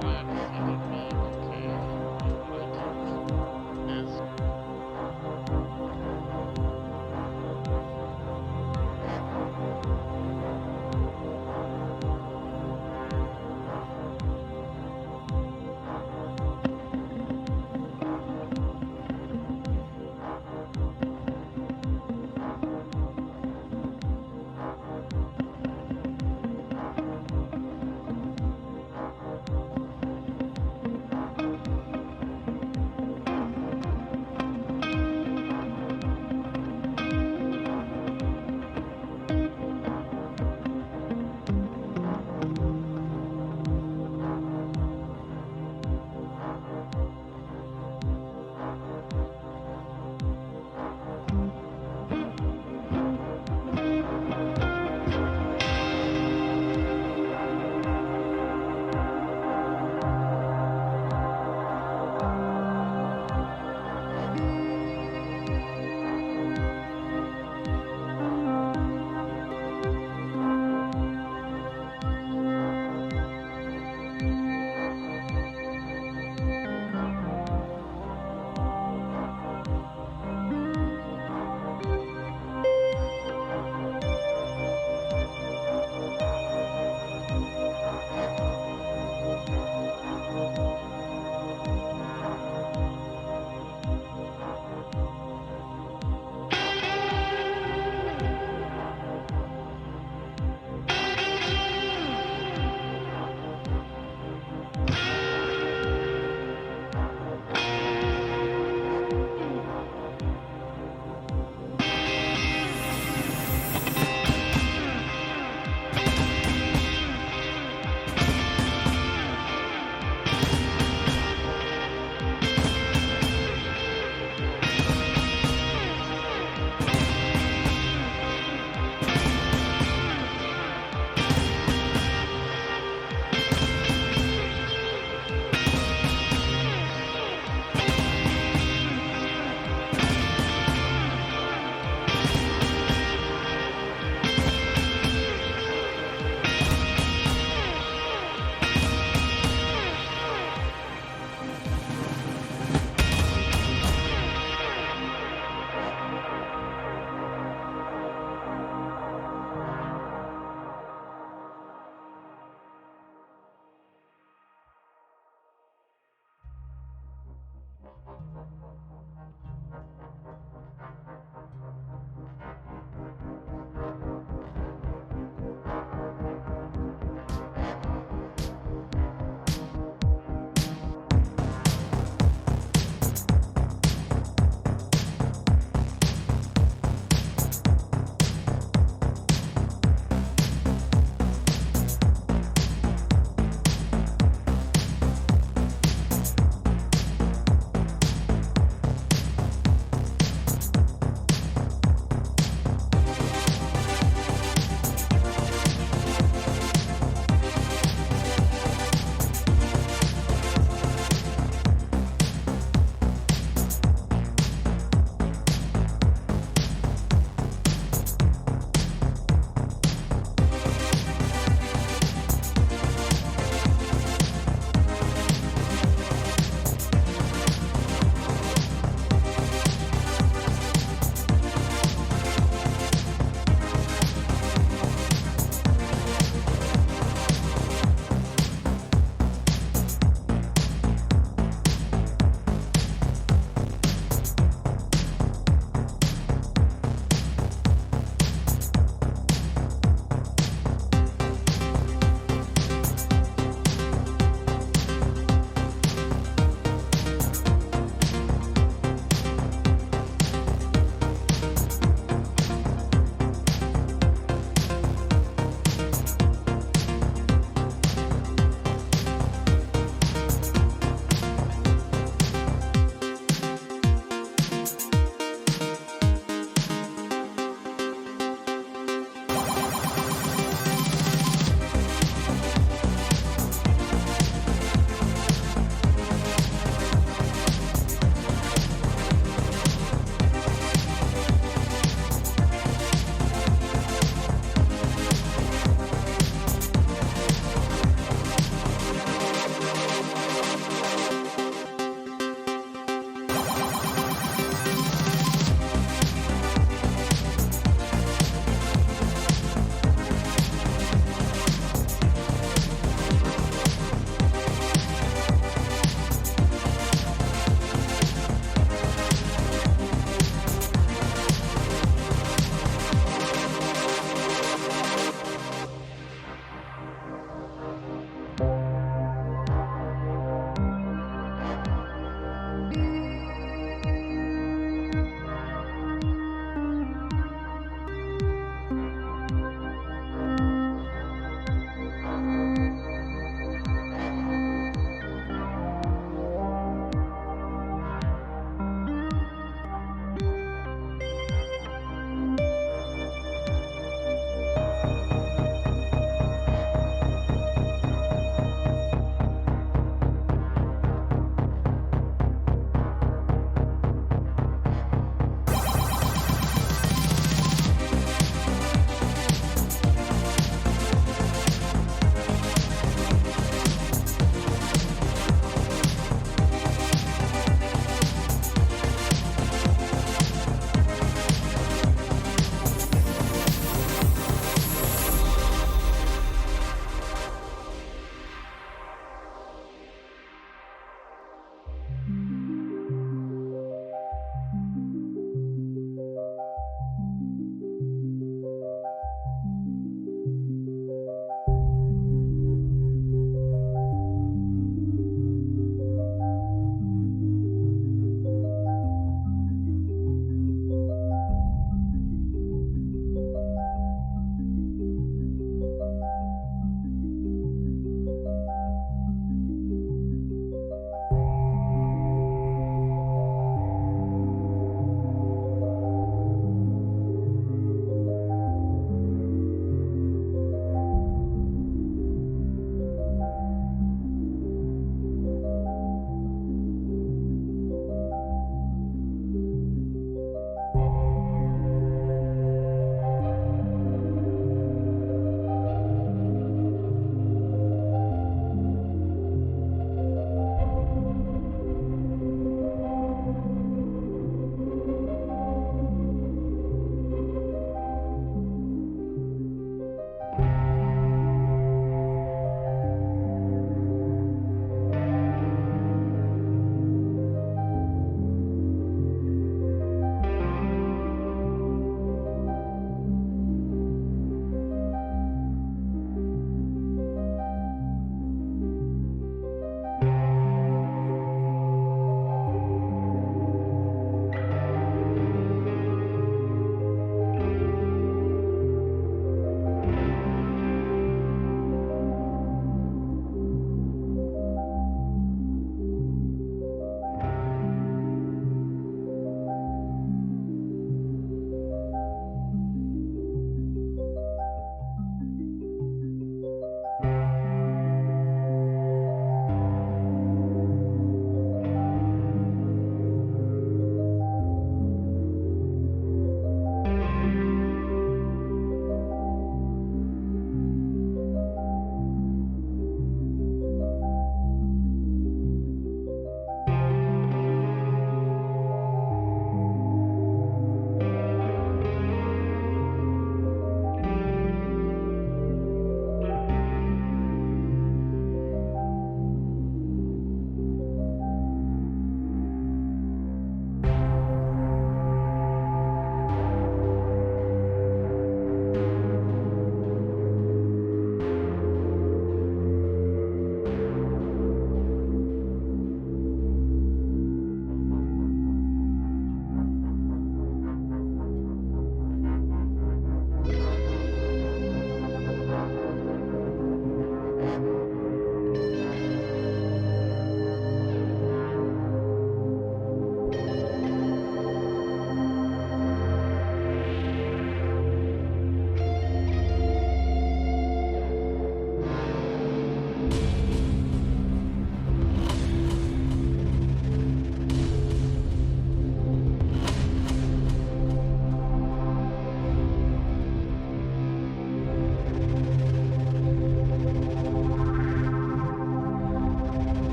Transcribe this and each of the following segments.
Why are you feeling me? Okay, what I can ask.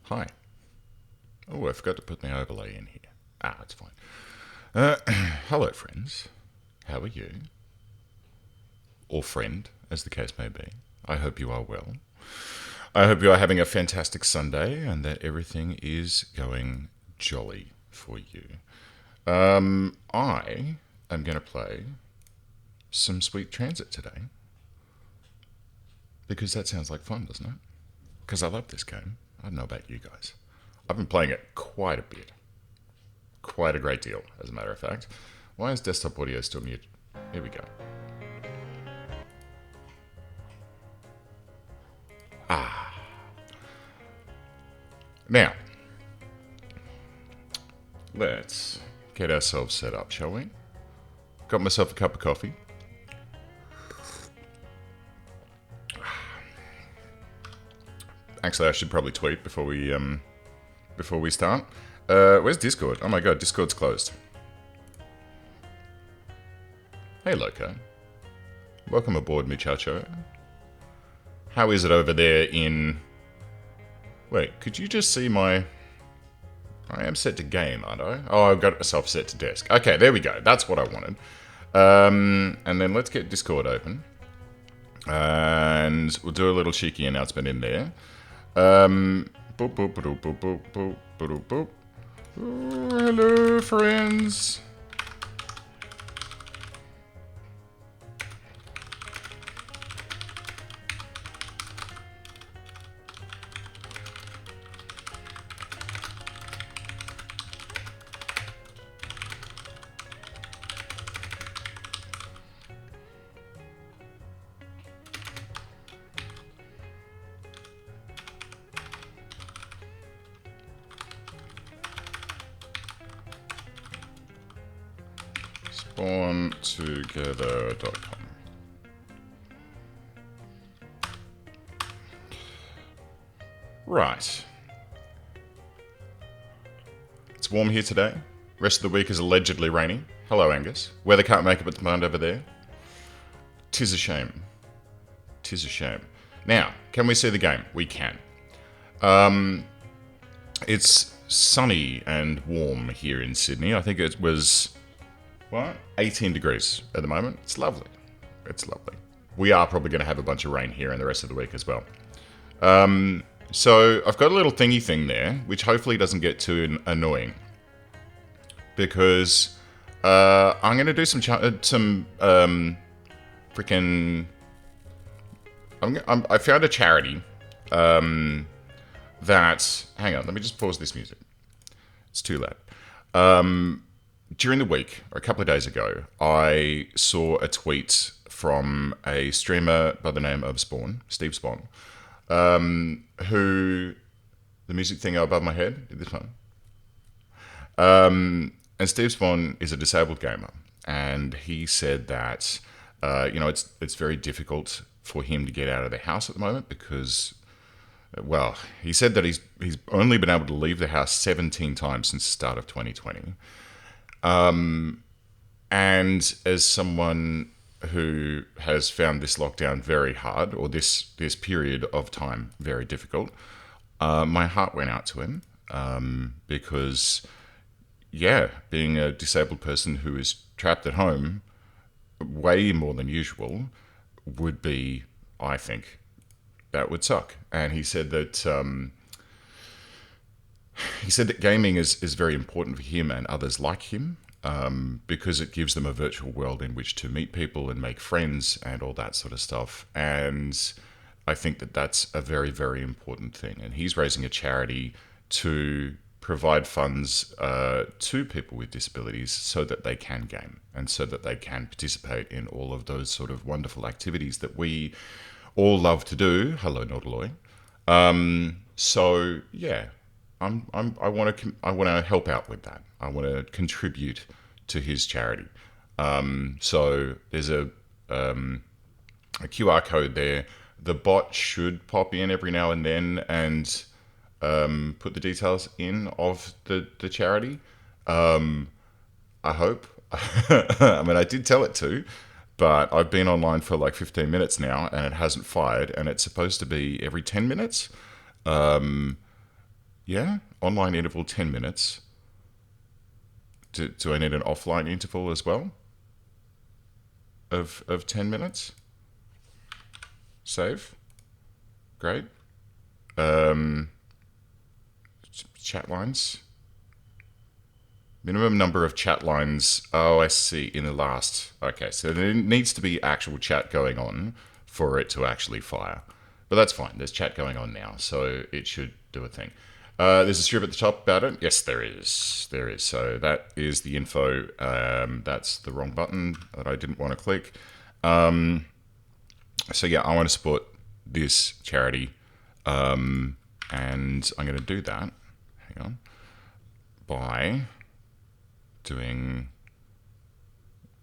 Hi. Oh, I forgot to put the overlay in here. It's fine. Hello, friends. How are you? Or friend, as the case may be. I hope you are well. I hope you are having a fantastic Sunday and that everything is going jolly for you. I am going to play some Sweet Transit today because that sounds like fun, doesn't it? Because I love this game. I don't know about you guys. I've been playing it quite a bit. Quite a great deal, as a matter of fact. Why is desktop audio still muted? Here we go. Now, let's get ourselves set up, shall we? Got myself a cup of coffee. Actually, I should probably tweet before we start. Where's Discord? Oh my god, Discord's closed. Hey, Loco. Welcome aboard, muchacho. How is it over there in... Wait, could you just see my... I am set to game, aren't I? Oh, I've got myself set to desk. Okay, there we go. That's what I wanted. And then let's get Discord open. And we'll do a little cheeky announcement in there. Boop, boop, boop, boop, boop, boop, boop, boop. Ooh, hello, friends. SpawnTogether.com. Right. It's warm here today. Rest of the week is allegedly rainy. Hello, Angus. Weather can't make up its mind over there. Tis a shame. Tis a shame. Now, can we see the game? We can. It's sunny and warm here in Sydney. I think it was, 18 degrees at the moment. It's lovely. It's lovely. We are probably going to have a bunch of rain here in the rest of the week as well. So I've got a little thingy thing there, which hopefully doesn't get too annoying. Because I'm going to do some freaking... I found a charity that... Hang on, let me just pause this music. It's too loud. During the week, or a couple of days ago, I saw a tweet from a streamer by the name of Spawn, Steve Spawn, who... The music thing above my head, this one. And Steve Spawn is a disabled gamer, and he said that it's very difficult for him to get out of the house at the moment because, well, he said that he's only been able to leave the house 17 times since the start of 2020. And as someone who has found this lockdown very hard, or this period of time very difficult, my heart went out to him because... Yeah, being a disabled person who is trapped at home way more than usual would be, I think, that would suck. And he said that gaming is very important for him and others like him because it gives them a virtual world in which to meet people and make friends and all that sort of stuff. And I think that that's a very, very important thing. And he's raising a charity to provide funds to people with disabilities so that they can game and so that they can participate in all of those sort of wonderful activities that we all love to do. Hello, Nautiloy. So yeah, I want to help out with that. I want to contribute to his charity. So there's a QR code there. The bot should pop in every now and then and put the details in of the charity. I hope. I mean, I did tell it to, but I've been online for like 15 minutes now and it hasn't fired, and it's supposed to be every 10 minutes. Yeah? Online interval 10 minutes. Do I need an offline interval as well? Of 10 minutes? Save. Great. Chat lines. Minimum number of chat lines. Oh, I see. In the last. Okay, so there needs to be actual chat going on for it to actually fire. But that's fine. There's chat going on now, so it should do a thing. There's a strip at the top about it. Yes, there is. There is. So that is the info. That's the wrong button that I didn't want to click. So yeah, I want to support this charity, and I'm going to do that. Hang on. By doing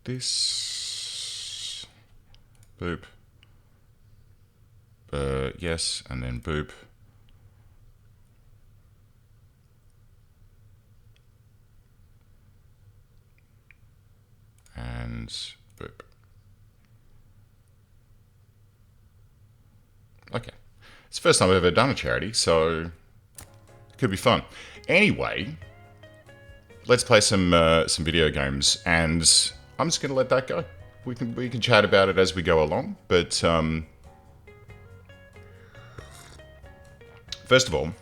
this. Boop. Yes, and then boop. And boop. Okay. It's the first time I've ever done a charity, so it could be fun. Anyway, let's play some video games, and I'm just going to let that go. We can chat about it as we go along, but first of all, do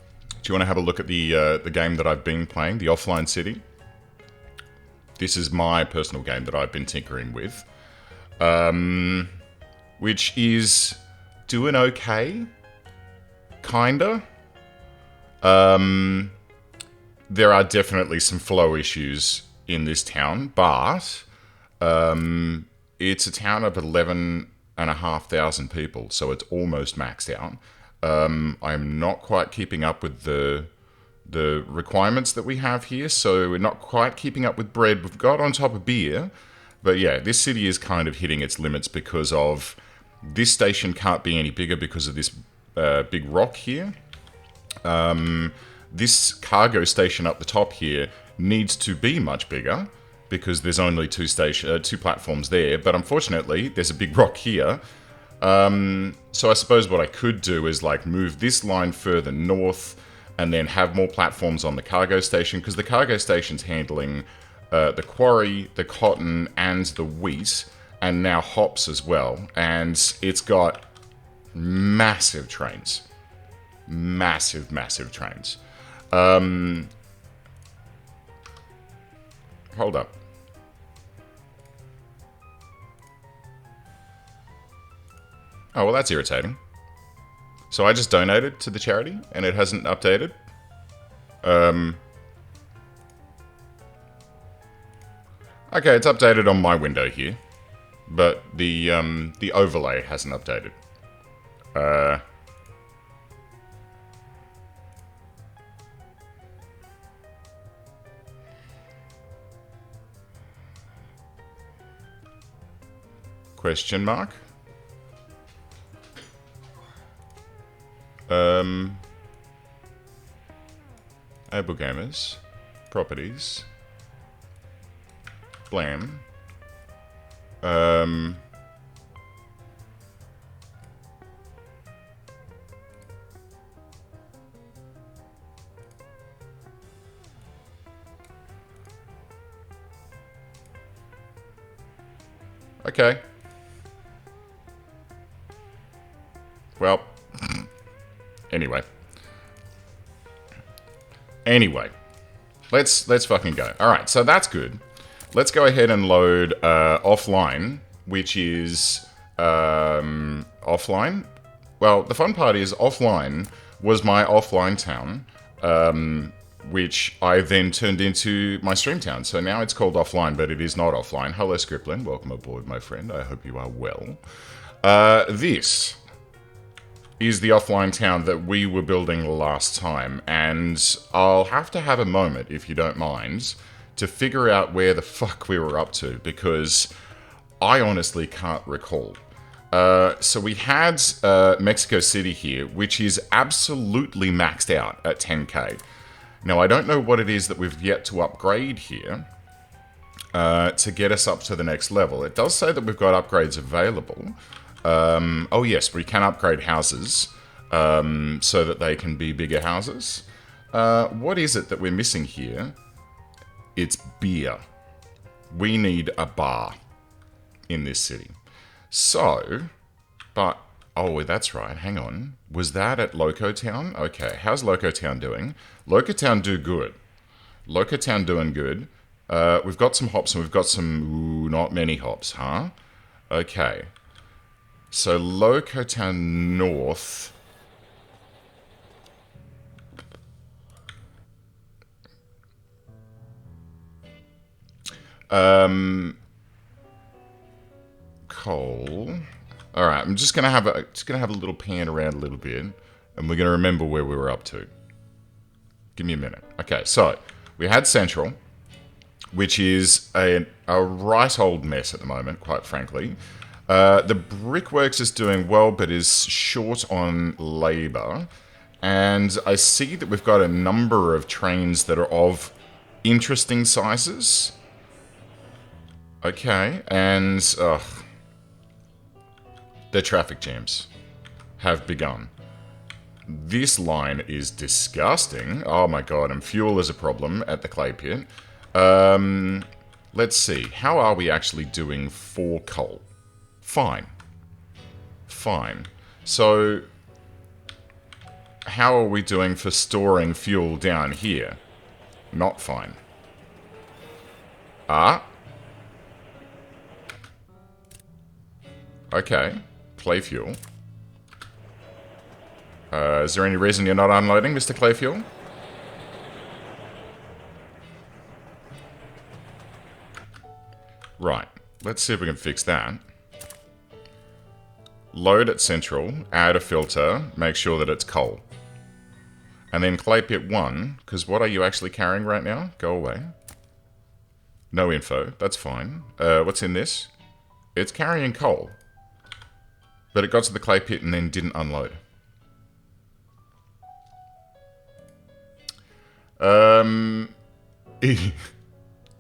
you want to have a look at the game that I've been playing, the Offline City? This is my personal game that I've been tinkering with, which is doing okay, kinda. There are definitely some flow issues in this town, but it's a town of 11,500 people, so it's almost maxed out. I'm not quite keeping up with the requirements that we have here, so we're not quite keeping up with bread. We've got on top of beer, but yeah, this city is kind of hitting its limits because of this station can't be any bigger because of this big rock here. This cargo station up the top here needs to be much bigger because there's only two platforms there, but unfortunately there's a big rock here. So I suppose what I could do is like move this line further north and then have more platforms on the cargo station, because the cargo station's handling the quarry, the cotton, and the wheat, and now hops as well. And it's got massive trains. Massive, massive trains. Hold up. Oh, well, that's irritating. So I just donated to the charity, and it hasn't updated. Okay, it's updated on my window here, but the overlay hasn't updated. Question mark? Able Gamers, properties, Blam, okay. Well, anyway, let's fucking go. All right, so that's good. Let's go ahead and load offline, which is offline. Well, the fun part is offline was my offline town, which I then turned into my stream town. So now it's called offline, but it is not offline. Hello, Scriptlin. Welcome aboard, my friend. I hope you are well. This is the offline town that we were building last time, and I'll have to have a moment, if you don't mind, to figure out where the fuck we were up to, because I honestly can't recall. So we had Mexico City here, which is absolutely maxed out at 10k. Now, I don't know what it is that we've yet to upgrade here to get us up to the next level. It does say that we've got upgrades available. Oh yes, we can upgrade houses so that they can be bigger houses. What is it that we're missing here? It's beer. We need a bar in this city. So, but, oh, that's right, hang on. Was that at Loco Town? Okay, how's Loco Town doing? Loco Town do good. Loco Town doing good. We've got some hops and we've got some, ooh, not many hops, huh? Okay. So Loco Town North. Coal. All right, I'm just gonna have a little pan around a little bit, and we're gonna remember where we were up to. Give me a minute. Okay, so we had Central, which is a right old mess at the moment, quite frankly. The Brickworks is doing well, but is short on labour. And I see that we've got a number of trains that are of interesting sizes. Okay, and the traffic jams have begun. This line is disgusting. Oh my god, and fuel is a problem at the clay pit. Let's see. How are we actually doing for coal? Fine. Fine. So, how are we doing for storing fuel down here? Not fine. Ah. Okay. Clay fuel. Is there any reason you're not unloading, Mr. Clayfuel? Right. Let's see if we can fix that. Load at Central, add a filter, make sure that it's coal. And then Clay Pit 1, because what are you actually carrying right now? Go away. No info, that's fine. What's in this? It's carrying coal. But it got to the Clay Pit and then didn't unload.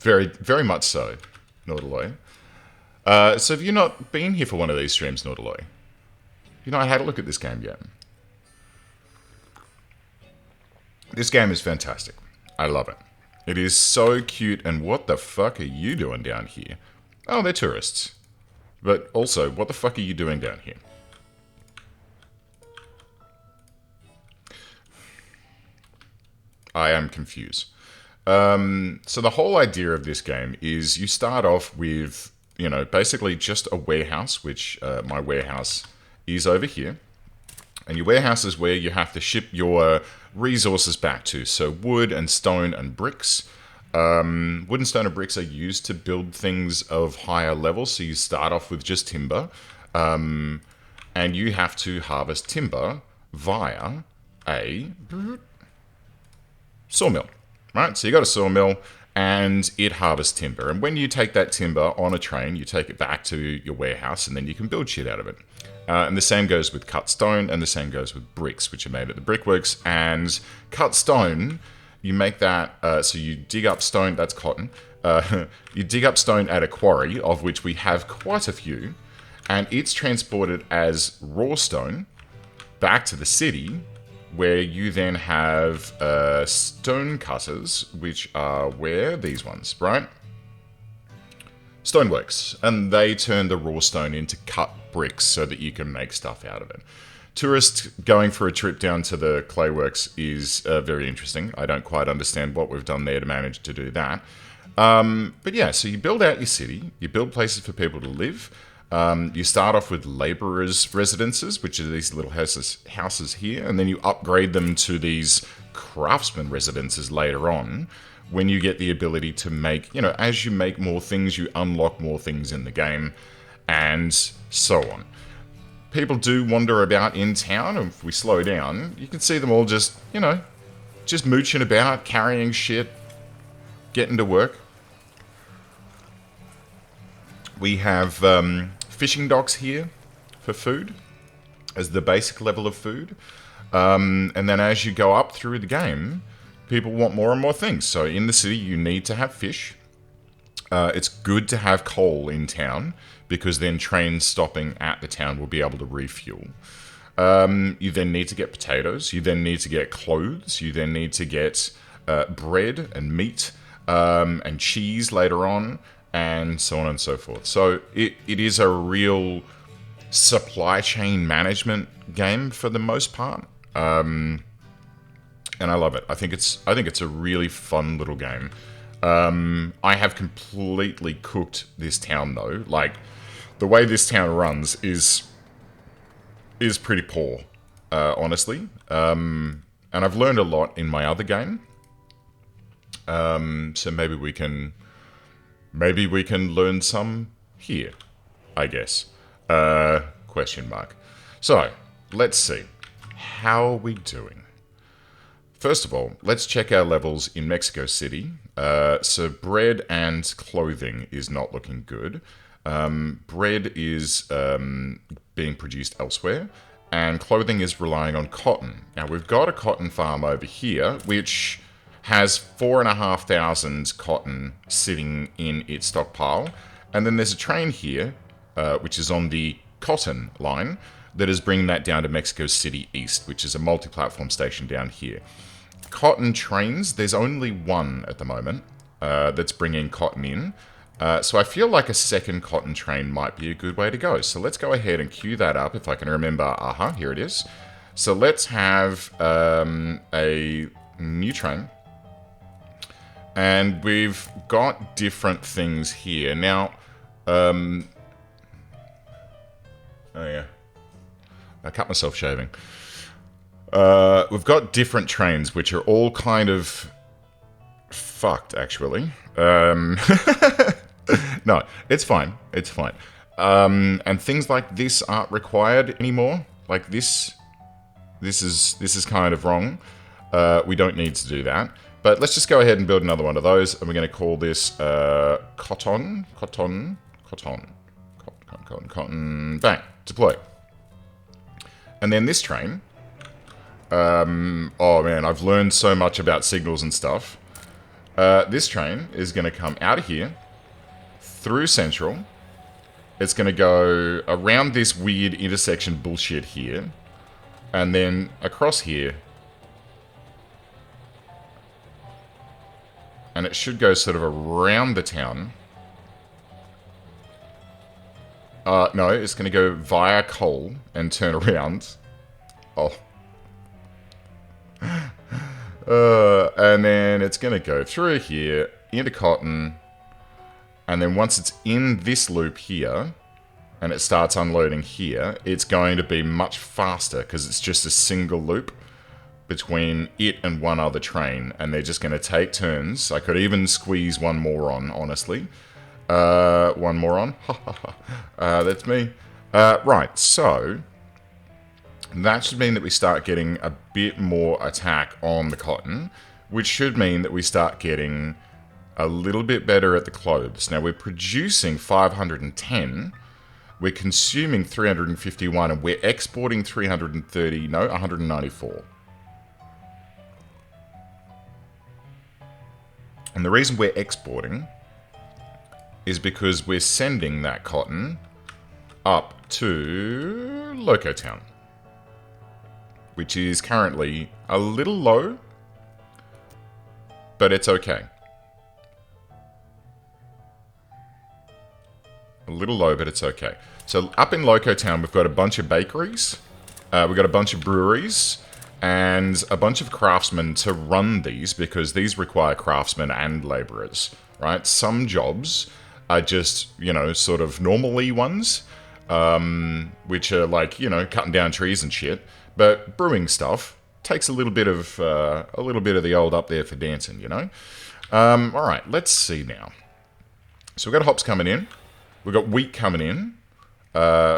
Very, very much so, Nautiloy. So have you not been here for one of these streams, Nautiloy? You know, I had a look at this game yet. This game is fantastic. I love it. It is so cute, and what the fuck are you doing down here? Oh, they're tourists. But also, what the fuck are you doing down here? I am confused. So the whole idea of this game is you start off with, you know, basically just a warehouse, which my warehouse is over here. And your warehouse is where you have to ship your resources back to. So wood and stone and bricks. Wood and stone and bricks are used to build things of higher level. So you start off with just timber. And you have to harvest timber via a sawmill. Right? So you got a sawmill and it harvests timber. And when you take that timber on a train, you take it back to your warehouse and then you can build shit out of it. And the same goes with cut stone, and the same goes with bricks, which are made at the brickworks. And cut stone, you make that, so you dig up stone, that's cotton. You dig up stone at a quarry, of which we have quite a few, and it's transported as raw stone back to the city, where you then have stone cutters, which are where? These ones, right? Stoneworks, and they turn the raw stone into cut bricks so that you can make stuff out of it. Tourists going for a trip down to the clayworks is very interesting. I don't quite understand what we've done there to manage to do that. But yeah, so you build out your city, you build places for people to live. You start off with labourers' residences, which are these little houses here, and then you upgrade them to these craftsman residences later on, when you get the ability to make, you know, as you make more things, you unlock more things in the game, and so on. People do wander about in town, and if we slow down, you can see them all just, you know, just mooching about, carrying shit, getting to work. We have fishing docks here for food, as the basic level of food. And then as you go up through the game, people want more and more things. So in the city, you need to have fish. It's good to have coal in town, because then trains stopping at the town will be able to refuel. You then need to get potatoes. You then need to get clothes. You then need to get bread and meat and cheese later on, and so on and so forth. So it is a real supply chain management game for the most part, and I love it. I think it's a really fun little game. I have completely cooked this town though. Like, the way this town runs is pretty poor, honestly. And I've learned a lot in my other game. So maybe we can learn some here, I guess. Question mark. So let's see. How are we doing? First of all, let's check our levels in Mexico City. So bread and clothing is not looking good. Bread is being produced elsewhere, and clothing is relying on cotton. Now, we've got a cotton farm over here, which has 4,500 cotton sitting in its stockpile. And then there's a train here, which is on the cotton line, that is bringing that down to Mexico City East, which is a multi-platform station down here. Cotton trains, there's only one at the moment that's bringing cotton in. So I feel like a second cotton train might be a good way to go. So let's go ahead and queue that up if I can remember. Here it is. So let's have a new train. And we've got different things here. Now, oh yeah. I cut myself shaving. We've got different trains, which are all kind of fucked, actually. No, it's fine. It's fine. And things like this aren't required anymore. Like this is kind of wrong. We don't need to do that. But let's just go ahead and build another one of those, and we're going to call this cotton. Bang, deploy. And then this train. Oh man, I've learned so much about signals and stuff. This train is going to come out of here, through Central. It's going to go around this weird intersection bullshit here, and then across here. And it should go sort of around the town. No, it's going to go via Cole and turn around. Oh. And then it's going to go through here, into Cotton. And then once it's in this loop here, and it starts unloading here, it's going to be much faster because it's just a single loop between it and one other train. And they're just going to take turns. I could even squeeze one more on, honestly. One more on. That's me. Right, so that should mean that we start getting a bit more attack on the cotton, which should mean that we start getting a little bit better at the clothes. Now, we're producing 510, we're consuming 351, and we're exporting 194. And the reason we're exporting is because we're sending that cotton up to Locotown, which is currently a little low, but it's okay. A little low, but it's okay. So up in Locotown, we've got a bunch of bakeries, we've got a bunch of breweries, and a bunch of craftsmen to run these, because these require craftsmen and laborers, right? Some jobs are just, you know, sort of normally ones, which are like, you know, cutting down trees and shit. But brewing stuff takes a little bit of the old up there for dancing, you know. All right, let's see now. So we've got hops coming in, we've got wheat coming in,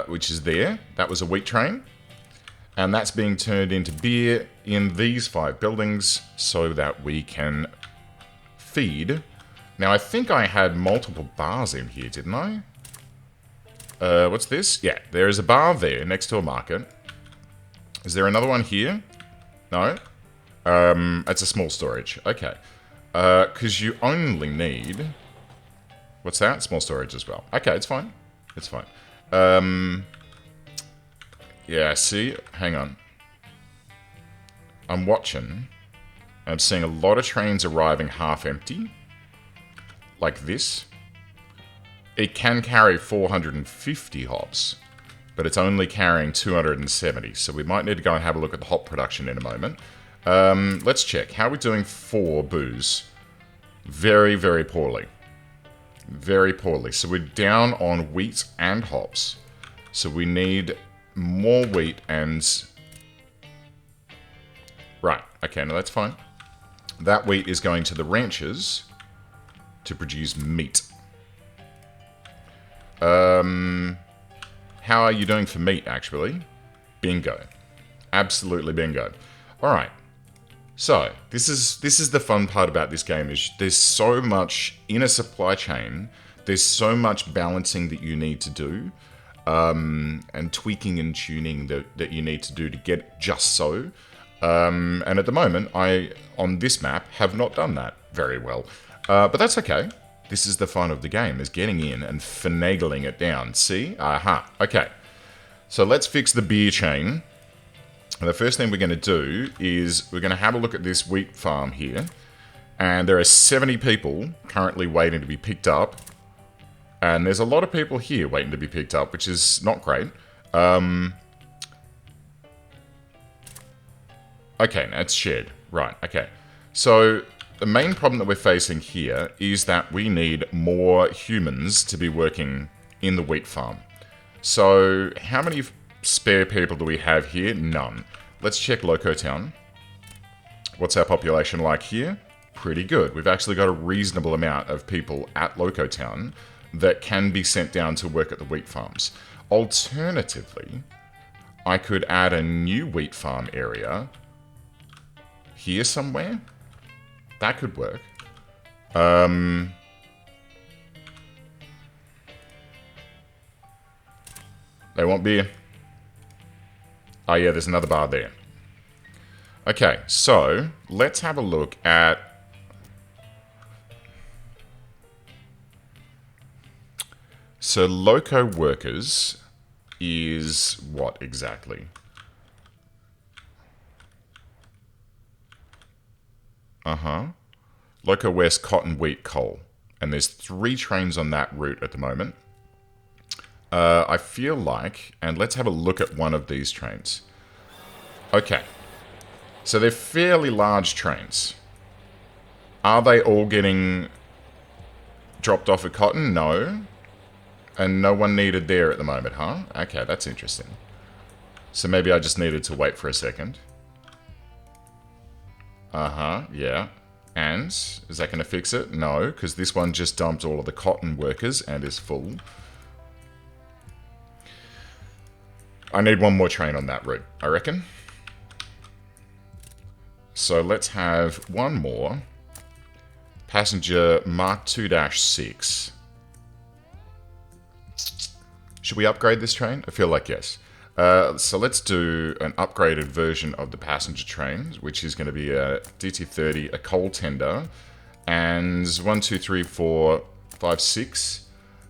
which is there. That was a wheat train, and that's being turned into beer in these 5 buildings so that we can feed. Now, I think I had multiple bars in here, didn't I? What's this? Yeah, there is a bar there next to a market. Is there another one here? No? It's a small storage. Okay. Because you only need... What's that? Small storage as well. Okay, it's fine. It's fine. Yeah, see? Hang on. I'm watching. I'm seeing a lot of trains arriving half empty. Like this. It can carry 450 hops, but it's only carrying 270. So we might need to go and have a look at the hop production in a moment. Let's check. How are we doing for booze? Very, very poorly. Very poorly. So we're down on wheat and hops. So we need more wheat and... Right. Okay, no, that's fine. That wheat is going to the ranches to produce meat. How are you doing for meat, actually? Bingo. Absolutely bingo. Alright. So, this is the fun part about this game, is there's so much in a supply chain, there's so much balancing that you need to do, and tweaking and tuning that you need to do to get just so. And at the moment, I, on this map, have not done that very well. But that's okay. This is the fun of the game, is getting in and finagling it down. See? Aha. Okay. So let's fix the beer chain. And the first thing we're going to do is we're going to have a look at this wheat farm here. And there are 70 people currently waiting to be picked up. And there's a lot of people here waiting to be picked up, which is not great. Okay, now it's shared. Right, okay. So the main problem that we're facing here is that we need more humans to be working in the wheat farm. So how many spare people do we have here? None. Let's check Loco Town. What's our population like here? Pretty good. We've actually got a reasonable amount of people at Loco Town that can be sent down to work at the wheat farms. Alternatively, I could add a new wheat farm area here somewhere. That could work. They want beer. Oh yeah, there's another bar there. Okay, so let's have a look at... So Loco Workers is what exactly? Loco West, cotton, wheat, coal. And there's 3 trains on that route at the moment. I feel like... And let's have a look at one of these trains. Okay. So they're fairly large trains. Are they all getting dropped off at cotton? No. And no one needed there at the moment, huh? Okay, that's interesting. So maybe I just needed to wait for a second. Yeah. And is that going to fix it? No, because this one just dumped all of the cotton workers and is full. I need one more train on that route, I reckon. So let's have one more. Passenger Mark 2-6. Should we upgrade this train? I feel like yes. So let's do an upgraded version of the passenger train, which is going to be a DT30, a coal tender, and 1, 2, 3, 4, 5, 6.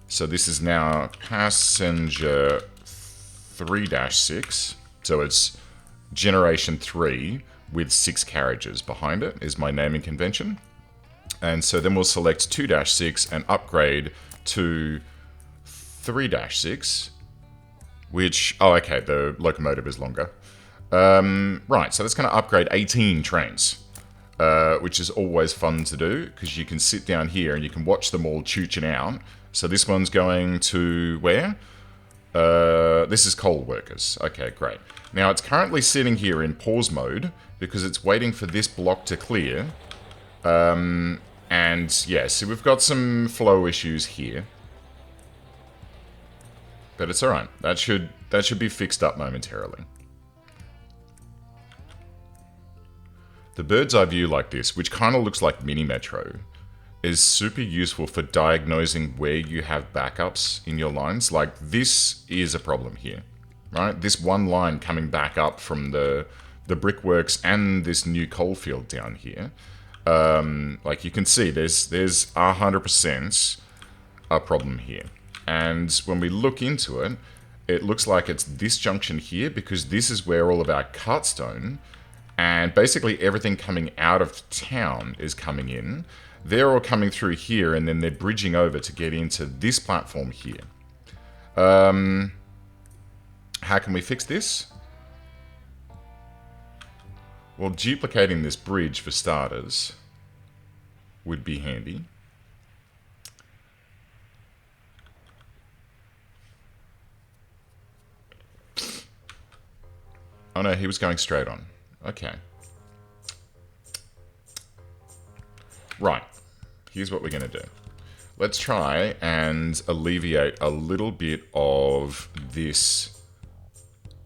So this is now passenger 3-6. So it's generation 3 with 6 carriages behind it is my naming convention. And so then we'll select 2-6 and upgrade to 3-6. Which, oh, okay, the locomotive is longer. Right, so that's going to upgrade 18 trains, which is always fun to do, because you can sit down here and you can watch them all chooching out. So this one's going to where? This is coal workers. Okay, great. Now, it's currently sitting here in pause mode, because it's waiting for this block to clear. And, yeah, so we've got some flow issues here. But it's alright. That should be fixed up momentarily. The bird's eye view like this, which kind of looks like Mini Metro, is super useful for diagnosing where you have backups in your lines. Like, this is a problem here, right? This one line coming back up from the brickworks and this new coal field down here. Like, you can see, there's 100% a problem here. And when we look into it, it looks like it's this junction here because this is where all of our Cartstone and basically everything coming out of town is coming in. They're all coming through here and then they're bridging over to get into this platform here. How can we fix this? Well, duplicating this bridge for starters would be handy. Oh no, he was going straight on. Okay. Right. Here's what we're going to do. Let's try and alleviate a little bit of this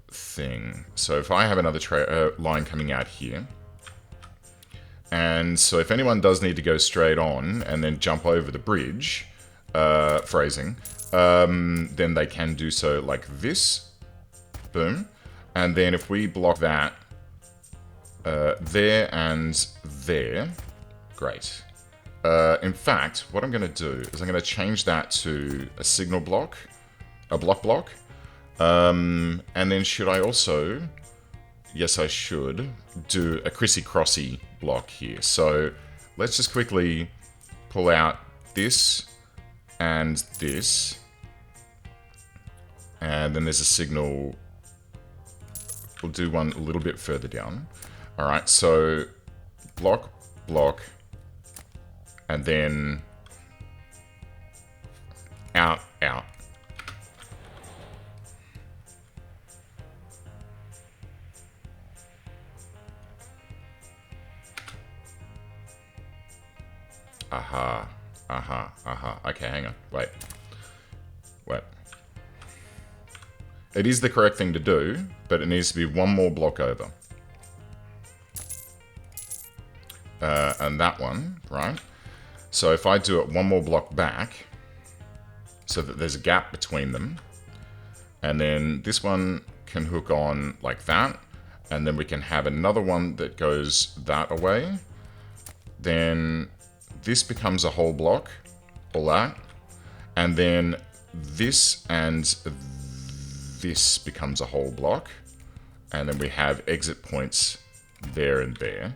thing. So if I have another line coming out here, and so if anyone does need to go straight on and then jump over the bridge, phrasing, then they can do so like this. Boom. And then if we block that there and there, great. In fact, what I'm going to do is I'm going to change that to a signal block, a block. And then should I also, yes I should, do a Crissy-Crossy block here. So let's just quickly pull out this and this. And then there's a signal. We'll do one a little bit further down. All right, so block, and then out. Aha. Okay, hang on. Wait. It is the correct thing to do, but it needs to be one more block over. And that one, right? So if I do it one more block back, so that there's a gap between them, and then this one can hook on like that, and then we can have another one that goes that away, then this becomes a whole block, all that, and then this and this becomes a whole block, and then we have exit points there and there.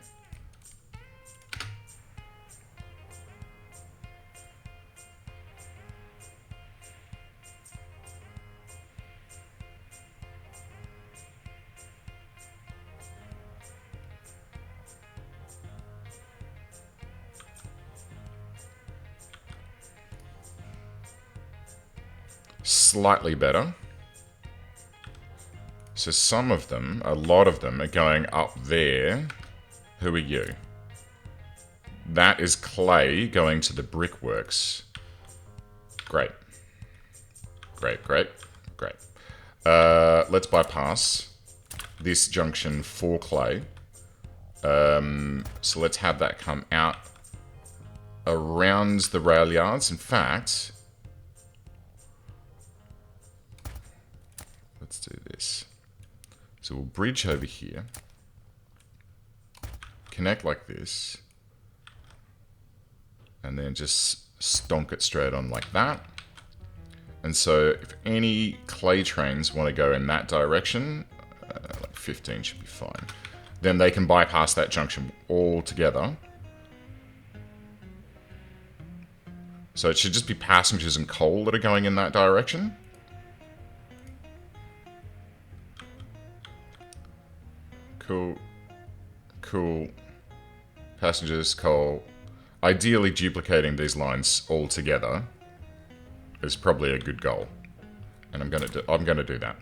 Slightly better. So some of them, a lot of them, are going up there. Who are you? That is Clay going to the brickworks. Great. Let's bypass this junction for Clay. So let's have that come out around the rail yards. In fact, let's do this. So we'll bridge over here, connect like this, and then just stonk it straight on like that. And so if any Clay trains want to go in that direction, like 15 should be fine, then they can bypass that junction altogether. So it should just be passengers and coal that are going in that direction. Cool. Passengers, coal. Ideally, duplicating these lines all together is probably a good goal, and I'm gonna do that.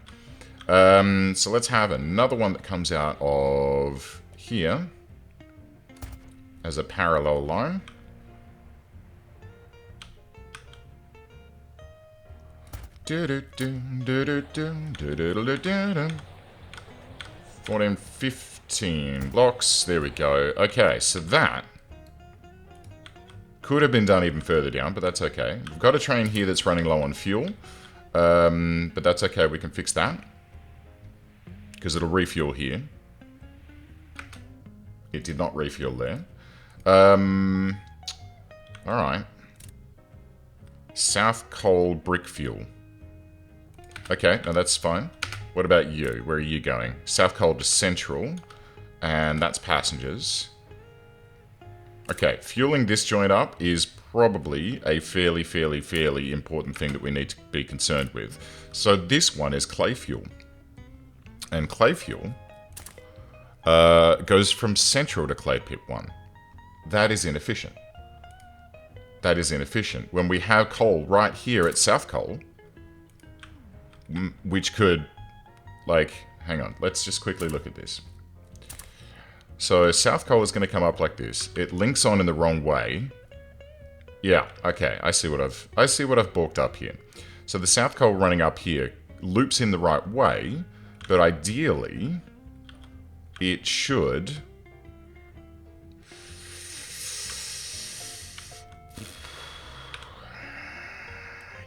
So let's have another one that comes out of here as a parallel line. Do 14, 15 blocks. There we go. Okay, so that could have been done even further down, but that's okay. We've got a train here that's running low on fuel, but that's okay. We can fix that because it'll refuel here. It did not refuel there. All right. South Coal Brick Fuel. Okay, no, that's fine. What about you? Where are you going? South Cole to Central, and that's passengers. Okay, fueling this joint up is probably a fairly important thing that we need to be concerned with. So this one is clay fuel. And clay fuel goes from Central to Clay Pit 1. That is inefficient. That is inefficient. When we have coal right here at South Cole, which could, like, hang on, let's just quickly look at this. So South Cole is going to come up like this. It links on in the wrong way. Yeah, okay, I see what I've balked up here. So the South Cole running up here loops in the right way, but ideally it should.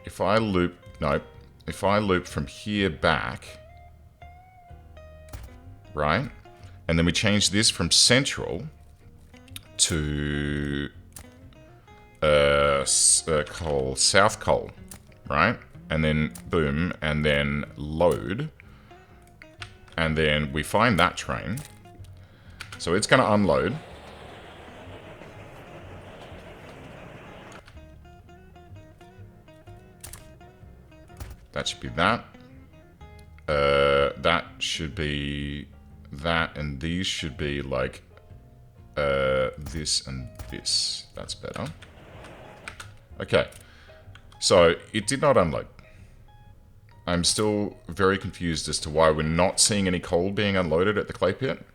If I loop from here back, right? And then we change this from Central to South Cole, right? And then boom, and then load. And then we find that train. So it's going to unload. That should be that. That should be that, and these should be like this and this. That's better. Okay. So it did not unload. I'm still very confused as to why we're not seeing any coal being unloaded at the clay pit.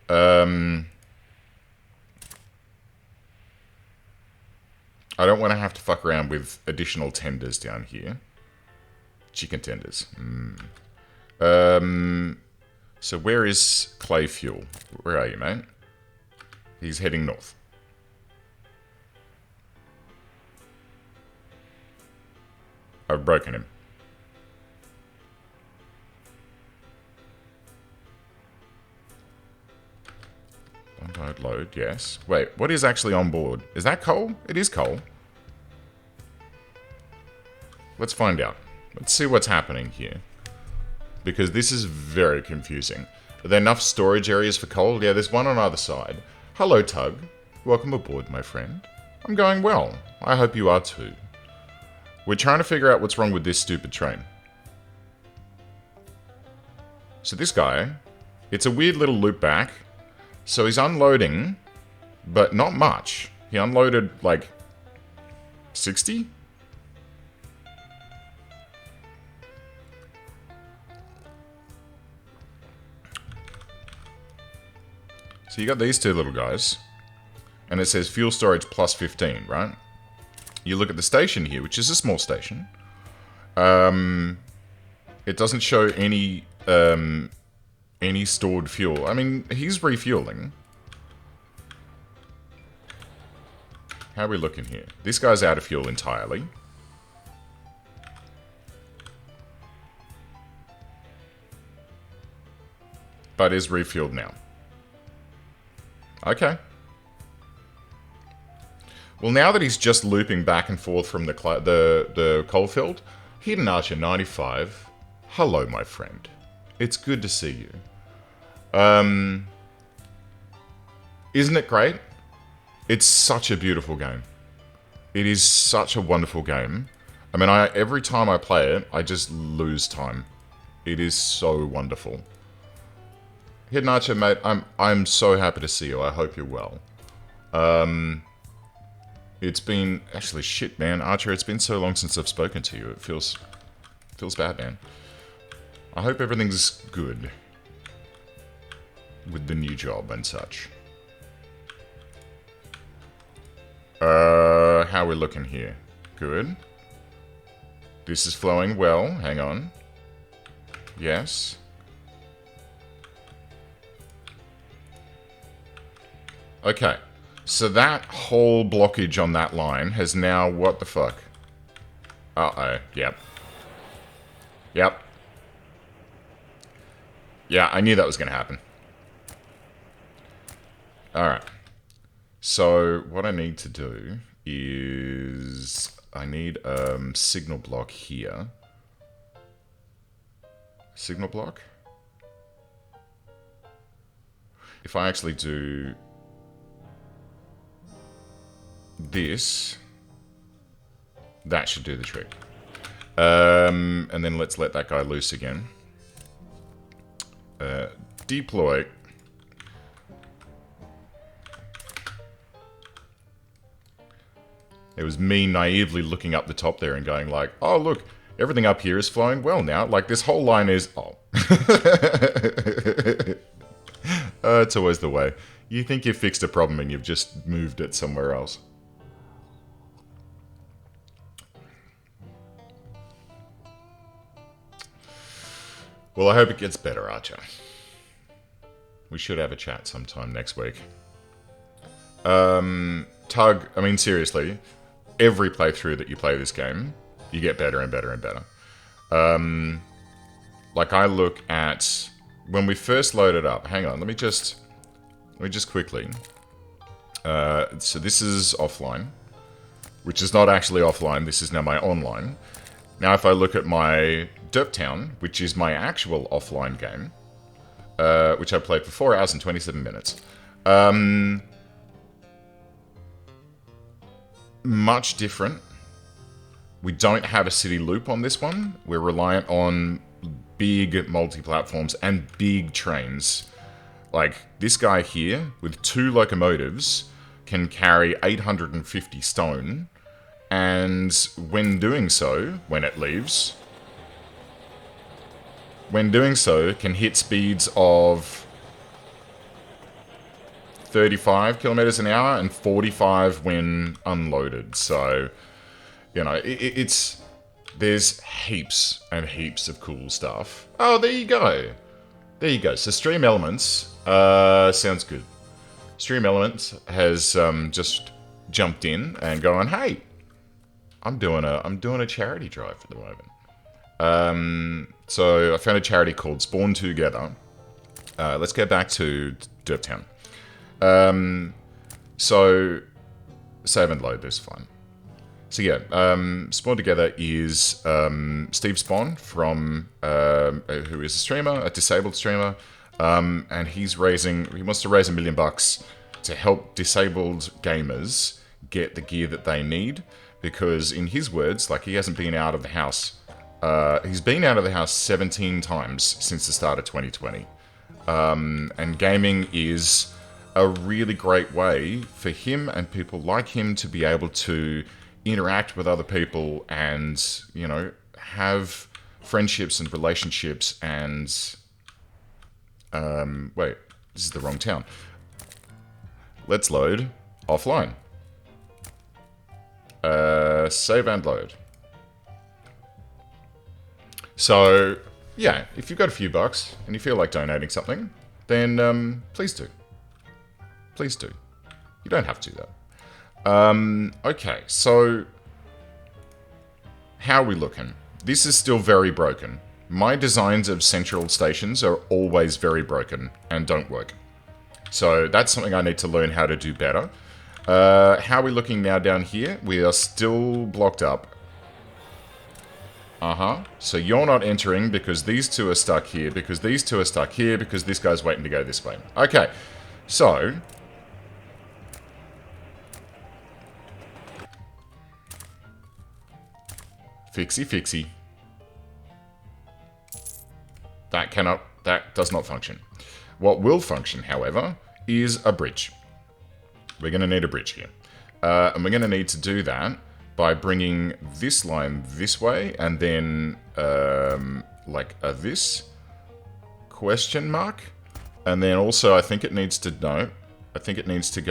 I don't want to have to fuck around with additional tenders down here. Chicken tenders. So where is Clay Fuel? Where are you, mate? He's heading north. I've broken him. Unload, load, yes. Wait, what is actually on board? Is that coal? It is coal. Let's find out. Let's see what's happening here. Because this is very confusing. Are there enough storage areas for coal? Yeah, there's one on either side. Hello, Tug. Welcome aboard, my friend. I'm going well. I hope you are too. We're trying to figure out what's wrong with this stupid train. So this guy, it's a weird little loop back. So he's unloading, but not much. He unloaded like 60? So you got these two little guys, and it says fuel storage plus 15, right? You look at the station here, which is a small station. It doesn't show any stored fuel. I mean, he's refueling. How are we looking here? This guy's out of fuel entirely. But is refueled now. Okay. Well, now that he's just looping back and forth from the coalfield, Hidden Archer 95, hello, my friend. It's good to see you. Isn't it great? It's such a beautiful game. It is such a wonderful game. I mean, every time I play it, I just lose time. It is so wonderful. Hidden Archer, mate, I'm so happy to see you. I hope you're well. It's been actually shit, man. Archer, it's been so long since I've spoken to you. It feels bad, man. I hope everything's good with the new job and such. How are we looking here? Good. This is flowing well. Hang on. Yes. Okay. So that whole blockage on that line has now... What the fuck? Uh-oh. Yep. Yep. Yeah, I knew that was going to happen. Alright. So, what I need to do is... I need a signal block here. signal block. If I actually do this, that should do the trick. And then let's let that guy loose again. Deploy. It was me naively looking up the top there and going like, oh look, everything up here is flowing well now. Like this whole line is, oh. It's always the way. You think you've fixed a problem and you've just moved it somewhere else. Well, I hope it gets better, Archer. We should have a chat sometime next week. Tug, I mean, seriously, every playthrough that you play this game, you get better and better and better. Like I look at when we first loaded up. Hang on, let me just quickly. So this is offline, which is not actually offline. This is now my online. Now, if I look at my Derptown, which is my actual offline game, which I played for 4 hours and 27 minutes. Much different. We don't have a city loop on this one. We're reliant on big multi-platforms and big trains. Like, this guy here, with 2 locomotives, can carry 850 stone, and when doing so, when it leaves, can hit speeds of 35 kilometers an hour and 45 when unloaded. So, you know, it's there's heaps and heaps of cool stuff. Oh, there you go. There you go. So Stream Elements sounds good. Stream Elements has just jumped in and gone, hey, I'm doing a charity drive at the moment. So I found a charity called Spawn Together. Let's get back to Derptown. So save and load this fine. So yeah, Spawn Together is Steve Spawn from who is a streamer, a disabled streamer, and he wants to raise $1 million to help disabled gamers get the gear that they need, because in his words, like, he hasn't been out of the house. He's been out of the house 17 times since the start of 2020, and gaming is a really great way for him and people like him to be able to interact with other people and, you know, have friendships and relationships and... wait, this is the wrong town. Let's load offline. Save and load. So, yeah, if you've got a few bucks and you feel like donating something, then please do. Please do. You don't have to, though. Okay, so how are we looking? This is still very broken. My designs of central stations are always very broken and don't work. So that's something I need to learn how to do better. How are we looking now down here? We are still blocked up. So you're not entering because these two are stuck here, because these two are stuck here, because this guy's waiting to go this way. Okay, so... Fixie. That does not function. What will function, however, is a bridge. We're going to need a bridge here. And we're going to need to do that by bringing this line this way, and then, like this question mark. And then also, I think it needs to go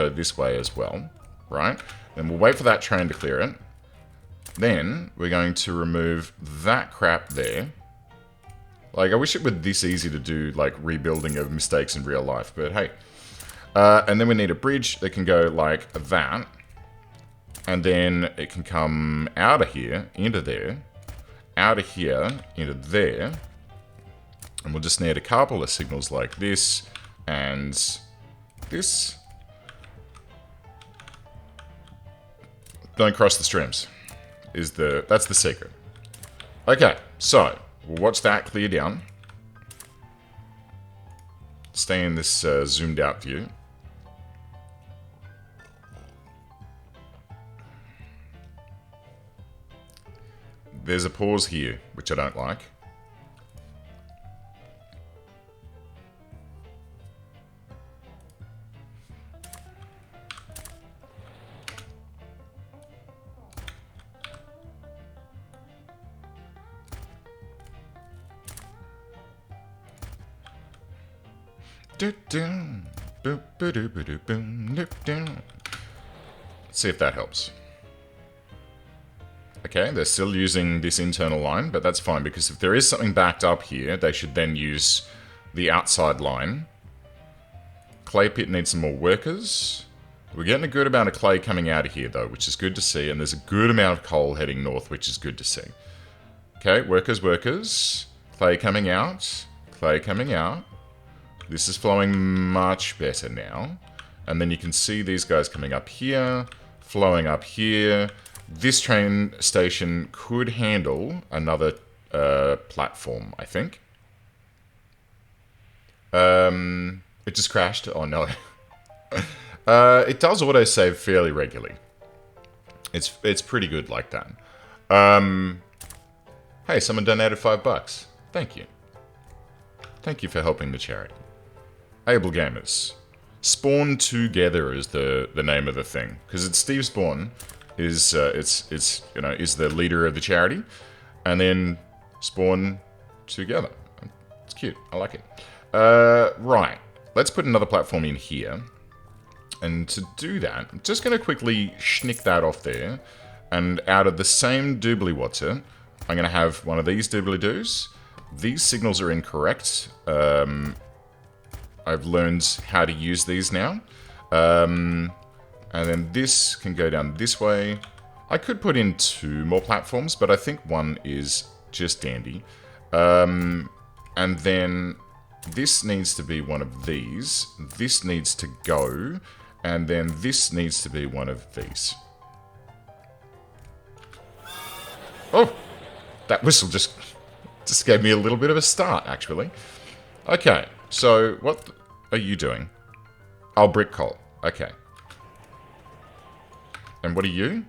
this way as well, right? Then we'll wait for that train to clear it. Then we're going to remove that crap there. Like, I wish it were this easy to do, like, rebuilding of mistakes in real life, but hey. And then we need a bridge that can go like that. And then it can come out of here, into there. Out of here, into there. And we'll just need a couple of signals like this and this. Don't cross the streams. That's the secret. Okay, so we'll watch that clear down. stay in this zoomed out view. There's a pause here, which I don't like. Let's see if that helps. Okay, they're still using this internal line, but that's fine, because if there is something backed up here, they should then use the outside line. Clay pit needs some more workers. We're getting a good amount of clay coming out of here, though, which is good to see, and there's a good amount of coal heading north, which is good to see. Okay, workers, workers. Clay coming out. Clay coming out. This is flowing much better now. And then you can see these guys coming up here, flowing up here. This train station could handle another platform, I think. It just crashed. Oh, no. It does autosave fairly regularly. It's pretty good like that. Hey, someone donated $5. Thank you. Thank you for helping the charity. Able Gamers. Spawn Together is the name of the thing, because it's Steve Spawn is the leader of the charity, and then Spawn Together. It's cute. I like it. Right. Let's put another platform in here. And to do that, I'm just going to quickly schnick that off there. And out of the same doobly-what's-it, I'm going to have one of these doobly-doos. These signals are incorrect. I've learned how to use these now. And then this can go down this way. I could put in 2 more platforms, but I think one is just dandy. And then this needs to be one of these. This needs to go. And then this needs to be one of these. Oh! That whistle just gave me a little bit of a start, actually. Okay, so what are you doing? Oh, brick coal. Okay. And what are you?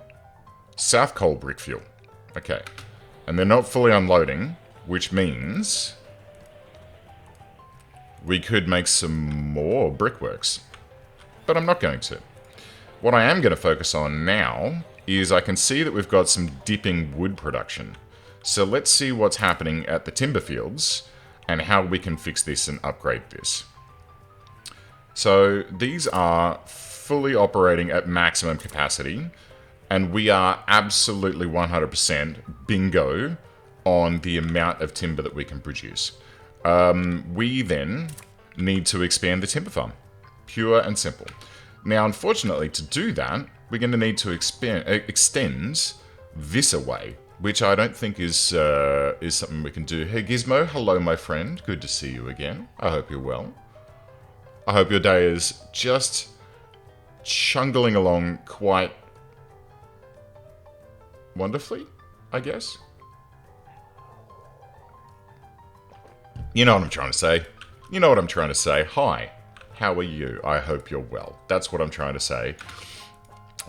South coal brick fuel. Okay. And they're not fully unloading, which means we could make some more brickworks. But I'm not going to. What I am going to focus on now is I can see that we've got some dipping wood production. So let's see what's happening at the timber fields and how we can fix this and upgrade this. So these are fully operating at maximum capacity, and we are absolutely 100% bingo on the amount of timber that we can produce. We then need to expand the timber farm. Pure and simple. Now, unfortunately, to do that, we're going to need to extend this away, which I don't think is something we can do. Hey, Gizmo, hello, my friend. Good to see you again. I hope you're well. I hope your day is just chungling along quite wonderfully, I guess. You know what I'm trying to say. You know what I'm trying to say. Hi, how are you? I hope you're well. That's what I'm trying to say.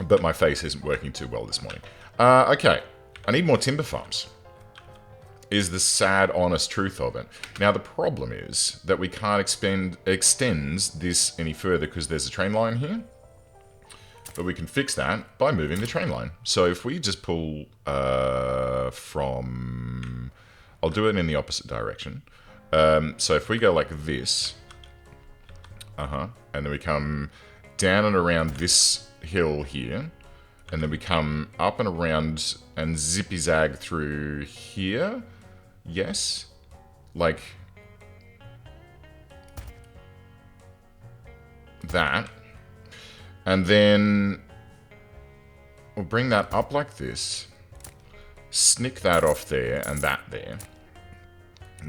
But my face isn't working too well this morning. Okay, I need more timber farms. Is the sad, honest truth of it. Now, the problem is that we can't extend this any further because there's a train line here. But we can fix that by moving the train line. So if we just pull from... I'll do it in the opposite direction. So if we go like this... and then we come down and around this hill here. And then we come up and around and zippy-zag through here. Yes. Like... that. And then we'll bring that up like this. Snick that off there and that there.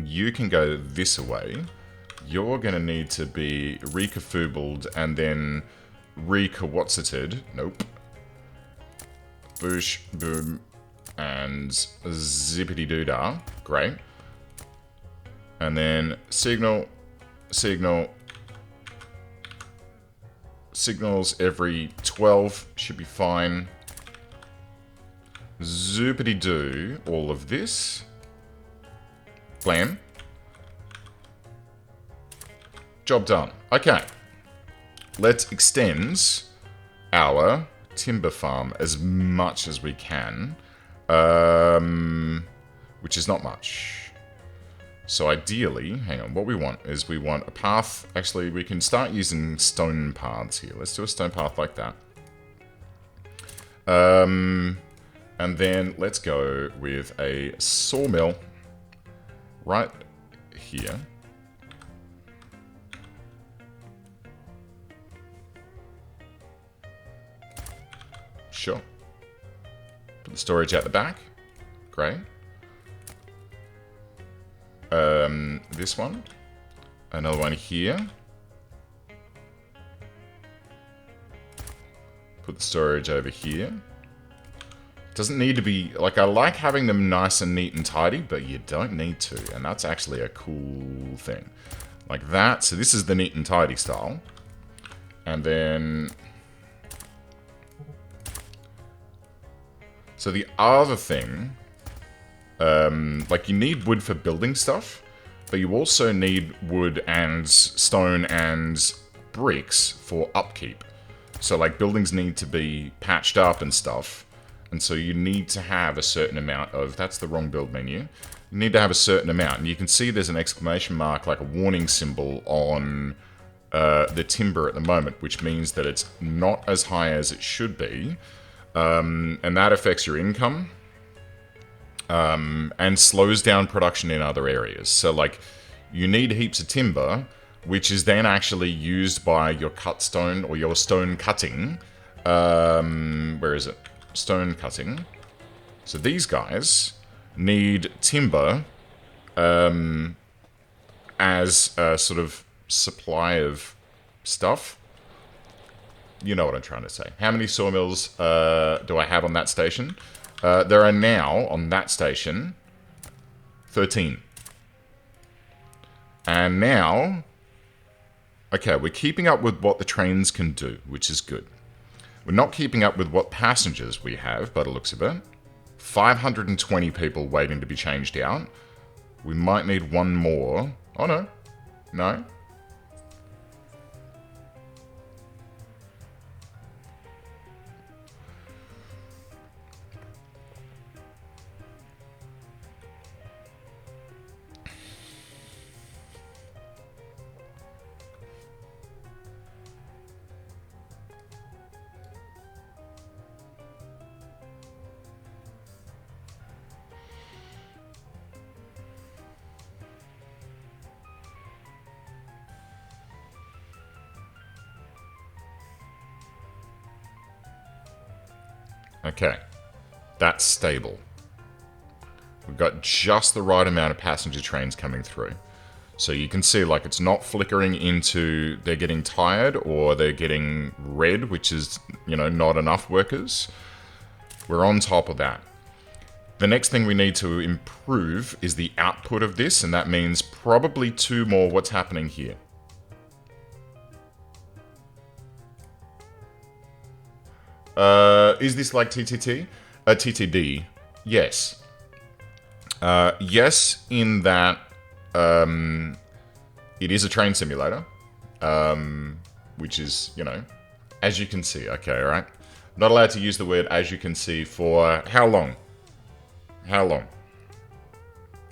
You can go this away. You're going to need to be rekafoobled and then rekawatseted. Nope. Boosh, boom, and zippity-doo-dah. Great. And then signal, signal, signals every 12 should be fine. Zoopity-doo, all of this. Blam. Job done. Okay. Let's extend our timber farm as much as we can. Which is not much. So ideally, hang on, what we want is we want a path. Actually, we can start using stone paths here. Let's do a stone path like that. And then let's go with a sawmill right here. Sure. Put the storage at the back. Great. This one. Another one here. Put the storage over here. Doesn't need to be... Like, I like having them nice and neat and tidy, but you don't need to. And that's actually a cool thing. Like that. So this is the neat and tidy style. And then... So the other thing... like, you need wood for building stuff, but you also need wood and stone and bricks for upkeep. So, like, buildings need to be patched up and stuff, and so you need to have a certain amount of... That's the wrong build menu. You need to have a certain amount, and you can see there's an exclamation mark, like a warning symbol on the timber at the moment, which means that it's not as high as it should be, and that affects your income. And slows down production in other areas. So, like, you need heaps of timber, which is then actually used by your cut stone or your stone cutting. Where is it? Stone cutting. So these guys need timber as a sort of supply of stuff. You know what I'm trying to say. How many sawmills do I have on that station? There are now, on that station, 13. And now... Okay, we're keeping up with what the trains can do, which is good. We're not keeping up with what passengers we have, by the looks of it. 520 people waiting to be changed out. We might need one more. Oh, no. No. Okay, that's stable. We've got just the right amount of passenger trains coming through. So you can see, like, it's not flickering into they're getting tired or they're getting red, which is, you know, not enough workers. We're on top of that. The next thing we need to improve is the output of this, and that means probably 2 more. What's happening here? Is this like TTT? TTD? Yes. Yes, in that it is a train simulator, which is, you know, as you can see. Okay, all right. Not allowed to use the word as you can see for how long? How long?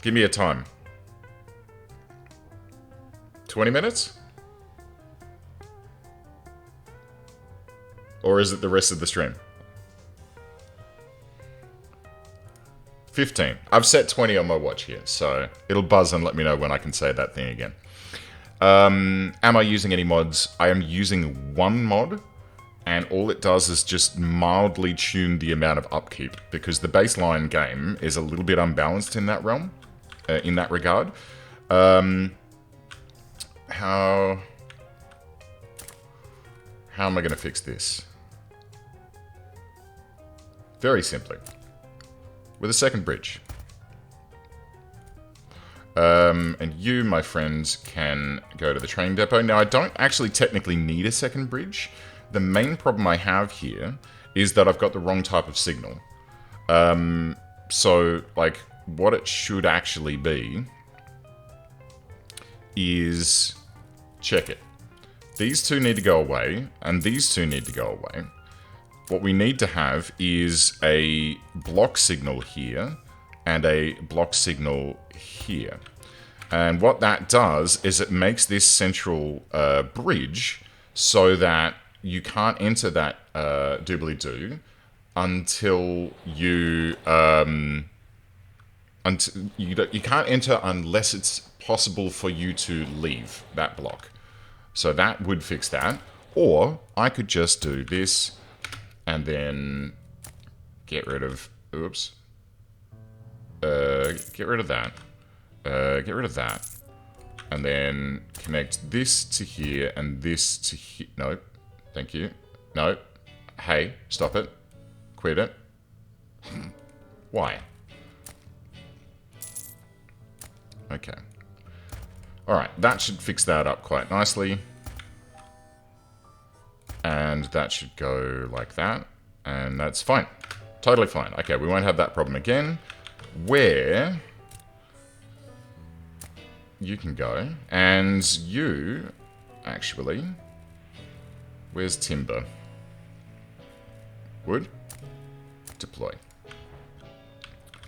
Give me a time. 20 minutes? Or is it the rest of the stream? 15. I've set 20 on my watch here, so it'll buzz and let me know when I can say that thing again. Am I using any mods? I am using one mod, and all it does is just mildly tune the amount of upkeep, because the baseline game is a little bit unbalanced in that realm, in that regard. How am I going to fix this? Very simply. With a second bridge. And you, my friends, can go to the train depot. Now, I don't actually technically need a second bridge, the main problem I have here is that I've got the wrong type of signal. So, like, what it should actually be is... Check it. These two need to go away, and these two need to go away. What we need to have is a block signal here, and a block signal here. And what that does is it makes this central bridge so that you can't enter that doobly-doo until you... you can't enter unless it's possible for you to leave that block. So that would fix that. Or I could just do this and then get rid of... Oops. Get rid of that. Get rid of that. And then connect this to here and this to here. No. Thank you. No. Hey, stop it. Quit it. Why? Okay. Alright, that should fix that up quite nicely. And that should go like that. And that's fine. Totally fine. Okay, we won't have that problem again. Where you can go. And you, actually... Where's timber? Wood? Deploy.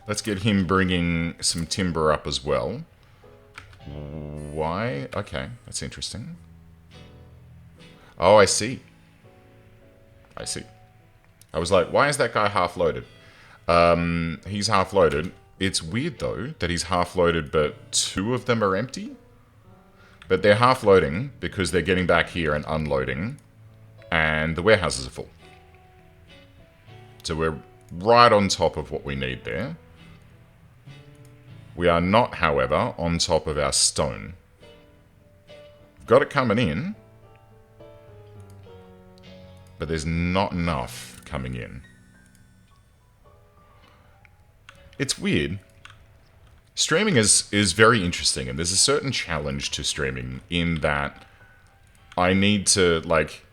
Let's get him bringing some timber up as well. Why? Okay, that's interesting. Oh, I see. I see. I was like, why is that guy half-loaded? He's half-loaded. It's weird, though, that he's half-loaded, but two of them are empty. But they're half-loading because they're getting back here and unloading. And the warehouses are full. So we're right on top of what we need there. We are not, however, on top of our stone. We've got it coming in, but there's not enough coming in. It's weird. Streaming is very interesting, and there's a certain challenge to streaming in that I need to, like,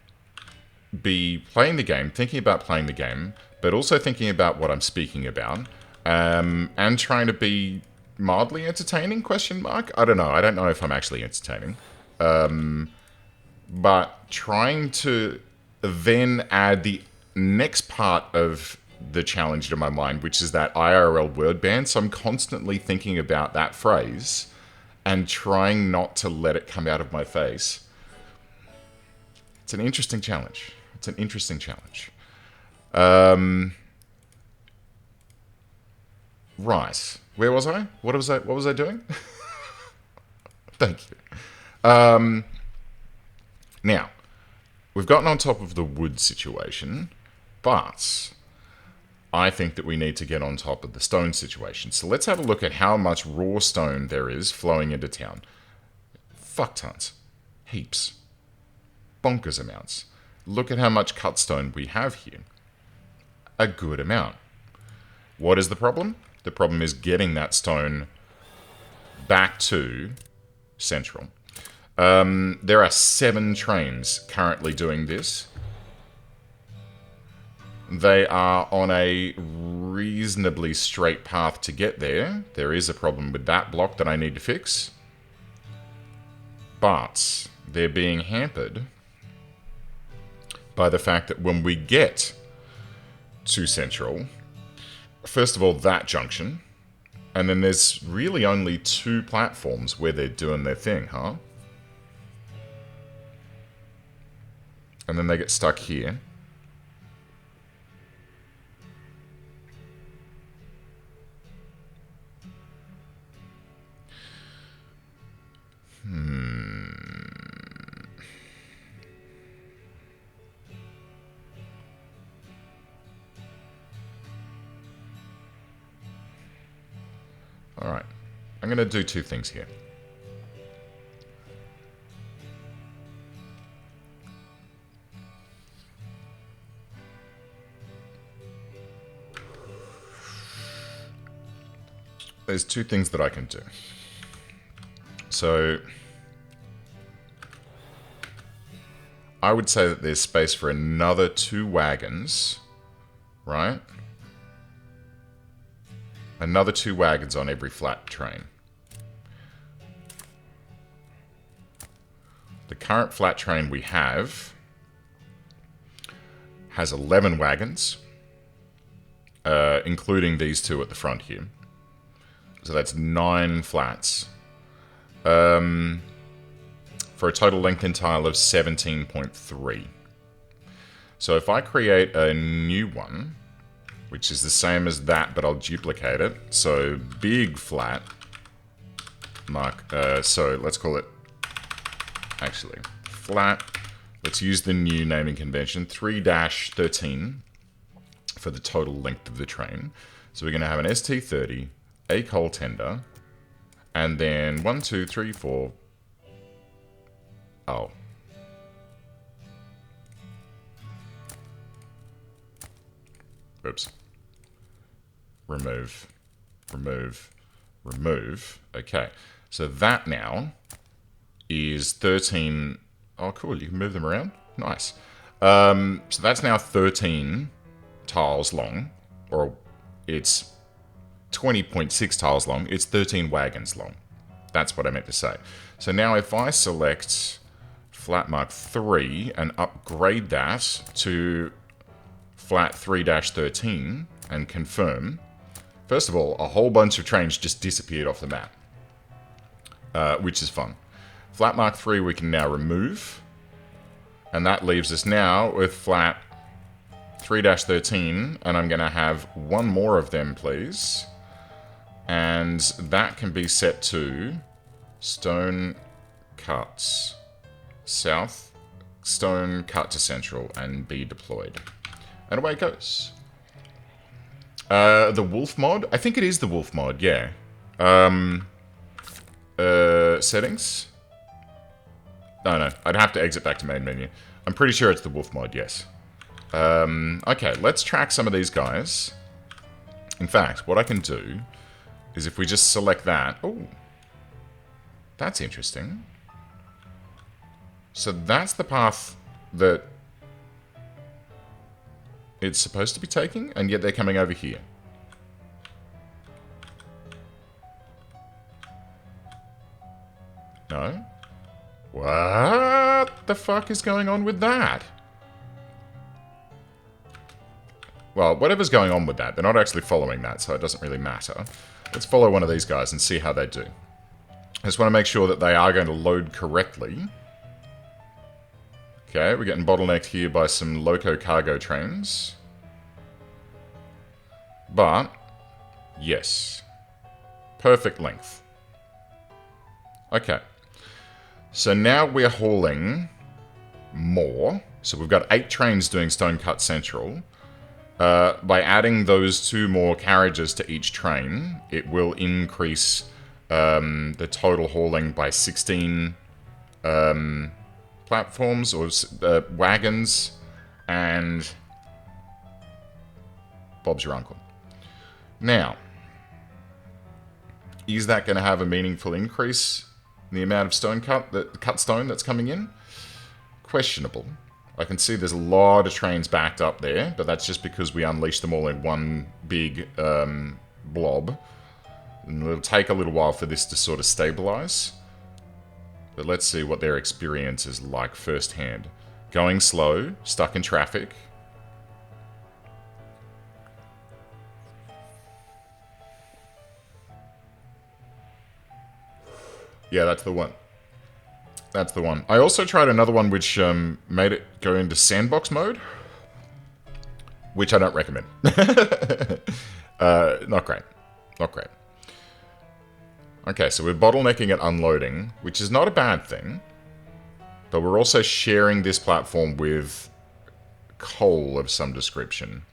be playing the game, thinking about playing the game, but also thinking about what I'm speaking about, and trying to be mildly entertaining, question mark? I don't know. I don't know if I'm actually entertaining. But trying to then add the next part of the challenge to my mind, which is that IRL word band. So I'm constantly thinking about that phrase and trying not to let it come out of my face. It's an interesting challenge. It's an interesting challenge. Right. Where was I? What was I doing? Thank you. Now, we've gotten on top of the wood situation, but I think that we need to get on top of the stone situation. So let's have a look at how much raw stone there is flowing into town. Fuck tons. Heaps. Bonkers amounts. Look at how much cut stone we have here. A good amount. What is the problem? The problem is getting that stone back to Central. There are 7 trains currently doing this. They are on a reasonably straight path to get there. There is a problem with that block that I need to fix. But they're being hampered by the fact that when we get to Central, first of all, that junction, and then there's really only 2 platforms where they're doing their thing, huh? And then they get stuck here. Alright. I'm going to do 2 things here. There's 2 things that I can do. So I would say that there's space for another 2 wagons, right? Another 2 wagons on every flat train. The current flat train we have has 11 wagons, including these 2 at the front here. So that's 9 flats. For a total length in tile of 17.3. So if I create a new one, which is the same as that, but I'll duplicate it. So big flat, so let's call it, actually, flat. Let's use the new naming convention, 3-13 for the total length of the train. So we're going to have an ST30, a coal tender, and then 1, 2, 3, 4. Oh. Oops. Remove. Remove. Remove. Okay. So that now is 13. Oh, cool. You can move them around. Nice. So that's now 13 tiles long. Or it's 20.6 tiles long. It's 13 wagons long. That's what I meant to say. So now if I select flat mark 3 and upgrade that to flat 3-13 and confirm, first of all, a whole bunch of trains just disappeared off the map, which is fun. Flat mark 3 we can now remove, and that leaves us now with flat 3-13, and I'm going to have one more of them, please. And that can be set to stone cuts south, stone cut to central, and be deployed. And away it goes. The wolf mod? I think it is the wolf mod, yeah. Settings? No, I'd have to exit back to main menu. I'm pretty sure it's the wolf mod, yes. Okay, let's track some of these guys. In fact, what I can do is if we just select that... Oh, that's interesting. So that's the path that it's supposed to be taking, and yet they're coming over here. No? What the fuck is going on with that? Well, whatever's going on with that, they're not actually following that, so it doesn't really matter. Let's follow one of these guys and see how they do. I just want to make sure that they are going to load correctly. Okay, we're getting bottlenecked here by some loco cargo trains. But, yes. Perfect length. Okay. So now we're hauling more. So we've got 8 trains doing Stone Cut Central. By adding those 2 more carriages to each train, it will increase the total hauling by 16 platforms or wagons, and Bob's your uncle. Now, is that going to have a meaningful increase in the amount of cut stone that's coming in? Questionable. I can see there's a lot of trains backed up there, but that's just because we unleashed them all in one big blob. And it'll take a little while for this to sort of stabilize. But let's see what their experience is like firsthand. Going slow, stuck in traffic. Yeah, that's the one. That's the one. I also tried another one which made it go into sandbox mode, which I don't recommend. Not great. Not great. Okay, so we're bottlenecking at unloading, which is not a bad thing, but we're also sharing this platform with coal of some description.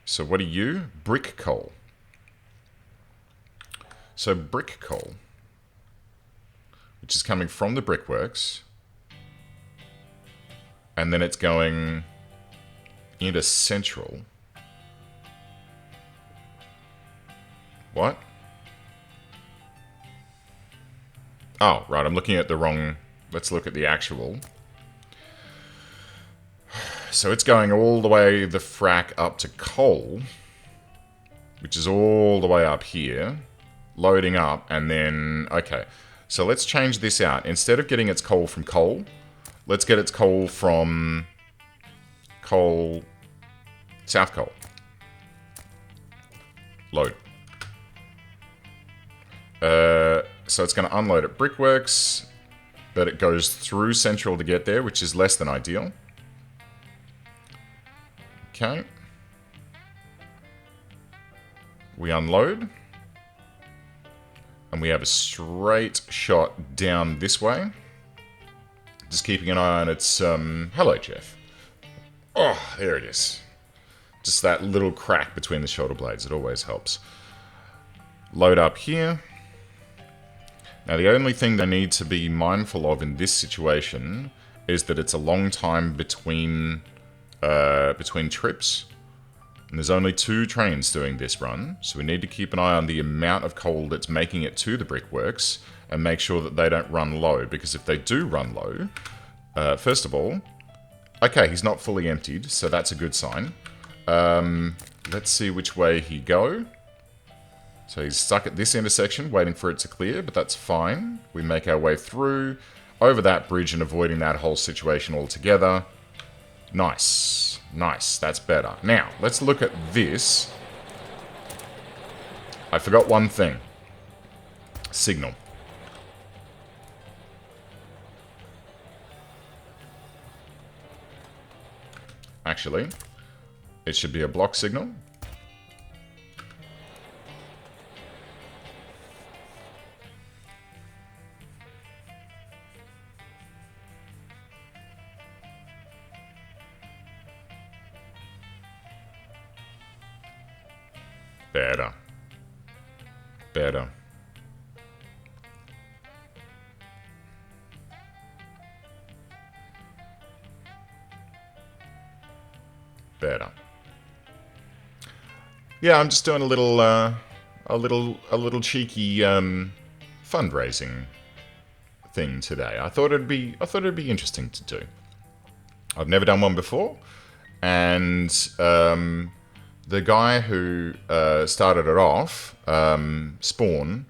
So what are you? Brick coal. So brick coal, which is coming from the brickworks, and then it's going into central. What? Oh, right, I'm looking at the wrong... Let's look at the actual. So it's going all the way the frack up to coal, which is all the way up here, loading up, and then, okay. So let's change this out. Instead of getting its coal from coal, let's get its coal from coal, South Coal. Load. So it's going to unload at Brickworks, but it goes through Central to get there, which is less than ideal. Okay. We unload. And we have a straight shot down this way. Just keeping an eye on its... hello, Jeff. Oh, there it is. Just that little crack between the shoulder blades. It always helps. Load up here. Now, the only thing they need to be mindful of in this situation is that it's a long time between trips. And there's only 2 trains doing this run, so we need to keep an eye on the amount of coal that's making it to the brickworks and make sure that they don't run low, because if they do run low, first of all, okay, he's not fully emptied, so that's a good sign. Let's see which way he go. So he's stuck at this intersection, waiting for it to clear, but that's fine. We make our way through, over that bridge and avoiding that whole situation altogether. Nice. Nice, that's better. Now, let's look at this. I forgot one thing. Signal. Actually, it should be a block signal. Better. Better. Better. Yeah, I'm just doing a little cheeky fundraising thing today. I thought it'd be interesting to do. I've never done one before, and the guy who started it off, Spawn,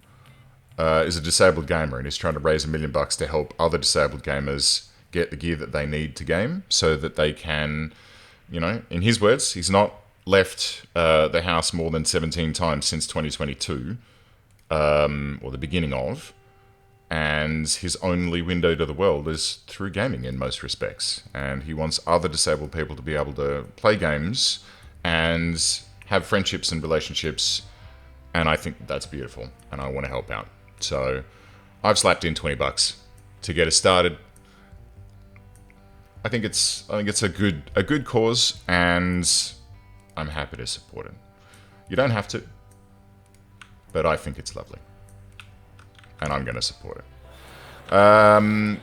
is a disabled gamer, and he's trying to raise $1 million to help other disabled gamers get the gear that they need to game, so that they can, you know, in his words, he's not left the house more than 17 times since 2022, or the beginning of, and his only window to the world is through gaming in most respects, and he wants other disabled people to be able to play games and have friendships and relationships, and I think that's beautiful, and I want to help out. So I've slapped in $20 to get us started. I think it's a good cause, and I'm happy to support it. You don't have to, but I think it's lovely, and I'm going to support it. How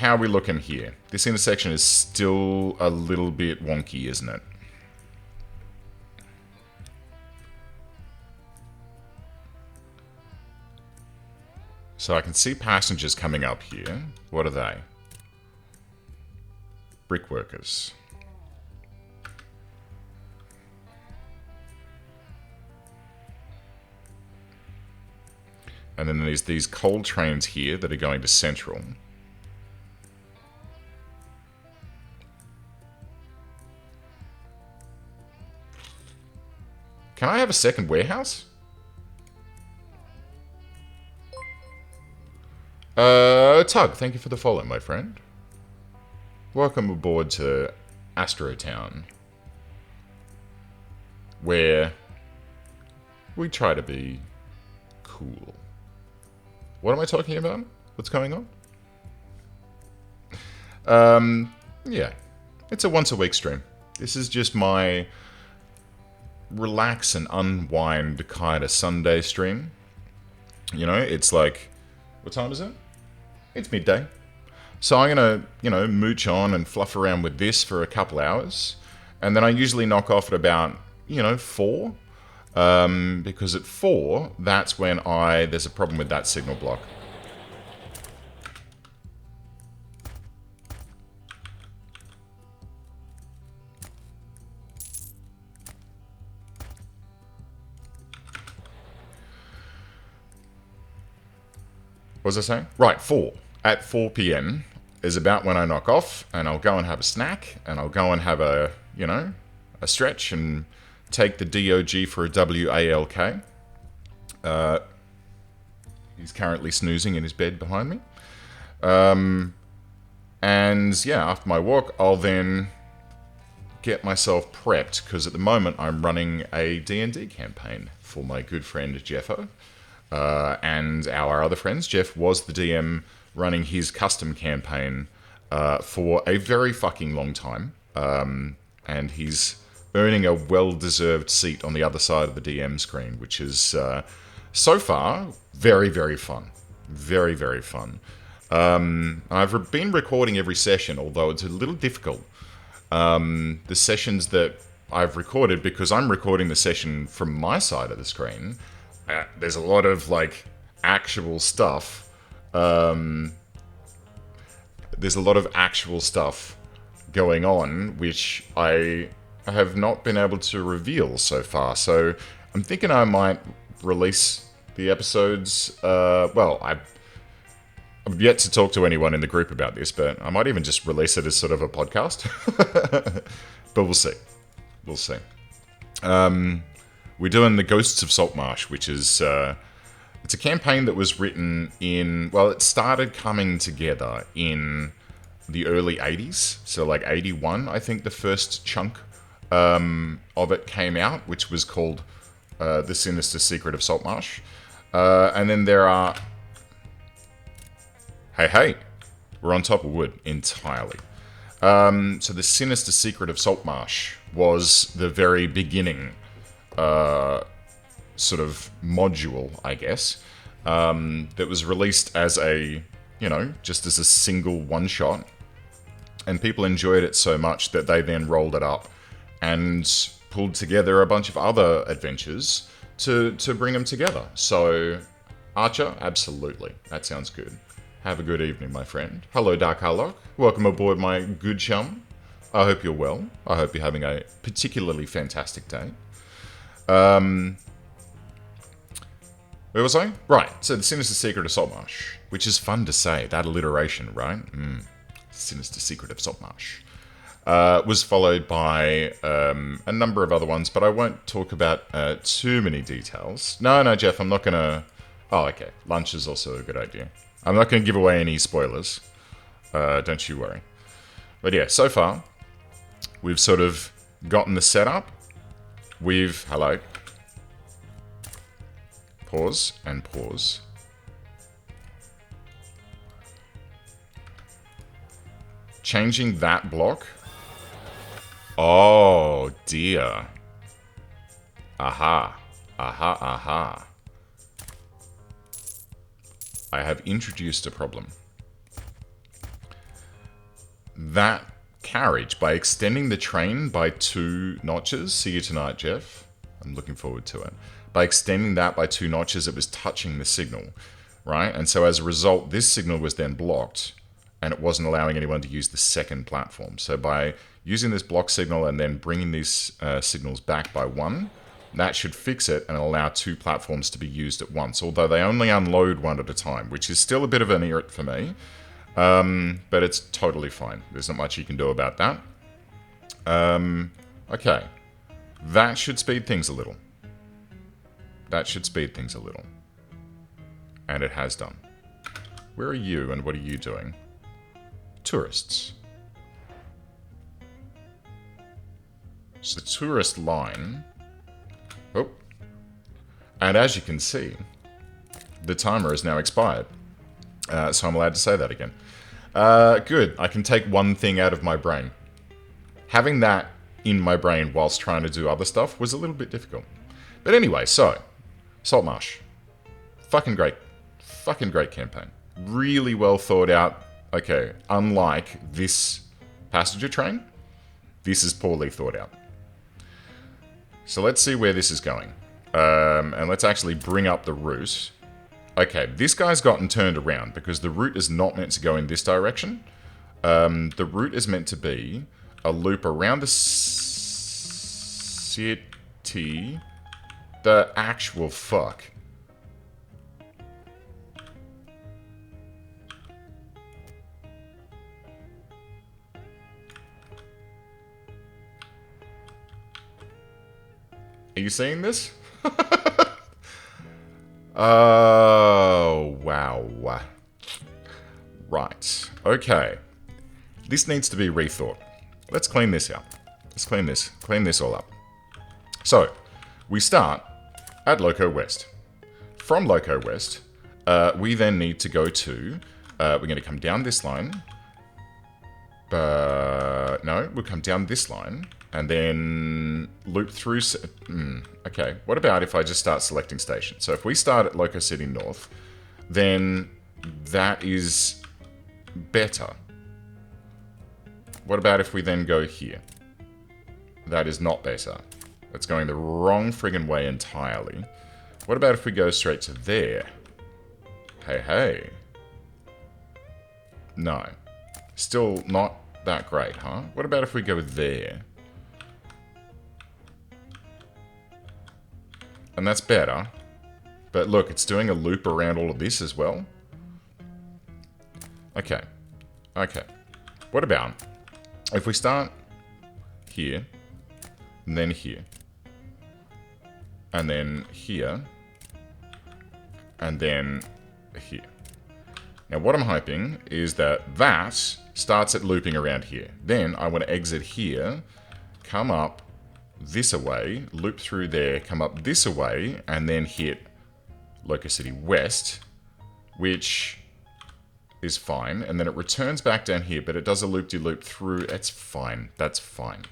are we looking here? This intersection is still a little bit wonky, isn't it? So I can see passengers coming up here. What are they? Brickworkers. And then there's these coal trains here that are going to Central. Can I have a second warehouse? Tug, thank you for the follow, my friend. Welcome aboard to Astro Town, where we try to be cool. What am I talking about? What's going on? Yeah, it's a once-a-week stream. This is just my relax and unwind kind of Sunday stream. You know, it's like, what time is it? It's midday. So I'm going to, you know, mooch on and fluff around with this for a couple hours. And then I usually knock off at about, you know, 4. Because at 4, that's when there's a problem with that signal block. What was I saying? Right, 4. At 4 p.m. is about when I knock off, and I'll go and have a snack, and I'll go and have a, a stretch, and take the DOG for a WALK. He's currently snoozing in his bed behind me. And yeah, after my walk, I'll then get myself prepped, because at the moment I'm running a D&D campaign for my good friend Jeffo. And our other friends. Jeff was the DM running his custom campaign for a very fucking long time. And he's earning a well-deserved seat on the other side of the DM screen, which is, so far, very, very fun. Very, very fun. I've been recording every session, although it's a little difficult. The sessions that I've recorded, because I'm recording the session from my side of the screen, there's a lot of, actual stuff. There's a lot of actual stuff going on, which I have not been able to reveal so far. So I'm thinking I might release the episodes. I've yet to talk to anyone in the group about this, but I might even just release it as sort of a podcast. But we'll see. We'll see. We're doing the Ghosts of Saltmarsh, which is it's a campaign that was written in, it started coming together in the early 80s. So 81, I think the first chunk of it came out, which was called The Sinister Secret of Saltmarsh. And then there are... Hey, we're on top of wood entirely. So The Sinister Secret of Saltmarsh was the very beginning sort of module, I guess, that was released as a, just as a single one-shot. And people enjoyed it so much that they then rolled it up and pulled together a bunch of other adventures to bring them together. So, Archer, absolutely. That sounds good. Have a good evening, my friend. Hello, Dark Harlock. Welcome aboard, my good chum. I hope you're well. I hope you're having a particularly fantastic day. Where was I? Right, so The Sinister Secret of Saltmarsh, which is fun to say, that alliteration, right? Sinister Secret of Saltmarsh. Was followed by a number of other ones, but I won't talk about too many details. No, Jeff, I'm not going to... Oh, okay. Lunch is also a good idea. I'm not going to give away any spoilers. Don't you worry. But yeah, so far, we've sort of gotten the setup. Hello. Pause and pause. Changing that block. Oh, dear. Aha. I have introduced a problem. That carriage, by extending the train by 2 notches, see you tonight, Jeff. I'm looking forward to it. By extending that by 2 notches, it was touching the signal, right? And so as a result, this signal was then blocked, and it wasn't allowing anyone to use the second platform. So by using this block signal and then bringing these signals back by 1, that should fix it and allow 2 platforms to be used at once, although they only unload 1 at a time, which is still a bit of an irrit for me. But it's totally fine. There's not much you can do about that. Okay. That should speed things a little. And it has done. Where are you and what are you doing? Tourists. So the tourist line... Oh. And as you can see, the timer is now expired. So I'm allowed to say that again. Good. I can take one thing out of my brain. Having that in my brain whilst trying to do other stuff was a little bit difficult. But anyway, so, Saltmarsh. Fucking great campaign. Really well thought out. Okay, unlike this passenger train, this is poorly thought out. So let's see where this is going. And let's actually bring up the route. Okay, this guy's gotten turned around because the route is not meant to go in this direction. The route is meant to be a loop around the city. The actual fuck. Are you seeing this? Oh, wow. Right. Okay. This needs to be rethought. Let's clean this out. Let's clean this all up. So, we start at Loco West. From Loco West, we then need to go to, we're going to come down this line. No, we'll come down this line and then loop through. Okay, what about if I just start selecting stations? So if we start at Loco City North, then that is better. What about if we then go here? That is not better. That's going the wrong friggin' way entirely. What about if we go straight to there? Hey. No. Still not that great, huh? What about if we go there? And that's better. But look, it's doing a loop around all of this as well. Okay. What about if we start here, and then here, and then here, and then here. Now what I'm hoping is that starts at looping around here. Then I want to exit here, come up this away, loop through there, come up this away, and then hit Loco City West, which is fine. And then it returns back down here, but it does a loop-de-loop through. It's fine. That's fine.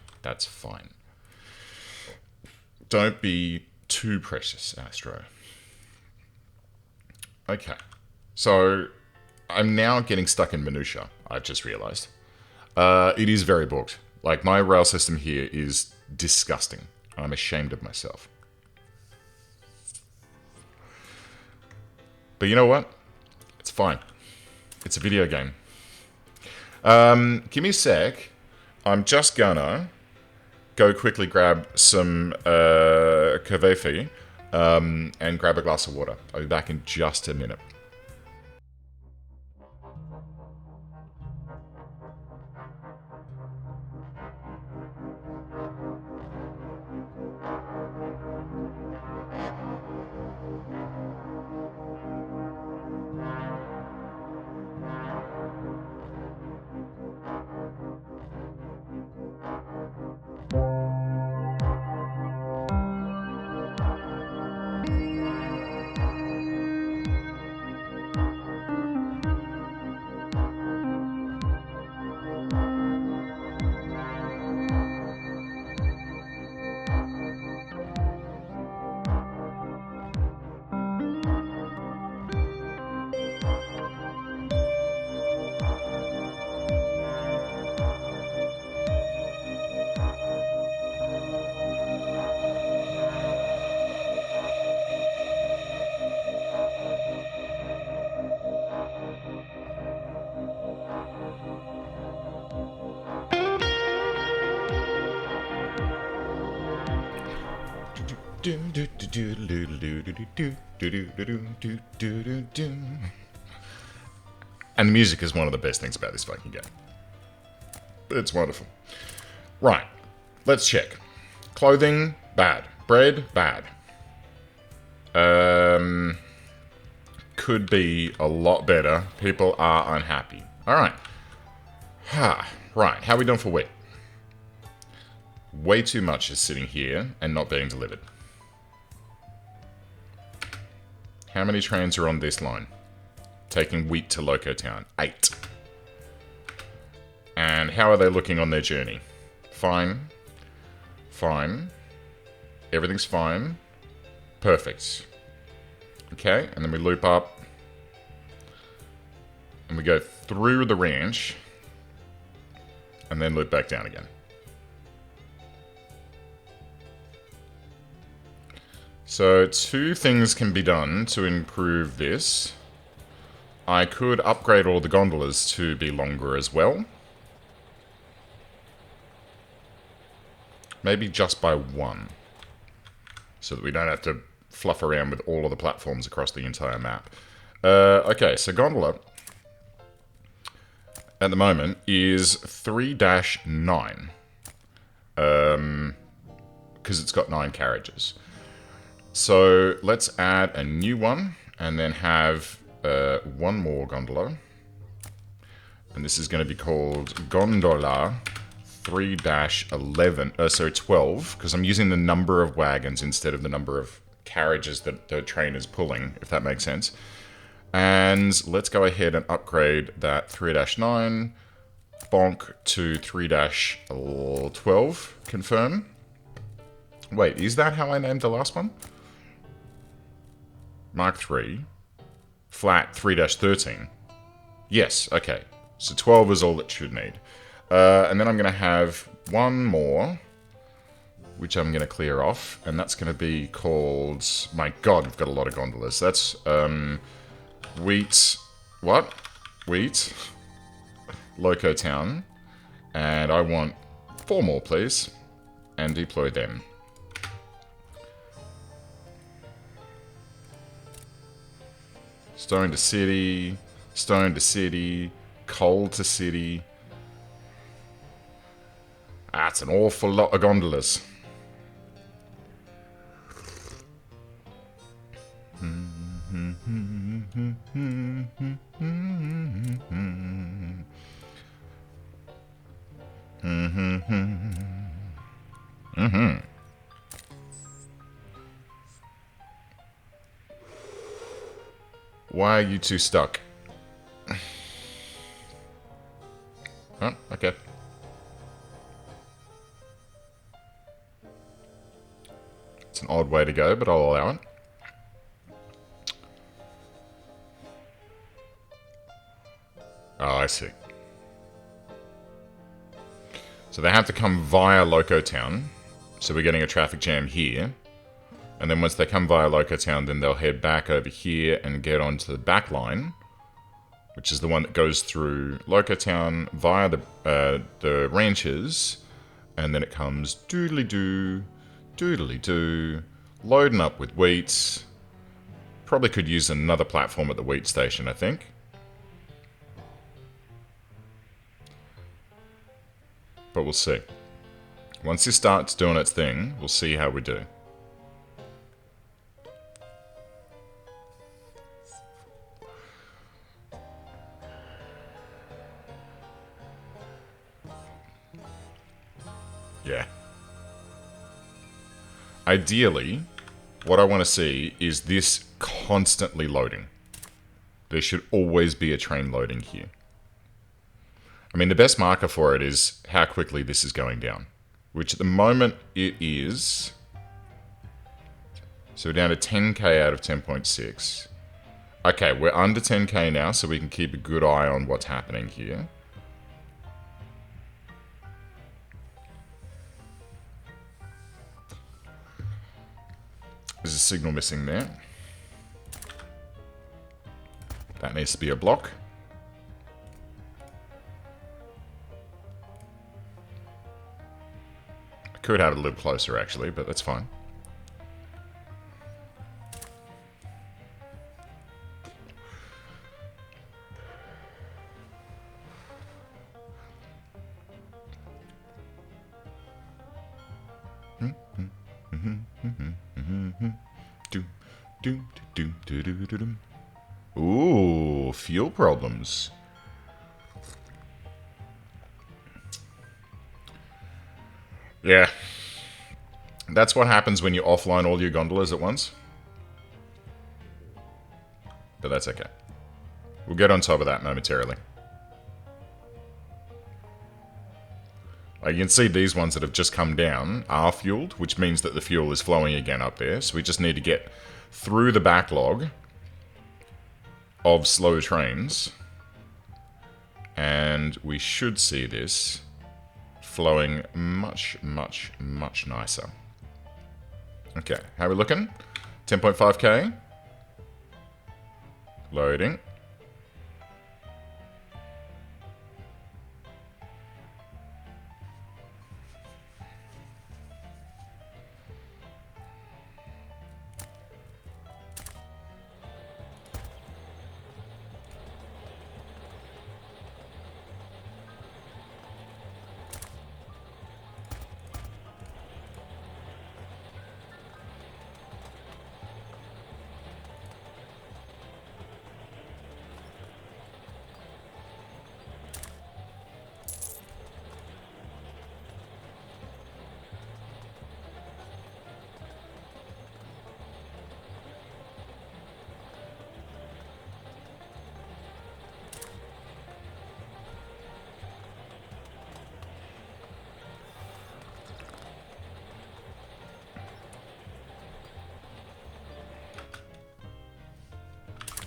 Don't be too precious, Astro. Okay. So I'm now getting stuck in minutia, I've just realized. It is very booked. Like, my rail system here is disgusting. I'm ashamed of myself. But you know what? It's fine. It's a video game. Give me a sec. I'm just gonna go quickly grab some Cerveza and grab a glass of water. I'll be back in just a minute. And the music is one of the best things about this fucking game. It's wonderful. Right, let's check. Clothing, bad. Bread, bad. Could be a lot better. People are unhappy. Alright. Right, how are we doing for wheat? Way too much is sitting here and not being delivered. How many trains are on this line? Taking wheat to Loco Town. 8. And how are they looking on their journey? Fine. Everything's fine. Perfect. Okay, and then we loop up. And we go through the ranch. And then loop back down again. So 2 things can be done to improve this. I could upgrade all the gondolas to be longer as well. Maybe just by 1. So that we don't have to fluff around with all of the platforms across the entire map. Okay, so gondola at the moment is 3-9. because it's got 9 carriages. So let's add a new one and then have one more gondola. And this is going to be called Gondola 3-11, sorry, 12, because I'm using the number of wagons instead of the number of carriages that the train is pulling, if that makes sense. And let's go ahead and upgrade that 3-9 bonk to 3-12. Confirm. Wait, is that how I named the last one? Mark 3. Flat 3-13. Yes, okay. So 12 is all it should need. And then I'm going to have one more, which I'm going to clear off. And that's going to be called... My god, we've got a lot of gondolas. That's Wheat... What? Wheat. Loco Town. And I want 4 more, please. And deploy them. Stone to city, stone to city, coal to city. That's an awful lot of gondolas. Why are you two stuck? Oh, okay. It's an odd way to go, but I'll allow it. Oh, I see. So they have to come via Loco Town. So we're getting a traffic jam here. And then once they come via Loco Town, then they'll head back over here and get onto the back line, which is the one that goes through Loco Town via the ranches, and then it comes doodly-doo, doodly-doo, loading up with wheat. Probably could use another platform at the wheat station, I think. But we'll see. Once this starts doing its thing, we'll see how we do. Yeah. Ideally, what I want to see is this constantly loading. There should always be a train loading here. I mean, the best marker for it is how quickly this is going down, which at the moment it is. So we're down to 10k out of 10.6. Okay, we're under 10k now, so we can keep a good eye on what's happening here. There's a signal missing there. That needs to be a block. I could have it a little closer actually, but that's fine. Ooh, fuel problems. Yeah. That's what happens when you offline all your gondolas at once. But that's okay. We'll get on top of that momentarily. Like you can see these ones that have just come down are fueled, which means that the fuel is flowing again up there. So we just need to get through the backlog of slow trains. And we should see this flowing much, much, much nicer. Okay, how are we looking? 10.5k. Loading.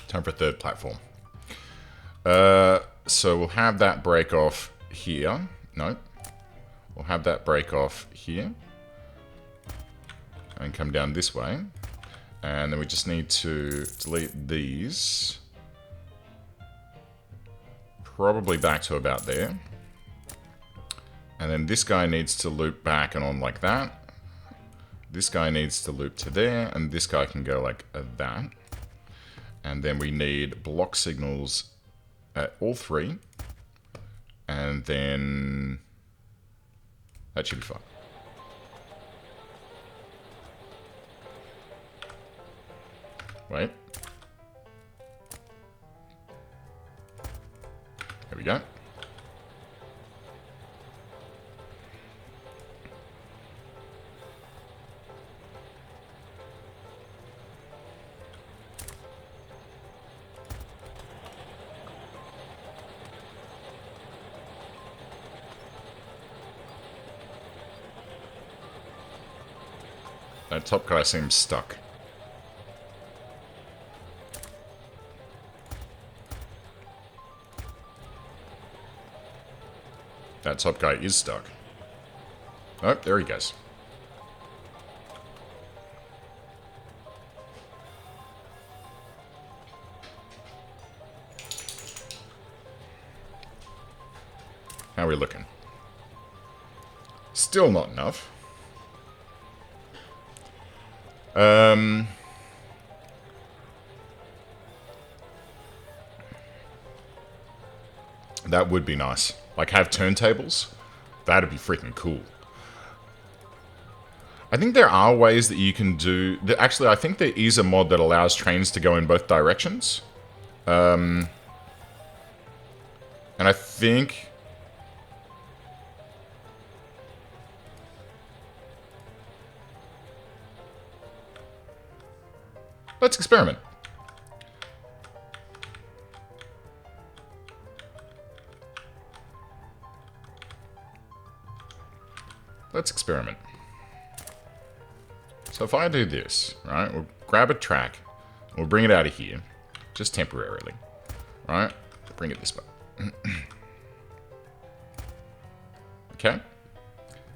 Time for a third platform. So we'll have that break off here. No. We'll have that break off here. And come down this way. And then we just need to delete these. Probably back to about there. And then this guy needs to loop back and on like that. This guy needs to loop to there. And this guy can go like that. And then we need block signals at all three. And then that should be fine. Wait. There we go. That top guy seems stuck. That top guy is stuck. Oh, there he goes. How are we looking? Still not enough. That would be nice. Like, have turntables? That'd be freaking cool. I think there are ways that you can do... Actually, I think there is a mod that allows trains to go in both directions. And I think... Let's experiment. Let's experiment. So if I do this, right, we'll grab a track, we'll bring it out of here, just temporarily, right? Bring it this way. Okay.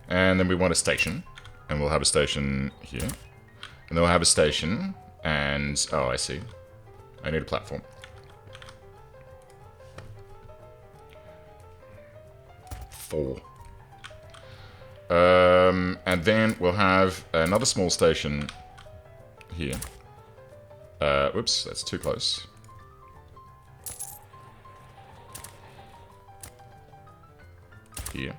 And then we want a station, and we'll have a station here. And then we'll have a station, and, oh, I see. I need a platform. Four. And then we'll have another small station here. Whoops, that's too close. Here.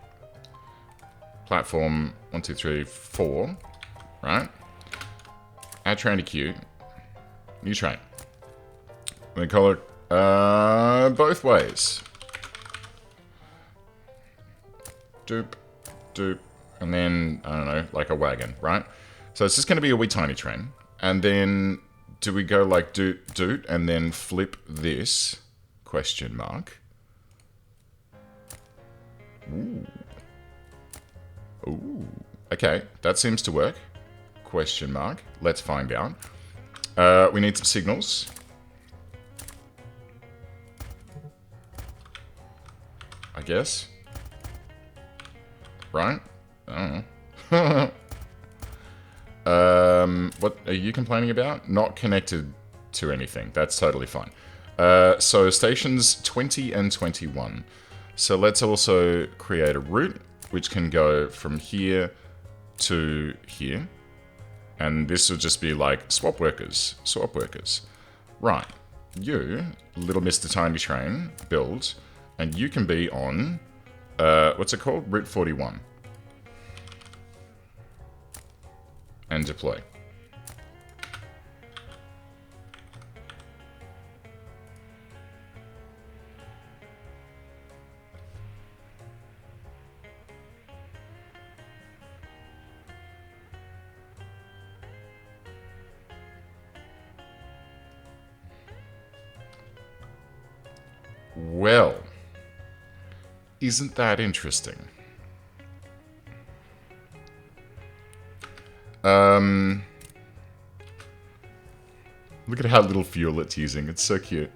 Platform 1, 2, 3, 4. Right? Add train to queue. New train. We call it both ways. Doop, doop. And then, I don't know, like a wagon, right? So it's just going to be a wee tiny train. And then, do we go like doot, doot, and then flip this? Question mark. Ooh. Ooh. Okay, that seems to work. Question mark. Let's find out. We need some signals. I guess. Right? I don't know. What are you complaining about? Not connected to anything. That's totally fine. So stations 20 and 21. So let's also create a route which can go from here to here. And this will just be like swap workers. Swap workers. Right. You, little Mr. Tiny Train, build. And you can be on, what's it called? Route 41. And deploy. Well, isn't that interesting? Look at how little fuel it's using. It's so cute.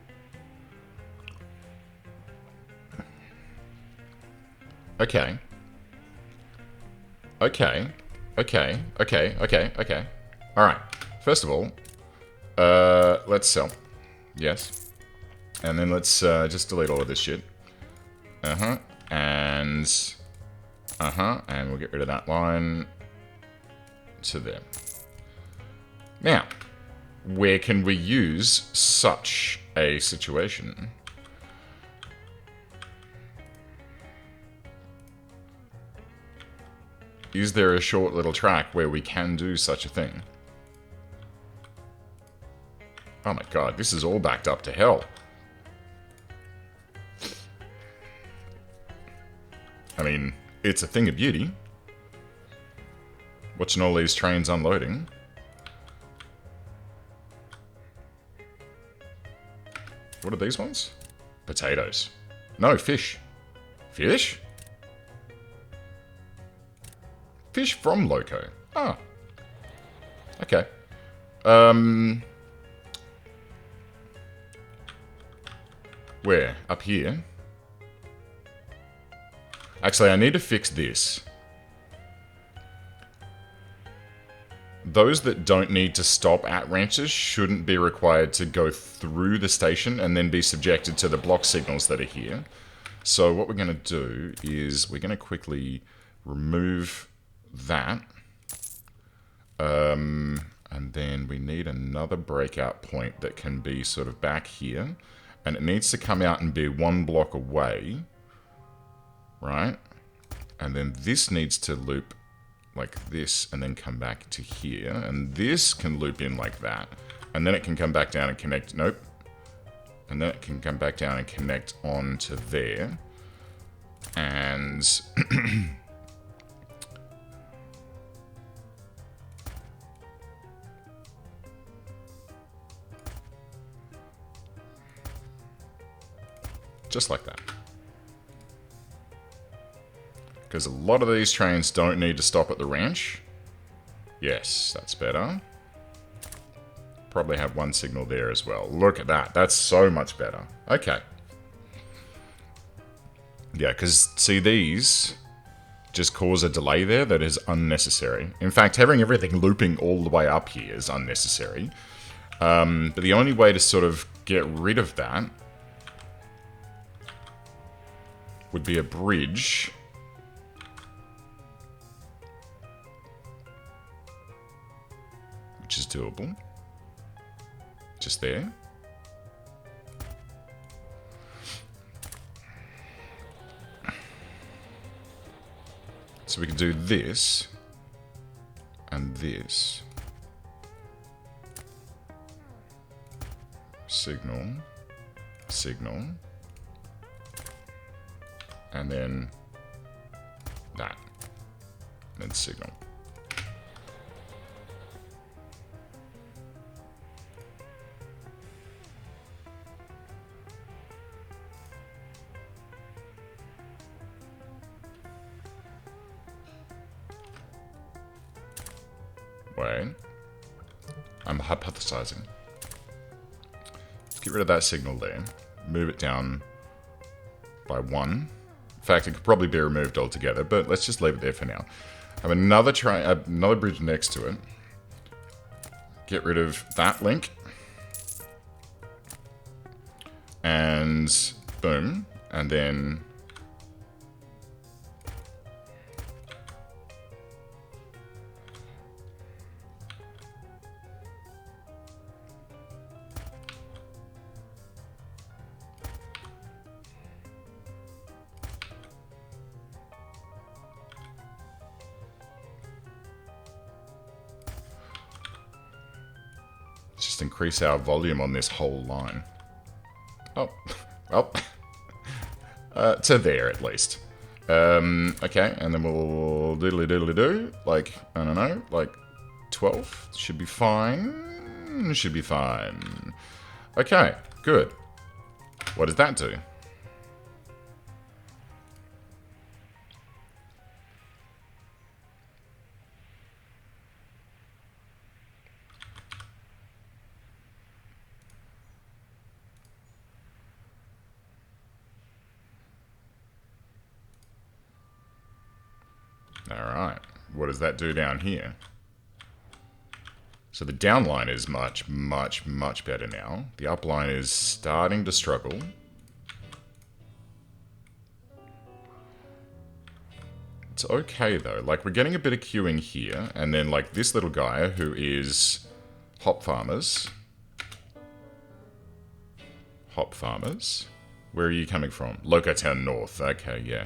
Okay. Okay. Okay. Okay. Okay. Okay. Alright. First of all, let's sell. Yes. And then let's just delete all of this shit. Uh-huh. And... Uh-huh. And we'll get rid of that line to there. Now, where can we use such a situation? Is there a short little track where we can do such a thing? Oh my god, this is all backed up to hell. I mean, it's a thing of beauty. Watching all these trains unloading. What are these ones? Potatoes. No, fish. Fish? Fish from Loco. Ah. Okay. Where? Up here? Actually, I need to fix this. Those that don't need to stop at ranches shouldn't be required to go through the station and then be subjected to the block signals that are here. So what we're going to do is we're going to quickly remove that. And then we need another breakout point that can be sort of back here. And it needs to come out and be 1 block away. Right? And then this needs to loop like this and then come back to here. And this can loop in like that. And then it can come back down and connect. Nope. And then it can come back down and connect on to there. And... just like that. Because a lot of these trains don't need to stop at the ranch. Yes, that's better. Probably have 1 signal there as well. Look at that. That's so much better. Okay. Yeah, because, see, these just cause a delay there that is unnecessary. In fact, having everything looping all the way up here is unnecessary. But the only way to sort of get rid of that would be a bridge. Which is doable. Just there. So we can do this. And this. Signal. Signal. And then that. And then signal. Wait. I'm hypothesizing. Let's get rid of that signal there. Move it down by 1. In fact, it could probably be removed altogether, but let's just leave it there for now. Have another another bridge next to it. Get rid of that link. And boom. And then just increase our volume on this whole line. Oh, well, to there at least. Okay, and then we'll diddly-diddly-do, like, I don't know, like 12. Should be fine. Should be fine. Okay, good. What does that do? what does that do down here? So the downline is much, much, much better now. The upline is starting to struggle. It's okay though. Like, we're getting a bit of queuing here, and then like this little guy who is hop farmers. Hop farmers. Where are you coming from? Locotown North. Okay, yeah.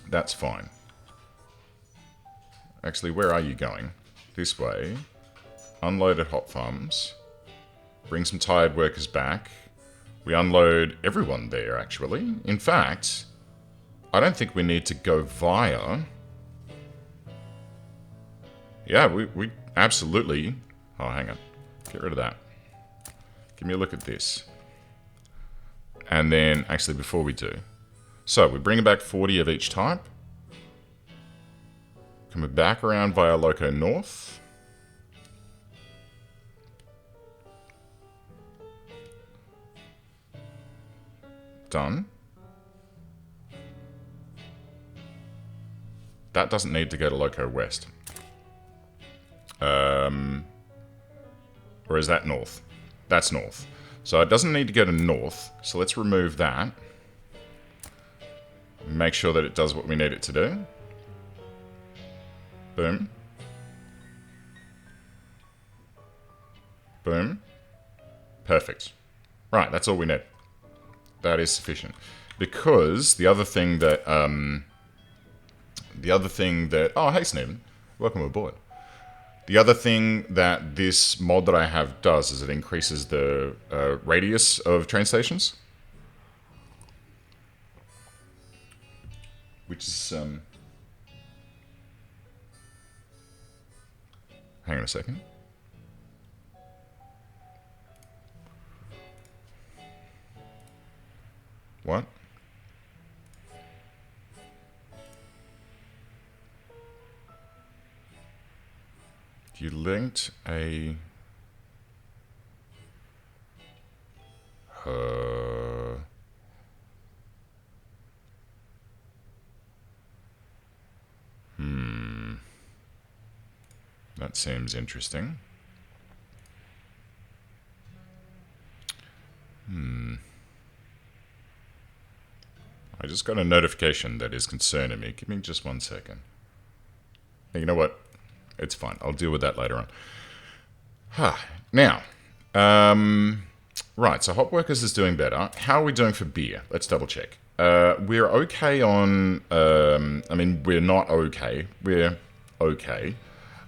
That's fine. Actually, where are you going? This way. Unload at hop farms. Bring some tired workers back. We unload everyone there, actually. In fact, I don't think we need to go via... Yeah, we absolutely... Oh, hang on. Get rid of that. Give me a look at this. And then, actually, before we do... So, we bring back 40 of each type. Coming back around via Loco North. Done. That doesn't need to go to Loco West. Or is that North? That's North. So it doesn't need to go to North. So let's remove that. Make sure that it does what we need it to do. Boom. Boom. Perfect. Right, that's all we need. That is sufficient. Because the other thing that... oh, hey, Sneven. Welcome aboard. The other thing that this mod that I have does is it increases the radius of train stations. Which is... Hang on a second. What? You linked a... That seems interesting. I just got a notification that is concerning me. Give me just 1 second. Hey, you know what? It's fine. I'll deal with that later on. Now, right, so Hop Workers is doing better. How are we doing for beer? Let's double check. We're okay on... I mean, we're not okay. We're okay.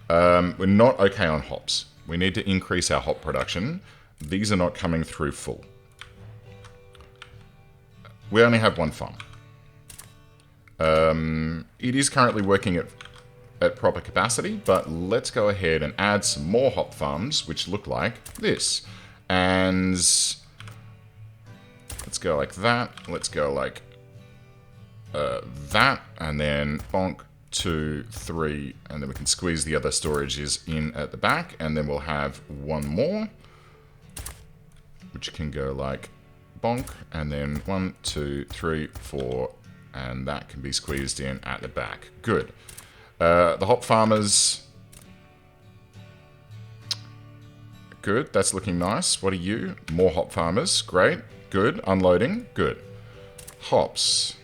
We're not okay on hops. We need to increase our hop production. These are not coming through full. We only have one farm. It is currently working at proper capacity, but let's go ahead and add some more hop farms, which look like this. And let's go like that. Let's go like that, and then bonk. 2, 3, and then we can squeeze the other storages in at the back, and then we'll have one more, which can go like bonk, and then 1, 2, 3, 4, and that can be squeezed in at the back. Good. The hop farmers. Good, that's looking nice. What are you? More hop farmers. Great. Good. Unloading. Good. Hops.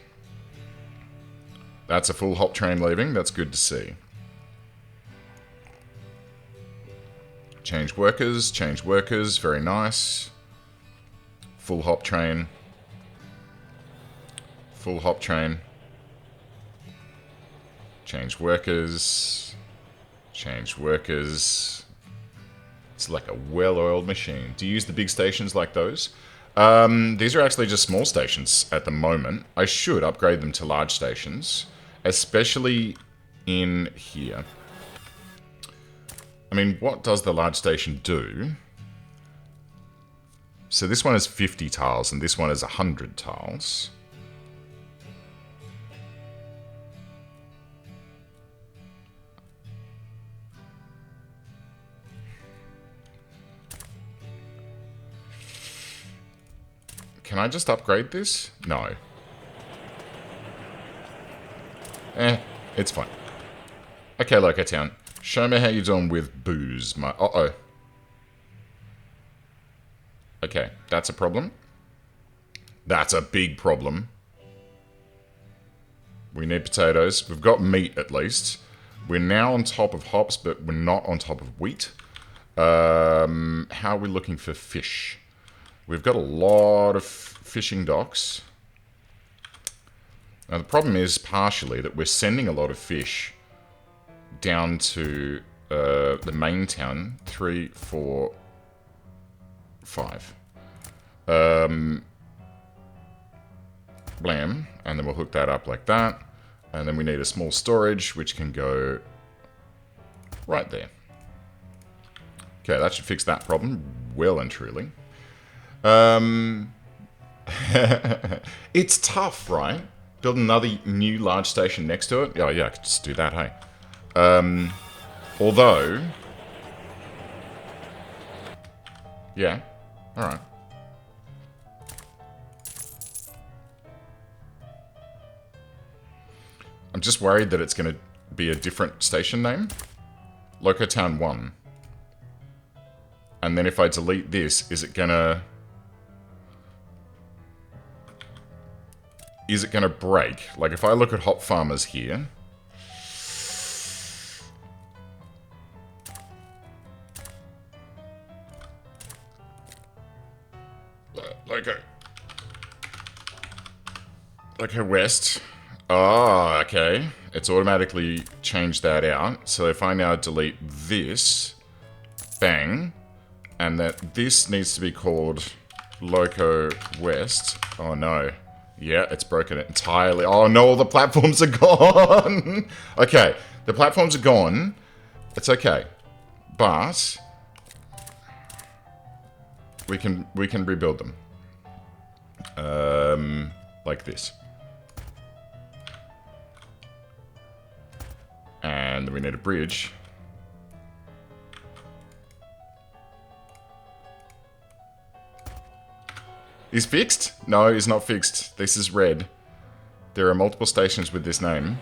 That's a full hop train leaving. That's good to see. Change workers. Change workers. Very nice. Full hop train. Full hop train. Change workers. Change workers. It's like a well-oiled machine. Do you use the big stations like those? These are actually just small stations at the moment. I should upgrade them to large stations. Especially in here. I mean, what does the large station do? So this one is 50 tiles and this one is 100 tiles. Can I just upgrade this? No. It's fine. Okay, Loco Town. Show me how you're doing with booze. Uh-oh. Okay, that's a problem. That's a big problem. We need potatoes. We've got meat, at least. We're now on top of hops, but we're not on top of wheat. How are we looking for fish? We've got a lot of fishing docks. Now, the problem is, partially, that we're sending a lot of fish down to the main town. 3, 4, 5. Blam. And then we'll hook that up like that. And then we need a small storage, which can go right there. Okay, that should fix that problem well and truly. It's tough, right? Build another new large station next to it? Oh, yeah, I could just do that, hey. Although... Yeah, alright. I'm just worried that it's going to be a different station name. Loco Town 1. And then if I delete this, is it going to... Is it going to break? Like, if I look at Hop Farmers here... Loco West... Oh, okay. It's automatically changed that out. So if I now delete this, bang, and that this needs to be called Loco West. Oh no. Yeah, it's broken it entirely. Oh no, all the platforms are gone. Okay, the platforms are gone. It's okay. But we can rebuild them. Like this. And then we need a bridge. Is fixed? No, it's not fixed. This is red. There are multiple stations with this name.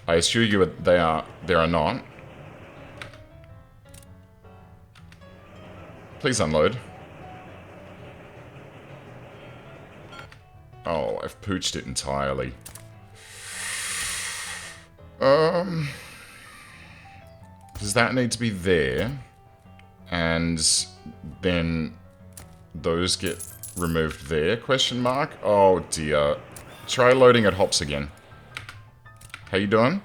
I assure you they are not. Please unload. Oh, I've pooched it entirely. Does that need to be there? And then those get removed there? Question mark? Oh dear. Try loading at hops again. How you doing?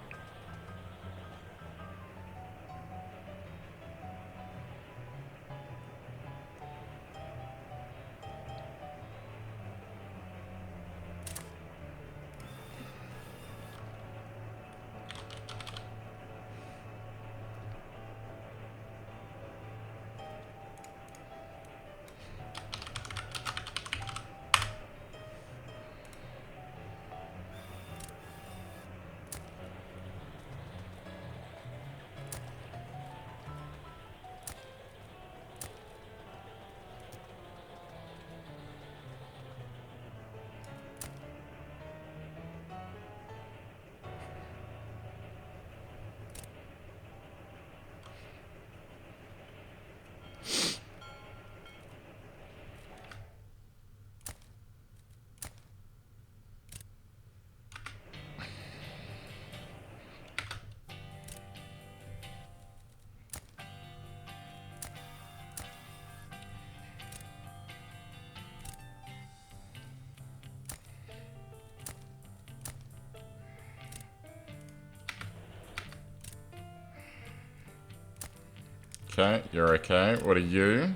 Okay, you're okay. What are you?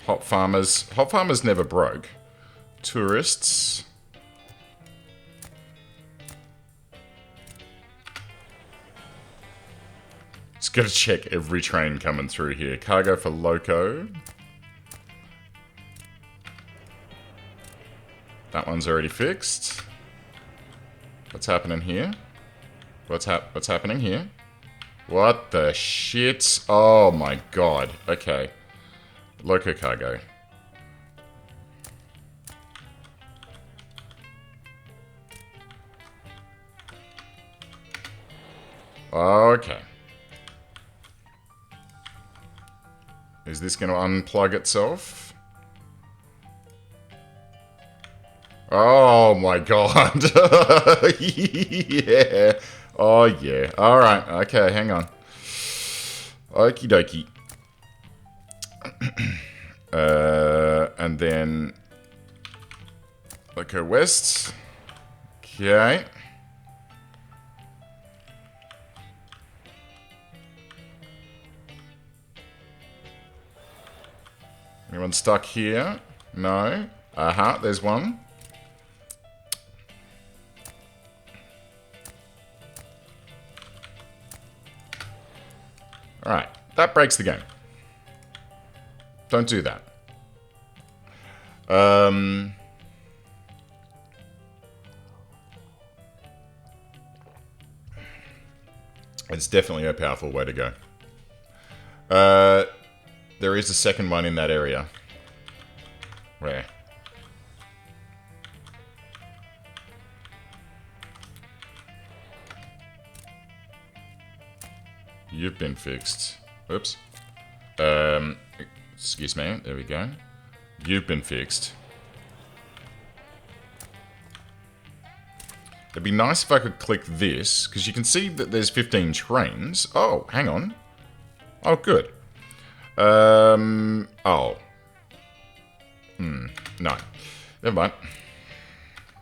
Hop farmers. Hop farmers never broke. Tourists. Just gotta check every train coming through here. Cargo for Loco. That one's already fixed. What's happening here? What's happening here? What the shit? Oh my god. Okay. Loco cargo. Okay. Is this going to unplug itself? Oh my god. Yeah. Oh yeah. Alright. Okay, hang on. Okie dokie. And then Loco West. Okay. Anyone stuck here? No. Aha, there's one. Alright, that breaks the game. Don't do that. It's definitely a powerful way to go. There is a second one in that area. Where? You've been fixed. Oops. Excuse me. There we go. You've been fixed. It'd be nice if I could click this, because you can see that there's 15 trains. Oh, hang on. Oh, good. Oh. No. Never mind.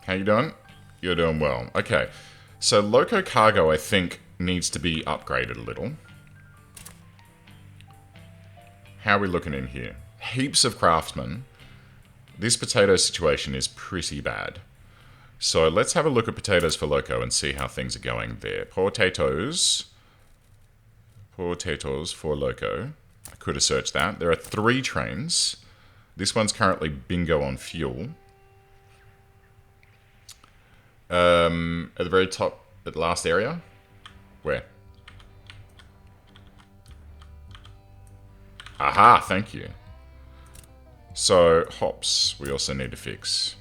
How you doing? You're doing well. Okay. So, Loco Cargo, I think, needs to be upgraded a little. How are we looking in here? Heaps of craftsmen. This potato situation is pretty bad. So let's have a look at potatoes for Loco and see how things are going there. Potatoes. Potatoes for Loco. I could have searched that. There are 3 trains. This one's currently bingo on fuel. At the very top, at the last area. Where? Aha, thank you. So, hops, we also need to fix.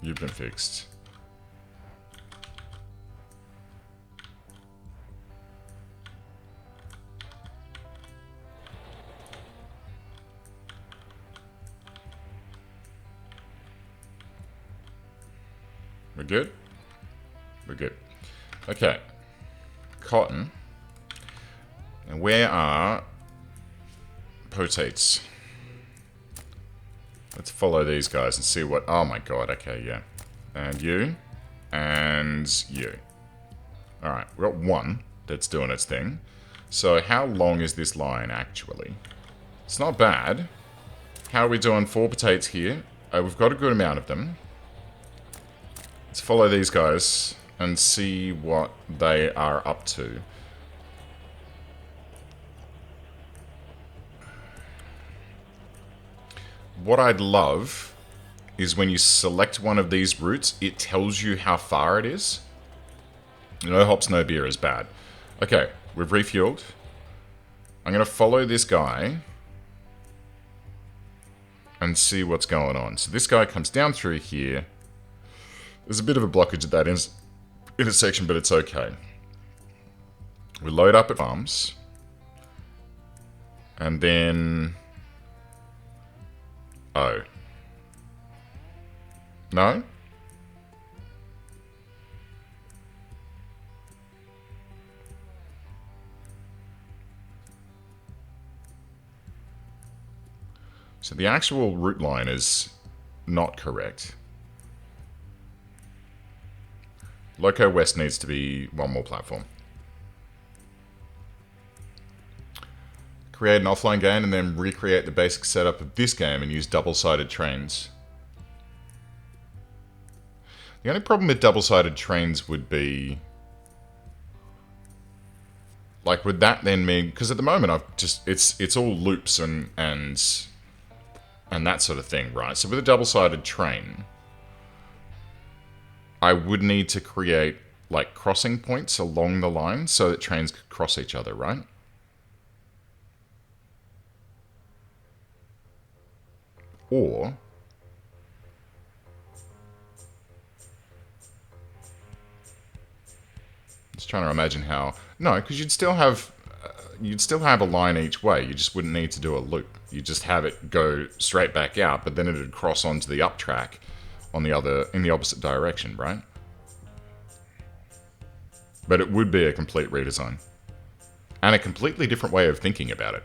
You've been fixed. We're good? We're good. Okay. Cotton. And where are potates? Let's follow these guys and see what... Oh my god, okay, yeah. And you. And you. Alright, we've got one that's doing its thing. So how long is this line, actually? It's not bad. How are we doing? 4 potatoes here. We've got a good amount of them. Let's follow these guys and see what they are up to. What I'd love is when you select one of these routes, it tells you how far it is. No hops, no beer is bad. Okay, we've refueled. I'm going to follow this guy and see what's going on. So this guy comes down through here. There's a bit of a blockage at that intersection, but it's okay. We load up at farms. And then... Oh. No? So the actual route line is not correct. Loco West needs to be one more platform. Create an offline game and then recreate the basic setup of this game and use double-sided trains. The only problem with double-sided trains would be... Like, would that then mean... Because at the moment, I've just... It's all loops and that sort of thing, right? So with a double-sided train, I would need to create, like, crossing points along the line so that trains could cross each other, right? Or Just trying to imagine how... No, because you'd still have a line each way. You just wouldn't need to do a loop. You just have it go straight back out, but then it'd cross onto the up track on in the opposite direction, right? But it would be a complete redesign. And a completely different way of thinking about it.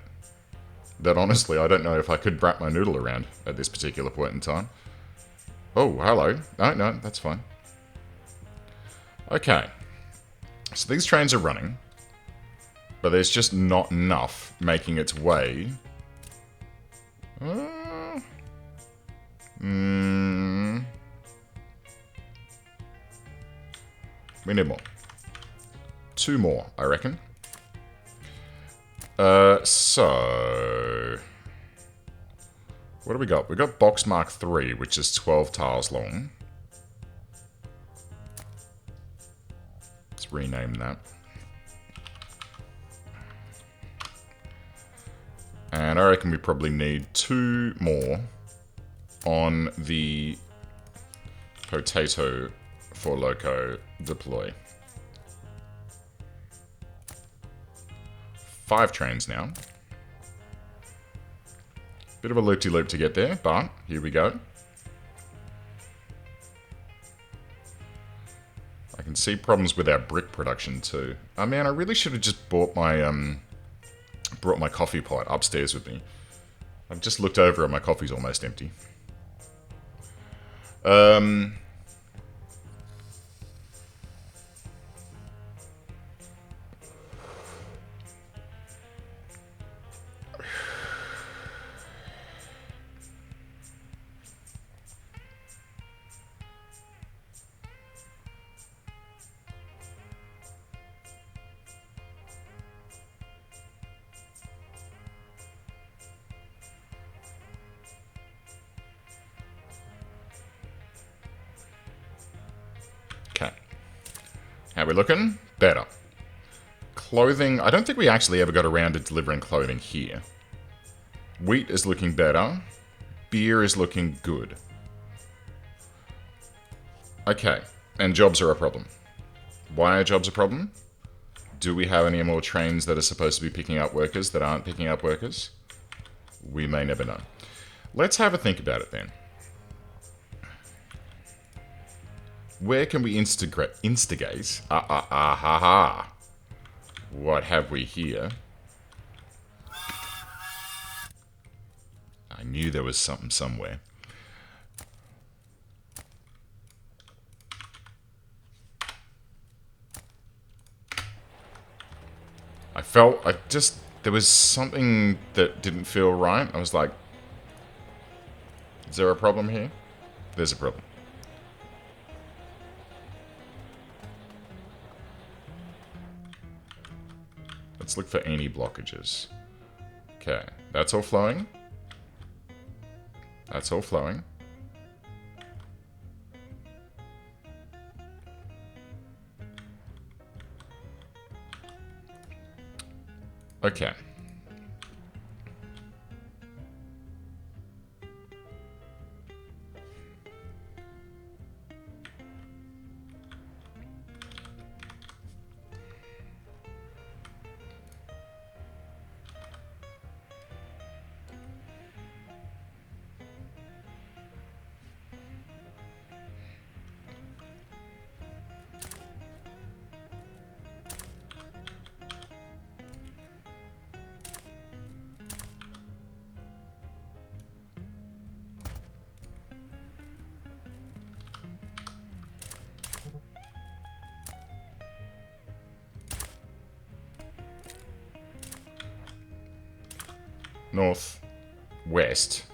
That honestly, I don't know if I could wrap my noodle around at this particular point in time. Oh, hello. No, that's fine. Okay. So these trains are running. But there's just not enough making its way. We need more. 2 more, I reckon. So... What do we got? We got Box Mark 3, which is 12 tiles long. Let's rename that. And I reckon we probably need 2 more on the Potato for Loco deploy. 5 trains now. Bit of a loop-de-loop to get there, but here we go. I can see problems with our brick production too. Oh man, I really should have just brought my coffee pot upstairs with me. I've just looked over and my coffee's almost empty. Okay. How we looking? Better. Clothing. I don't think we actually ever got around to delivering clothing here. Wheat is looking better. Beer is looking good. Okay. And jobs are a problem. Why are jobs a problem? Do we have any more trains that are supposed to be picking up workers that aren't picking up workers? We may never know. Let's have a think about it then. Where can we instigate? What have we here? I knew there was something somewhere. There was something that didn't feel right. I was like, is there a problem here? There's a problem. Let's look for any blockages. Okay, that's all flowing. That's all flowing. Okay. North, west.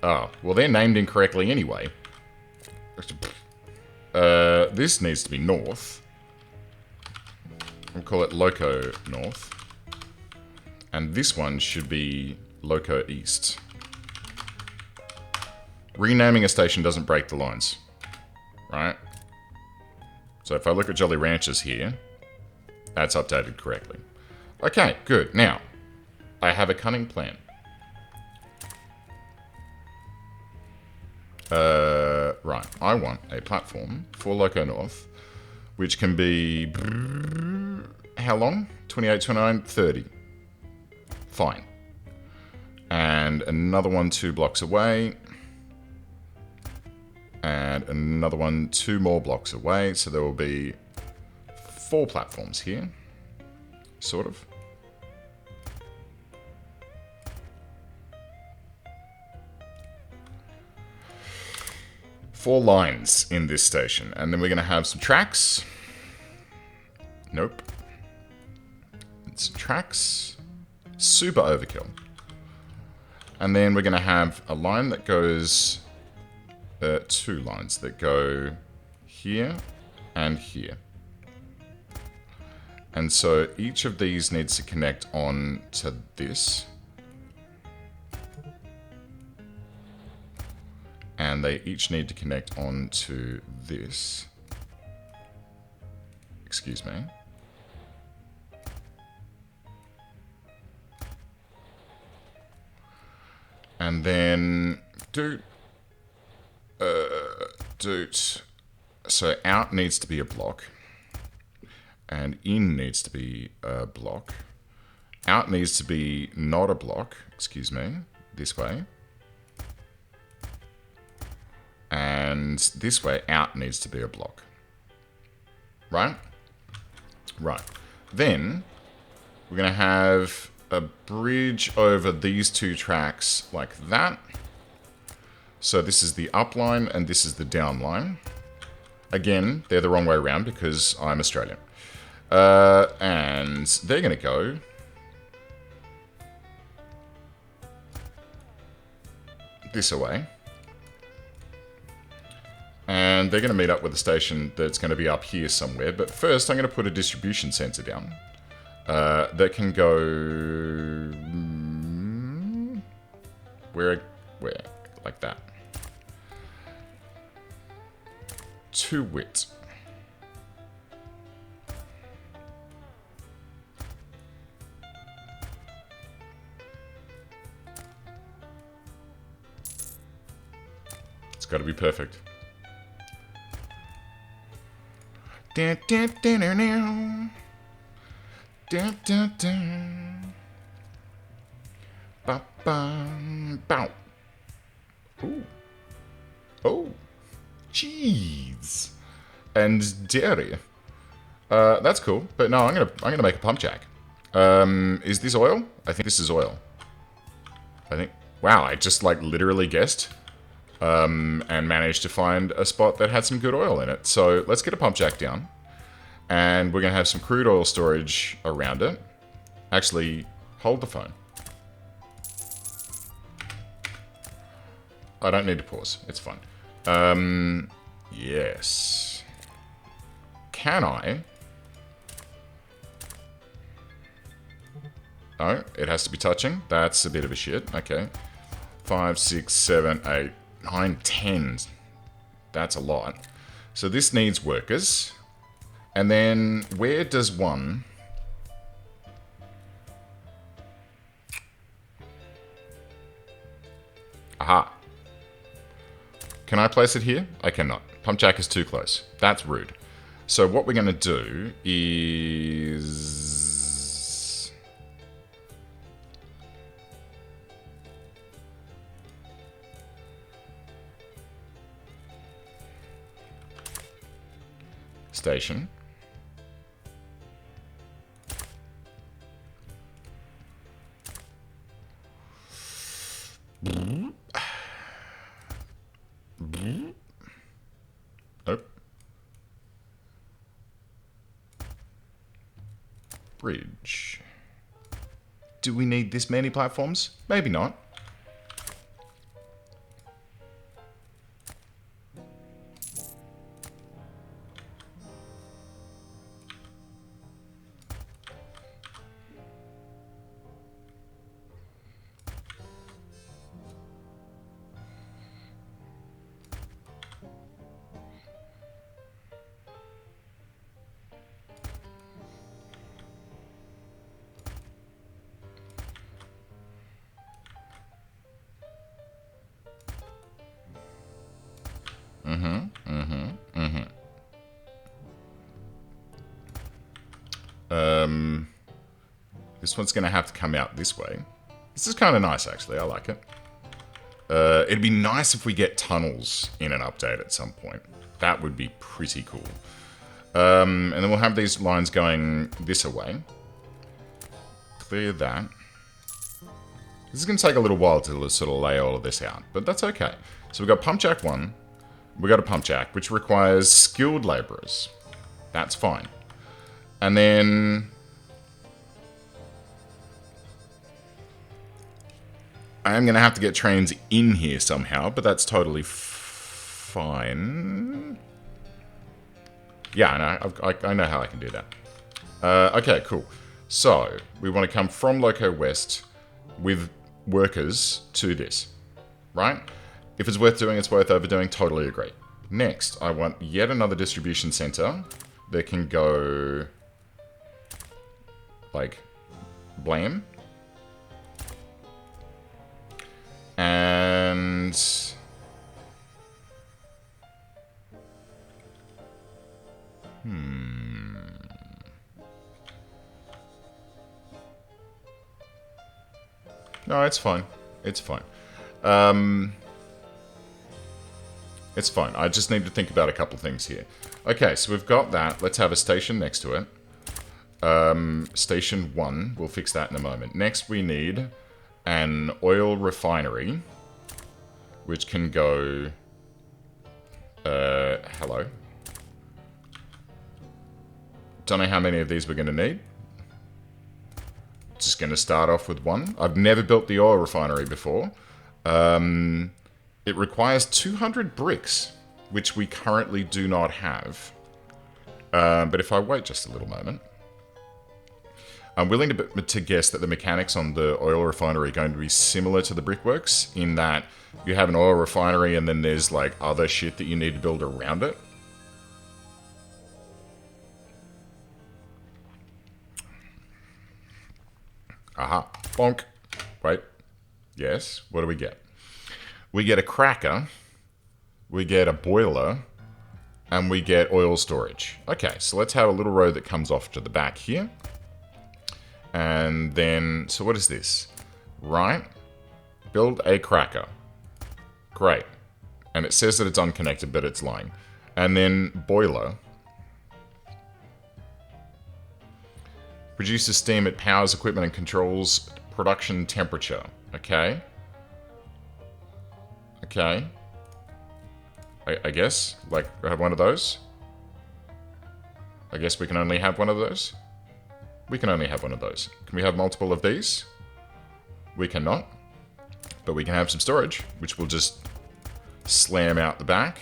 Oh, well they're named incorrectly anyway. This needs to be north. We'll call it Loco North. And this one should be Loco East. Renaming a station doesn't break the lines. Right? So if I look at Jolly Ranchers here, that's updated correctly. Okay, good. Now, I have a cunning plan. Right, I want a platform for Loco North, which can be how long? 28, 29, 30. Fine. And another one 2 blocks away. And another one 2 more blocks away. So there will be 4 platforms here. Sort of. Four lines in this station. And then we're going to have some tracks. Nope. And some tracks. Super overkill. And then we're going to have a line that goes... 2 lines that go here and here. And so each of these needs to connect on to this. And they each need to connect on to this. Excuse me. And then so out needs to be a block. And in needs to be a block. Out needs to be not a block, excuse me, this way. And this way, out needs to be a block. Right? Right. Then, we're going to have a bridge over these 2 tracks like that. So this is the up line and this is the down line. Again, they're the wrong way around because I'm Australian. And they're going to go... this away. And they're going to meet up with a station that's going to be up here somewhere. But first, I'm going to put a distribution center down that can go... Where? Like that. To wit. It's got to be perfect. Dun, dun, dun, dun, dun. Dun, dun, dun. Ba, ba, bow. Ooh. Oh. Cheese. And dairy. That's cool. But no, I'm gonna make a pump jack. Is this oil? I think this is oil. I think... Wow, I just like literally guessed. And managed to find a spot that had some good oil in it. So let's get a pump jack down. And we're going to have some crude oil storage around it. Actually, hold the phone. I don't need to pause. It's fine. Yes. Can I? No, it has to be touching. That's a bit of a shit. Okay. 5, 6, 7, 8, 9, 10. That's a lot. So this needs workers. And then where does one... Aha. Can I place it here? I cannot. Pump jack is too close. That's rude. So what we're going to do is... Station. Nope. Bridge. Do we need this many platforms? Maybe not. This one's going to have to come out this way. This is kind of nice, actually. I like it. It'd be nice if we get tunnels in an update at some point. That would be pretty cool. And then we'll have these lines going this way. Clear that. This is going to take a little while to sort of lay all of this out, but that's okay. So we've got pump jack 1. We've got a pump jack, which requires skilled labourers. That's fine. And then I am going to have to get trains in here somehow, but that's totally fine. Yeah, I know how I can do that. Okay, cool. So, we want to come from Loco West with workers to this, right? If it's worth doing, it's worth overdoing, totally agree. Next, I want yet another distribution center that can go, like, blam. And no, it's fine. It's fine. It's fine. I just need to think about a couple things here. Okay, so we've got that. Let's have a station next to it. Station 1. We'll fix that in a moment. Next, we need an oil refinery, which can go... hello. Don't know how many of these we're going to need. Just going to start off with one. I've never built the oil refinery before. It requires 200 bricks, which we currently do not have. But if I wait just a little moment... I'm willing to guess that the mechanics on the oil refinery are going to be similar to the brickworks, in that you have an oil refinery and then there's like other shit that you need to build around it. Aha. Bonk. Wait. Yes. What do we get? We get a cracker, we get a boiler, and we get oil storage. Okay, so let's have a little road that comes off to the back here. And then, so what is this? Right. Build a cracker. Great. And it says that it's unconnected, but it's lying. And then boiler. Produces steam, it powers equipment and controls production temperature. Okay. Okay. I guess. Like, I have one of those. I guess we can only have one of those. We can only have one of those. Can we have multiple of these? We cannot. But we can have some storage, which will just slam out the back.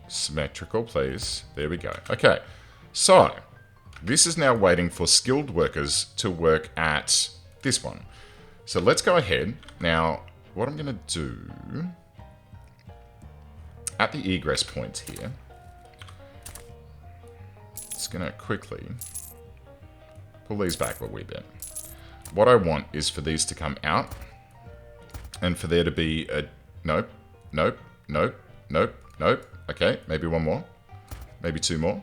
Symmetrical, please. There we go. Okay. So, this is now waiting for skilled workers to work at this one. So let's go ahead. Now, what I'm going to do... At the egress points here... Just going to quickly pull these back a wee bit. What I want is for these to come out. And for there to be a... Nope. Nope. Nope. Nope. Nope. Okay, maybe one more. Maybe two more.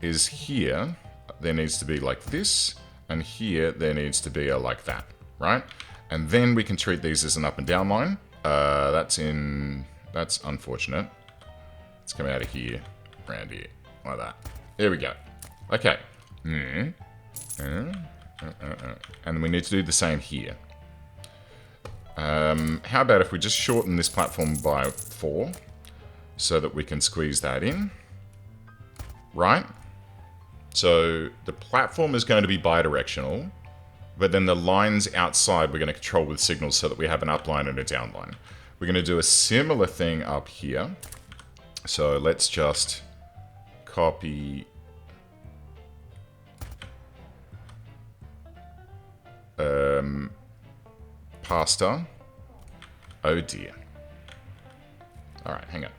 Is here, there needs to be like this, and here there needs to be a like that, right? And then we can treat these as an up and down line. That's unfortunate. It's coming out of here, around here, like that. There we go. Okay. And we need to do the same here. How about if we just shorten this platform by 4, so that we can squeeze that in, right? So the platform is going to be bidirectional, but then the lines outside we're going to control with signals so that we have an upline and a downline. We're going to do a similar thing up here. So let's just copy pasta. Oh dear. All right, hang on.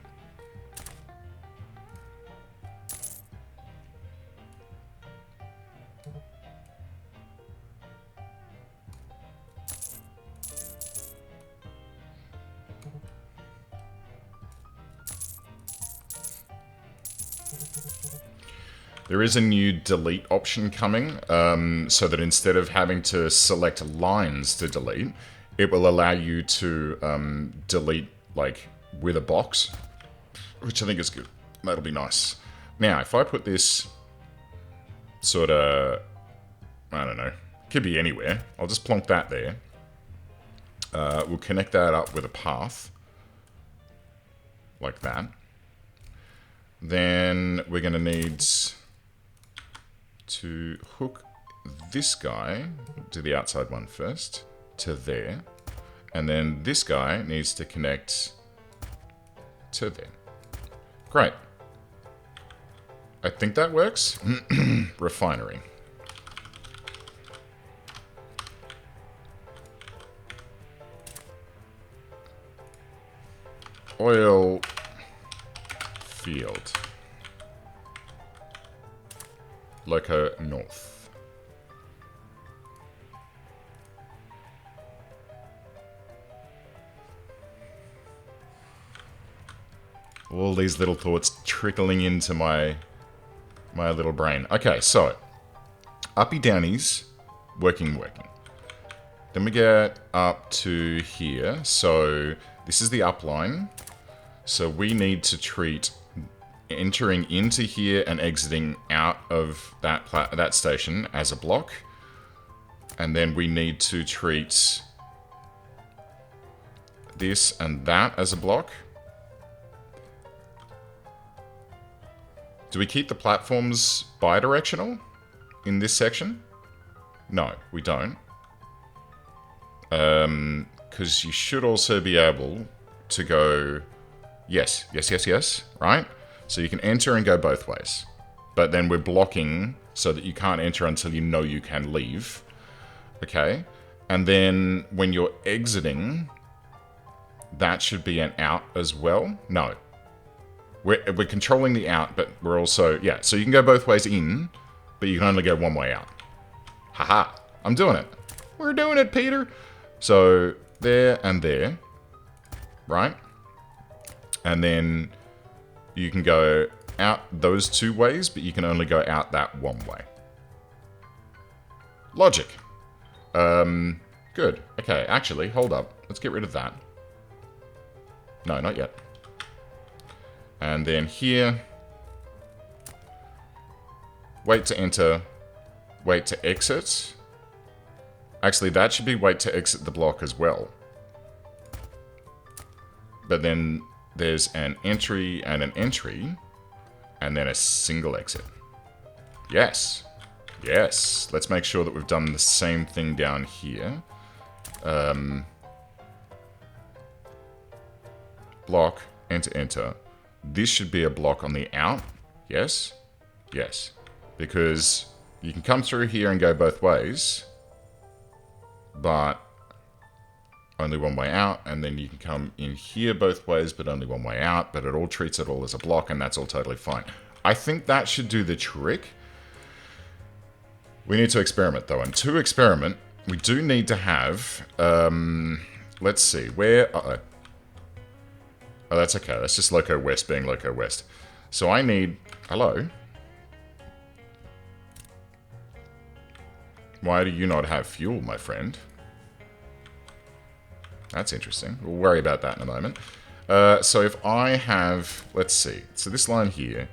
There is a new delete option coming, so that instead of having to select lines to delete, it will allow you to delete like with a box, which I think is good. That'll be nice. Now, if I put this sort of, I don't know, could be anywhere. I'll just plonk that there. We'll connect that up with a path, like that. Then we're going to need to hook this guy, do the outside one first, to there. And then this guy needs to connect to there. Great. I think that works. Refinery. Oil field. Loco North. All these little thoughts trickling into my little brain. Okay, so uppy downies, working. Then we get up to here. So this is the upline. So we need to treat entering into here and exiting out of that station as a block. And then we need to treat this and that as a block. Do we keep the platforms bidirectional in this section? No, we don't. Because you should also be able to go yes, right? So you can enter and go both ways. But then we're blocking so that you can't enter until you know you can leave. Okay? And then when you're exiting, that should be an out as well. No. We're controlling the out, but we're also... Yeah, so you can go both ways in, but you can only go one way out. Haha. I'm doing it. We're doing it, Peter. So there and there. Right? And then you can go out those two ways, but you can only go out that one way. Logic. Good. Okay, actually, hold up. Let's get rid of that. No, not yet. And then here, wait to enter, wait to exit. Actually, that should be wait to exit the block as well. But then there's an entry, and then a single exit. Yes. Yes. Let's make sure that we've done the same thing down here. Block, enter. This should be a block on the out. Yes? Yes. Because you can come through here and go both ways, but only one way out, and then you can come in here both ways, but only one way out, but it all treats it all as a block, and that's all totally fine. I think that should do the trick. We need to experiment, though, and to experiment, we do need to have, let's see, where, Oh, that's okay. That's just Loco West being Loco West. So I need... Hello? Why do you not have fuel, my friend? That's interesting. We'll worry about that in a moment. So if I have... Let's see. So this line here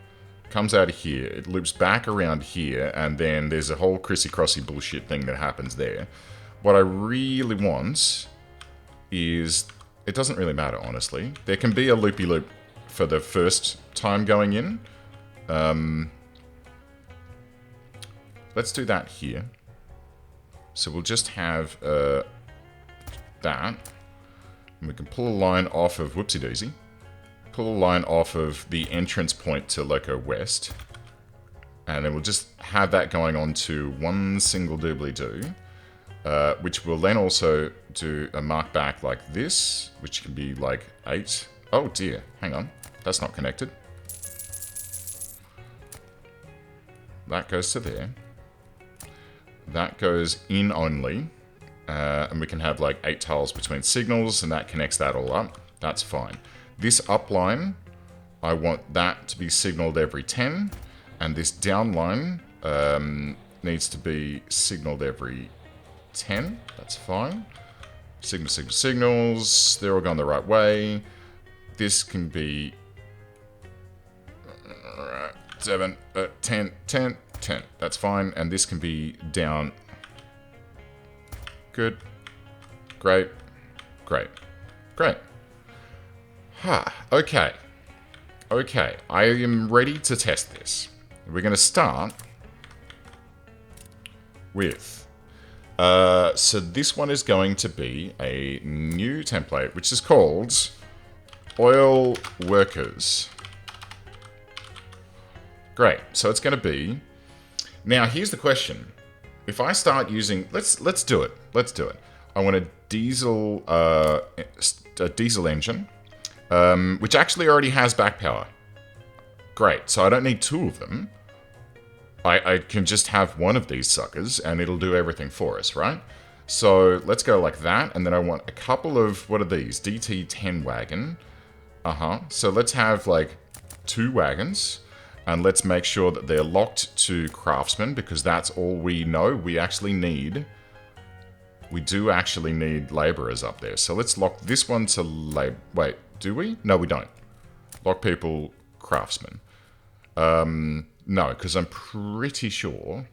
comes out of here. It loops back around here. And then there's a whole crissy-crossy bullshit thing that happens there. What I really want is... It doesn't really matter, honestly. There can be a loopy-loop for the first time going in. Let's do that here. So we'll just have that. And we can pull a line off of Whoopsie-Daisy. Pull a line off of the entrance point to Loco West. And then we'll just have that going on to one single doobly-doo. Which will then also do a mark back like this, which can be like 8. Oh dear, hang on. That's not connected. That goes to there. That goes in only. And we can have like 8 tiles between signals, and that connects that all up. That's fine. This upline, I want that to be signaled every 10. And this down line needs to be signaled every 10. That's fine. Signal, signal, signals. They're all going the right way. This can be 7, 10, 10, 10. That's fine. And this can be down. Good. Great. Great. Great. Okay. Okay. I am ready to test this. We're going to start with... so this one is going to be a new template, which is called Oil Workers. Great. So it's going to be... Now, here's the question. If I start using... Let's do it. Let's do it. I want a diesel engine, which actually already has back power. Great. So I don't need two of them. I can just have one of these suckers, and it'll do everything for us, right? So let's go like that, and then I want a couple of... What are these? DT10 wagon. So let's have, like, 2 wagons. And let's make sure that they're locked to craftsman, because that's all we know. We actually need... We do actually need laborers up there. So let's lock this one to Wait, do we? No, we don't. Lock people, craftsman. No, because I'm pretty sure...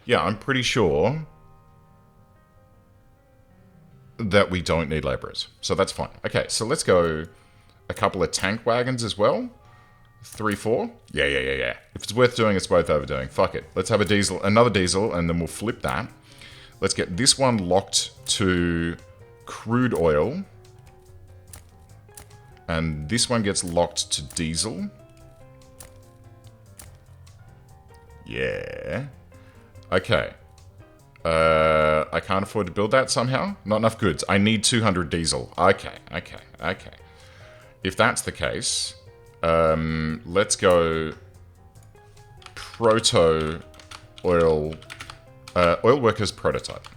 Yeah, I'm pretty sure that we don't need laborers. So that's fine. Okay, so let's go a couple of tank wagons as well. 3, 4. Yeah. If it's worth doing, it's worth overdoing. Fuck it. Let's have a diesel, another diesel, and then we'll flip that. Let's get this one locked to crude oil. And this one gets locked to diesel. Yeah. Okay. I can't afford to build that somehow. Not enough goods. I need 200 diesel. Okay. If that's the case, let's go proto oil workers prototype.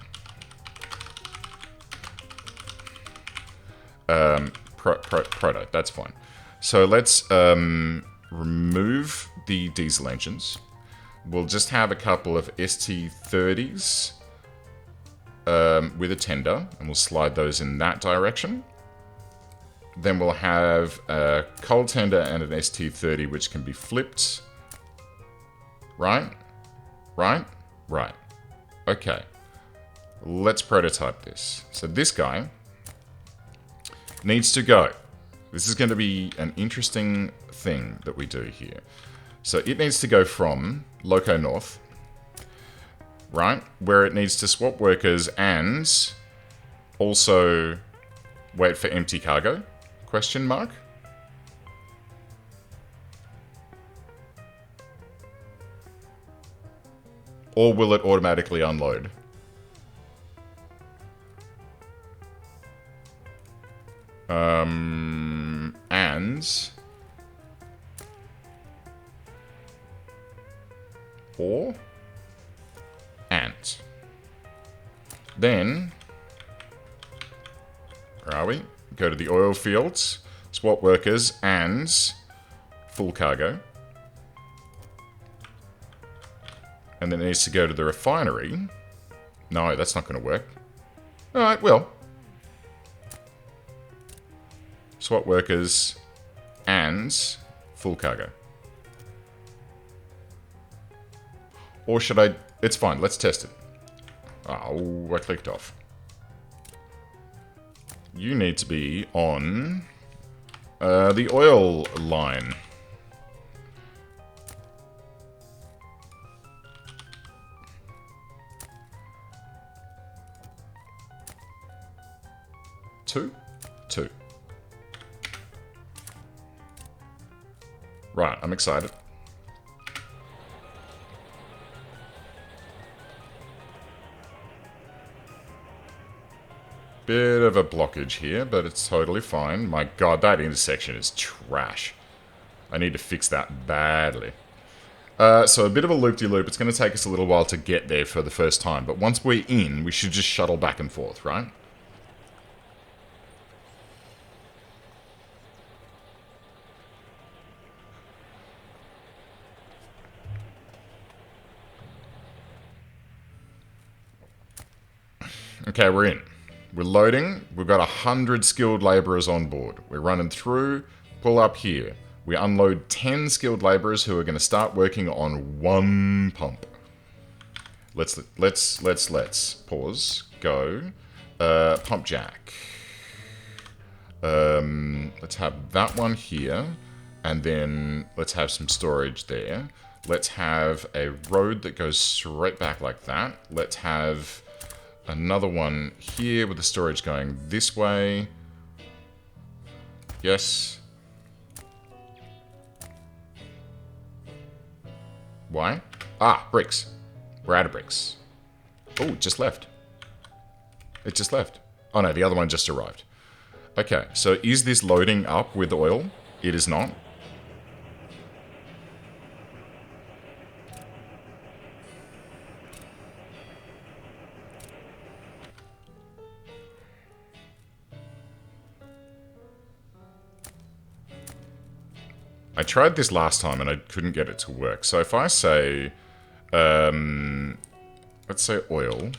Proto. That's fine. So let's remove the diesel engines. We'll just have a couple of ST30s with a tender, and we'll slide those in that direction. Then we'll have a coal tender and an ST30, which can be flipped. Right? Okay. Let's prototype this. So this guy needs to go. This is going to be an interesting thing that we do here. So it needs to go from Loco North, right? Where it needs to swap workers and also wait for empty cargo? Question mark? Or will it automatically unload? And... Or... And. Then... Where are we? Go to the oil fields, swap workers, and full cargo. And then it needs to go to the refinery. No, that's not going to work. Alright, well. Swap workers and full cargo. Or should I... It's fine, let's test it. Oh, I clicked off. You need to be on the oil line. Two. Right, I'm excited. Bit of a blockage here, but it's totally fine. My god, that intersection is trash. I need to fix that badly. So a bit of a loop-de-loop. It's going to take us a little while to get there for the first time, but once we're in, we should just shuttle back and forth, right? Okay, we're in. We're loading. We've got 100 skilled laborers on board. We're running through. Pull up here. We unload 10 skilled laborers who are going to start working on one pump. Let's pause. Go. Pump jack. Let's have that one here. And then let's have some storage there. Let's have a road that goes straight back like that. Let's have another one here with the storage going this way. Yes. Why? Ah, bricks. We're out of bricks. Oh, it just left. It just left. Oh no, the other one just arrived. Okay, so is this loading up with oil? It is not. I tried this last time and I couldn't get it to work. So if I say, let's say oil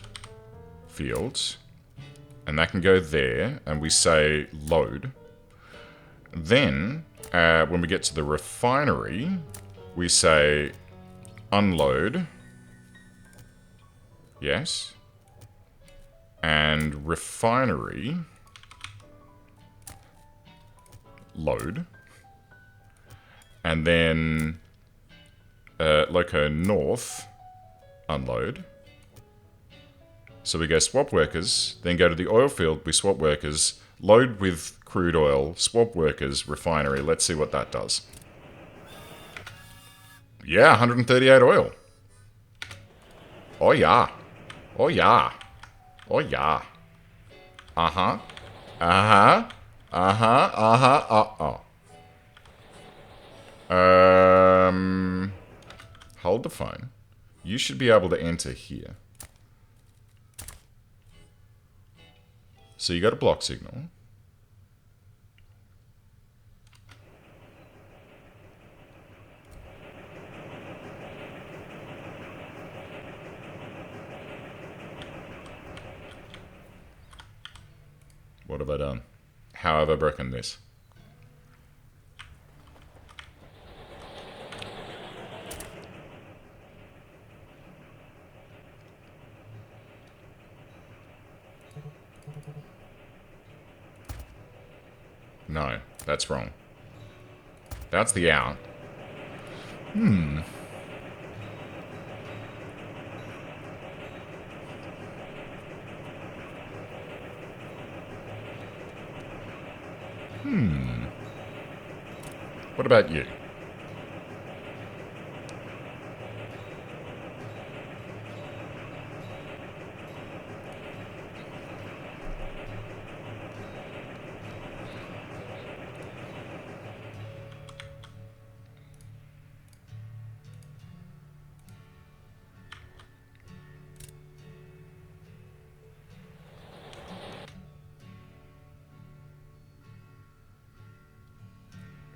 fields, and that can go there, and we say load, then when we get to the refinery, we say unload, yes, and refinery load. And then loco north, unload. So we go swap workers, then go to the oil field, we swap workers, load with crude oil, swap workers, refinery. Let's see what that does. Yeah, 138 oil. Oh yeah. Oh yeah. Oh yeah. Uh-huh. Uh-huh. Uh-huh. Uh-huh. Uh-oh. Hold the phone. You should be able to enter here. So you got a block signal. What have I done? How have I broken this? No, that's wrong. That's the out. Hmm. What about you?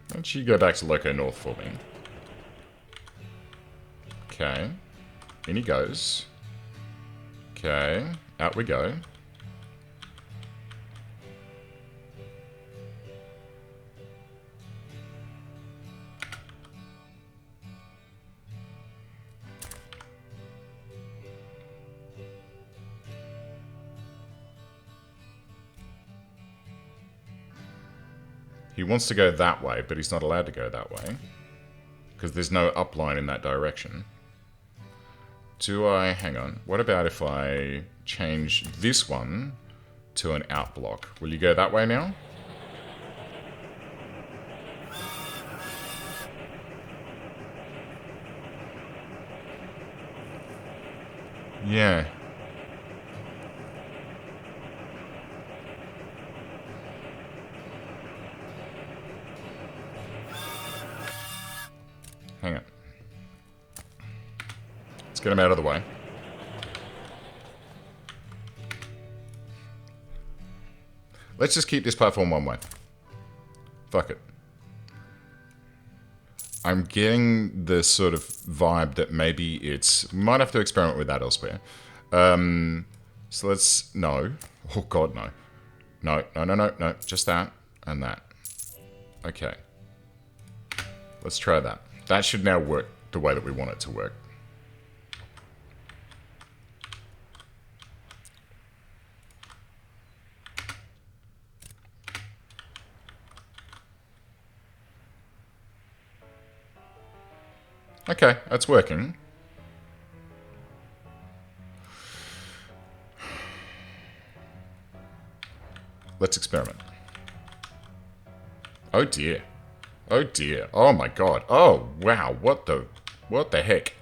Why don't you go back to Loco North for me? Okay. In he goes. Okay. Out we go. He wants to go that way, but he's not allowed to go that way. Because there's no upline in that direction. Do I... hang on. What about if I change this one to an out block? Will you go that way now? Yeah. Hang on. Let's get him out of the way. Let's just keep this platform one way. Fuck it. I'm getting the sort of vibe that maybe it's... might have to experiment with that elsewhere. So let's... No. Oh, God, no. No, no, no, no, no. Just that and that. Okay. Let's try that. That should now work the way that we want it to work. Okay, that's working. Let's experiment. Oh dear. Oh dear. Oh my god. Oh wow. What the heck?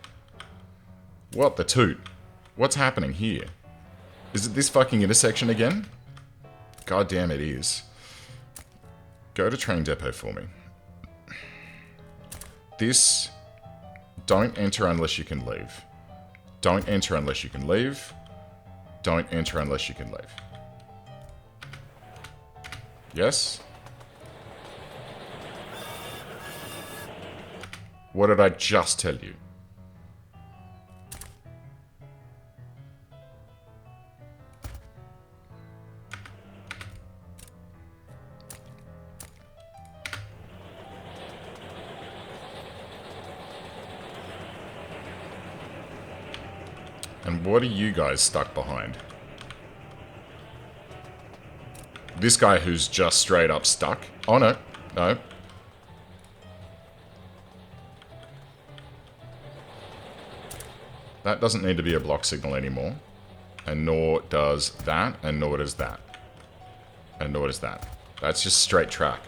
What the toot? What's happening here? Is it this fucking intersection again? God damn it is. Go to train depot for me. This... Don't enter unless you can leave. Don't enter unless you can leave. Don't enter unless you can leave. Yes? What did I just tell you? And what are you guys stuck behind? This guy who's just straight up stuck? Oh no, no. That doesn't need to be a block signal anymore. And nor does that, and nor does that. And nor does that. That's just straight track.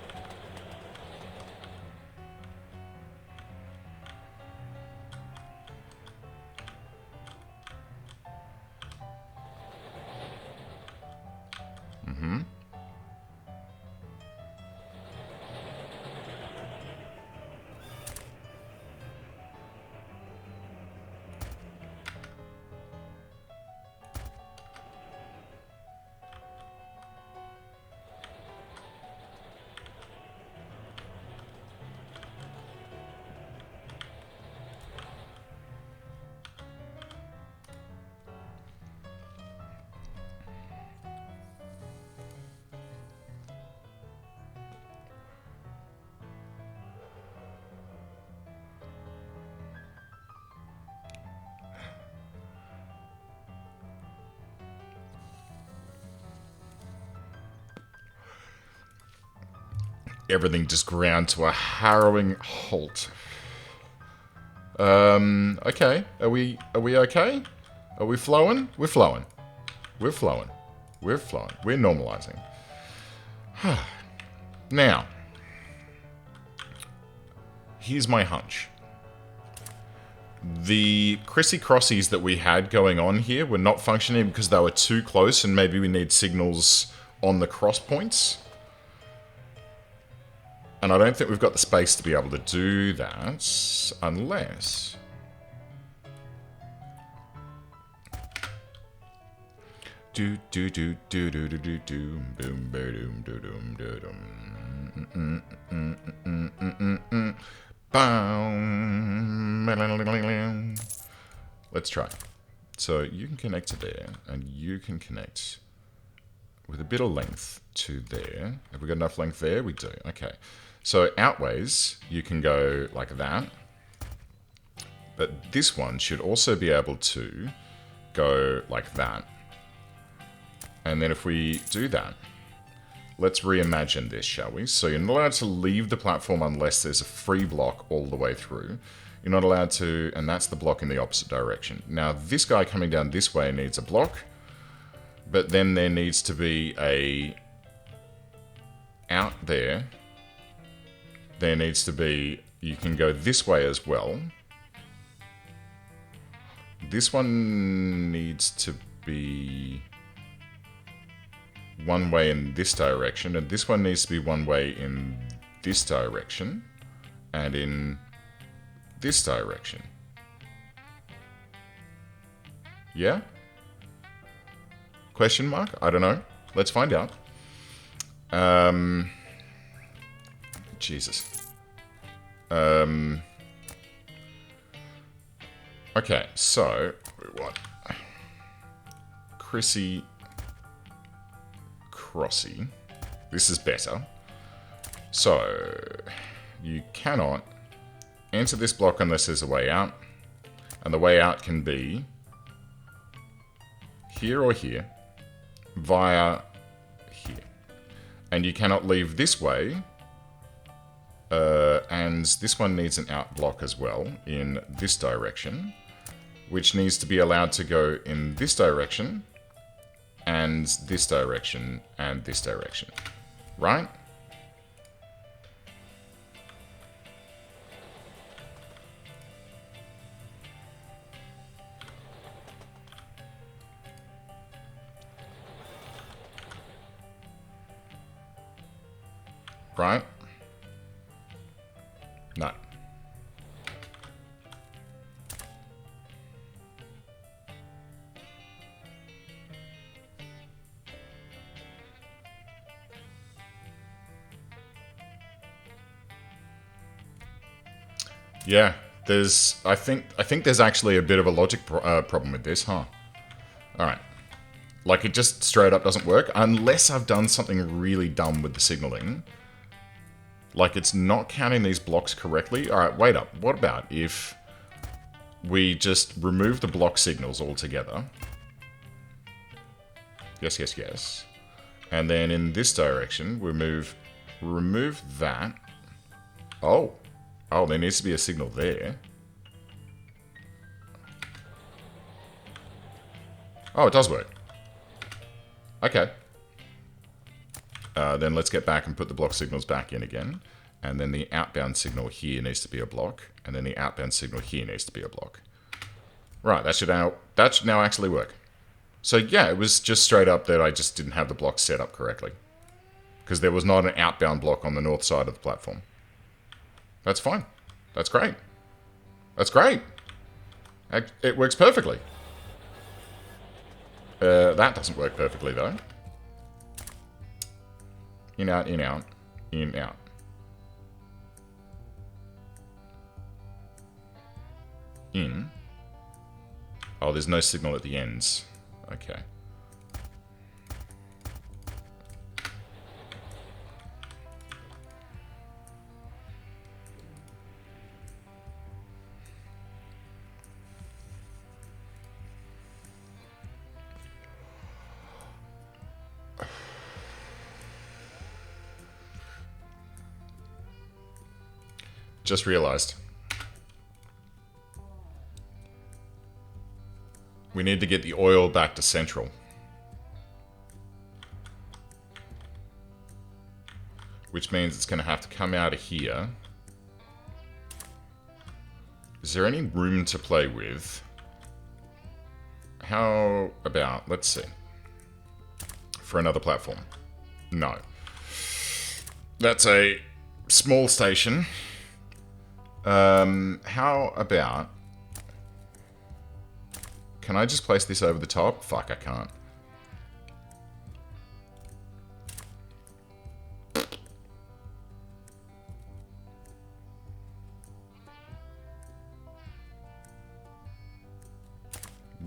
Everything just ground to a harrowing halt. Okay. Are we okay? Are we flowing? We're flowing. We're flowing. We're flowing. We're normalizing. Now, here's my hunch. The Crissy Crossies that we had going on here were not functioning because they were too close and maybe we need signals on the cross points. And I don't think we've got the space to be able to do that unless... Do do do do do do do do boom boom do doom do dum. Let's try. So you can connect to there, and you can connect with a bit of length to there. Have we got enough length there? We do. Okay. So outways, you can go like that. But this one should also be able to go like that. And then if we do that, let's reimagine this, shall we? So you're not allowed to leave the platform unless there's a free block all the way through. You're not allowed to, and that's the block in the opposite direction. Now, this guy coming down this way needs a block, but then there needs to be a... out there. There needs to be... You can go this way as well. This one needs to be... one way in this direction, and this one needs to be one way in this direction, and in this direction. Yeah? Question mark? I don't know. Let's find out. Jesus. Okay, so we want crissy crossy. This is better. So, you cannot enter this block unless there's a way out. And the way out can be here or here via here. And you cannot leave this way. And this one needs an out block as well in this direction, which needs to be allowed to go in this direction and this direction and this direction, right? Right? No. Yeah, I think there's actually a bit of a logic problem with this, huh? All right. Like, it just straight up doesn't work unless I've done something really dumb with the signaling. Like, it's not counting these blocks correctly. All right, wait up. What about if we just remove the block signals altogether? Yes, yes, yes. And then in this direction, we remove that. Oh. Oh, there needs to be a signal there. Oh, it does work. Okay. Then let's get back and put the block signals back in again. And then the outbound signal here needs to be a block. And then the outbound signal here needs to be a block. Right, that should now actually work. So yeah, it was just straight up that I just didn't have the block set up correctly. Because there was not an outbound block on the north side of the platform. That's fine. That's great. That's great. It works perfectly. That doesn't work perfectly though. In, out, in, out, in, out. In. Oh, there's no signal at the ends. Okay. Just realized. We need to get the oil back to central. Which means it's going to have to come out of here. Is there any room to play with? How about, let's see. For another platform. No. That's a small station. How about... Can I just place this over the top? Fuck, I can't.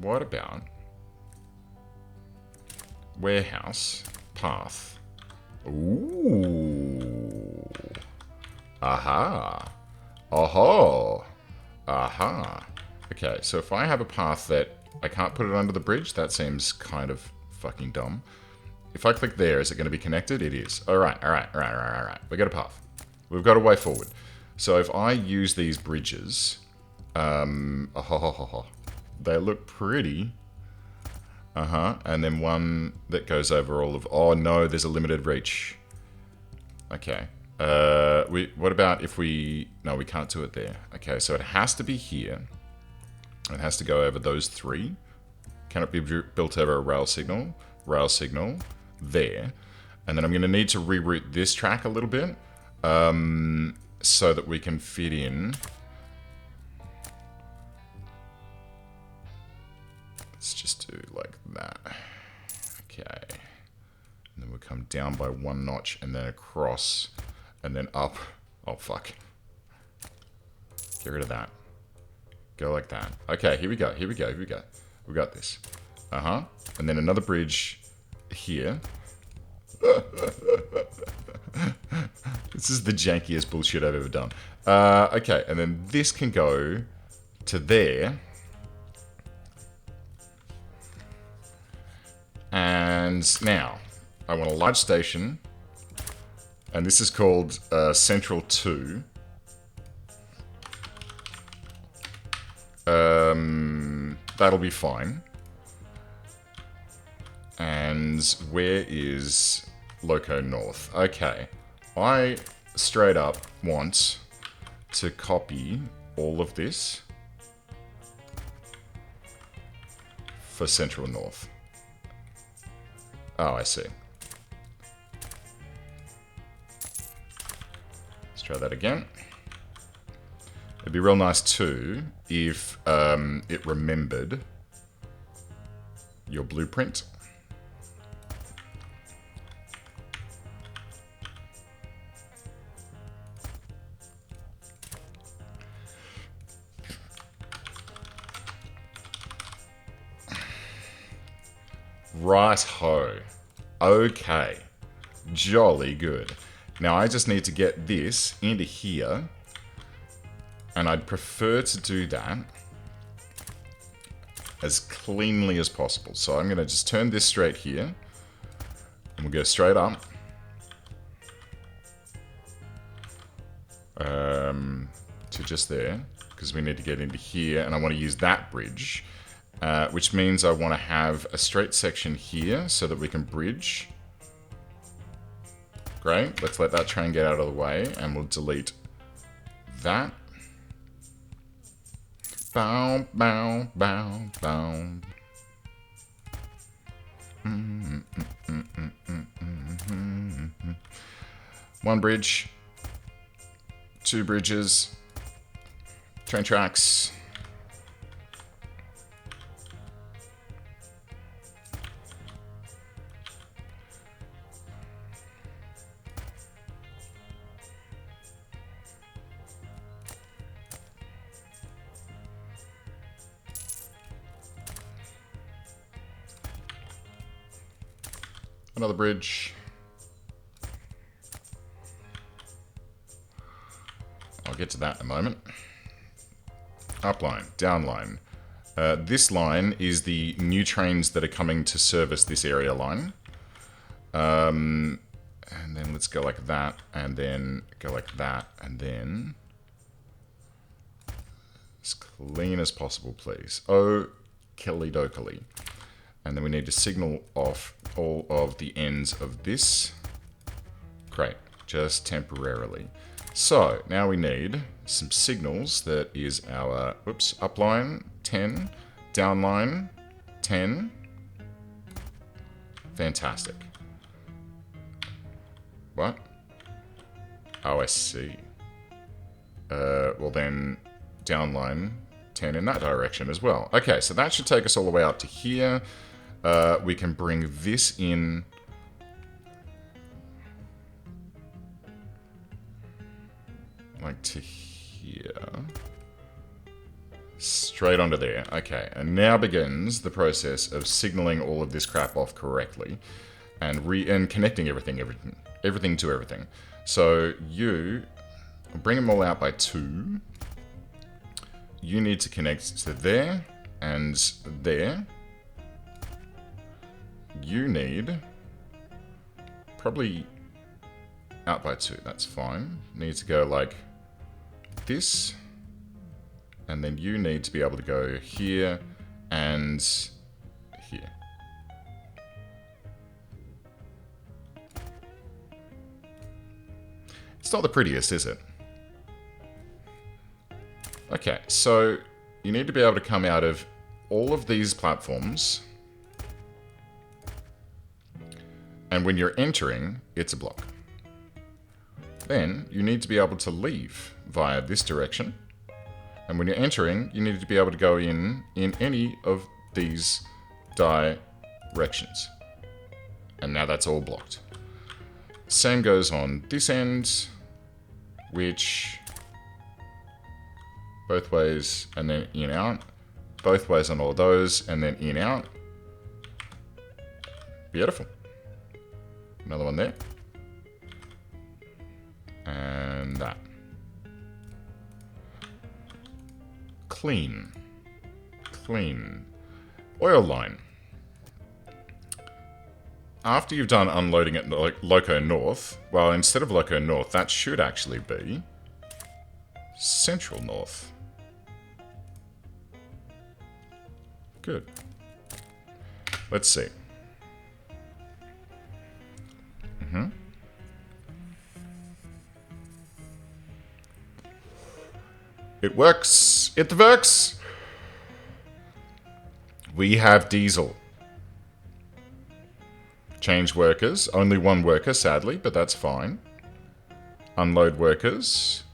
What about... Warehouse. Path. Ooh. Aha. Oh-ho. Aha. Okay, so if I have a path that I can't put it under the bridge, that seems kind of fucking dumb. If I click there, is it going to be connected? It is. Alright. We got a path. We've got a way forward. So if I use these bridges, they look pretty. And then one that goes over all of... Oh no, there's a limited reach. Okay. What about if we... No, we can't do it there. Okay, so it has to be here. It has to go over those three. Can it be built over a rail signal? Rail signal. There. And then I'm going to need to reroute this track a little bit. So that we can fit in... Let's just do like that. Okay. And then we'll come down by one notch and then across and then up. Oh, fuck. Get rid of that. Go like that. Okay, here we go. We got this. And then another bridge here. This is the jankiest bullshit I've ever done. Okay, and then this can go to there. And now, I want a large station. And this is called Central 2. That'll be fine. And where is Loco North? Okay. I straight up want to copy all of this for Central North. Oh, I see. Let's try that again. It'd be real nice too if it remembered your blueprint. Right-ho. Okay. Jolly good. Now I just need to get this into here. And I'd prefer to do that as cleanly as possible. So I'm going to just turn this straight here. And we'll go straight up. To just there. Because we need to get into here. And I want to use that bridge. Which means I want to have a straight section here so that we can bridge. Great. Let's let that train get out of the way. And we'll delete that. Bow, bow, bow, bow. One bridge. Two bridges. Train tracks. Another bridge. I'll get to that in a moment. Upline, downline. This line is the new trains that are coming to service this area line. And then let's go like that, and then go like that, and then... as clean as possible, please. Oh, Kelly Dokely. And then we need to signal off all of the ends of this. Great, just temporarily. So, now we need some signals. That is our, oops, upline, 10, downline, 10. Fantastic. What? Oh, I see. Well then, downline, 10 in that direction as well. Okay, so that should take us all the way up to here. We can bring this in. Like to here. Straight onto there. Okay, and now begins the process of signaling all of this crap off correctly. And connecting everything to everything. So you bring them all out by 2. You need to connect to there and there. You need probably out by 2, that's fine. Need to go like this, and then you need to be able to go here and here. It's not the prettiest, is it? Okay, so you need to be able to come out of all of these platforms. And when you're entering, it's a block. Then you need to be able to leave via this direction. And when you're entering, you need to be able to go in any of these directions. And now that's all blocked. Same goes on this end, which both ways and then in out. Both ways on all those and then in out. Beautiful. Another one there. And that. Clean. Clean. Oil line. After you've done unloading at Loco North, well, instead of Loco North, that should actually be Central North. Good. Let's see. It works. It works. We have diesel. Change workers. Only one worker, sadly, but that's fine. Unload workers.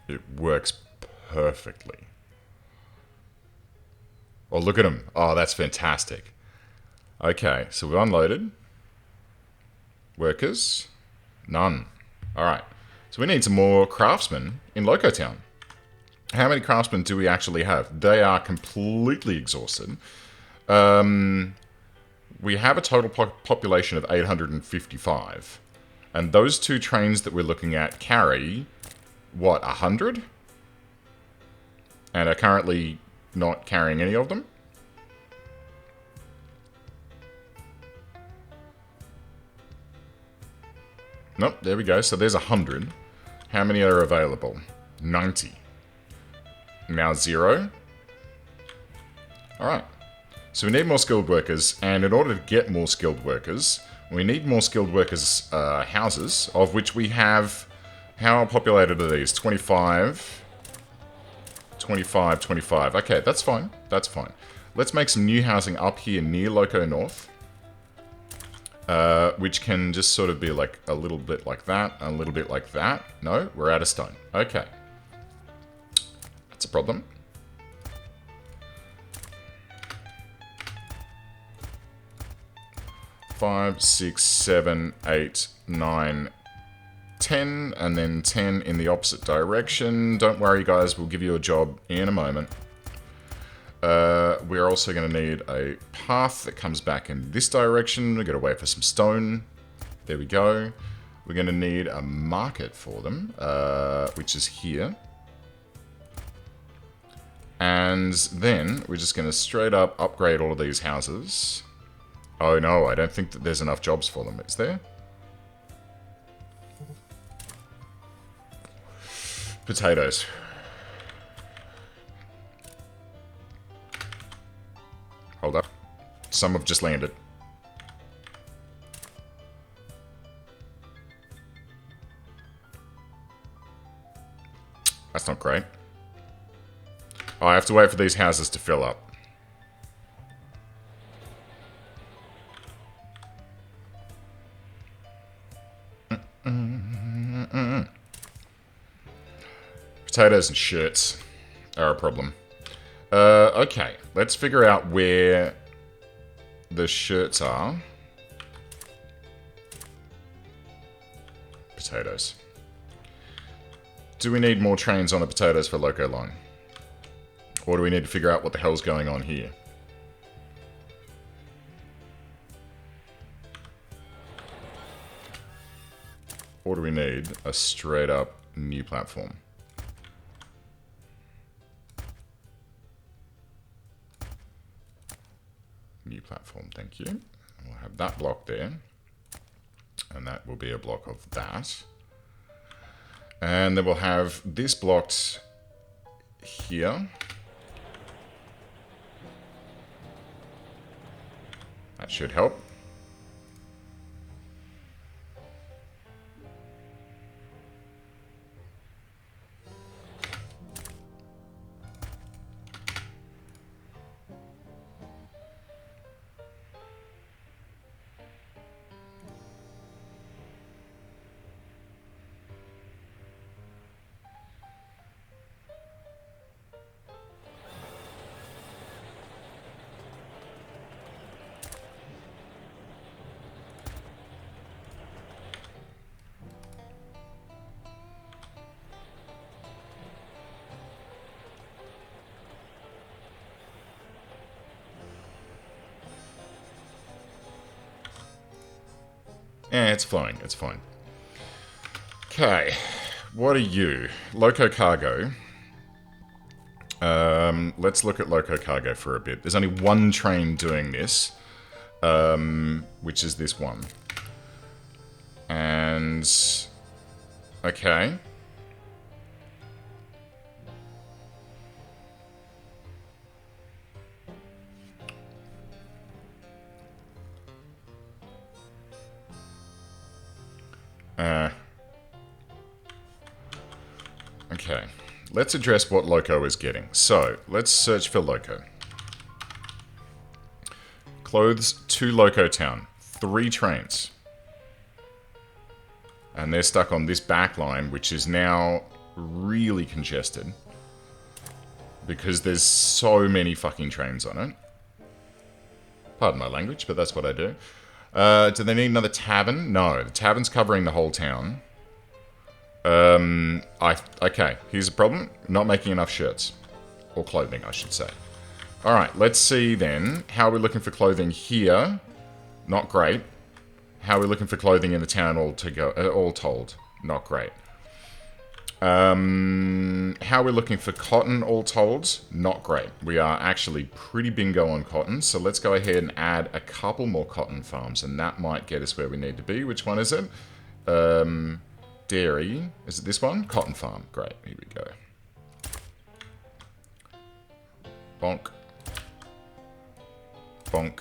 It works perfectly. Oh, look at him. Oh, that's fantastic. Okay, so we've unloaded. Workers? None. Alright. So we need some more craftsmen in Loco Town. How many craftsmen do we actually have? They are completely exhausted. We have a total population of 855. And those two trains that we're looking at carry, what, 100? And are currently not carrying any of them? Nope, there we go. So there's 100. How many are available? 90. Now 0. Alright. So we need more skilled workers, and in order to get more skilled workers, we need more skilled workers' houses, of which we have... How populated are these? 25... 25, 25. Okay, that's fine. That's fine. Let's make some new housing up here near Loco North. Which can just sort of be like a little bit like that, a little bit like that. No, we're out of stone. Okay. That's a problem. Five, 6, 7, 8, 9, 10, and then 10 in the opposite direction. Don't worry, guys. We'll give you a job in a moment. We're also going to need a path that comes back in this direction. We're going to wait for some stone. There we go. We're going to need a market for them, which is here. And then we're just going to straight up upgrade all of these houses. Oh no, I don't think that there's enough jobs for them. Is there? Potatoes. Hold up. Some have just landed. That's not great. Oh, I have to wait for these houses to fill up. Potatoes and shirts are a problem. Okay, let's figure out where the shirts are. Potatoes. Do we need more trains on the potatoes for Loco Line? Or do we need to figure out what the hell's going on here? Or do we need a straight up new platform? New platform, thank you. And we'll have that block there. And that will be a block of that. And then we'll have this blocked here. That should help. It's fine. It's fine. Okay. What are you? Loco Cargo. Let's look at Loco Cargo for a bit. There's only one train doing this, which is this one. And... okay. Okay. Let's address what Loco is getting. So, let's search for Loco. Clothes to Loco Town. 3 trains. And they're stuck on this back line, which is now really congested. Because there's so many fucking trains on it. Pardon my language, but that's what I do. Do they need another tavern? No, the tavern's covering the whole town. Okay, here's the problem. Not making enough shirts. Or clothing, I should say. Alright, let's see then. How are we looking for clothing here? Not great. How are we looking for clothing in the town all told? Not great. How are we looking for cotton all told? Not great. We are actually pretty bingo on cotton, so let's go ahead and add a couple more cotton farms, and that might get us where we need to be. Which one is it? Dairy. Is it this one? Cotton farm. Great. Here we go. Bonk. Bonk.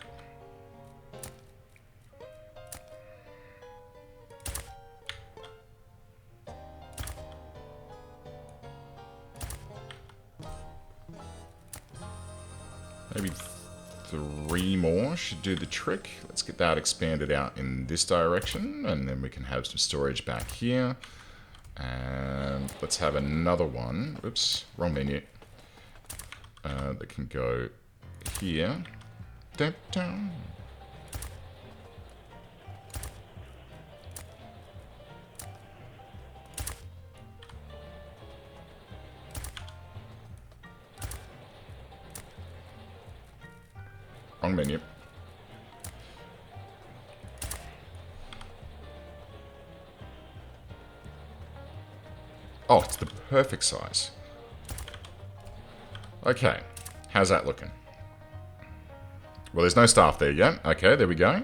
Maybe 3 more should do the trick. Let's get that expanded out in this direction, and then we can have some storage back here. And let's have another one. Oops, wrong menu. That can go here. Dun, dun. Wrong menu. Oh, it's the perfect size. Okay, how's that looking? Well, there's no staff there yet. Okay, there we go.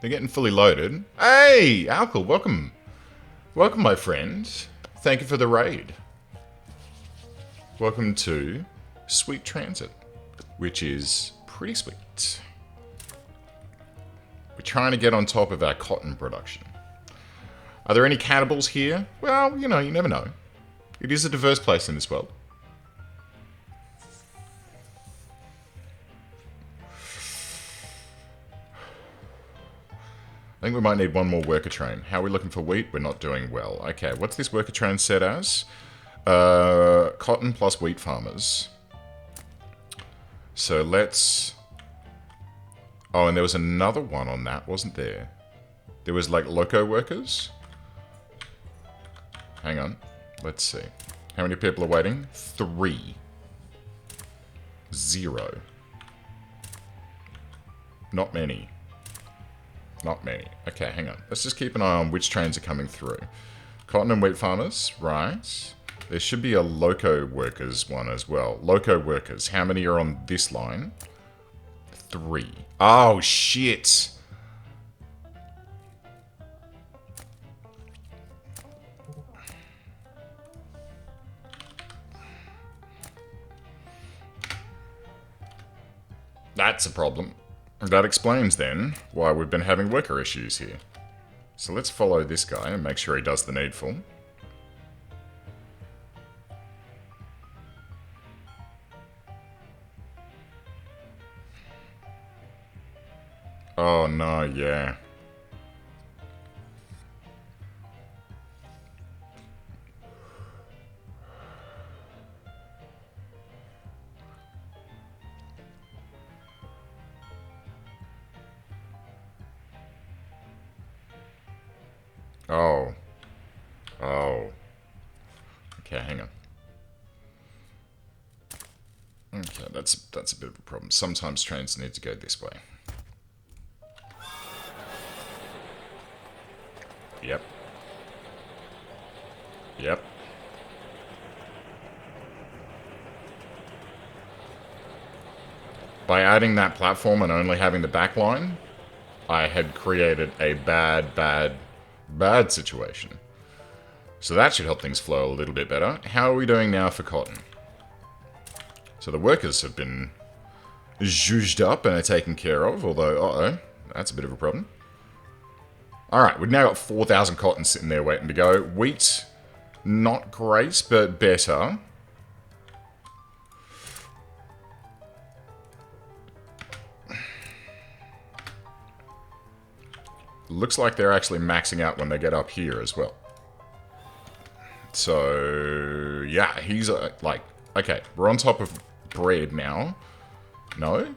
They're getting fully loaded. Hey, Alkal, welcome. Welcome, my friend. Thank you for the raid. Welcome to Sweet Transit, which is pretty sweet. We're trying to get on top of our cotton production. Are there any cannibals here? Well, you know, you never know. It is a diverse place in this world. I think we might need one more worker train. How are we looking for wheat? We're not doing well. Okay, what's this worker train set as? Cotton plus wheat farmers. So let's... Oh, and there was another one on that, wasn't there? There was like loco workers? Hang on. Let's see. How many people are waiting? 3. 0. Not many. Not many. Okay, hang on. Let's just keep an eye on which trains are coming through. Cotton and wheat farmers, right. There should be a loco workers one as well. Loco workers. How many are on this line? 3. Oh, shit. That's a problem. That explains, then, why we've been having worker issues here. So let's follow this guy and make sure he does the needful. Oh, no, yeah. Oh. Oh. Okay, hang on. Okay, that's a bit of a problem. Sometimes trains need to go this way. Yep. Yep. By adding that platform and only having the back line, I had created a bad situation. So that should help things flow a little bit better. How are we doing now for cotton? So the workers have been zhuzhed up and are taken care of, although, uh-oh, that's a bit of a problem. Alright, we've now got 4,000 cotton sitting there waiting to go. Wheat, not great, but better. Looks like they're actually maxing out when they get up here as well. So, yeah, he's like, okay, we're on top of bread now. No?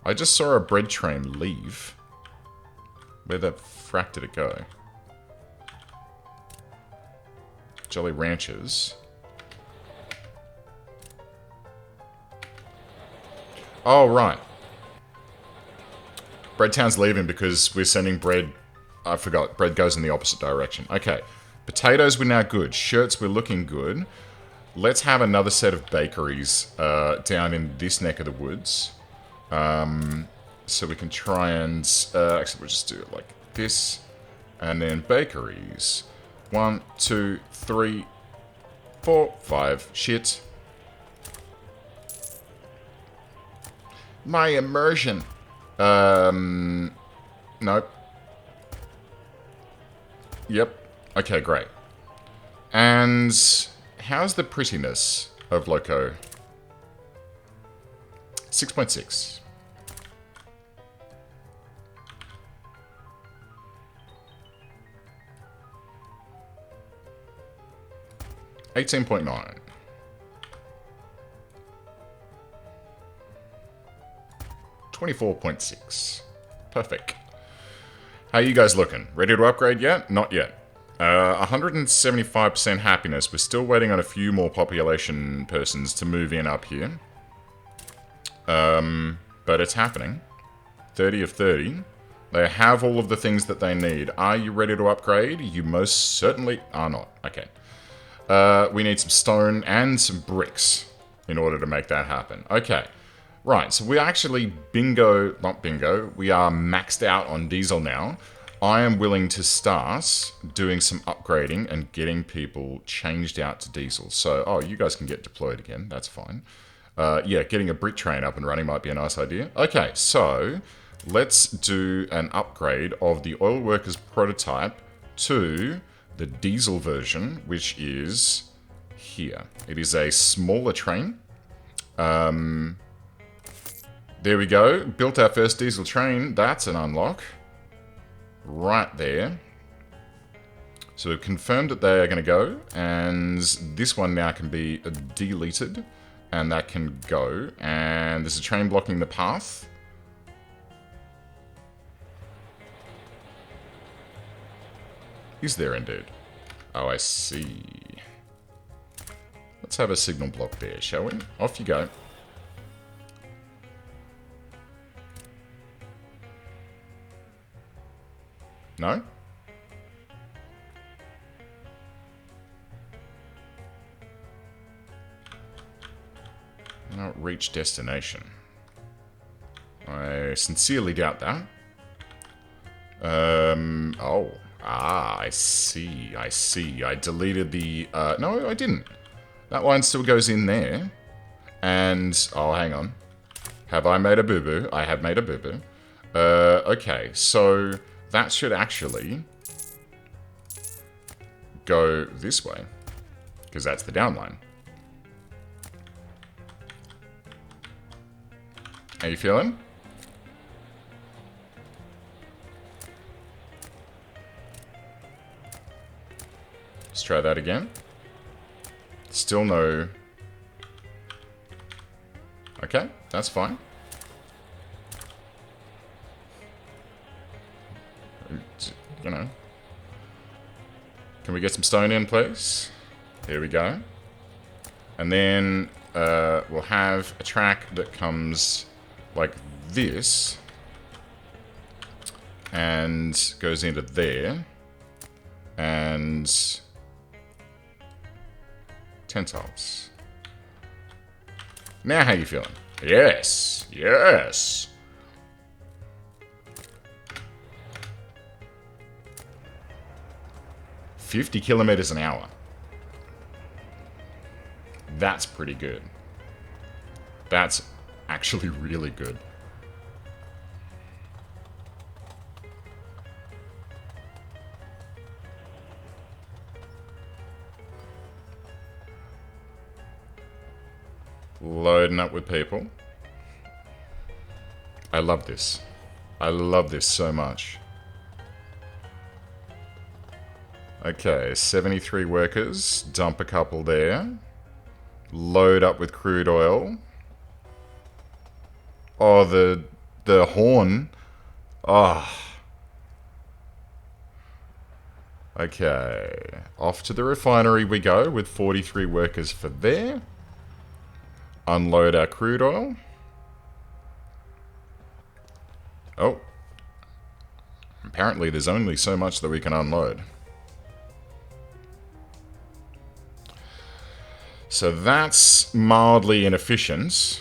I just saw a bread train leave. Where the frack did it go? Jolly Ranchers. Oh, right. Breadtown's leaving because we're sending bread. I forgot. Bread goes in the opposite direction. Okay. Potatoes were now good. Shirts were looking good. Let's have another set of bakeries down in this neck of the woods. So we can try and... actually, we'll just do it like this. And then bakeries. 1, 2, 3, 4, 5. Shit. My immersion. Nope. Yep. Okay, great. And how's the prettiness of Loco? 6.6. $18.9. $24.6. Perfect. How you guys looking? Ready to upgrade yet? Not yet. 175% happiness. We're still waiting on a few more population persons to move in up here. But it's happening. 30 of 30. They have all of the things that they need. Are you ready to upgrade? You most certainly are not. Okay. We need some stone and some bricks in order to make that happen. Okay. Right, so we actually not bingo, we are maxed out on diesel now. I am willing to start doing some upgrading and getting people changed out to diesel. So, oh, you guys can get deployed again, that's fine. Yeah, getting a brick train up and running might be a nice idea. Okay, so let's do an upgrade of the oil workers prototype to the diesel version, which is here. It is a smaller train. There we go. Built our first diesel train. That's an unlock. Right there. So we've confirmed that they are going to go. And this one now can be deleted. And that can go. And there's a train blocking the path. Is there indeed? Oh, I see. Let's have a signal block there, shall we? Off you go. No? Not reach destination. I sincerely doubt that. Oh. Ah, I see. I see. I deleted the... no, I didn't. That line still goes in there. And... oh, hang on. Have I made a boo-boo? I have made a boo-boo. Okay, so... that should actually go this way, because that's the downline. How you feeling? Let's try that again. Still no... okay, that's fine. You know. Can we get some stone in, please? Here we go. And then we'll have a track that comes like this and goes into there. And 10 tiles. Now how you feeling? Yes, yes. "50 kilometers an hour. That's pretty good. That's actually really good. Loading up with people. I love this. I love this so much. Okay, 73 workers. Dump a couple there. Load up with crude oil. Oh, the horn. Oh. Okay. Off to the refinery we go with 43 workers for there. Unload our crude oil. Oh. Apparently there's only so much that we can unload. So that's mildly inefficient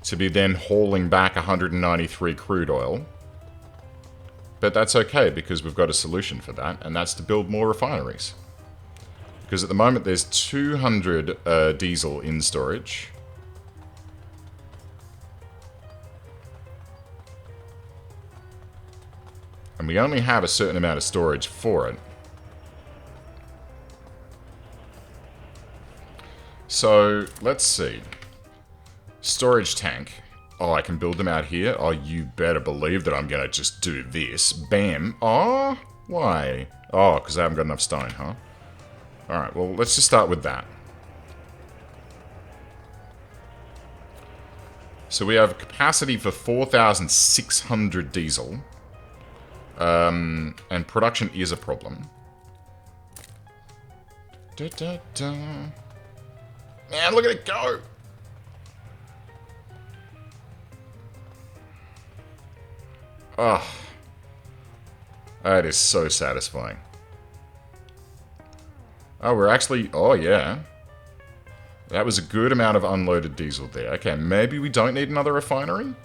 to be then hauling back 193 crude oil. But that's okay because we've got a solution for that, and that's to build more refineries. Because at the moment there's 200 diesel in storage. And we only have a certain amount of storage for it. So, let's see. Storage tank. Oh, I can build them out here? Oh, you better believe that I'm gonna just do this. Bam. Oh, why? Oh, because I haven't got enough stone, huh? Alright, well, let's just start with that. So we have capacity for 4,600 diesel. And production is a problem. Da, da, da. Man, look at it go! Oh. That is so satisfying. Oh, we're actually... Oh, yeah. That was a good amount of unloaded diesel there. Okay, maybe we don't need another refinery?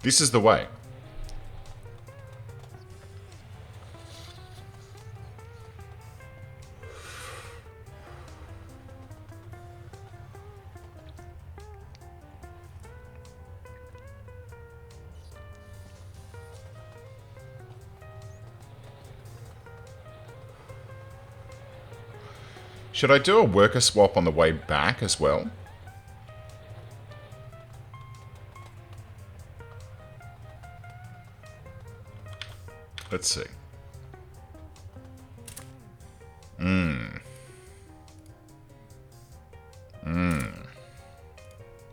This is the way. Should I do a worker swap on the way back as well? Let's see.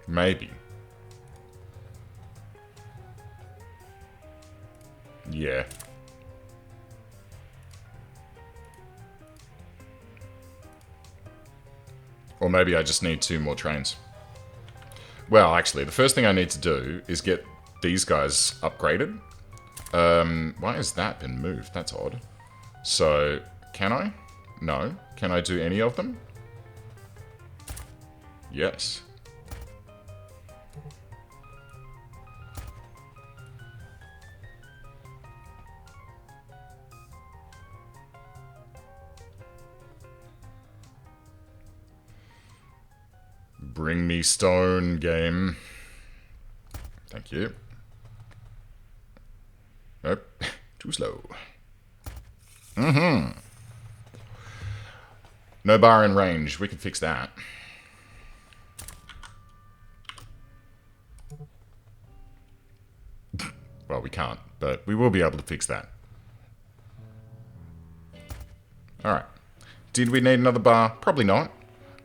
Maybe. Yeah. Or maybe I just need 2 more trains. Well, actually, the first thing I need to do is get these guys upgraded. Why has that been moved? That's odd. So, can I? No. Can I do any of them? Yes. Bring me stone, game. Thank you. Nope. Too slow. No bar in range. We can fix that. Well, we can't, but we will be able to fix that. Alright. Did we need another bar? Probably not.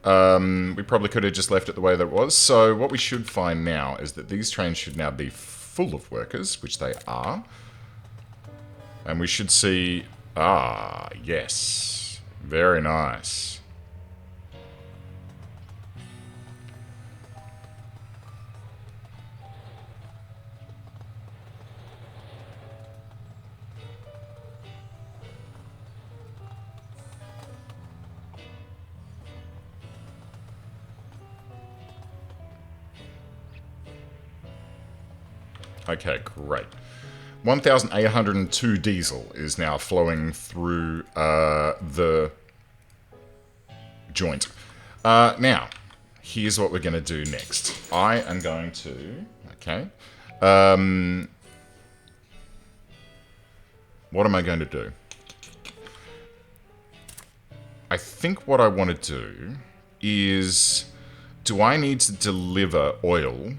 We probably could have just left it the way that it was. So what we should find now is that these trains should now be full of workers, which they are. And we should see... Ah, yes. Very nice. Okay, great. 1,802 diesel is now flowing through the joint. Now, here's what we're going to do next. I am going to... Okay. What am I going to do? I think what I want to do is... Do I need to deliver oil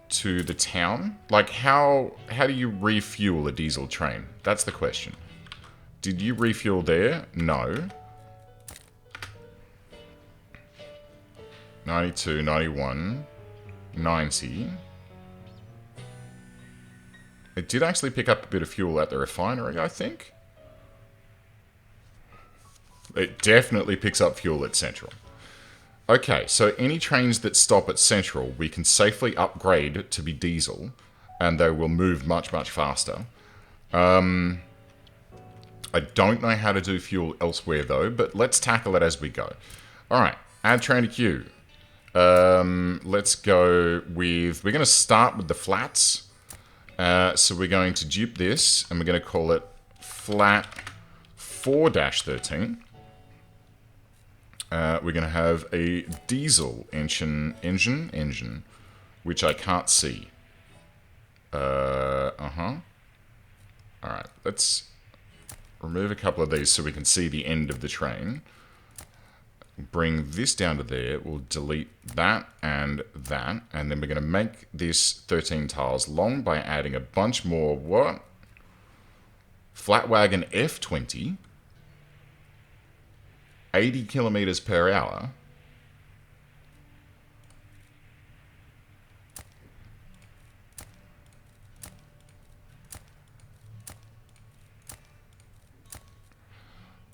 to the town? Like, how do you refuel a diesel train? That's the question. Did you refuel there? No. 92, 91, 90. It did actually pick up a bit of fuel at the refinery, I think. It definitely picks up fuel at Central. Okay, so any trains that stop at Central, we can safely upgrade to be diesel, and they will move much, much faster. I don't know how to do fuel elsewhere, though, but let's tackle it as we go. Alright, add train to queue. Let's go with... We're going to start with the flats. So we're going to dupe this, and we're going to call it flat 4-13. We're going to have a diesel engine, which I can't see. Alright, let's remove a couple of these so we can see the end of the train. Bring this down to there. We'll delete that, and then we're going to make this 13 tiles long by adding a bunch more, what? Flatwagon F20. 80 kilometers per hour.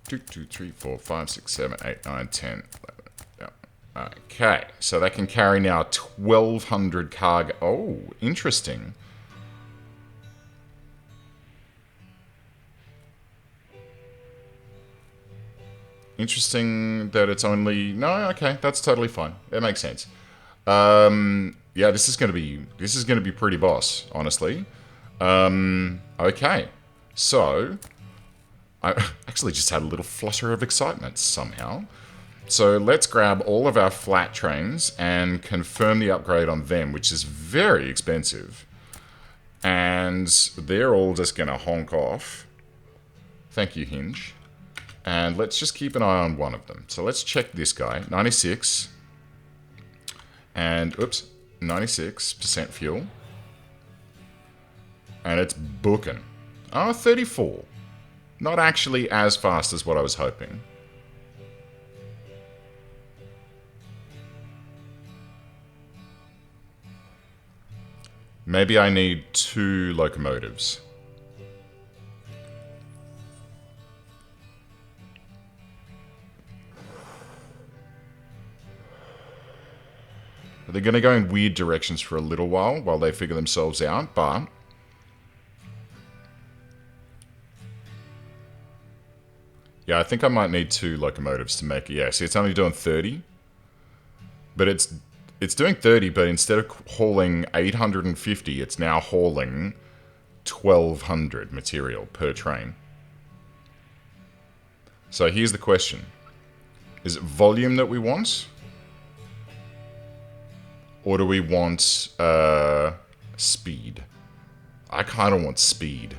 Two, 3, 4, 5, 6, 7, 8, 9, 10, 11. Yeah. Okay, so they can carry now 1,200 cargo. Oh, interesting. Interesting that it's only... No, okay, that's totally fine. It makes sense. Yeah, this is gonna be pretty boss, honestly. Okay, so I actually just had a little flutter of excitement somehow. So let's grab all of our flat trains and confirm the upgrade on them, which is very expensive. And they're all just gonna honk off. Thank you, Hinge. And let's just keep an eye on one of them. So let's check this guy. 96. And, oops, 96% fuel. And it's booking. Oh, 34. Not actually as fast as what I was hoping. Maybe I need 2 locomotives. They're going to go in weird directions for a little while they figure themselves out, but... Yeah, I think I might need 2 locomotives to make it. Yeah, see, it's only doing 30. But it's doing 30, but instead of hauling 850, it's now hauling 1,200 material per train. So here's the question. Is it volume that we want? Or do we want speed? I kind of want speed.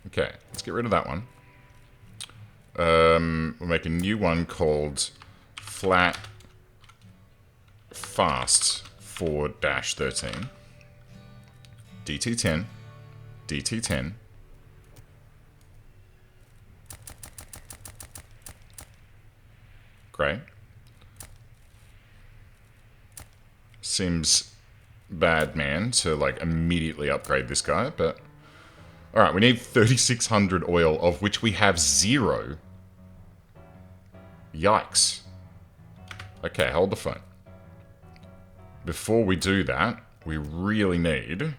Okay, let's get rid of that one. We'll make a new one called Flat Fast 4-13. DT10, DT10. Great. Seems bad, man, to like immediately upgrade this guy, but... Alright, we need 3,600 oil, of which we have 0. Yikes. Okay, hold the phone. Before we do that, we really need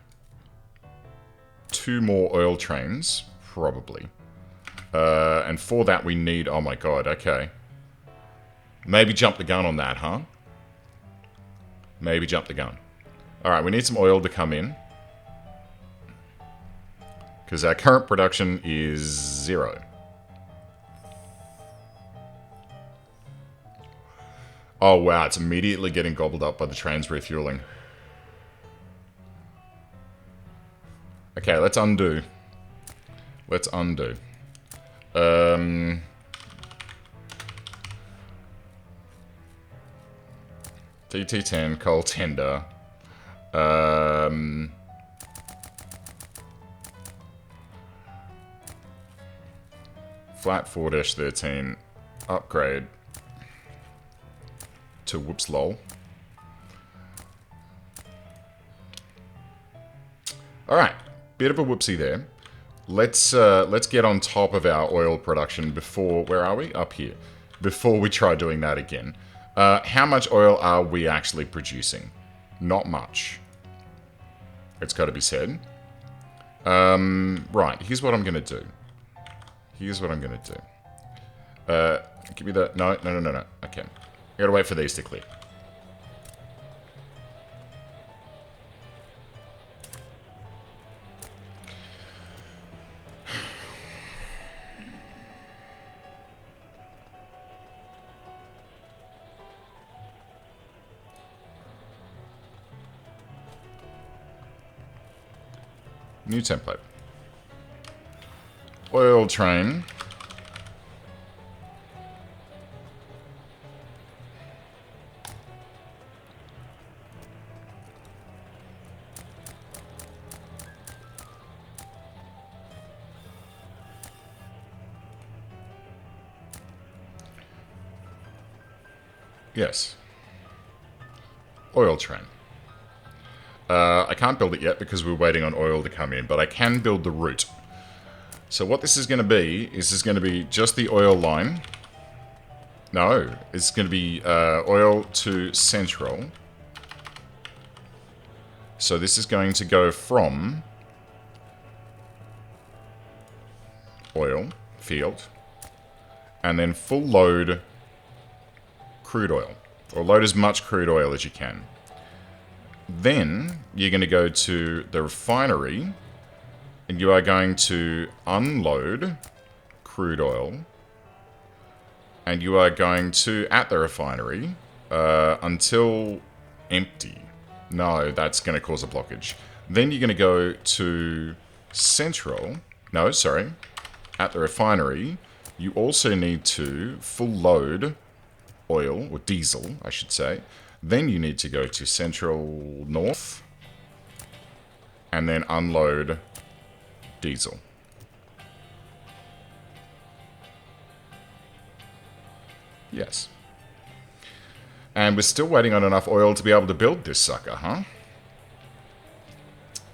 2 more oil trains, probably. And for that we need... Oh my god, okay. Maybe jump the gun on that, huh? Maybe jump the gun. Alright, we need some oil to come in. Because our current production is 0. Oh wow, it's immediately getting gobbled up by the trains refueling. Okay, let's undo. Let's undo. DT10, coal tender. Flat 4-13. Upgrade to whoops lol. Alright, bit of a whoopsie there. Let's get on top of our oil production before... Where are we? Up here. Before we try doing that again. How much oil are we actually producing? Not much. It's got to be said. Right, here's what I'm going to do. Here's what I'm going to do. Give me the... No. Okay. I gotta wait for these to clear. New template. Oil train. Yes. Oil train. I can't build it yet because we're waiting on oil to come in, but I can build the route. So what this is going to be, is going to be just the oil line. No, it's going to be oil to central. So this is going to go from oil, field, and then full load crude oil, or load as much crude oil as you can. Then you're going to go to the refinery and you are going to unload crude oil, and you are going to, at the refinery, until empty. No, that's going to cause a blockage. Then you're going to go to central. No, sorry. At the refinery, you also need to full load oil, or diesel, I should say. Then you need to go to central north, and then unload diesel. Yes. And we're still waiting on enough oil to be able to build this sucker, huh?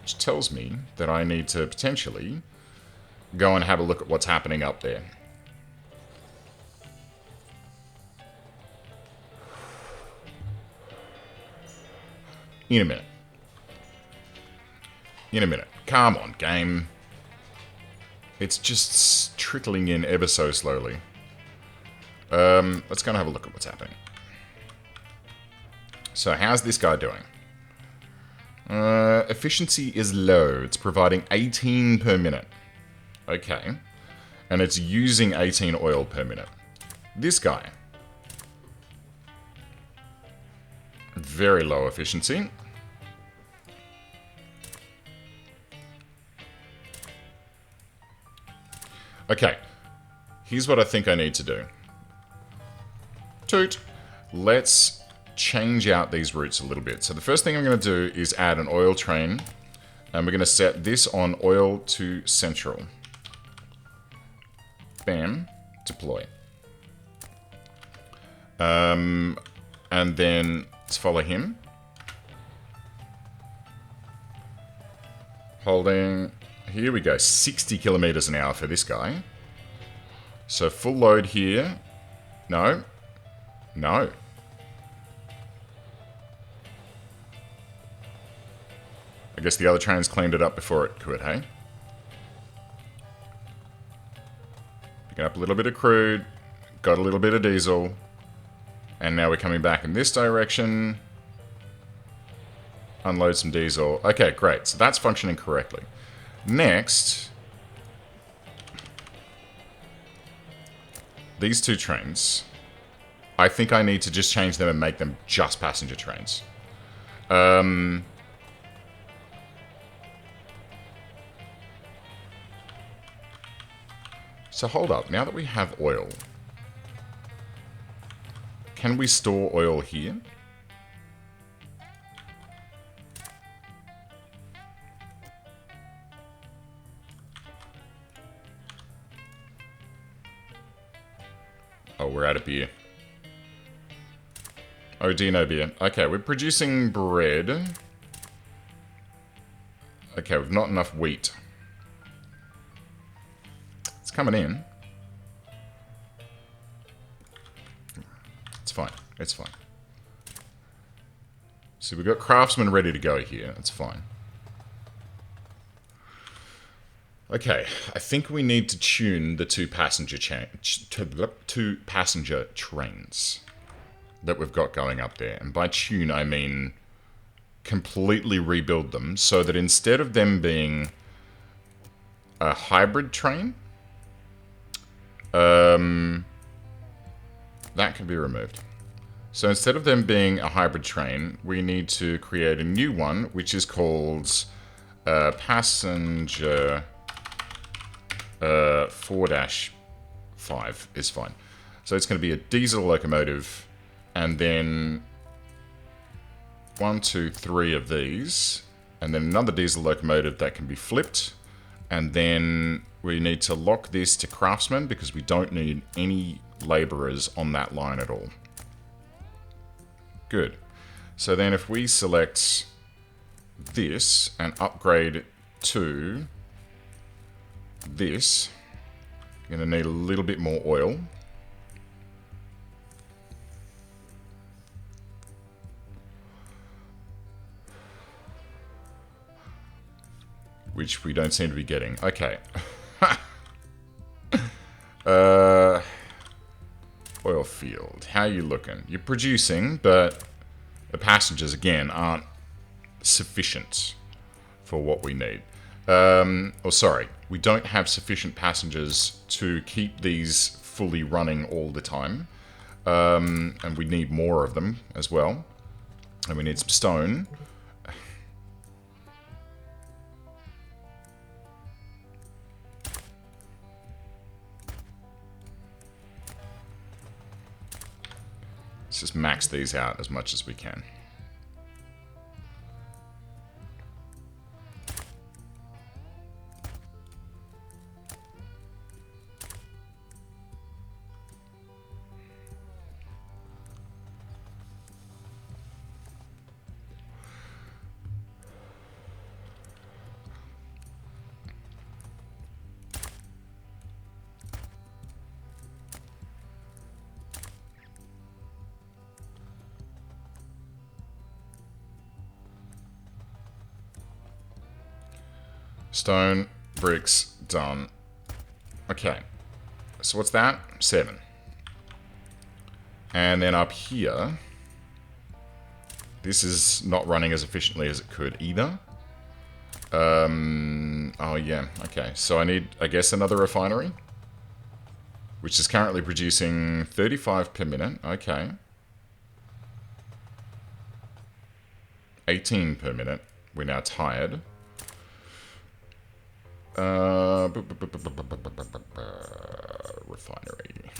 Which tells me that I need to potentially go and have a look at what's happening up there. In a minute. In a minute. Come on, game. It's just trickling in ever so slowly. Let's go and have a look at what's happening. So, how's this guy doing? Efficiency is low. It's providing 18 per minute. Okay. And it's using 18 oil per minute. This guy. Very low efficiency. Okay. Here's what I think I need to do. Toot. Let's change out these routes a little bit. So the first thing I'm going to do is add an oil train And we're going to set this on oil to central. Bam. Deploy. And then let's follow him. Holding. Here we go. 60 kilometers an hour for this guy. So full load here. No. No. I guess the other trains cleaned it up before it could, hey? Picking up a little bit of crude. Got a little bit of diesel. And now we're coming back in this direction. Unload some diesel. Okay, great. So that's functioning correctly. Next, these two trains, I think I need to just change them and make them just passenger trains. So hold up. Now that we have oil, can we store oil here? Oh, we're out of beer. Oh, Dino beer. Okay, we're producing bread. Okay, we've not enough wheat. It's coming in. It's fine. It's fine. So we've got craftsmen ready to go here. That's fine. Okay, I think we need to tune the two passenger trains that we've got going up there. And by tune, I mean completely rebuild them so that instead of them being a hybrid train, that can be removed. So instead of them being a hybrid train, we need to create a new one, which is called passenger 4-5 is fine. So it's going to be a diesel locomotive, and then 1, 2, 3 of these, and then another diesel locomotive that can be flipped, and then we need to lock this to craftsmen because we don't need any laborers on that line at all. Good. So then if we select this and upgrade to this, you're going to need a little bit more oil. Which we don't seem to be getting. Okay. Oil field. How are you looking? You're producing, but the passengers, again, aren't sufficient for what we need. Sorry, we don't have sufficient passengers to keep these fully running all the time. And we need more of them as well. And we need some stone. Let's just max these out as much as we can. Stone, bricks, done. Okay. So what's that? 7. And then up here, this is not running as efficiently as it could either. Oh yeah, okay. So I need, I guess, another refinery, which is currently producing 35 per minute. Okay. 18 per minute. We're now tired. Refinery.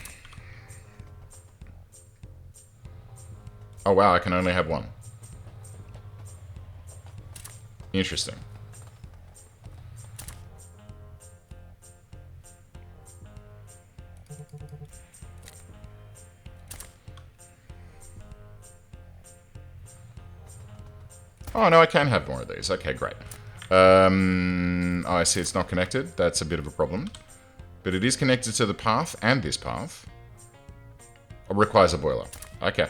Oh wow, I can only have one. Interesting. Oh, no, I can have more of these. Okay, great. Oh, I see it's not connected. That's a bit of a problem. But it is connected to the path and this path. It requires a boiler. Okay.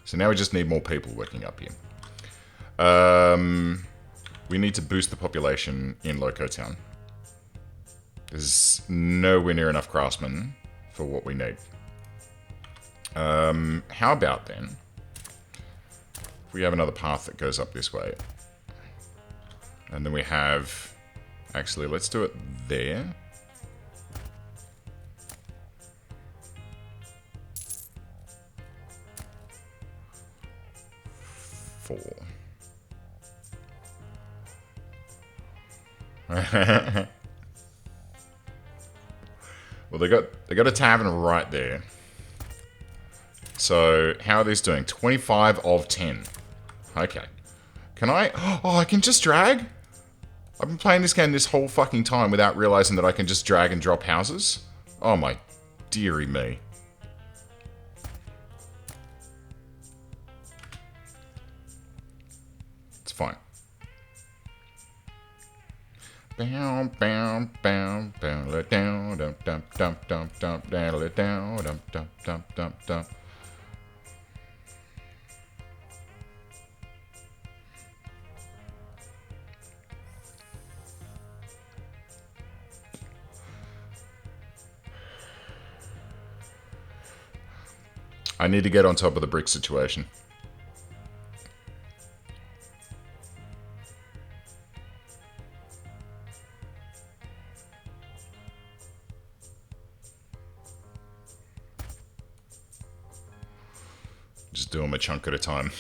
So now we just need more people working up here. We need to boost the population in Loco Town. There's nowhere near enough craftsmen for what we need. How about then, if we have another path that goes up this way. And then we have... Actually, let's do it there. Four. Well, they got a tavern right there. So, how are these doing? 25 of 10. Okay. Can I... Oh, I can just drag? I've been playing this game this whole fucking time without realizing that I can just drag and drop houses. Oh my dearie me. It's fine. Bow, bow, bow, bow, let down, dump, dump, dump, dump, dump, down, let down, dump, dump, dump, dump, dump. I need to get on top of the brick situation. Just do them a chunk at a time.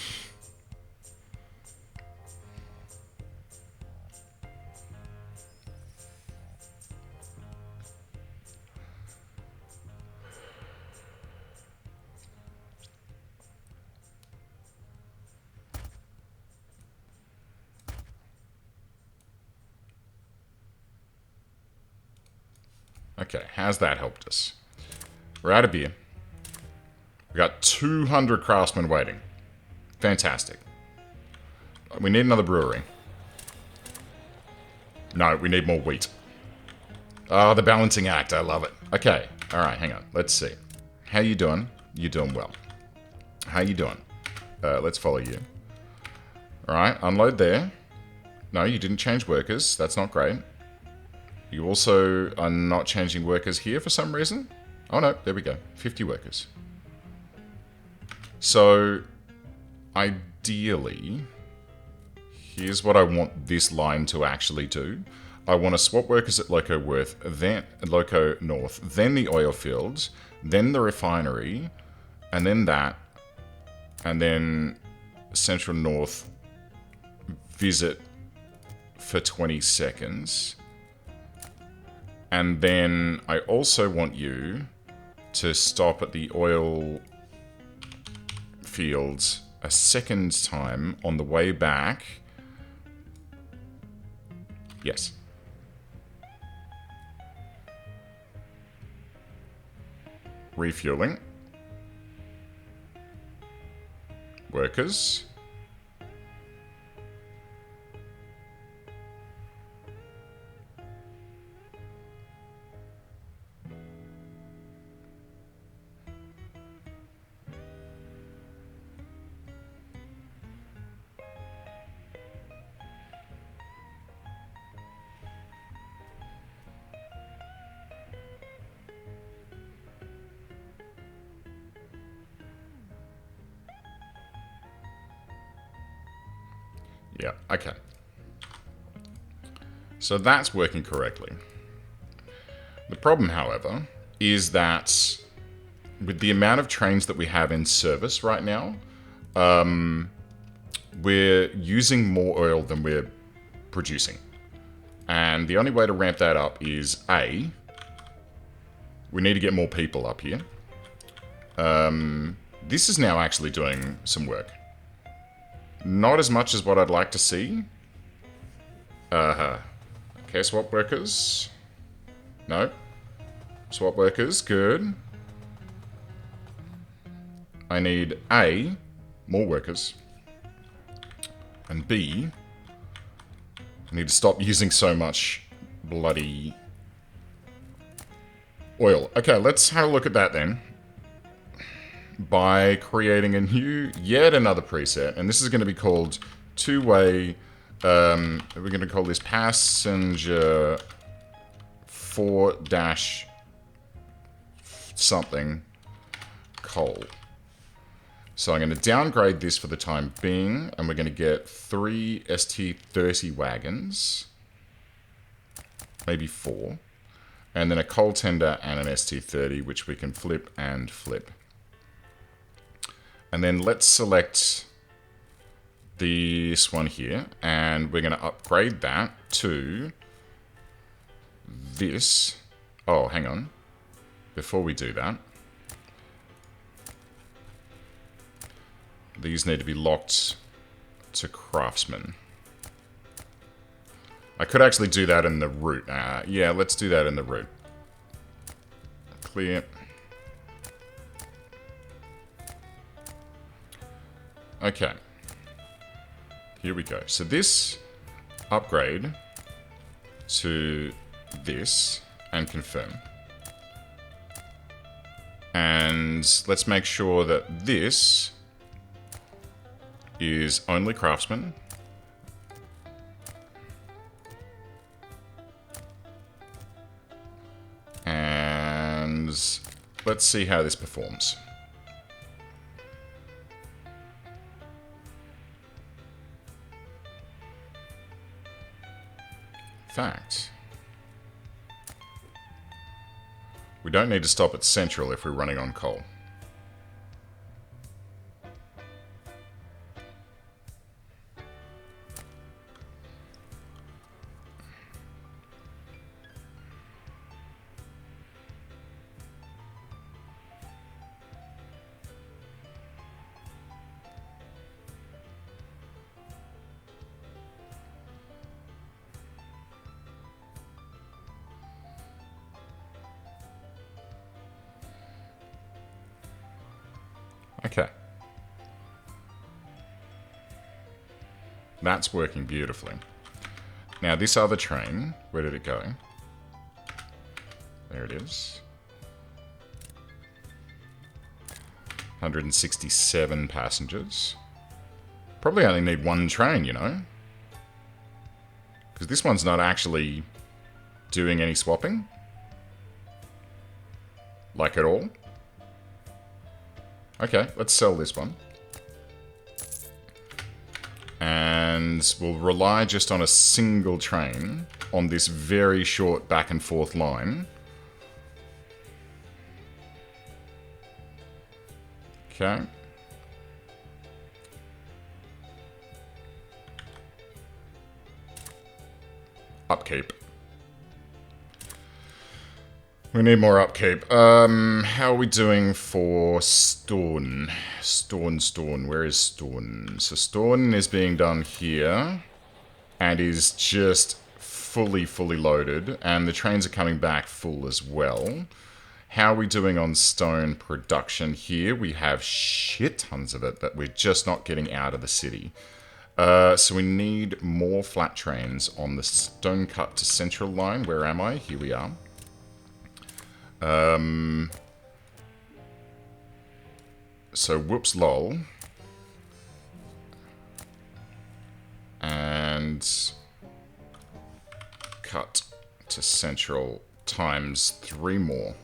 Okay, how's that helped us? We're out of beer. We got 200 craftsmen waiting. Fantastic. We need another brewery. No, we need more wheat. Oh, the balancing act. I love it. Okay. All right, hang on. Let's see. How you doing? You doing well. How you doing? Let's follow you. All right, unload there. No, you didn't change workers. That's not great. You also are not changing workers here for some reason. Oh no, there we go. 50 workers. So, ideally, here's what I want this line to actually do. I want to swap workers at Loco Worth, then Loco North, then the oil fields, then the refinery, and then that, and then Central North visit for 20 seconds. And then I also want you to stop at the oil fields a second time on the way back. Yes. Refueling. Workers. Yeah, okay. So that's working correctly. The problem, however, is that with the amount of trains that we have in service right now, we're using more oil than we're producing. And the only way to ramp that up is A, We need to get more people up here. This is now actually doing some work. Not as much as what I'd like to see. Okay, swap workers. No. Swap workers, good. I need A, more workers. And B, I need to stop using so much bloody oil. Okay, let's have a look at that then. By creating a new, yet another preset. And this is going to be called two-way, we're going to call this passenger 4 dash something coal. So I'm going to downgrade this for the time being, and we're going to get 3 ST30 wagons, maybe 4, and then a coal tender and an ST30, which we can flip and flip. And then let's select this one here, and we're going to upgrade that to this. Oh, hang on. Before we do that, these need to be locked to craftsman. I could actually do that in the root. Yeah, let's do that in the root. Clear. Okay. Here we go. So this upgrade to this and confirm. And let's make sure that this is only craftsman. And let's see how this performs. Fact. We don't need to stop at central if we're running on coal. Okay. That's working beautifully. Now this other train, where did it go? There it is. 167 passengers. Probably only need one train, you know? Because this one's not actually doing any swapping. Like at all. Okay, let's sell this one. And we'll rely just on a single train on this very short back and forth line. Okay. Upkeep. We need more upkeep. How are we doing for Storn? Storn. Where is Storn? So Storn is being done here and is just fully loaded, and the trains are coming back full as well. How are we doing on stone production here? We have shit tons of it, but we're just not getting out of the city. So we need more flat trains on the stone cut to central line. Where am I? Here we are. So whoops lol. And cut to central times 3 more.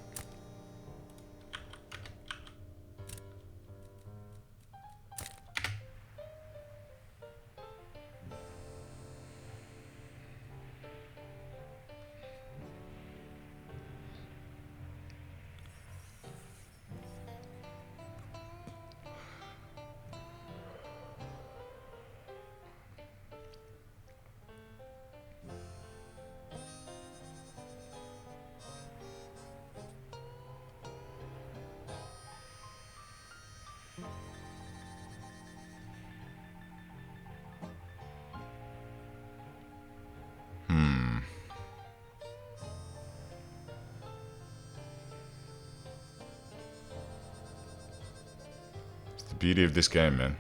the beauty of this game, man.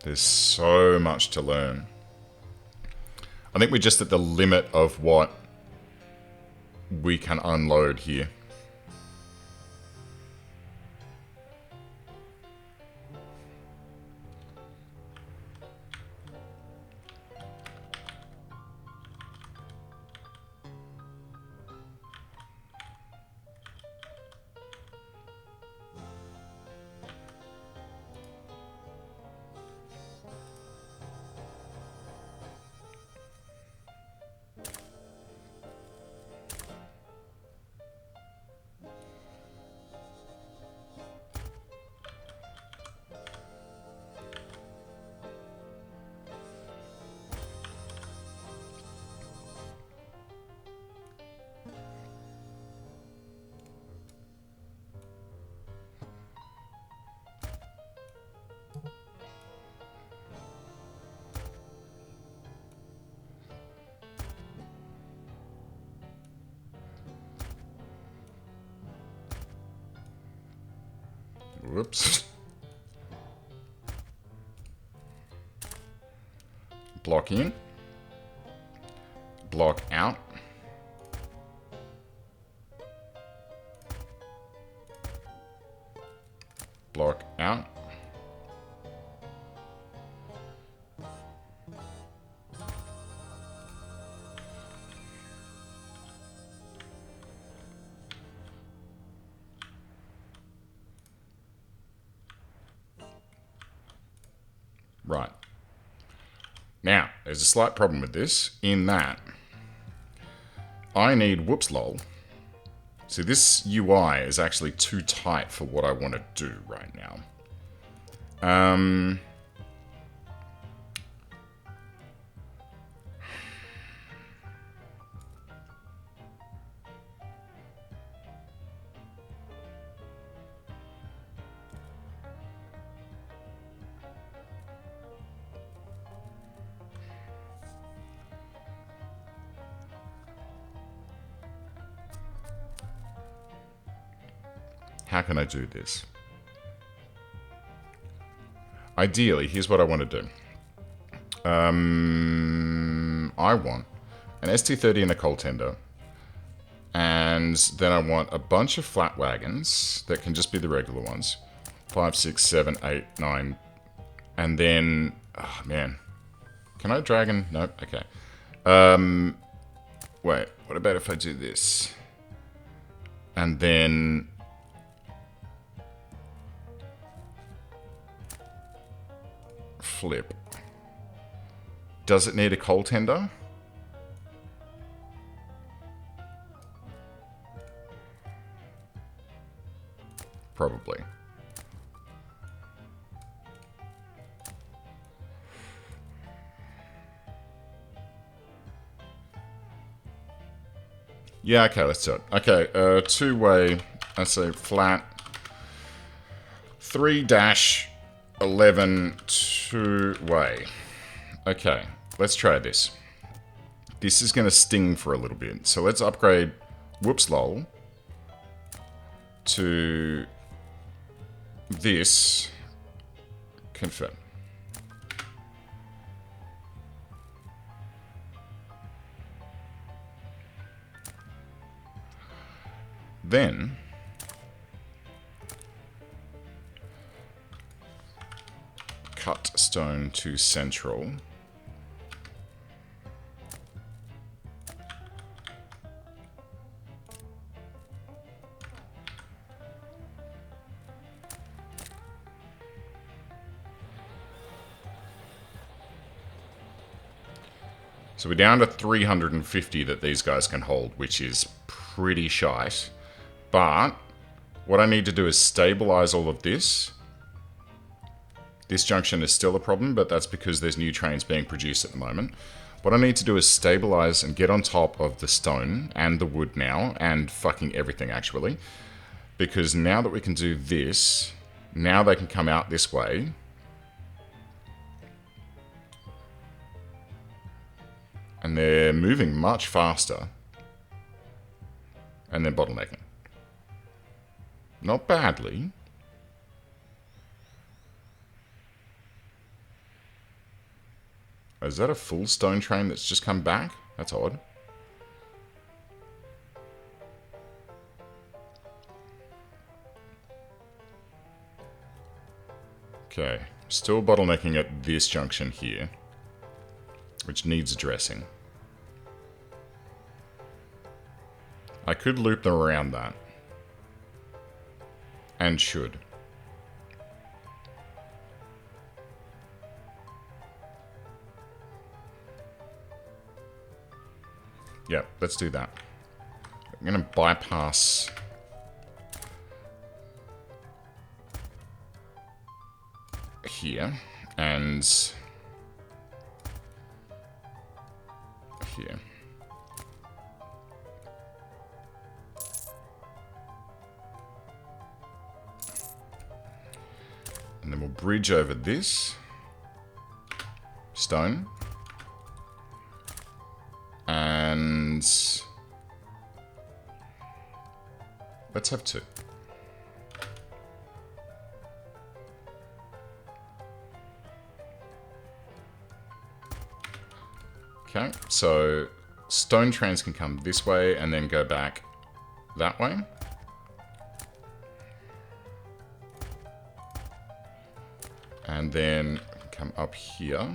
There's so much to learn. I think we're just at the limit of what we can unload here. Whoops. Block in. Block out. Block out. Right. Now, there's a slight problem with this, in that I need whoops lol. See, this UI is actually too tight for what I want to do right now. How can I do this? Ideally, here's what I want to do. I want an ST30 and a coal tender. And then I want a bunch of flat wagons that can just be the regular ones. 5, 6, 7, 8, 9. And then, oh man. Can I dragon? Nope, okay. Wait, what about if I do this? And then flip. Does it need a coal tender? Probably. Yeah, okay, let's do it. Okay, two-way, I say flat. 3-11 two-way. Okay, let's try this. This is going to sting for a little bit. So let's upgrade whoops lol to this. Confirm. Then cut stone to central. So we're down to 350 that these guys can hold, which is pretty shite. But what I need to do is stabilize all of this. This junction is still a problem, but that's because there's new trains being produced at the moment. What I need to do is stabilize and get on top of the stone and the wood now, and fucking everything actually. Because now that we can do this, now they can come out this way. And they're moving much faster. And they're bottlenecking. Not badly. Is that a full stone train that's just come back? That's odd. Okay, still bottlenecking at this junction here, which needs addressing. I could loop them around that. And should. Yeah, let's do that. I'm going to bypass here and here. And then we'll bridge over this stone. And let's have two. Okay, so stone trains can come this way and then go back that way. And then come up here.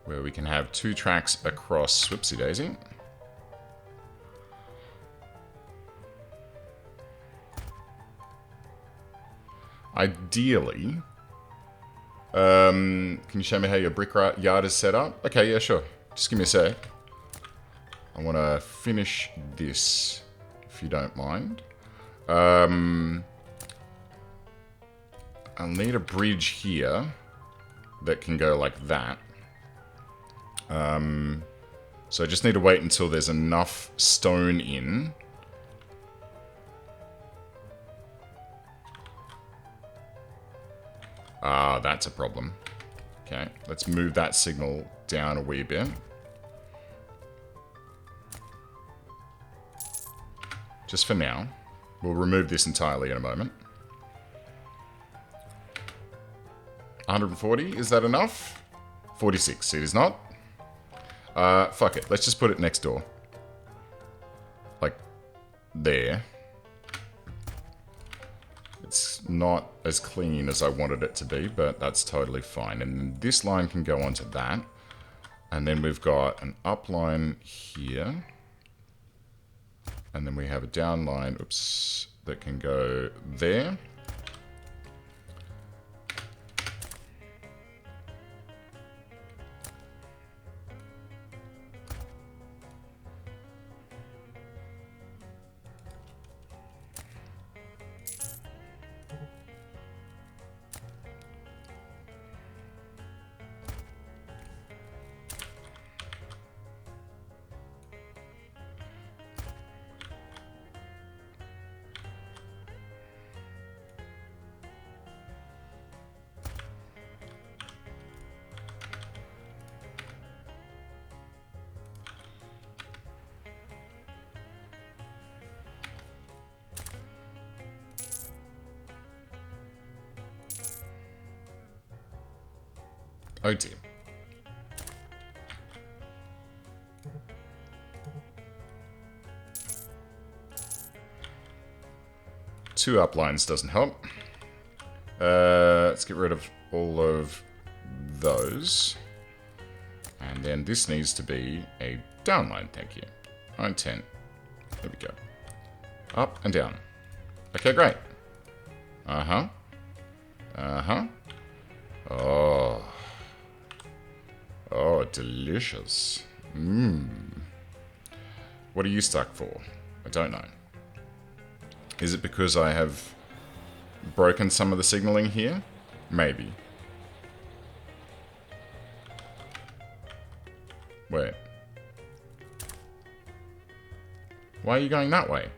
Where we can have two tracks across Swipsy Daisy. Ideally, can you show me how your brick yard is set up? Okay, yeah, sure. Just give me a sec. I want to finish this, if you don't mind. I'll need a bridge here that can go like that. So I just need to wait until there's enough stone in. Ah, that's a problem. Okay, let's move that signal down a wee bit. Just for now. We'll remove this entirely in a moment. 140, is that enough? 46, it is not. Fuck it, let's just put it next door. Like, there. It's not as clean as I wanted it to be, but that's totally fine. And this line can go onto that. And then we've got an up line here. And then we have a down line, oops, that can go there. Oh dear. Two up lines doesn't help. Let's get rid of all of those. And then this needs to be a down line, thank you. 9, 10. There we go. Up and down. Okay, great. Uh-huh. Uh-huh. Oh. Oh, delicious. Mmm. What are you stuck for? I don't know. Is it because I have broken some of the signaling here? Maybe. Wait. Why are you going that way?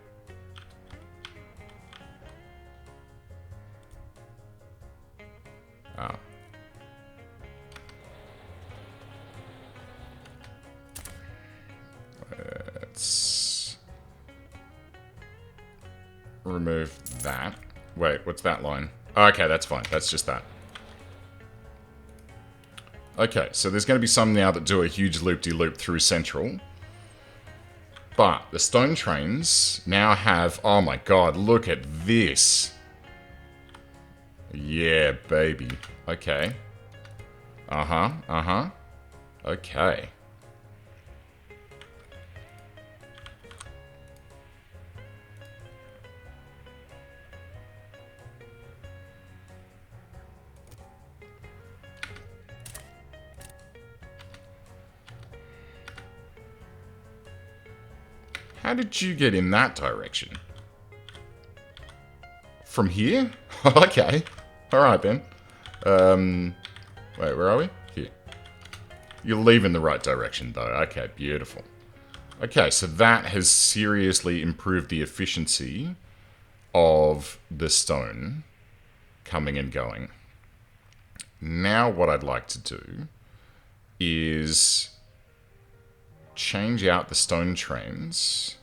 Oh. Let's remove that. Wait, what's that line? Okay, that's fine. That's just that. Okay, so there's going to be some now that do a huge loop-de-loop through Central. But the stone trains now have... Oh my god, look at this. Yeah, baby. Okay. Uh-huh, uh-huh. Okay. How did you get in that direction? From here? Okay. Alright, Ben. Wait, where are we? Here. You're leaving the right direction, though. Okay, beautiful. Okay, so that has seriously improved the efficiency of the stone coming and going. Now what I'd like to do is change out the stone trains.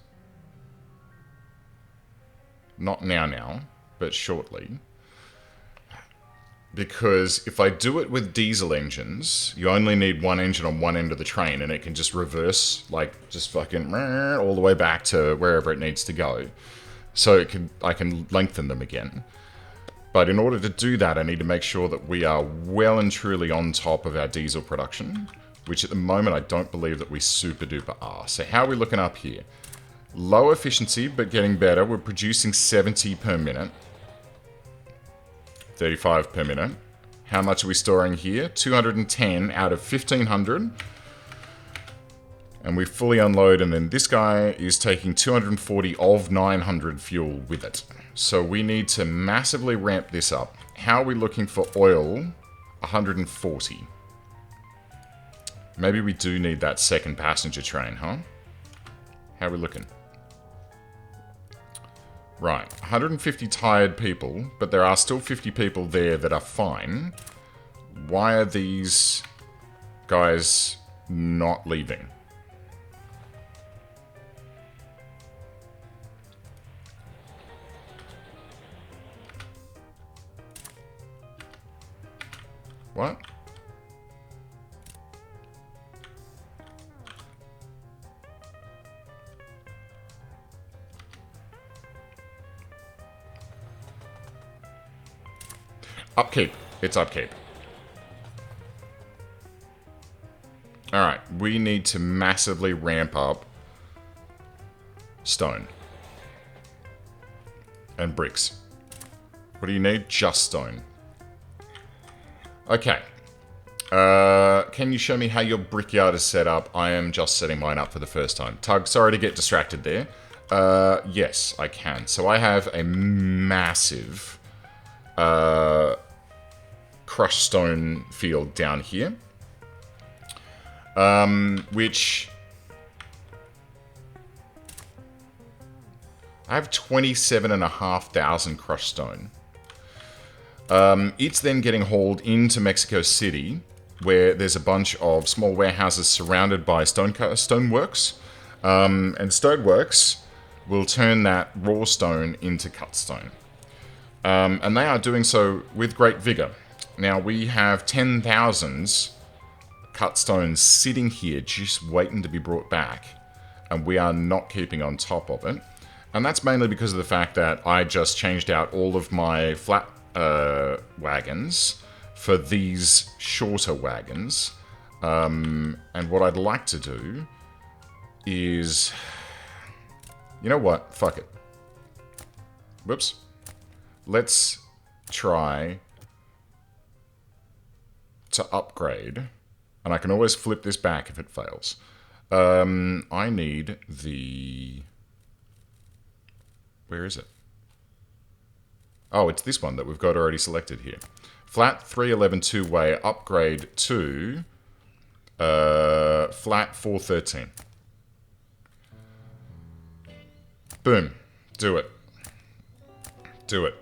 Not now, but shortly. Because if I do it with diesel engines, you only need one engine on one end of the train and it can just reverse, like, just fucking all the way back to wherever it needs to go. So I can lengthen them again. But in order to do that, I need to make sure that we are well and truly on top of our diesel production, which at the moment I don't believe that we super duper are. So how are we looking up here? Low efficiency, but getting better. We're producing 70 per minute. 35 per minute. How much are we storing here? 210 out of 1500. And we fully unload, and then this guy is taking 240 of 900 fuel with it. So we need to massively ramp this up. How are we looking for oil? 140. Maybe we do need that second passenger train, huh? How are we looking? Right, 150 tired people, but there are still 50 people there that are fine. Why are these guys not leaving? What? Upkeep. It's upkeep. Alright, we need to massively ramp up stone. And bricks. What do you need? Just stone. Okay. Can you show me how your brickyard is set up? I am just setting mine up for the first time. Tug, sorry to get distracted there. Yes, I can. So I have a massive crushed stone field down here. Which... I have 27,500 crushed stone. It's then getting hauled into Mexico City, where there's a bunch of small warehouses surrounded by stoneworks. And stoneworks will turn that raw stone into cut stone. And they are doing so with great vigor. Now, we have 10,000 cut stones sitting here just waiting to be brought back. And we are not keeping on top of it. And that's mainly because of the fact that I just changed out all of my flat wagons for these shorter wagons. And what I'd like to do is... You know what? Fuck it. Whoops. Let's try to upgrade. And I can always flip this back if it fails. I need the... Where is it? Oh, it's this one that we've got already selected here. Flat 311 two-way upgrade to flat 413. Boom. Do it. Do it.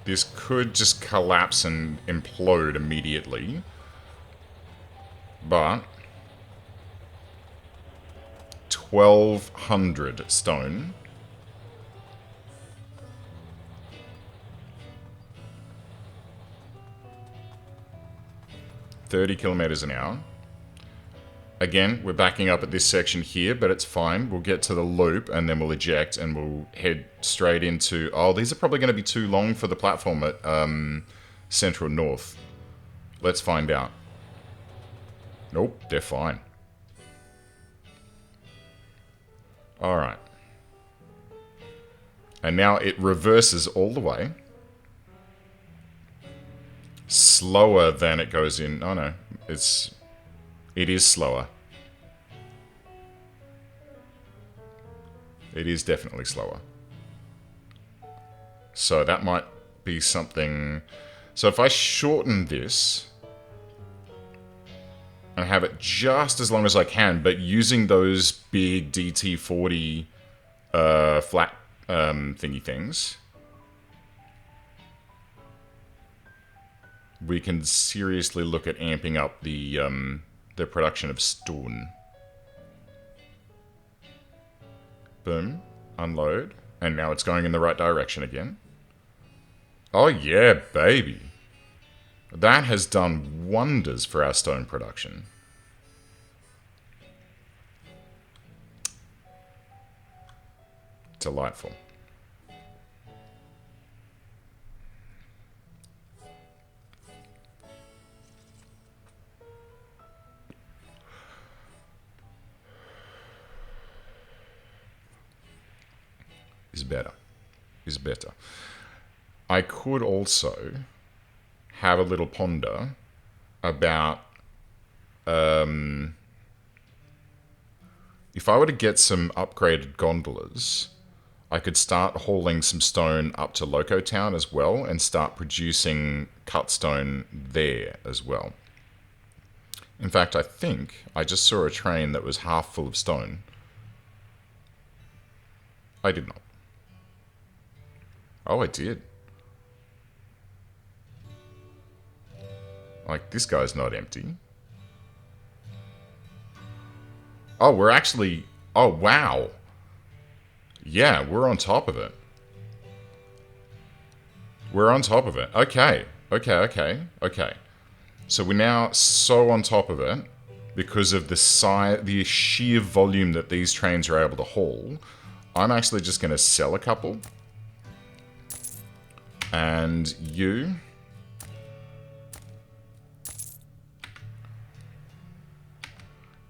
This could just collapse and implode immediately. But 1,200 stone. $30 an hour. Again, we're backing up at this section here, but it's fine. We'll get to the loop and then we'll eject and we'll head straight into... Oh, these are probably going to be too long for the platform at Central North. Let's find out. Nope, they're fine. Alright. And now it reverses all the way. Slower than it goes in. Oh no, it is slower. It is definitely slower. So that might be something... So if I shorten this and have it just as long as I can, but using those big DT40 flat thingy things, we can seriously look at amping up the production of stone. Boom. Unload. And now it's going in the right direction again. Oh yeah, baby. That has done wonders for our stone production. Delightful. Is better. Is better. I could also have a little ponder about if I were to get some upgraded gondolas, I could start hauling some stone up to Loco Town as well and start producing cut stone there as well. In fact, I think I just saw a train that was half full of stone. I did not. Oh, I did. Like, this guy's not empty. Oh, we're actually... Oh, wow. Yeah, we're on top of it. We're on top of it. Okay. Okay. So we're now so on top of it because of the sheer volume that these trains are able to haul. I'm actually just going to sell a couple. And you...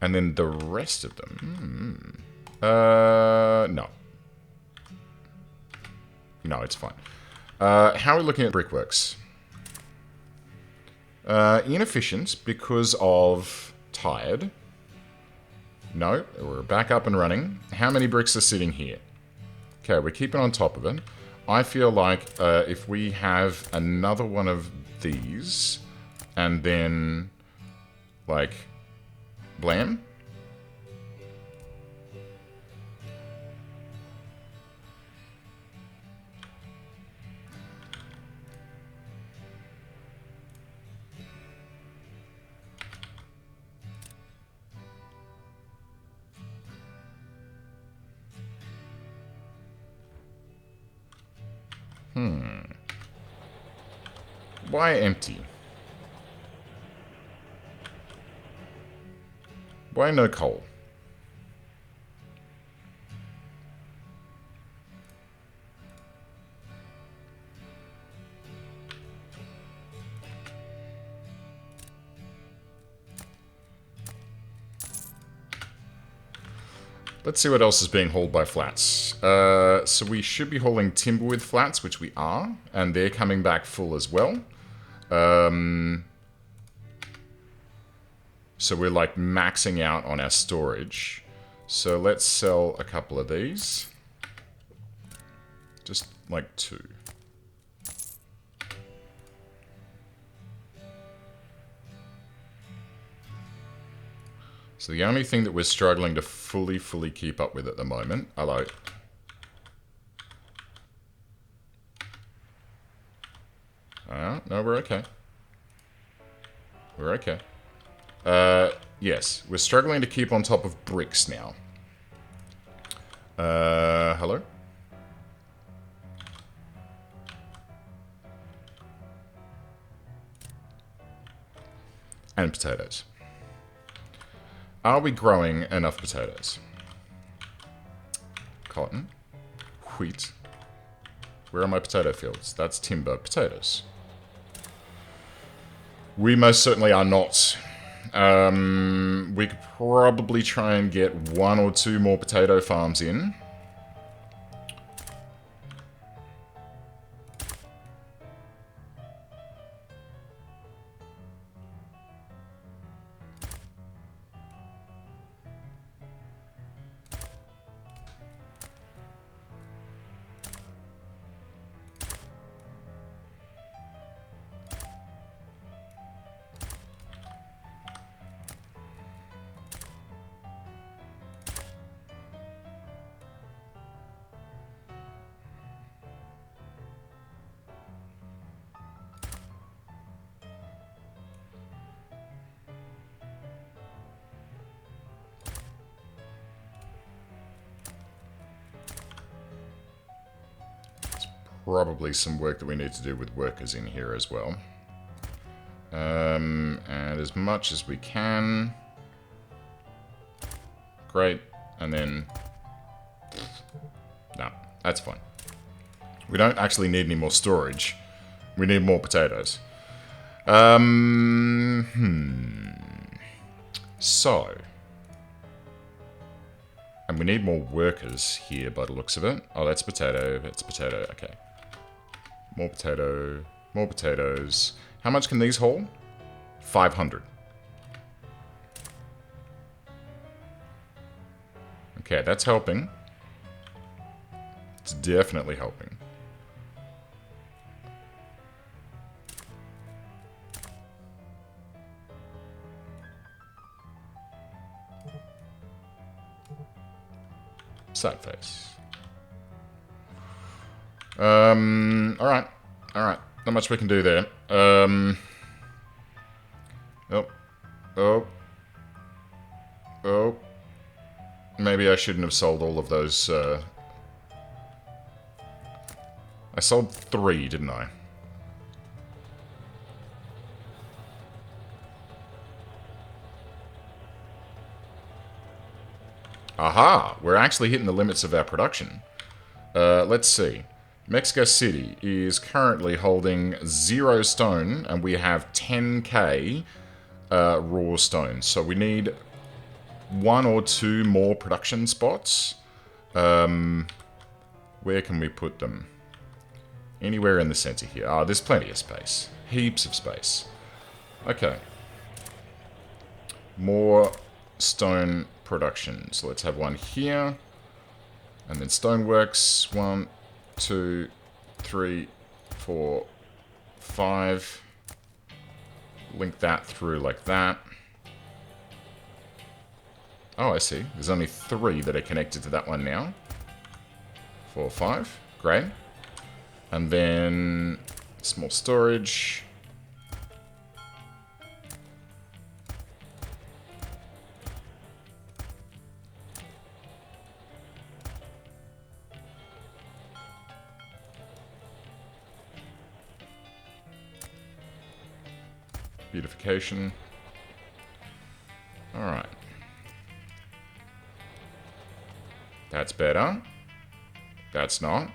And then the rest of them... No. No, it's fine. How are we looking at brickworks? Inefficient because of tired. No, we're back up and running. How many bricks are sitting here? Okay, we're keeping on top of it. I feel like if we have another one of these, and then, like, blam. Why empty? Why no coal? Let's see what else is being hauled by flats. So we should be hauling timber with flats, which we are, and they're coming back full as well. So we're like maxing out on our storage. So let's sell a couple of these. Just like 2. So the only thing that we're struggling to fully keep up with at the moment... Hello. No, we're okay. We're okay. Yes, we're struggling to keep on top of bricks now. Hello? And potatoes. Are we growing enough potatoes? Cotton. Wheat. Where are my potato fields? That's timber. Potatoes. We most certainly are not. We could probably try and get 1 or 2 more potato farms in. Probably some work that we need to do with workers in here as well. And as much as we can. Great. And then... No, that's fine. We don't actually need any more storage. We need more potatoes. So... And we need more workers here by the looks of it. Oh, that's potato. That's potato. Okay. More potato. More potatoes. How much can these hold? 500. Okay, that's helping. It's definitely helping. Sad face. Alright. Alright. Not much we can do there. Oh. Oh. Oh. Maybe I shouldn't have sold all of those, I sold 3, didn't I? Aha! We're actually hitting the limits of our production. Let's see. Mexico City is currently holding 0 stone, and we have 10k raw stone. So we need 1 or 2 more production spots. Where can we put them? Anywhere in the center here. Ah, there's plenty of space. Heaps of space. Okay. More stone production. So let's have one here. And then stoneworks. 1, 2, 3, 4, 5. Link that through like that. Oh, I see. There's only 3 that are connected to that one now. 4, 5. Great. And then small storage. Beautification. Alright. That's better. That's not.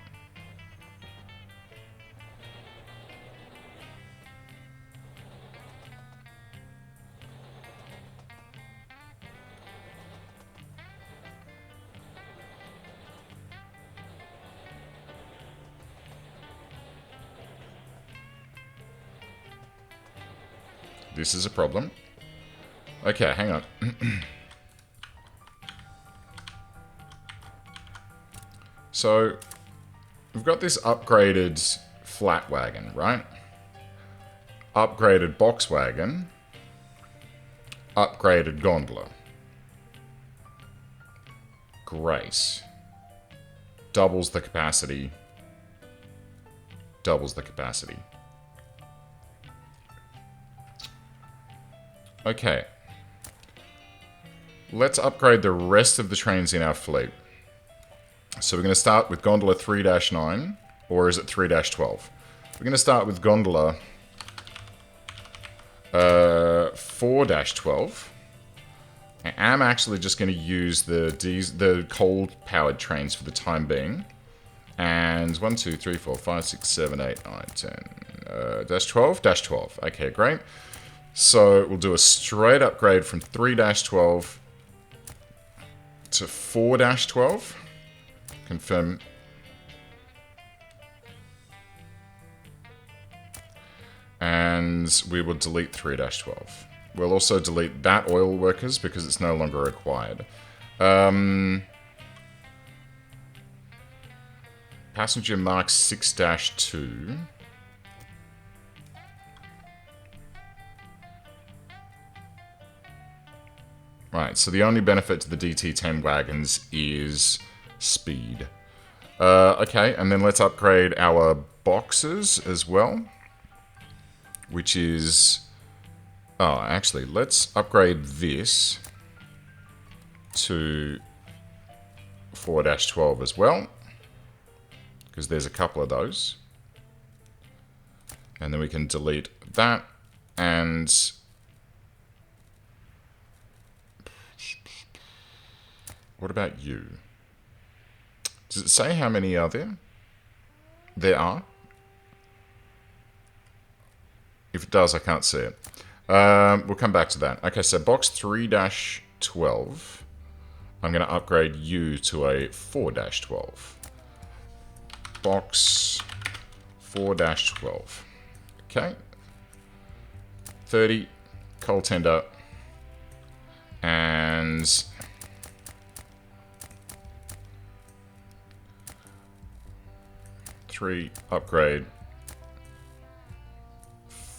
This is a problem. Okay, hang on. So, we've got this upgraded flat wagon, right? Upgraded box wagon. Upgraded gondola. Great. Doubles the capacity. Doubles the capacity. Okay. Let's upgrade the rest of the trains in our fleet. So we're going to start with Gondola 3-9, or is it 3-12? We're going to start with Gondola 4-12. I am actually just going to use the coal-powered trains for the time being. And 1, 2, 3, 4, 5, 6, 7, 8, 9, 10. Dash 12? Dash 12. Okay, great. So we'll do a straight upgrade from 3-12 to 4-12. Confirm. And we will delete 3-12. We'll also delete that oil workers because it's no longer required. Passenger mark 6-2. Right, so the only benefit to the DT10 wagons is speed. Okay, and then let's upgrade our boxes as well. Which is... Oh, actually, let's upgrade this to 4-12 as well. Because there's a couple of those. And then we can delete that. And... what about you? Does it say how many are there? There are? If it does, I can't see it. We'll come back to that. Okay, so box 3-12. I'm going to upgrade you to a 4-12. Box 4-12. Okay. 30 coal tender. And... 3 upgrade.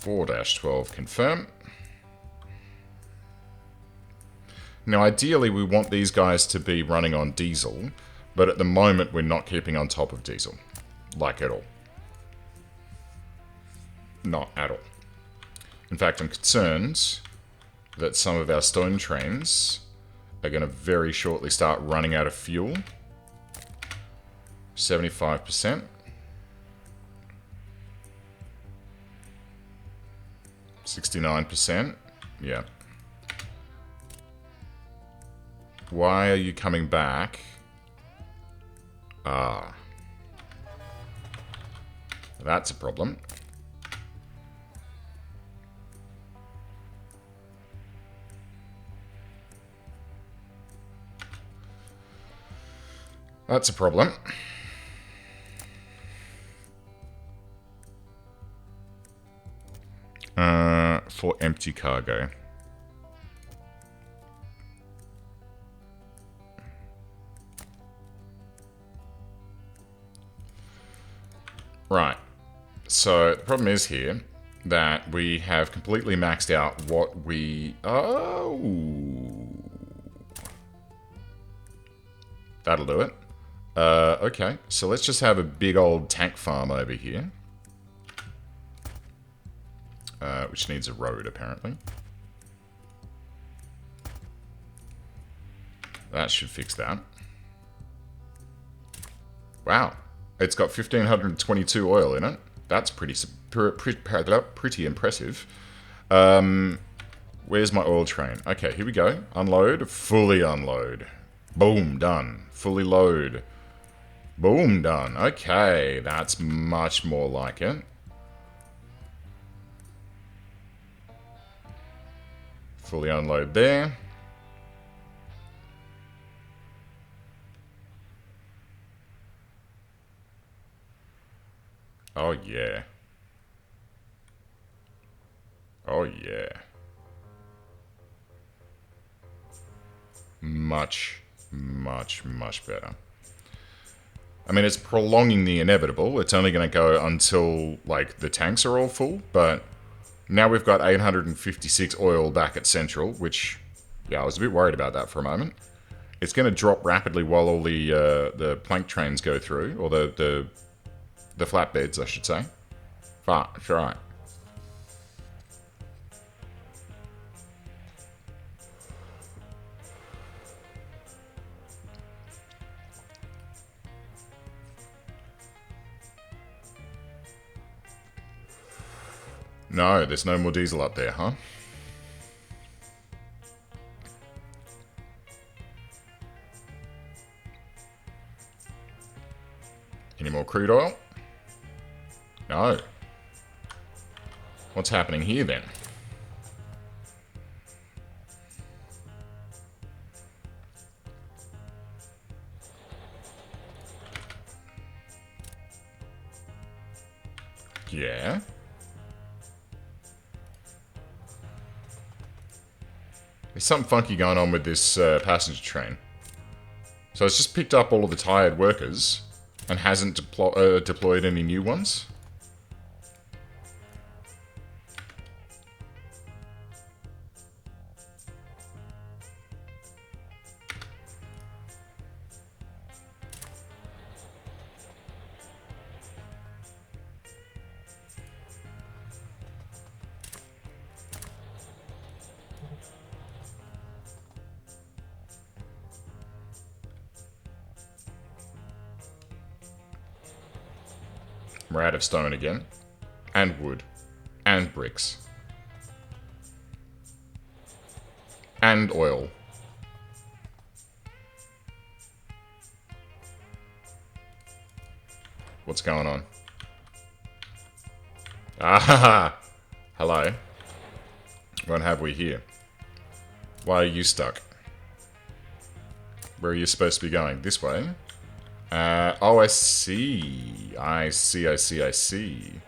4-12 confirm. Now ideally we want these guys to be running on diesel, but at the moment we're not keeping on top of diesel. Like at all. Not at all. In fact, I'm concerned that some of our stone trains are going to very shortly start running out of fuel. 75%. 69%. Yeah. Why are you coming back? Ah. That's a problem. That's a problem. For empty cargo. Right. So the problem is here that we have completely maxed out what we... Oh. That'll do it. Okay, so let's just have a big old tank farm over here. Which needs a road, apparently. That should fix that. Wow. It's got 1,522 oil in it. That's pretty impressive. Where's my oil train? Okay, here we go. Unload. Fully unload. Boom, done. Fully load. Boom, done. Okay, that's much more like it. Fully unload there. Oh, yeah. Oh, yeah. Much, much, much better. I mean, it's prolonging the inevitable. It's only going to go until, like, the tanks are all full, but now we've got 856 oil back at Central, which, yeah, I was a bit worried about that for a moment. It's going to drop rapidly while all the plank trains go through, or the flatbeds, I should say. That's right. No, there's no more diesel up there, huh? Any more crude oil? No. What's happening here then? Yeah. There's something funky going on with this passenger train. So it's just picked up all of the tired workers and hasn't deployed any new ones. We're out of stone again. And wood. And bricks. And oil. What's going on? Ah, hello. What have we here? Why are you stuck? Where are you supposed to be going? This way? Oh, I see. I see.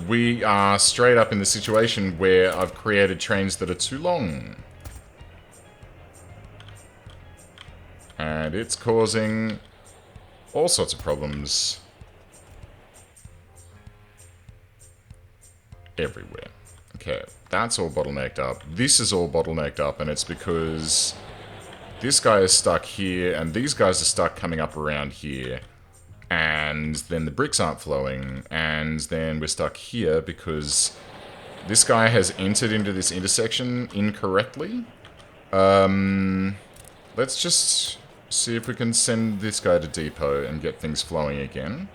We are straight up in the situation where I've created trains that are too long. And it's causing all sorts of problems everywhere. Okay, that's all bottlenecked up. This is all bottlenecked up, and it's because this guy is stuck here, and these guys are stuck coming up around here. And then the bricks aren't flowing, and then we're stuck here because this guy has entered into this intersection incorrectly. Let's just see if we can send this guy to depot and get things flowing again.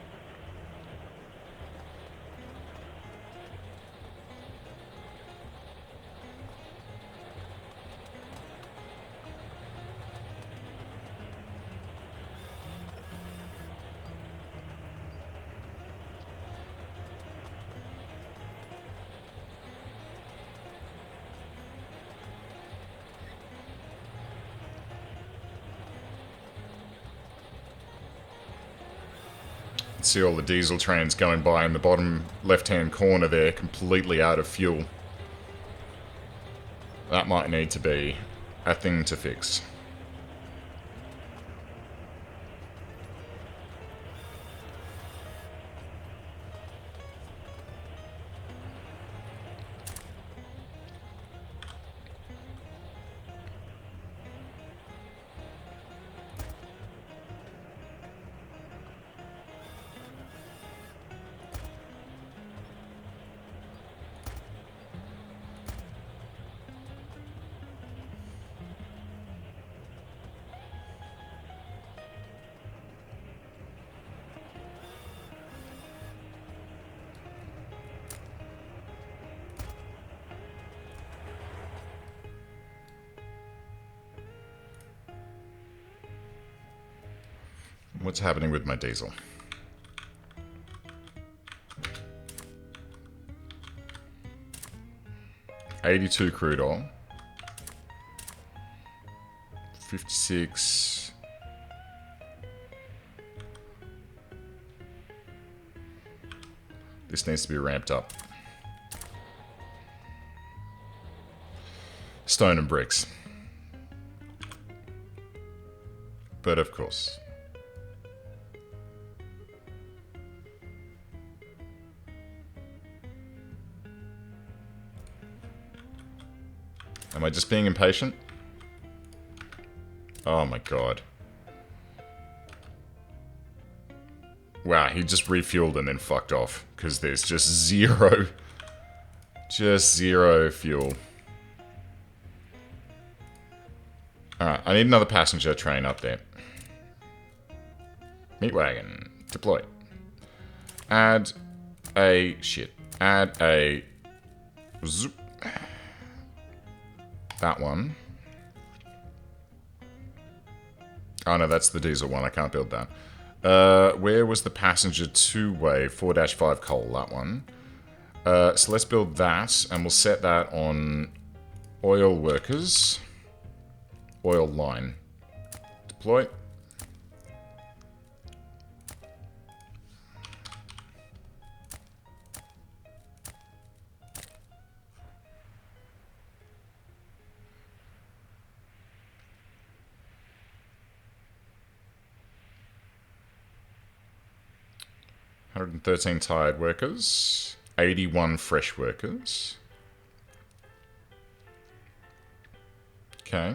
See all the diesel trains going by in the bottom left-hand corner there, completely out of fuel. That might need to be a thing to fix. What's happening with my diesel? $82 crude oil. 56. This needs to be ramped up. Stone and bricks. But of course. Am I just being impatient? Oh my god. Wow, he just refueled and then fucked off. Because there's just zero... Just zero fuel. Alright, I need another passenger train up there. Meat wagon. Deploy. Add a... shit. Add a... Zoop. That one. Oh no, that's the diesel one. I can't build that. Where was the passenger two-way 4-5 coal? That one. So let's build that, and we'll set that on oil workers. Oil line. Deploy. $113 tired workers, 81 fresh workers. Okay.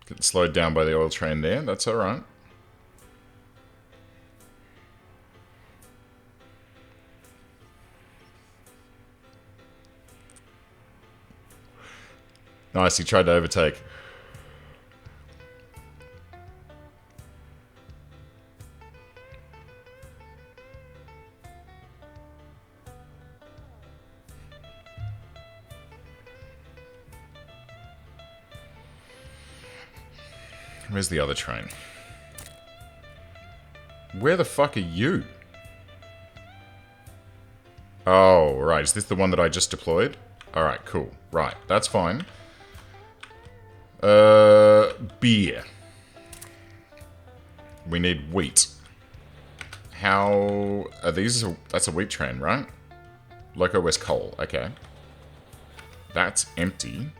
Getting slowed down by the oil train there, that's alright. Nice, he tried to overtake. Where's the other train? Where the fuck are you? Oh, right. Is this the one that I just deployed? Alright, cool. Right, that's fine. Beer. We need wheat. How... are these... that's a wheat train, right? Loco West Coal. Okay. That's empty.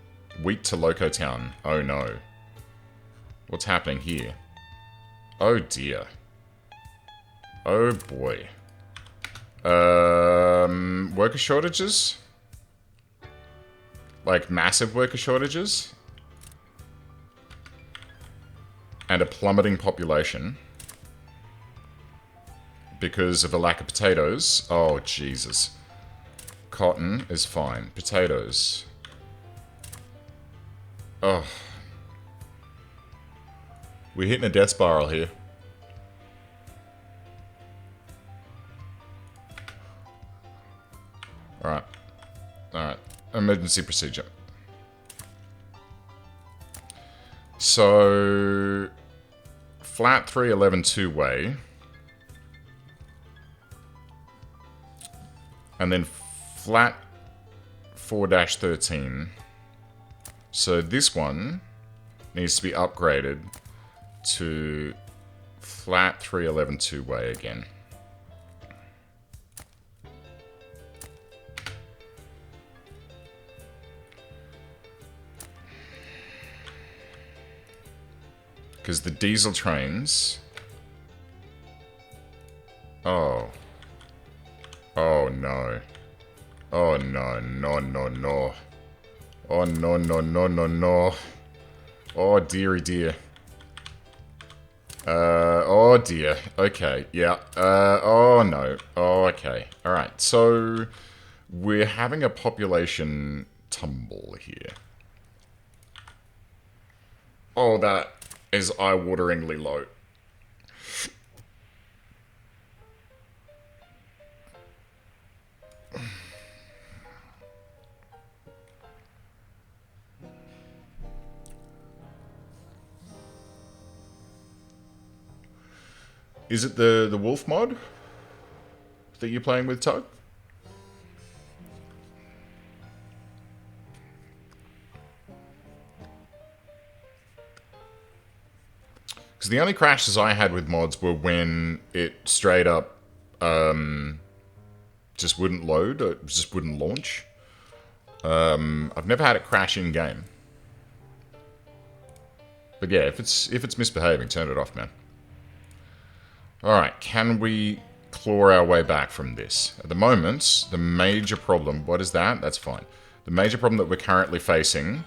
Wheat to Loco Town. Oh, no. What's happening here? Oh dear. Oh boy. Worker shortages? Like massive worker shortages? And a plummeting population. Because of a lack of potatoes. Oh Jesus. Cotton is fine. Potatoes. Oh. We're hitting a death spiral here. Alright. Alright. Emergency procedure. So... flat 311 two-way. And then flat 4-13. So this one needs to be upgraded to flat 311 two-way again. Because the diesel trains... oh. Oh no. Oh no, no, no, no. Oh no, no, no, no, no. Oh dearie dear. Oh dear. Okay, yeah. Oh no. Oh, okay. Alright, so... we're having a population tumble here. Oh, that is eye-wateringly low. Is it the wolf mod that you're playing with, Tug? Because the only crashes I had with mods were when it straight up just wouldn't load, or just wouldn't launch. I've never had it crash in-game. But yeah, if it's misbehaving, turn it off, man. Alright, can we claw our way back from this? At the moment, the major problem... what is that? That's fine. The major problem that we're currently facing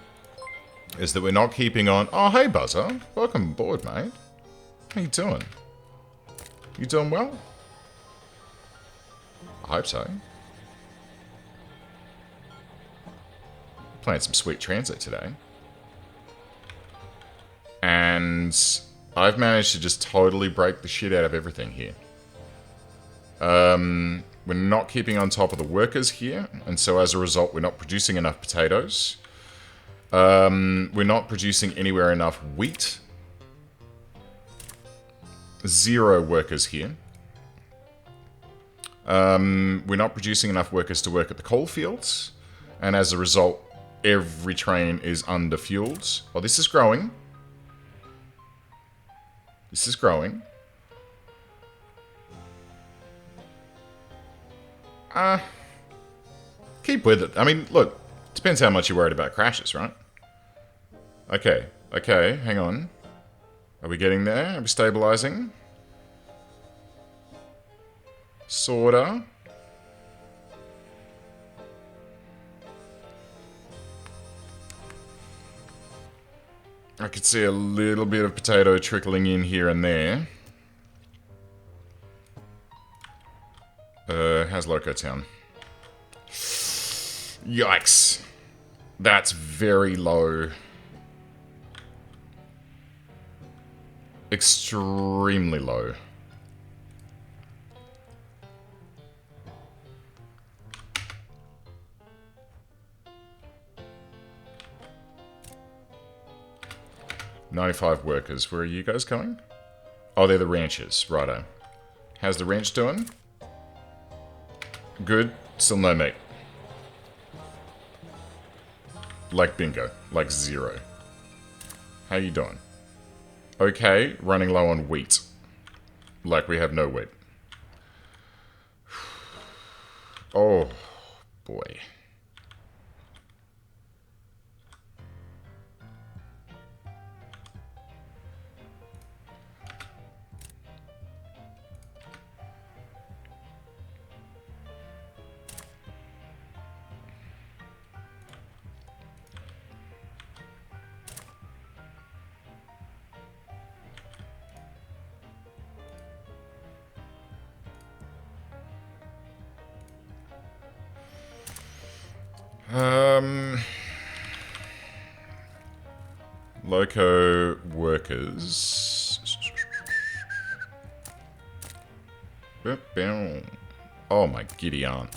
is that we're not keeping on... oh, hey, Buzzer. Welcome aboard, mate. How you doing? You doing well? I hope so. Playing some sweet transit today. And I've managed to just totally break the shit out of everything here. We're not keeping on top of the workers here, and so as a result, we're not producing enough potatoes. We're not producing anywhere enough wheat. 0 workers here. We're not producing enough workers to work at the coal fields, and as a result, every train is underfueled. Oh, this is growing. This is growing. Keep with it. I mean, look, depends how much you're worried about crashes, right? Okay, okay, hang on. Are we getting there? Are we stabilizing? Sorta. I could see a little bit of potato trickling in here and there. How's Loco Town? Yikes. That's very low. Extremely low. $95 workers. Where are you guys going? Oh, they're the ranchers. Righto. How's the ranch doing? Good. Still no meat. Like bingo. Like 0. How you doing? Okay, running low on wheat. Like we have no wheat. Oh, boy. Loco workers. Oh my giddy aunt.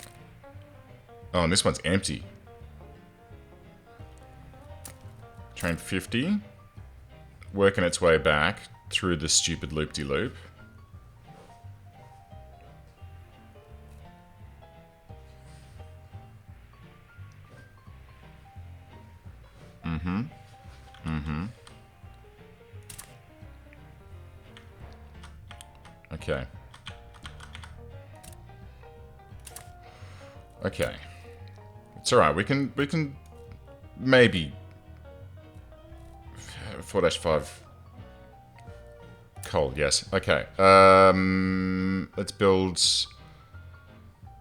Oh, and this one's empty. Train 50. Working its way back through the stupid loop-de-loop. Okay. Okay. It's alright, we can maybe 4-5 coal, yes. Okay. Let's build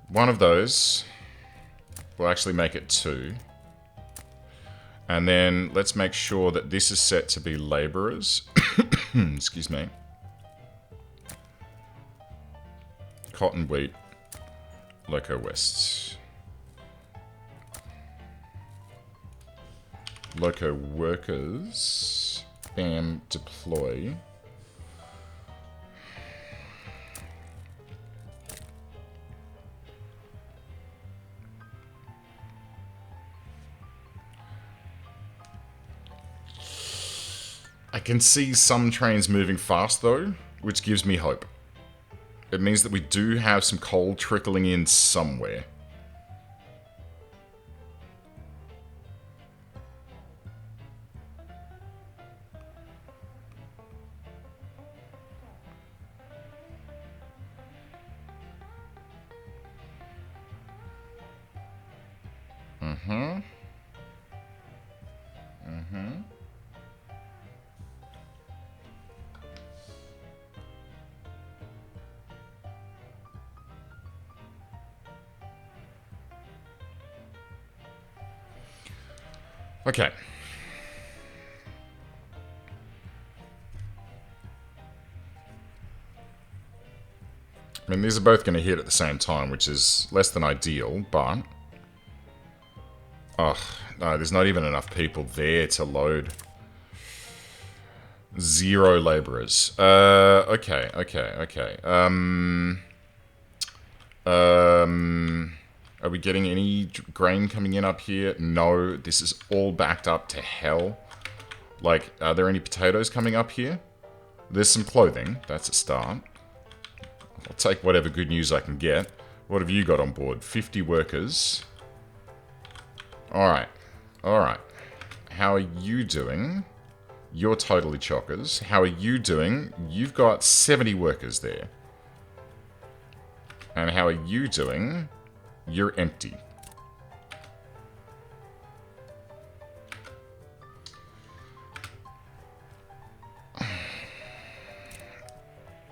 one of those. We'll actually make it 2. And then let's make sure that this is set to be laborers. Excuse me. Cotton, wheat, Loco West. Loco workers. Bam, deploy. I can see some trains moving fast though, which gives me hope. It means that we do have some coal trickling in somewhere. Okay. I mean, these are both going to hit at the same time, which is less than ideal, but... Oh, no, there's not even enough people there to load. 0 laborers. Okay. Are we getting any grain coming in up here? No, this is all backed up to hell. Like, are there any potatoes coming up here? There's some clothing. That's a start. I'll take whatever good news I can get. What have you got on board? 50 workers. Alright. Alright. How are you doing? You're totally chockers. How are you doing? You've got 70 workers there. And how are you doing? You're empty.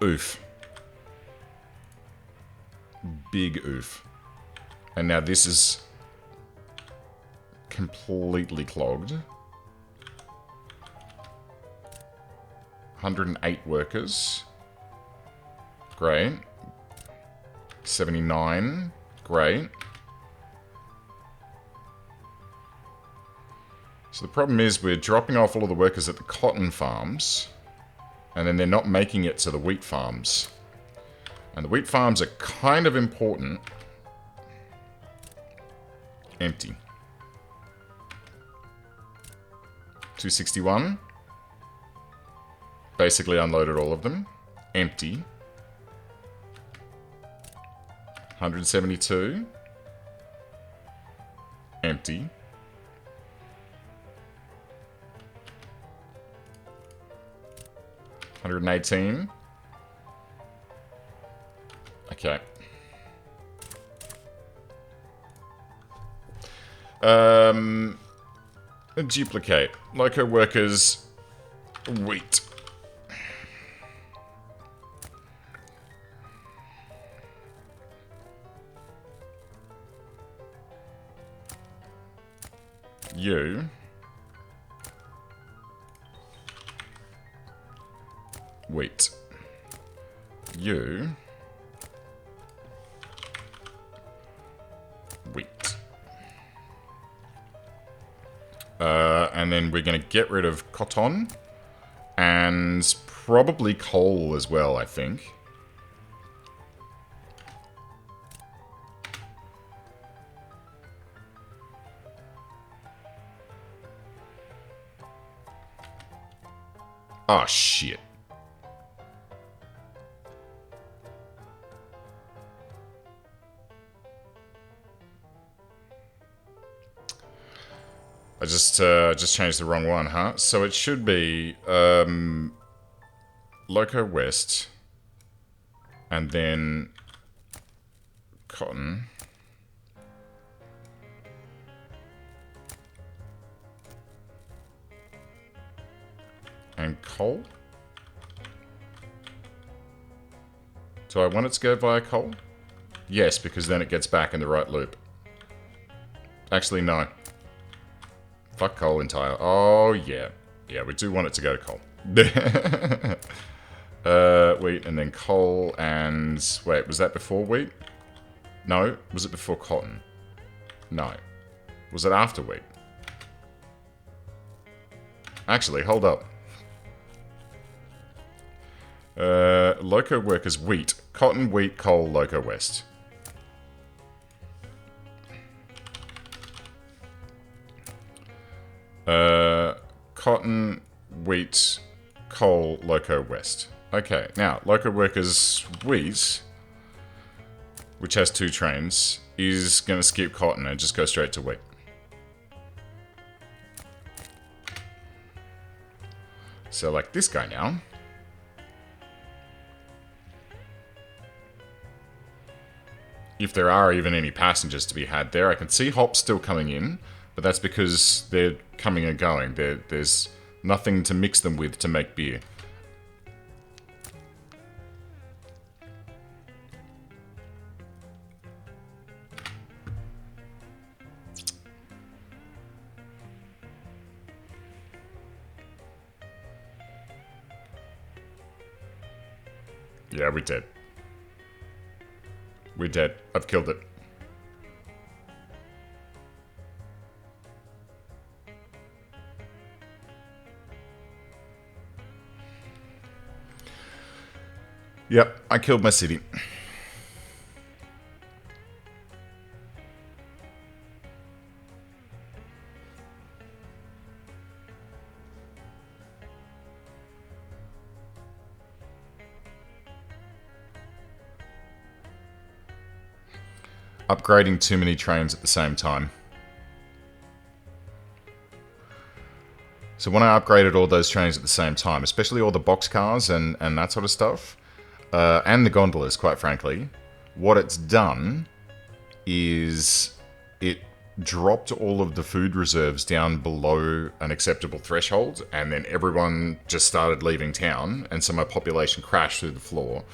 Oof. Big oof. And now this is completely clogged. 108 workers. Great. 79. Great. So the problem is we're dropping off all of the workers at the cotton farms, and then they're not making it to the wheat farms. And the wheat farms are kind of important. Empty. 261. Basically unloaded all of them. Empty. 172. Empty. 118. Okay. Duplicate. Loco workers. Wheat. You. Wheat. You. Wheat. And then we're going to get rid of cotton and probably coal as well, I think. Oh, shit. I just changed the wrong one, huh? So it should be Loco West and then cotton. And coal? Do I want it to go via coal? Yes, because then it gets back in the right loop. Actually, no. Fuck coal entire. Oh, yeah. Yeah, we do want it to go to coal. Wheat and then coal and... Wait, was that before wheat? No. Was it before cotton? No. Was it after wheat? Actually, hold up. Loco workers wheat. Cotton, wheat, coal, Loco West. Cotton, wheat, coal, Loco West. Okay, now, Loco workers wheat, which has 2 trains, is going to skip cotton and just go straight to wheat. So like this guy now. If there are even any passengers to be had there, I can see hops still coming in, but that's because they're coming and going. There's nothing to mix them with to make beer. Yeah, we're dead. We're dead. I've killed it. Yep, I killed my city. upgrading too many trains at the same time. So when I upgraded all those trains at the same time, especially all the boxcars and that sort of stuff, and the gondolas, quite frankly, what it's done is it dropped all of the food reserves down below an acceptable threshold, and then everyone just started leaving town, and so my population crashed through the floor.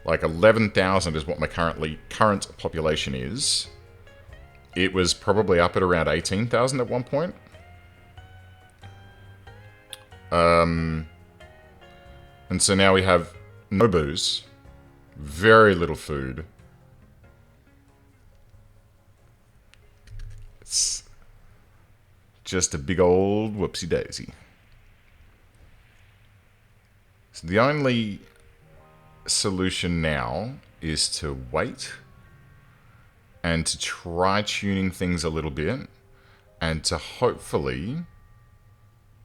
Like 11,000 is what my current population is. It was probably up at around 18,000 at one point. And so now we have no booze, very little food. It's just a big old whoopsie daisy. So the only solution now is to wait and to try tuning things a little bit and to hopefully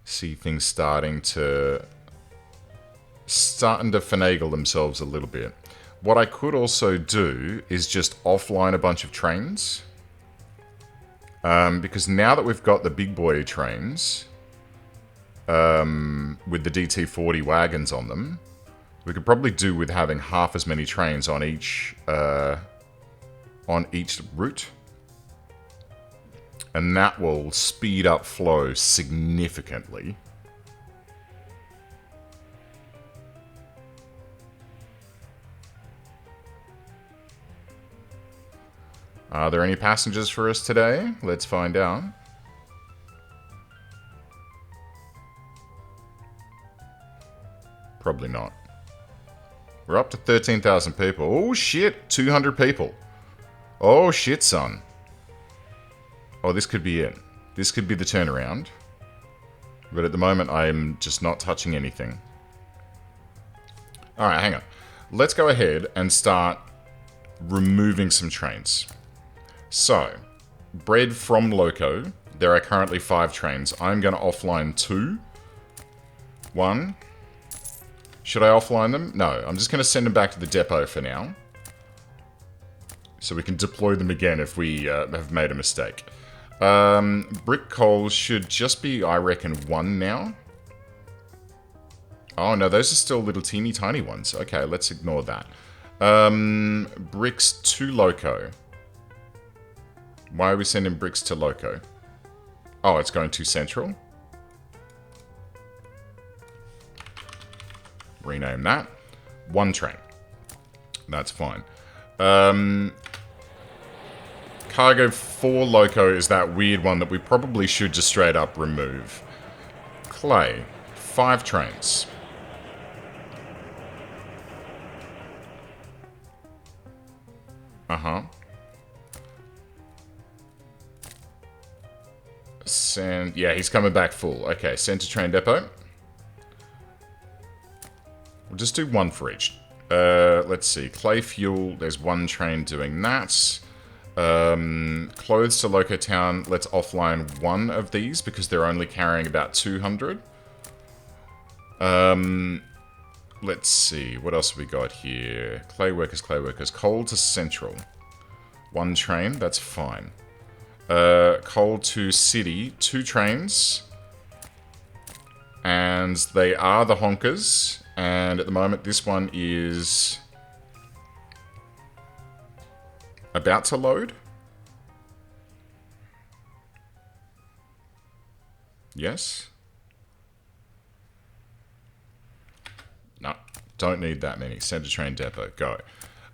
see things starting to finagle themselves a little bit. What I could also do is just offline a bunch of trains, because now that we've got the big boy trains with the DT40 wagons on them, we could probably do with having half as many trains on each route. And that will speed up flow significantly. Are there any passengers for us today? Let's find out. Probably not. We're up to 13,000 people. Oh shit, 200 people. Oh shit, son. Oh, this could be it. This could be the turnaround. But at the moment, I'm just not touching anything. Alright, hang on. Let's go ahead and start removing some trains. So, bread from Loco. There are currently 5 trains. I'm going to offline 2. 1. Should I offline them? No, I'm just going to send them back to the depot for now. So we can deploy them again if we have made a mistake. Brick coal should just be, I reckon, 1 now. Oh no, those are still little teeny tiny ones. Okay, let's ignore that. Bricks to Loco. Why are we sending bricks to Loco? Oh, it's going to Central. Rename that. 1 train. That's fine. Cargo for Loco is that weird one that we probably should just straight up remove. Clay. 5 trains. Uh-huh. Send... Yeah, he's coming back full. Okay, send to train depot. We'll just do 1 for each. Let's see. Clay fuel. There's 1 train doing that. Clothes to Loco Town. Let's offline 1 of these because they're only carrying about 200. Let's see. What else have we got here? Clay workers, clay workers. Coal to Central. 1 train. That's fine. Coal to City. 2 trains. And they are the honkers. And at the moment, this one is about to load. Yes. No, don't need that many. Send to train depot. Go.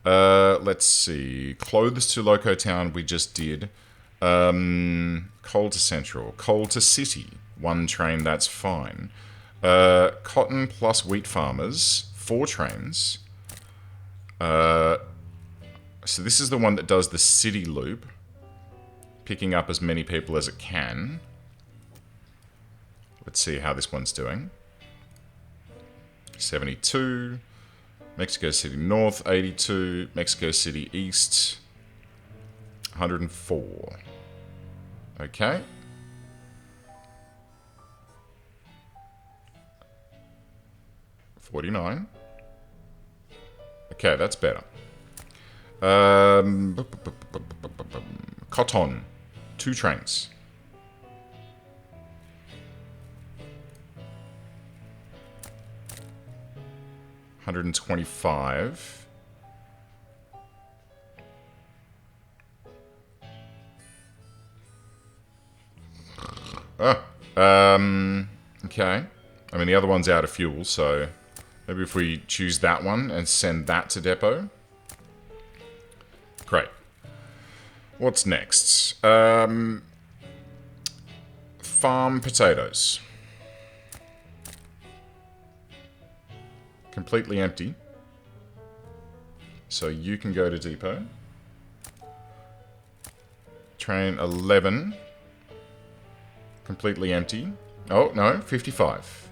Let's see. Clothes to Loco Town, we just did. Coal to Central. Coal to City. 1 train, that's fine. Cotton plus wheat farmers. 4 trains. So this is the one that does the city loop. Picking up as many people as it can. Let's see how this one's doing. 72. Mexico City North, 82. Mexico City East, 104. Okay. $49. Okay, that's better. Um, Cotton, 2 trains. $125. Okay. I mean, the other one's out of fuel, so maybe if we choose that one and send that to depot. Great. What's next? Farm potatoes. Completely empty. So you can go to depot. Train 11. Completely empty. Oh, no, 55.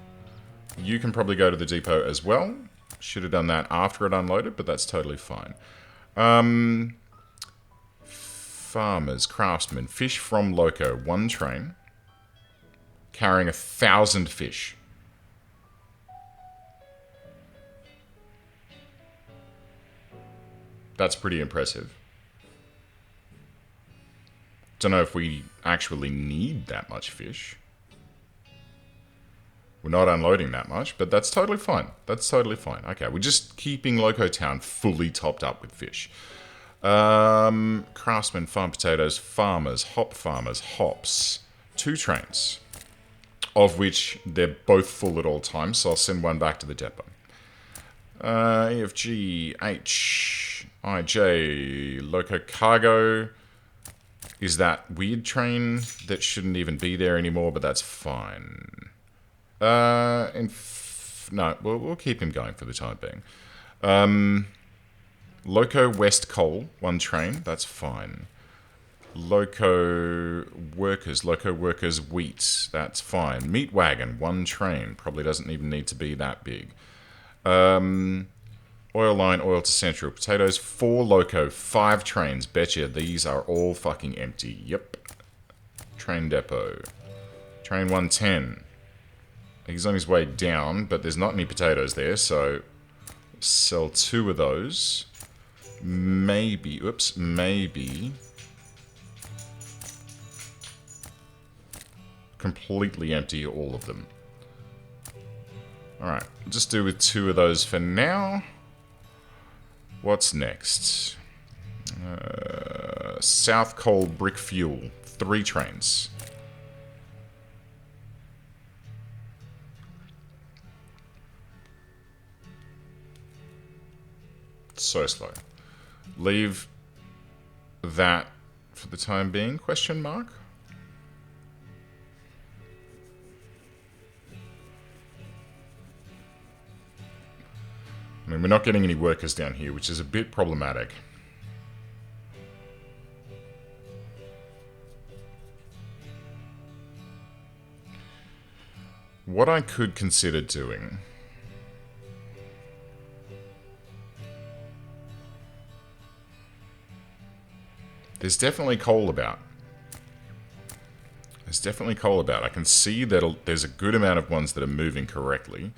You can probably go to the depot as well. Should have done that after it unloaded, but that's totally fine. Farmers, craftsmen, fish from Loco, 1 train. Carrying 1,000 fish. That's pretty impressive. Don't know if we actually need that much fish. We're not unloading that much, but that's totally fine. That's totally fine. Okay, we're just keeping Loco Town fully topped up with fish. Craftsmen, farm potatoes, farmers, hops. 2 trains, of which they're both full at all times, so I'll send one back to the depot. EFG, H, IJ, Loco Cargo is that weird train that shouldn't even be there anymore, but that's fine. No, we'll keep him going for the time being. Loco West Coal, 1 train, that's fine. Loco Workers Wheat, that's fine. Meat Wagon, 1 train, probably doesn't even need to be that big. Oil line, oil to central. Potatoes, 4 Loco, 5 trains. Betcha these are all fucking empty. Yep. Train depot. Train 110. He's on his way down, but there's not any potatoes there, so sell 2 of those. Maybe, maybe completely empty all of them. Alright, we'll just do with 2 of those for now. What's next? South Coal Brick Fuel, 3 trains. So slow. Leave that for the time being, question mark? I mean, we're not getting any workers down here, which is a bit problematic. What I could consider doing... There's definitely coal about. There's definitely coal about. I can see that there's a good amount of ones that are moving correctly.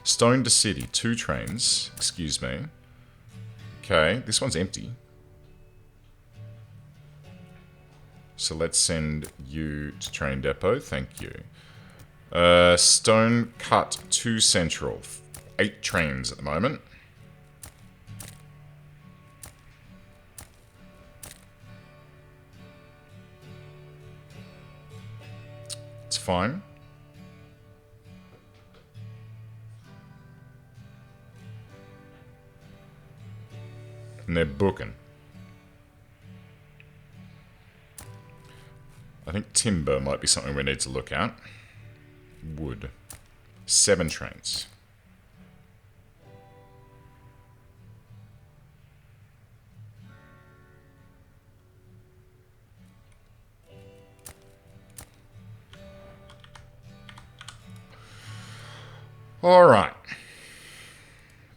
Stone to City, 2 trains. Excuse me. Okay, this one's empty. So let's send you to train depot. Thank you. Stone Cut to Central. 8 trains at the moment. It's fine. And they're booking. I think timber might be something we need to look at. Wood. 7 trains. Alright.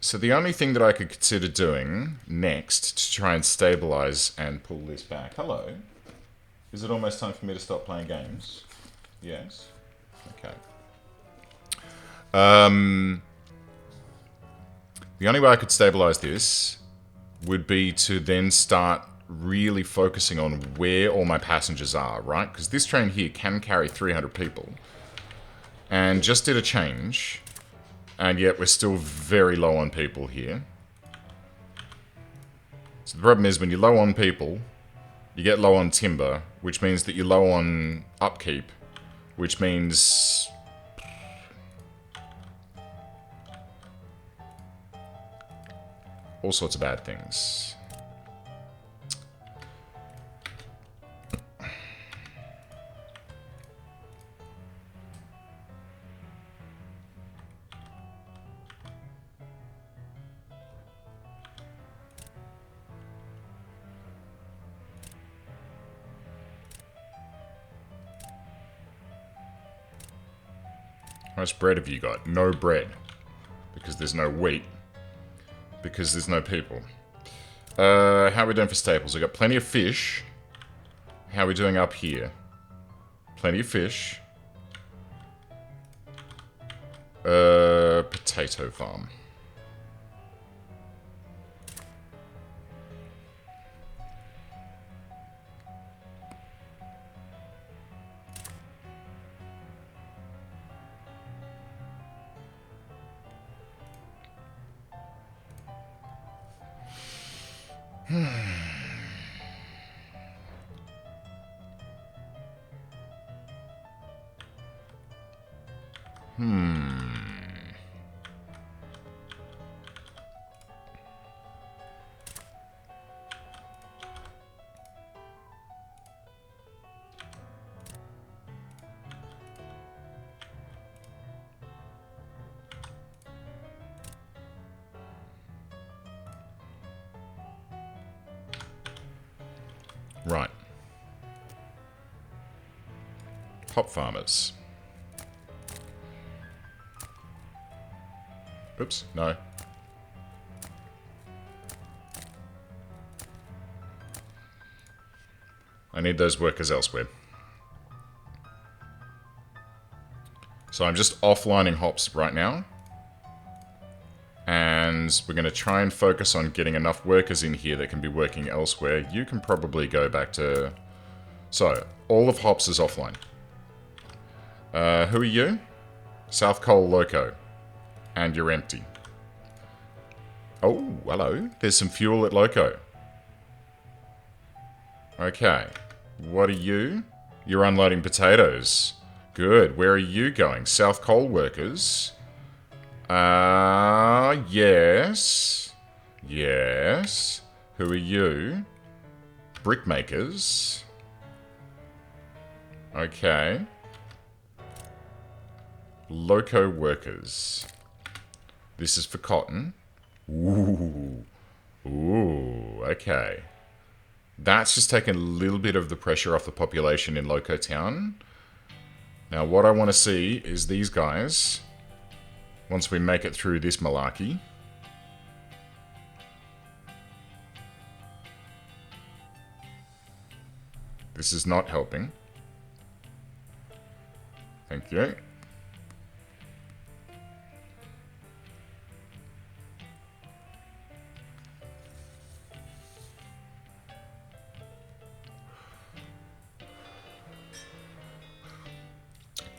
So the only thing that I could consider doing next to try and stabilize and pull this back... Hello? Is it almost time for me to stop playing games? Yes. Okay. The only way I could stabilize this would be to then start really focusing on where all my passengers are, right? Because this train here can carry 300 people. And just did a change, and yet we're still very low on people here. So the problem is when you're low on people, you get low on timber, which means that you're low on upkeep, which means all sorts of bad things. How much bread have you got? No bread. Because there's no wheat. Because there's no people. How are we doing for staples? We've got plenty of fish. How are we doing up here? Plenty of fish. Potato farm. Right. Hop farmers. Oops, no. I need those workers elsewhere. So I'm just offlining hops right now. And we're going to try and focus on getting enough workers in here that can be working elsewhere. You can probably go back to... So, all of hops is offline. Who are you? South Coal Loco. And you're empty. Oh, hello. There's some fuel at Loco. Okay. What are you? You're unloading potatoes. Good. Where are you going? South Coal Workers. Yes. Yes. Who are you? Brickmakers. Okay. Loco Workers. This is for cotton. Ooh. Ooh, okay. That's just taken a little bit of the pressure off the population in Loco Town. Now what I want to see is these guys, once we make it through this malarkey. This is not helping. Thank you.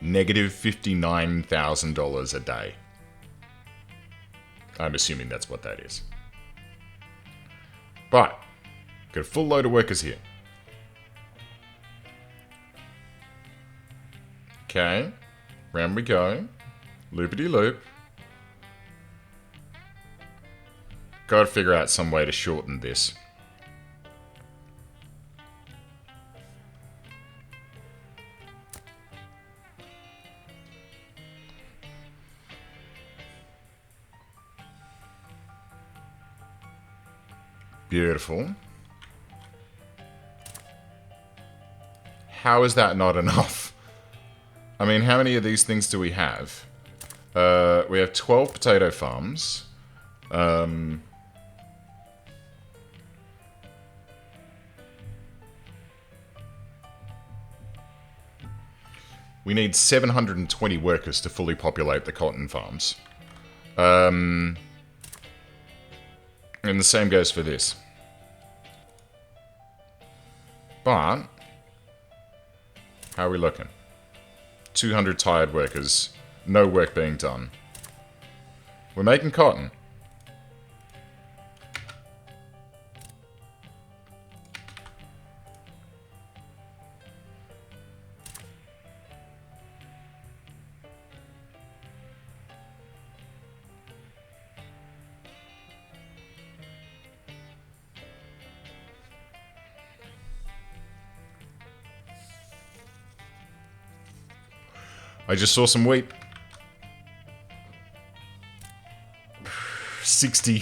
Negative $59,000 a day. I'm assuming that's what that is. But, got a full load of workers here. Okay, round we go. Loopity-loop. Gotta figure out some way to shorten this. Beautiful. How is that not enough? I mean, how many of these things do we have? We have 12 potato farms. We need 720 workers to fully populate the cotton farms. Yeah, And the same goes for this. But, how are we looking? 200 tired workers. No work being done. We're making cotton. I just saw some wheat. 60.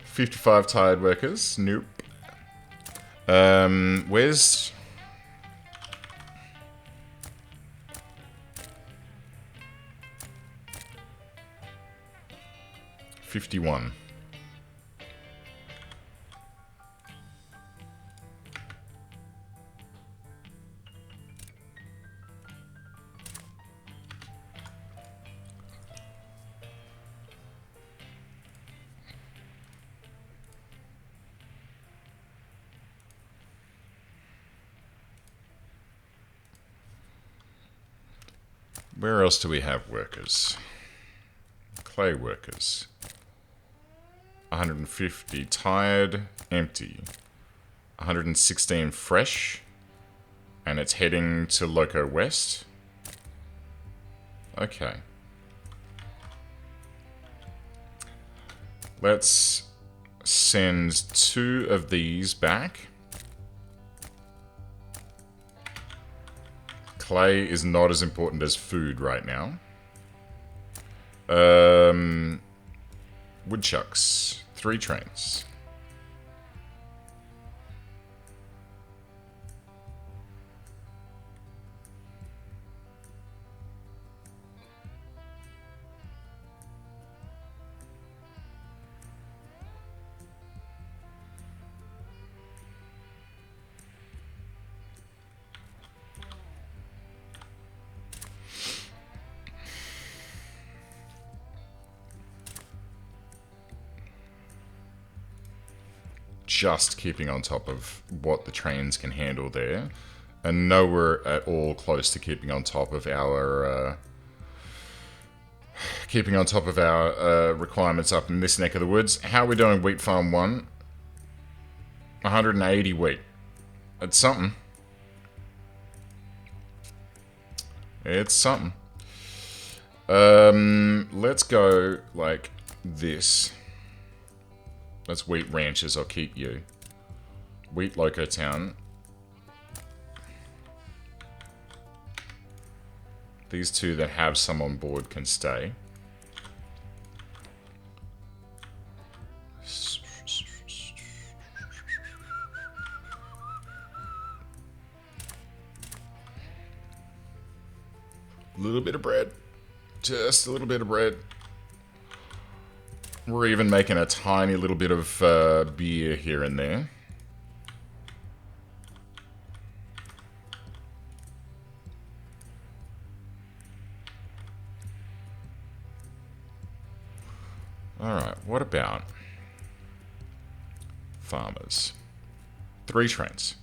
55 tired workers. Nope. Where's... $51. Where else do we have workers? Clay workers. 150 tired, empty. 116 fresh. And it's heading to Loco West. Okay. Let's send 2 of these back. Clay is not as important as food right now. Woodchucks. 3 trains. Just keeping on top of what the trains can handle there, and nowhere at all close to keeping on top of our requirements up in this neck of the woods. How are we doing, Wheat Farm 1? 180 wheat. It's something. It's something. Let's go like this. That's Wheat Ranches, I'll keep you. Wheat Loco Town. These 2 that have some on board can stay. A little bit of bread. Just a little bit of bread. We're even making a tiny little bit of beer here and there. Alright, what about farmers? 3 trains.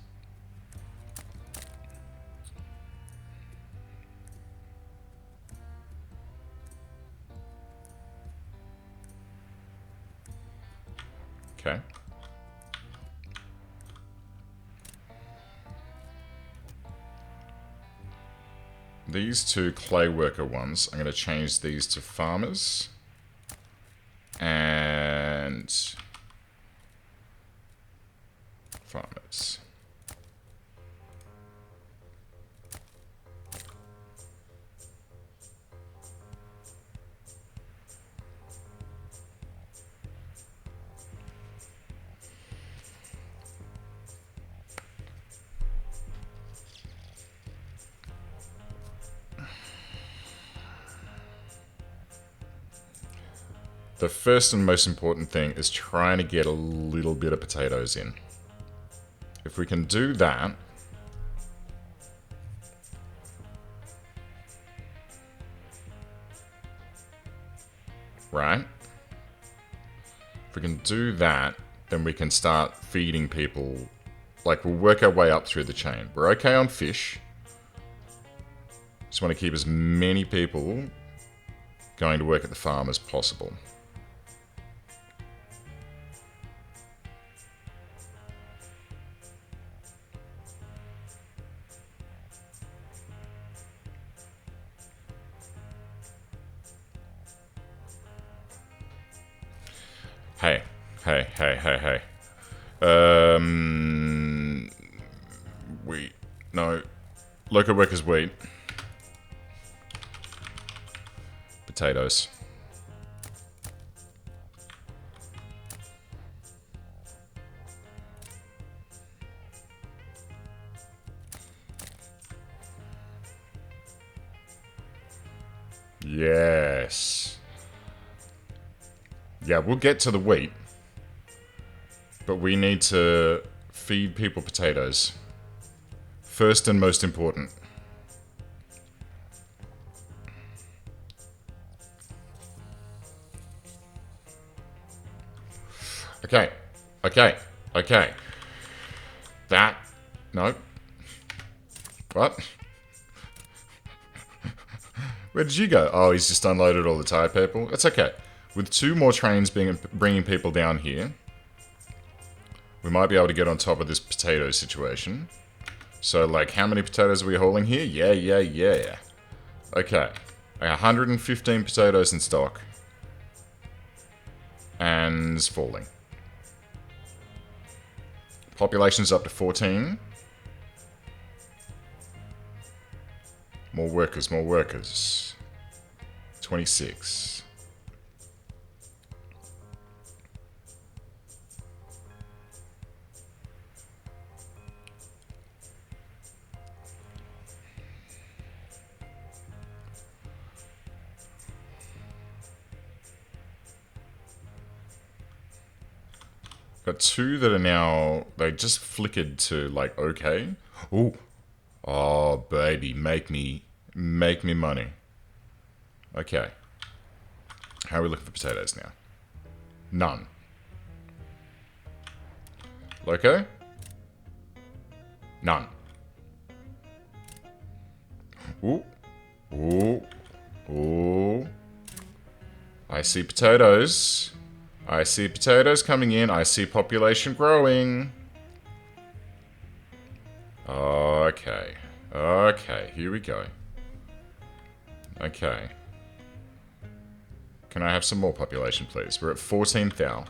Okay. These 2 clay worker ones, I'm going to change these to farmers. And farmers. The first and most important thing is trying to get a little bit of potatoes in. If we can do that, right? If we can do that, then we can start feeding people. Like, we'll work our way up through the chain. We're okay on fish. Just want to keep as many people going to work at the farm as possible. Hey, hey, hey, hey, hey. Wheat. No. Local workers wheat. Potatoes. Yes. Yeah, we'll get to the wheat. But we need to feed people potatoes. First and most important. Okay. Okay. Okay. That. No. What? Where did you go? Oh, he's just unloaded all the tired people. That's okay. With 2 more trains bringing people down here, we might be able to get on top of this potato situation. So, like, how many potatoes are we hauling here? Yeah, yeah, yeah. Okay. 115 potatoes in stock. And falling. Population's up to 14. More workers, more workers. 26. Got 2 that are now, they just flickered to like okay. Ooh. Oh baby, make me money. Okay. How are we looking for potatoes now? None. Loco? None. Ooh. Ooh. Ooh. I see potatoes. I see potatoes coming in. I see population growing. Okay. Okay, here we go. Okay. Can I have some more population, please? We're at 14 thou.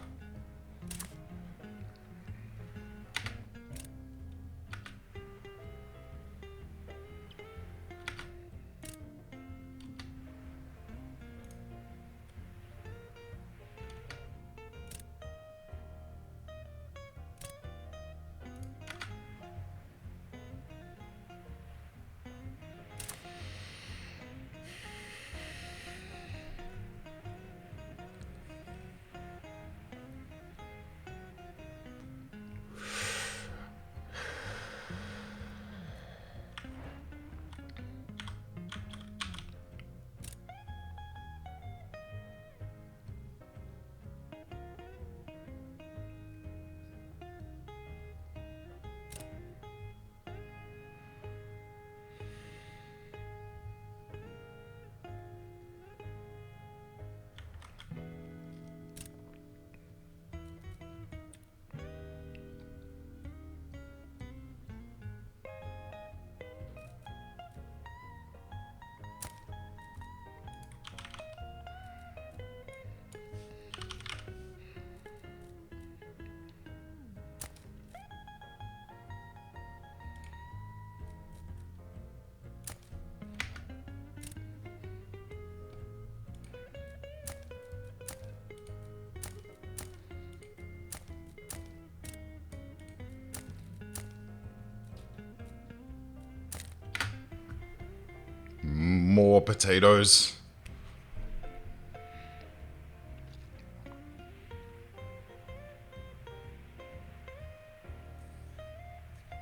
More potatoes.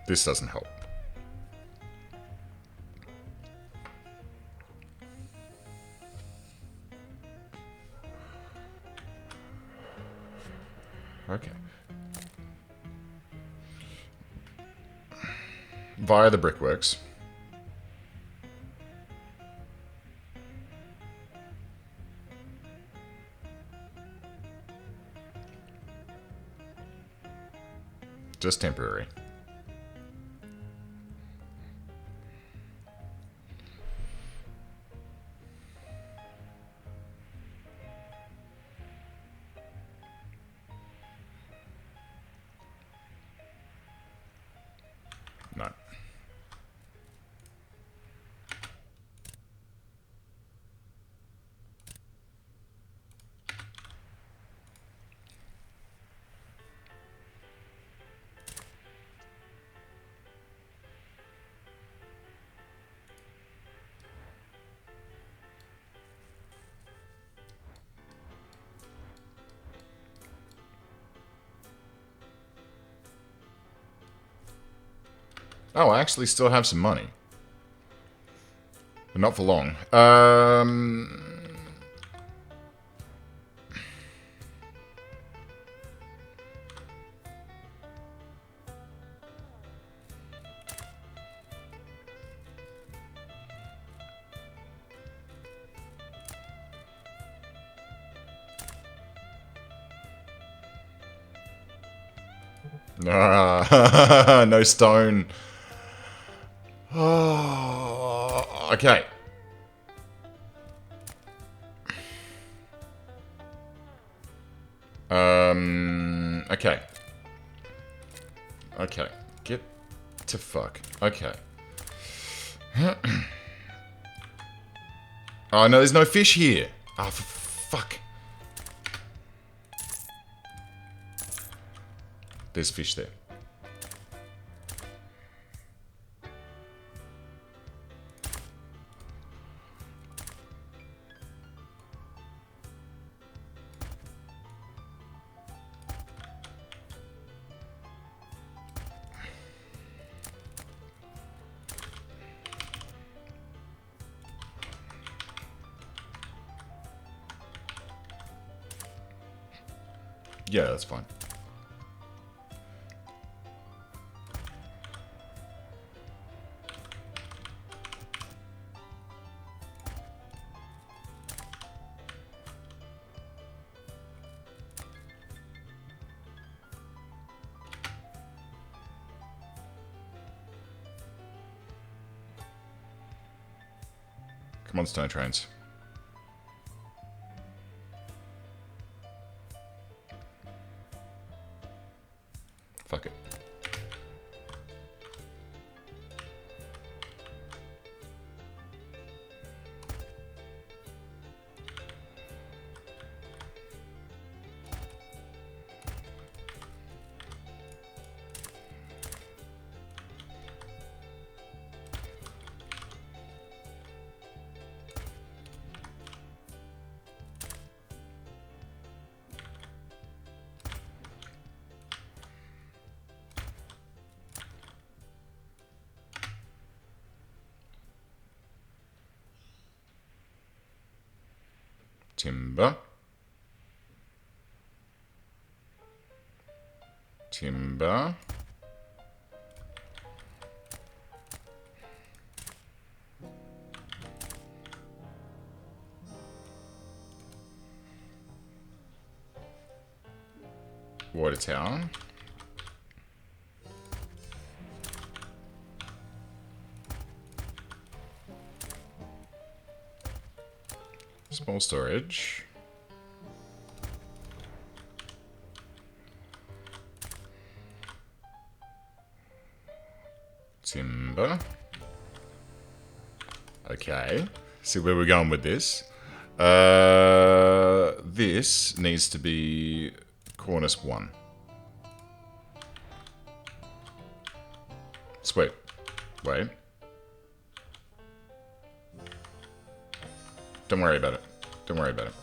This doesn't help. Okay. Via the brickworks. Just temporary. No. Oh, I actually still have some money. But not for long. No stone. Oh, okay. Okay. Okay. Get to fuck. Okay. Oh, no, there's no fish here. Oh, for fuck. There's fish there. Yeah, that's fine. Come on, stone trains. Fuck it. Timber. Timber. Water tower. Small storage. Timber. Okay. See where we're going with this. This needs to be cornice 1. Sweet. Wait. Don't worry about it. Don't worry about it.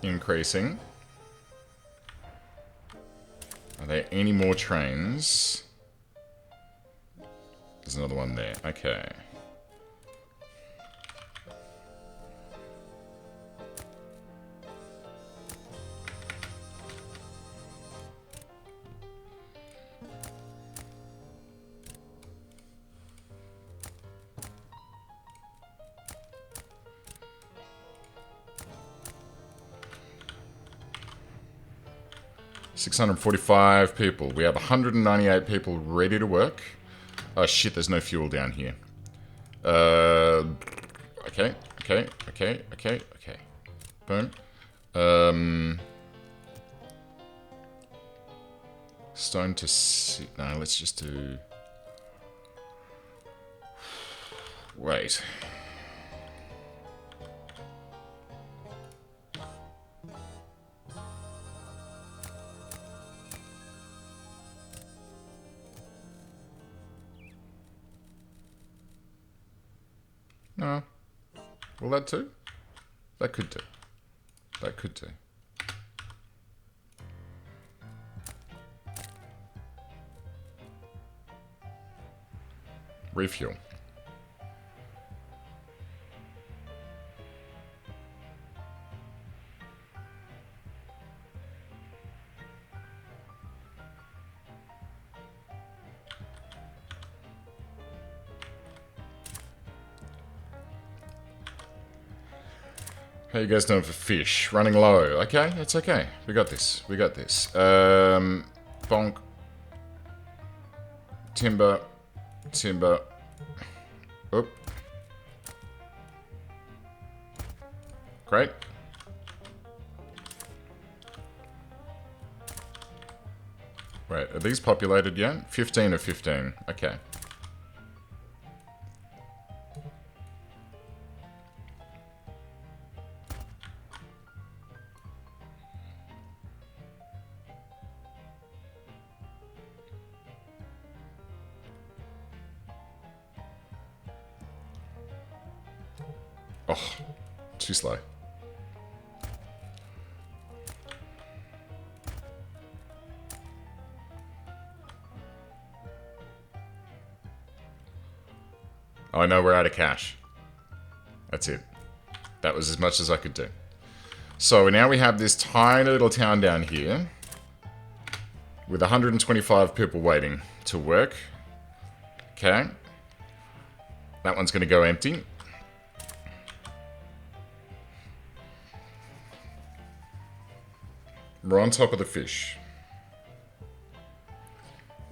increasing. Are there any more trains? There's another one there. Okay. $645 people. We have 198 people ready to work. Oh shit, there's no fuel down here. Okay. Boom. Stone to sit. No, let's just do... Wait. No. Will that do? That could do. That could do. Refuel. How you guys doing for fish? Running low. Okay, it's okay. We got this. We got this. Bonk. Timber. Timber. Oop. Great. Wait, are these populated yet? 15 of 15. Okay. Oh, too slow. Oh no, we're out of cash. That's it. That was as much as I could do. So now we have this tiny little town down here with 125 people waiting to work. Okay. That one's going to go empty. We're on top of the fish.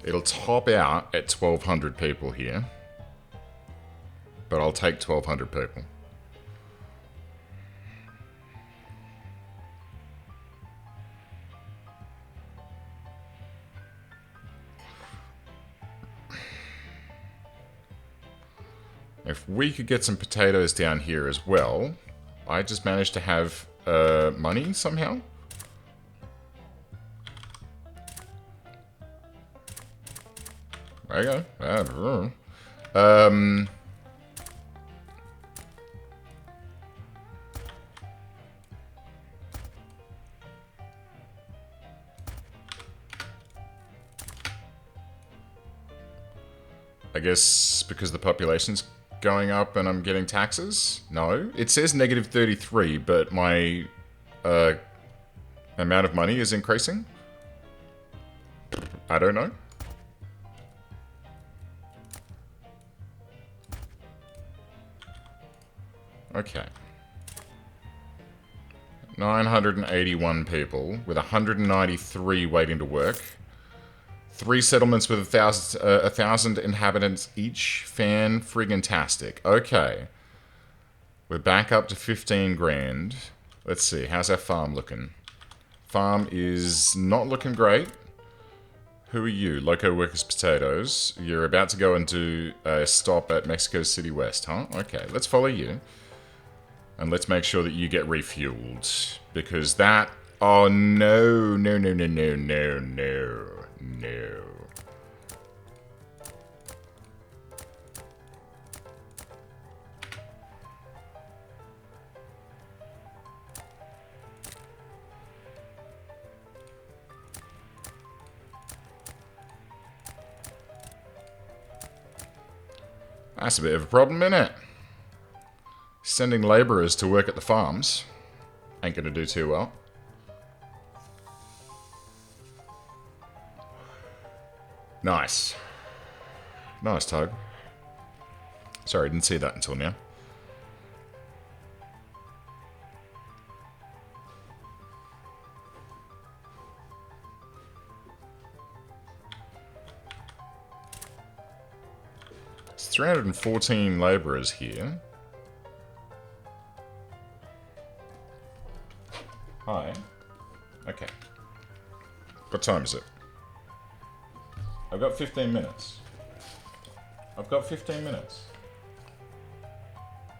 It'll top out at 1,200 people here. But I'll take 1,200 people. If we could get some potatoes down here as well. I just managed to have money somehow. There you go. I guess because the population's going up and I'm getting taxes? No. It says negative 33, but my amount of money is increasing? I don't know. Okay. 981 people with 193 waiting to work. 3 settlements with 1,000 inhabitants each. Fan-friggin-tastic. Okay. We're back up to 15 grand. Let's see. How's our farm looking? Farm is not looking great. Who are you? Loco Workers Potatoes. You're about to go and do a stop at Mexico City West, huh? Okay, let's follow you. And let's make sure that you get refueled. Because that... Oh, no. No. That's a bit of a problem, isn't it? Sending labourers to work at the farms ain't going to do too well. Nice. Nice, Tug. Sorry, I didn't see that until now. It's 314 labourers here. Hi. Okay. What time is it? I've got 15 minutes. I've got 15 minutes.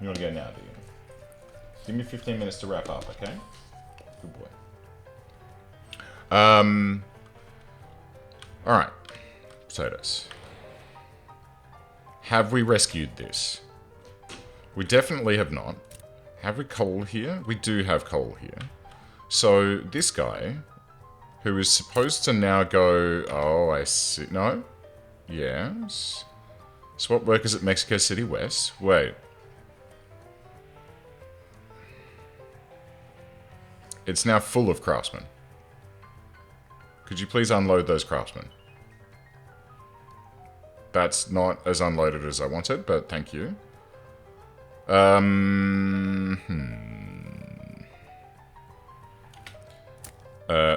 You want to go now, do you? Give me 15 minutes to wrap up, okay? Good boy. Alright. Potatoes. Have we rescued this? We definitely have not. Have we coal here? We do have coal here. So, this guy, who is supposed to now go... Oh, I see. No? Yes. Swap workers at Mexico City West. Wait. It's now full of craftsmen. Could you please unload those craftsmen? That's not as unloaded as I wanted, but thank you.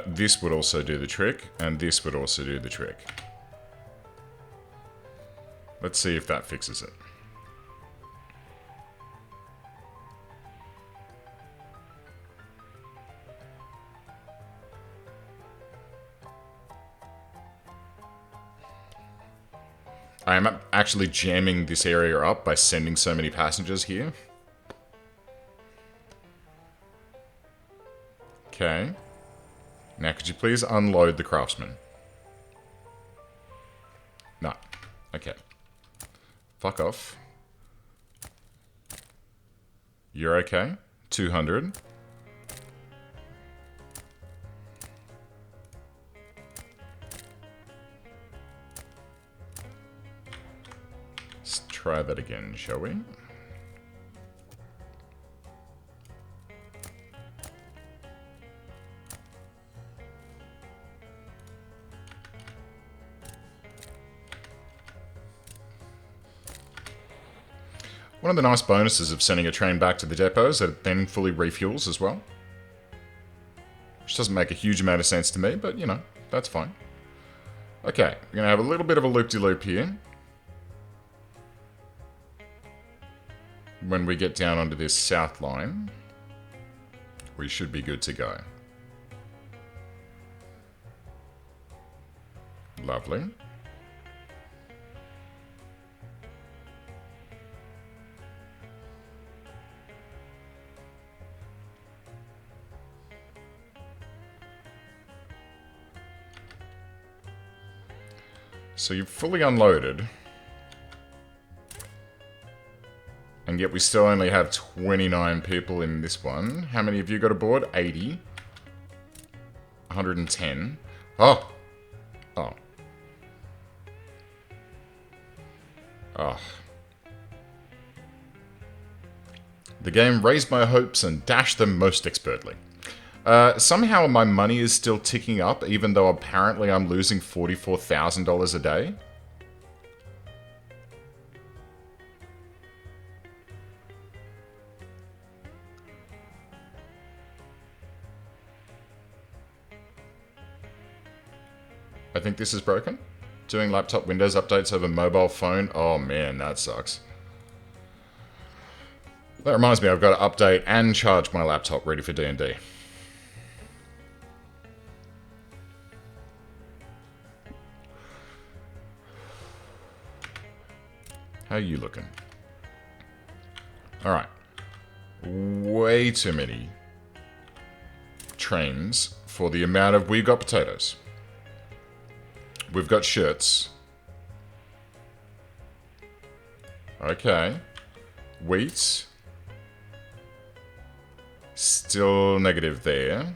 This would also do the trick, and this would also do the trick. Let's see if that fixes it. I am actually jamming this area up by sending so many passengers here. Okay. Now, could you please unload the craftsman? No. Okay. Fuck off. You're okay? 200. Let's try that again, shall we? One of the nice bonuses of sending a train back to the depot is that it then fully refuels as well. Which doesn't make a huge amount of sense to me, but you know, that's fine. Okay, we're going to have a little bit of a loop-de-loop here. When we get down onto this south line, we should be good to go. Lovely. So you've fully unloaded. And yet we still only have 29 people in this one. How many have you got aboard? 80. 110. Oh! Oh. Oh. The game raised my hopes and dashed them most expertly. Somehow my money is still ticking up, even though apparently I'm losing $44,000 a day. I think this is broken. Doing laptop Windows updates over mobile phone. Oh man, that sucks. That reminds me, I've got to update and charge my laptop ready for D&D. How are you looking? Alright. Way too many trains for the amount of... We've got potatoes. We've got shirts. Okay. Wheat. Still negative there.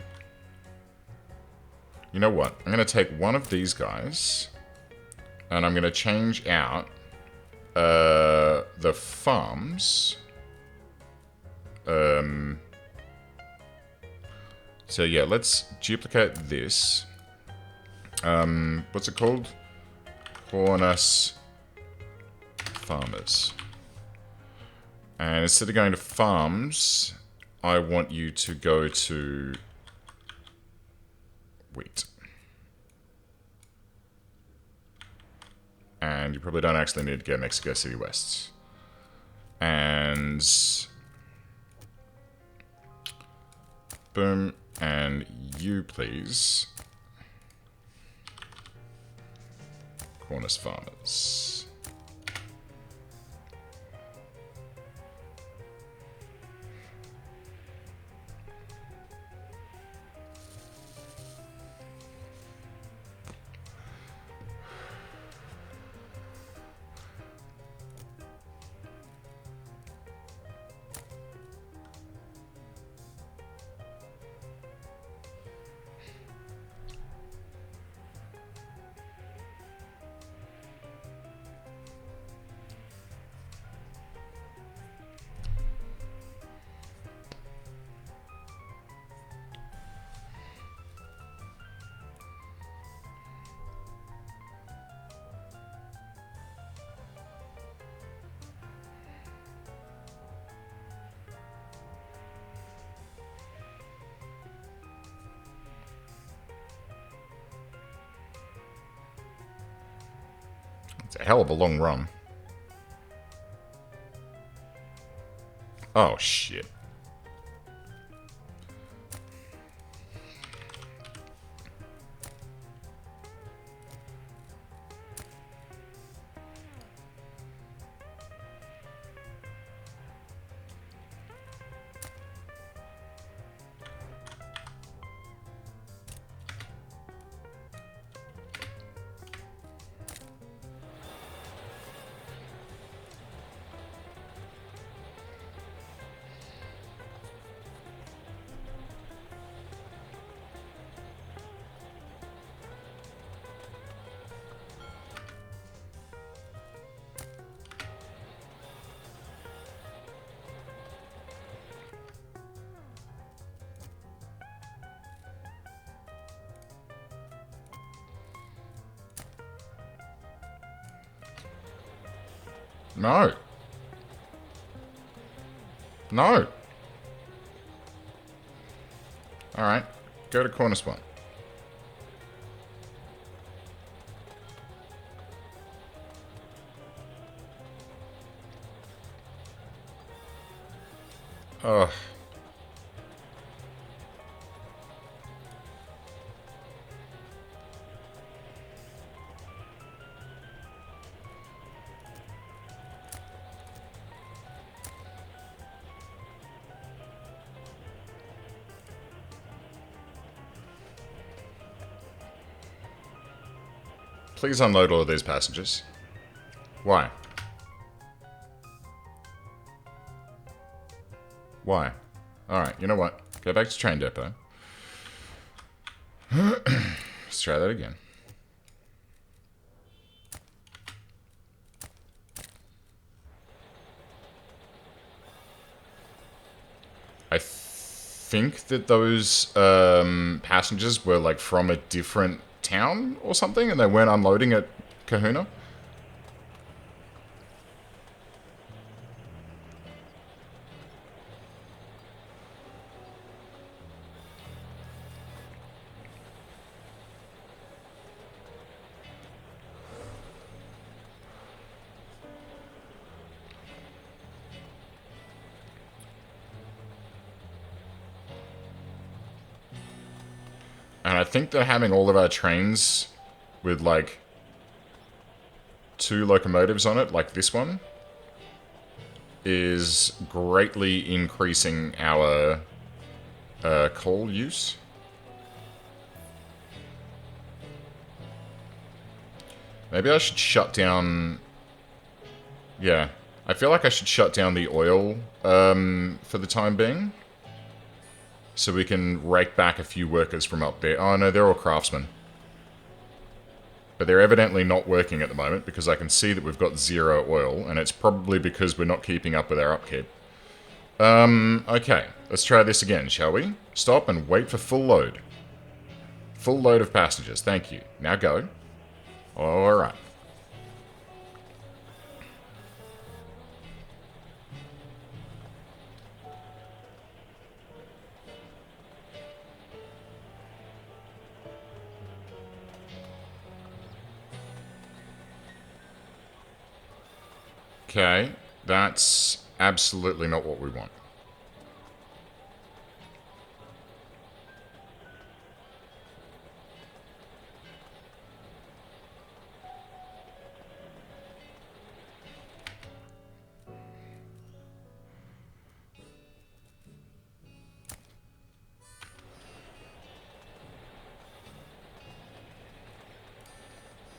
You know what? I'm going to take one of these guys. And I'm going to change out the farms. So yeah, let's duplicate this. What's it called? Cornus Farmers. And instead of going to farms, I want you to go to wheat. And you probably don't actually need to get Mexico City West. And boom, and you please. Cornus Farmers. It's a hell of a long run. Oh, shit. No. No. Alright. Go to corner spot. Ugh. Please unload all of these passengers. Why? Why? Alright, you know what? Go back to train depot. Let's try that again. I think that those passengers were like from a different town or something, and they weren't unloading at Kahuna. And I think that having all of our trains with, like, 2 locomotives on it, like this one, is greatly increasing our coal use. Maybe I should shut down... Yeah. I feel like I should shut down the oil for the time being. So we can rake back a few workers from up there. Oh no, they're all craftsmen. But they're evidently not working at the moment because I can see that we've got 0 oil, and it's probably because we're not keeping up with our upkeep. Okay. Let's try this again, shall we? Stop and wait for full load. Full load of passengers. Thank you. Now go. Alright. Okay. That's absolutely not what we want.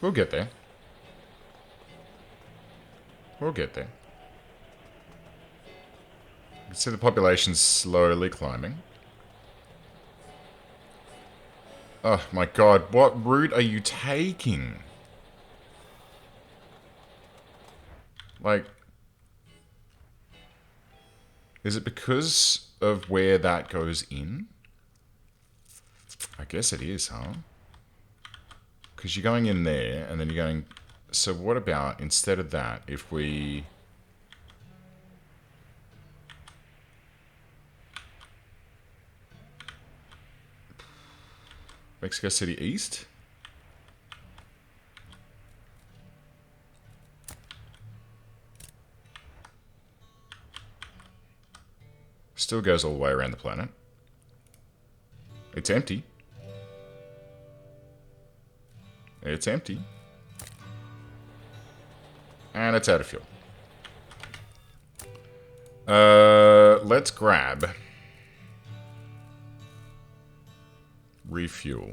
We'll get there. We'll get there. You can see the population's slowly climbing. Oh my god, what route are you taking? Like, is it because of where that goes in? I guess it is, huh? Because you're going in there, and then you're going... So what about, instead of that, if we... Mexico City East? Still goes all the way around the planet. It's empty. It's empty. And it's out of fuel. Let's grab... Refuel.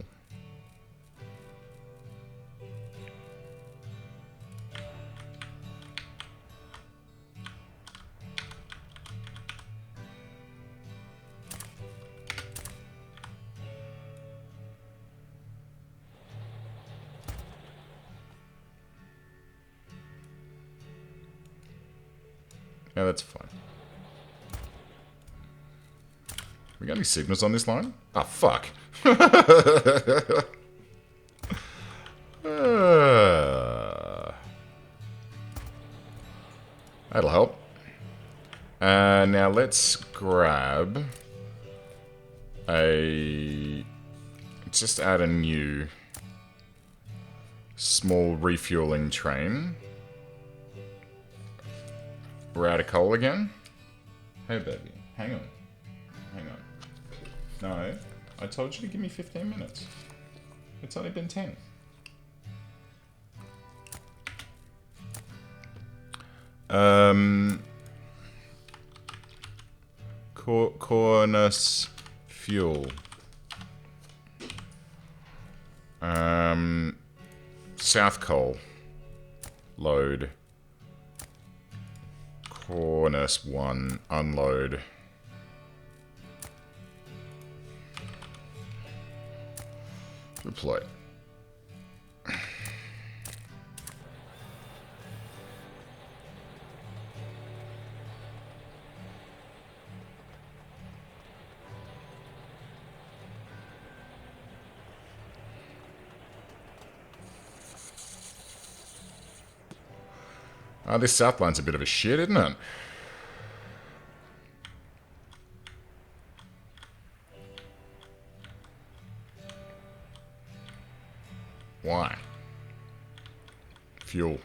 Yeah, that's fine. We got any signals on this line? Ah, fuck. That'll help. Now let's grab a... Just add a new small refueling train. We're out of coal again? Hey, baby. Hang on. Hang on. No. I told you to give me 15 minutes. It's only been 10. Cornus fuel. South coal. Load. Cornus 1. Unload. Deploy. This south line's a bit of a shit, isn't it? Why? Fuel.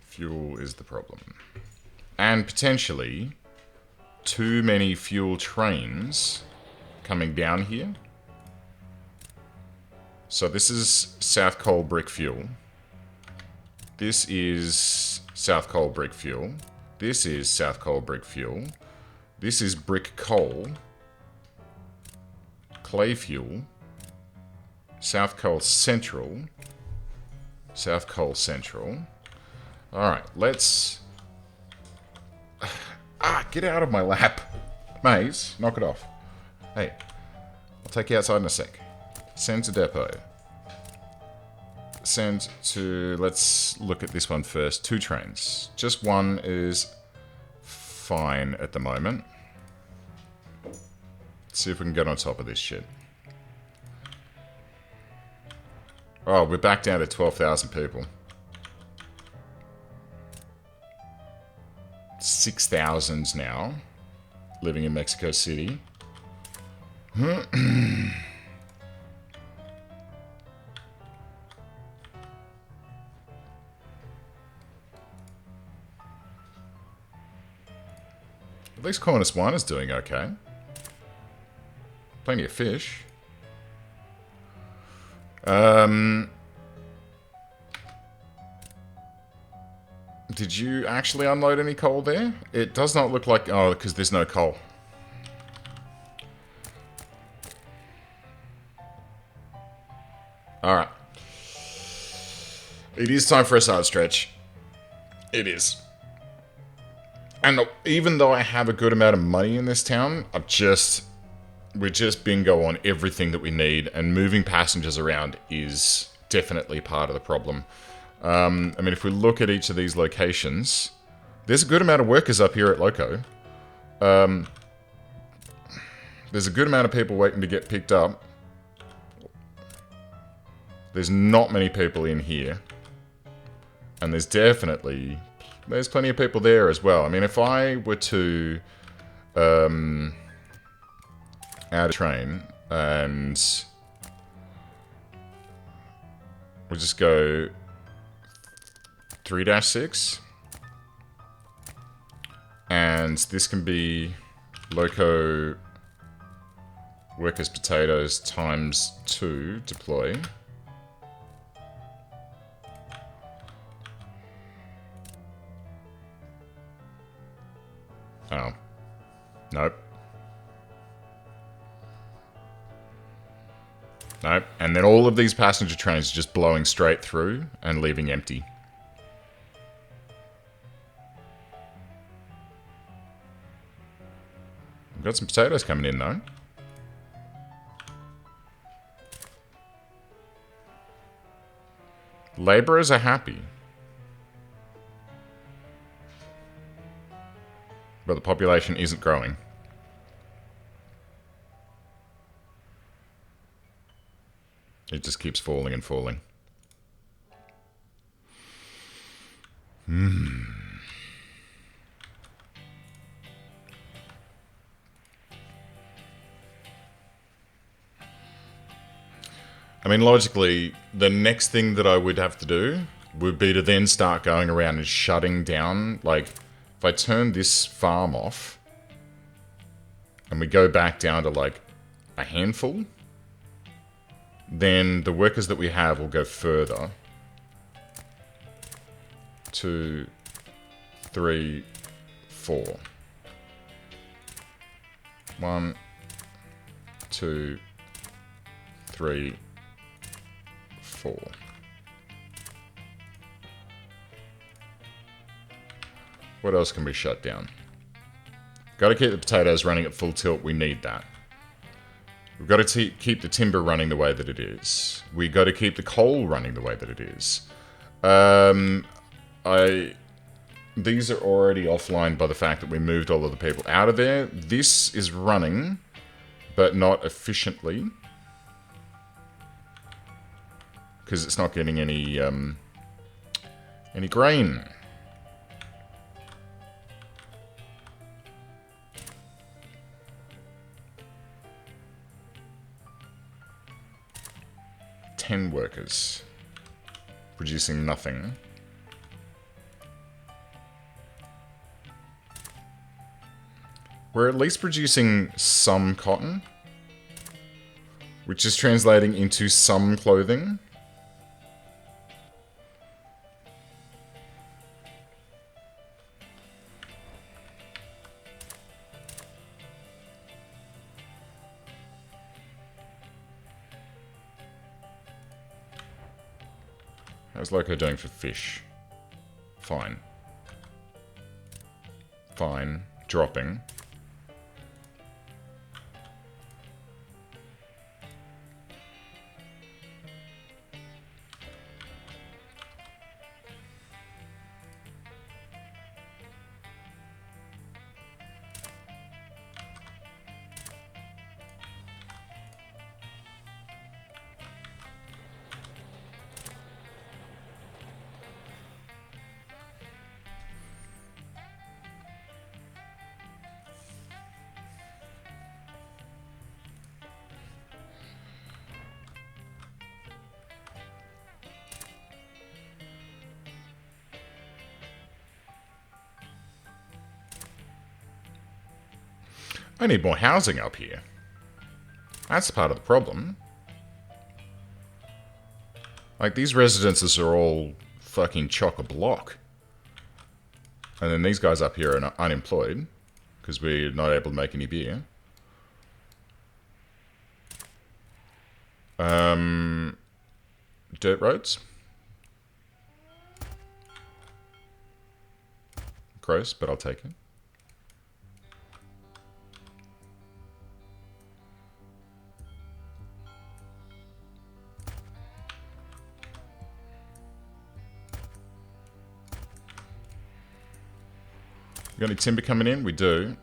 Fuel is the problem. And potentially too many fuel trains coming down here. So this is South Coal Brick Fuel. This is South Coal Brick Fuel. This is South Coal Brick Fuel. This is Brick Coal. Clay Fuel. South Coal Central. South Coal Central. Alright, let's... get out of my lap. Maze, knock it off. Hey, I'll take you outside in a sec. Send to depot. Send to... Let's look at this one first. 2 trains. Just one is fine at the moment. Let's see if we can get on top of this shit. Oh, we're back down to 12,000 people. 6,000 now. Living in Mexico City. At least Cornus One is doing okay. Plenty of fish. Did you actually unload any coal there? It does not look like... Oh, because there's no coal. Alright. It is time for a side stretch. It is. And even though I have a good amount of money in this town, we're just bingo on everything that we need, and moving passengers around is definitely part of the problem. I mean, if we look at each of these locations, there's a good amount of workers up here at Loco. There's a good amount of people waiting to get picked up. There's not many people in here. And there's plenty of people there as well. I mean, if I were to add a train and we'll just go 3-6, and this can be Loco Workers Potatoes times 2 deploy. Oh. Nope. Nope. And then all of these passenger trains just blowing straight through and leaving empty. We've got some potatoes coming in, though. Labourers are happy. But the population isn't growing. It just keeps falling and falling. I mean, logically, the next thing that I would have to do would be to then start going around and shutting down, like, if I turn this farm off and we go back down to like a handful, then the workers that we have will go further. 2, 3, 4. 1, 2, 3, 4. What else can we shut down? Got to keep the potatoes running at full tilt. We need that. We've got to keep the timber running the way that it is. We got to keep the coal running the way that it is. These are already offline by the fact that we moved all of the people out of there. This is running, but not efficiently, because it's not getting any grain. Workers producing nothing. We're at least producing some cotton, which is translating into some clothing. How's Loco doing for fish? Fine. Fine. Dropping. I need more housing up here. That's part of the problem. Like, these residences are all fucking chock-a-block. And then these guys up here are unemployed because we're not able to make any beer. Dirt roads. Gross, but I'll take it. We got any timber coming in? We do.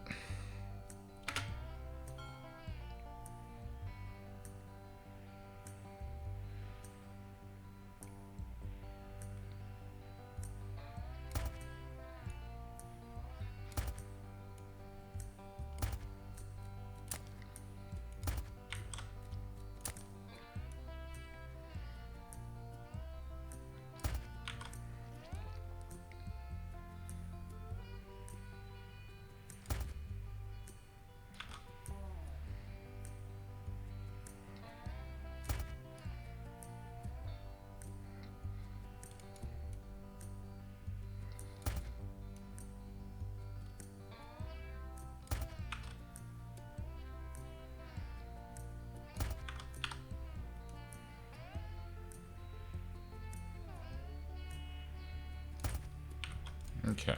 Okay.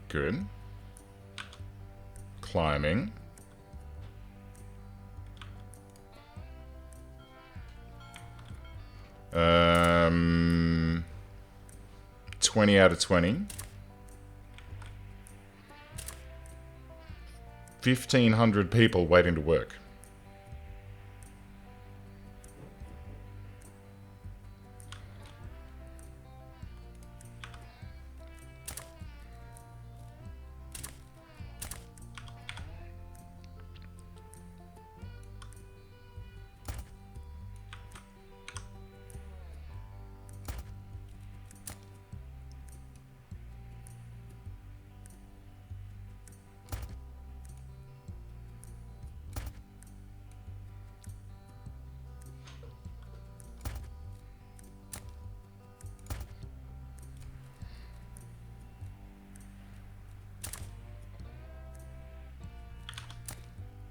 Good. Climbing. Um, 20 out of 20. 1,500 people waiting to work.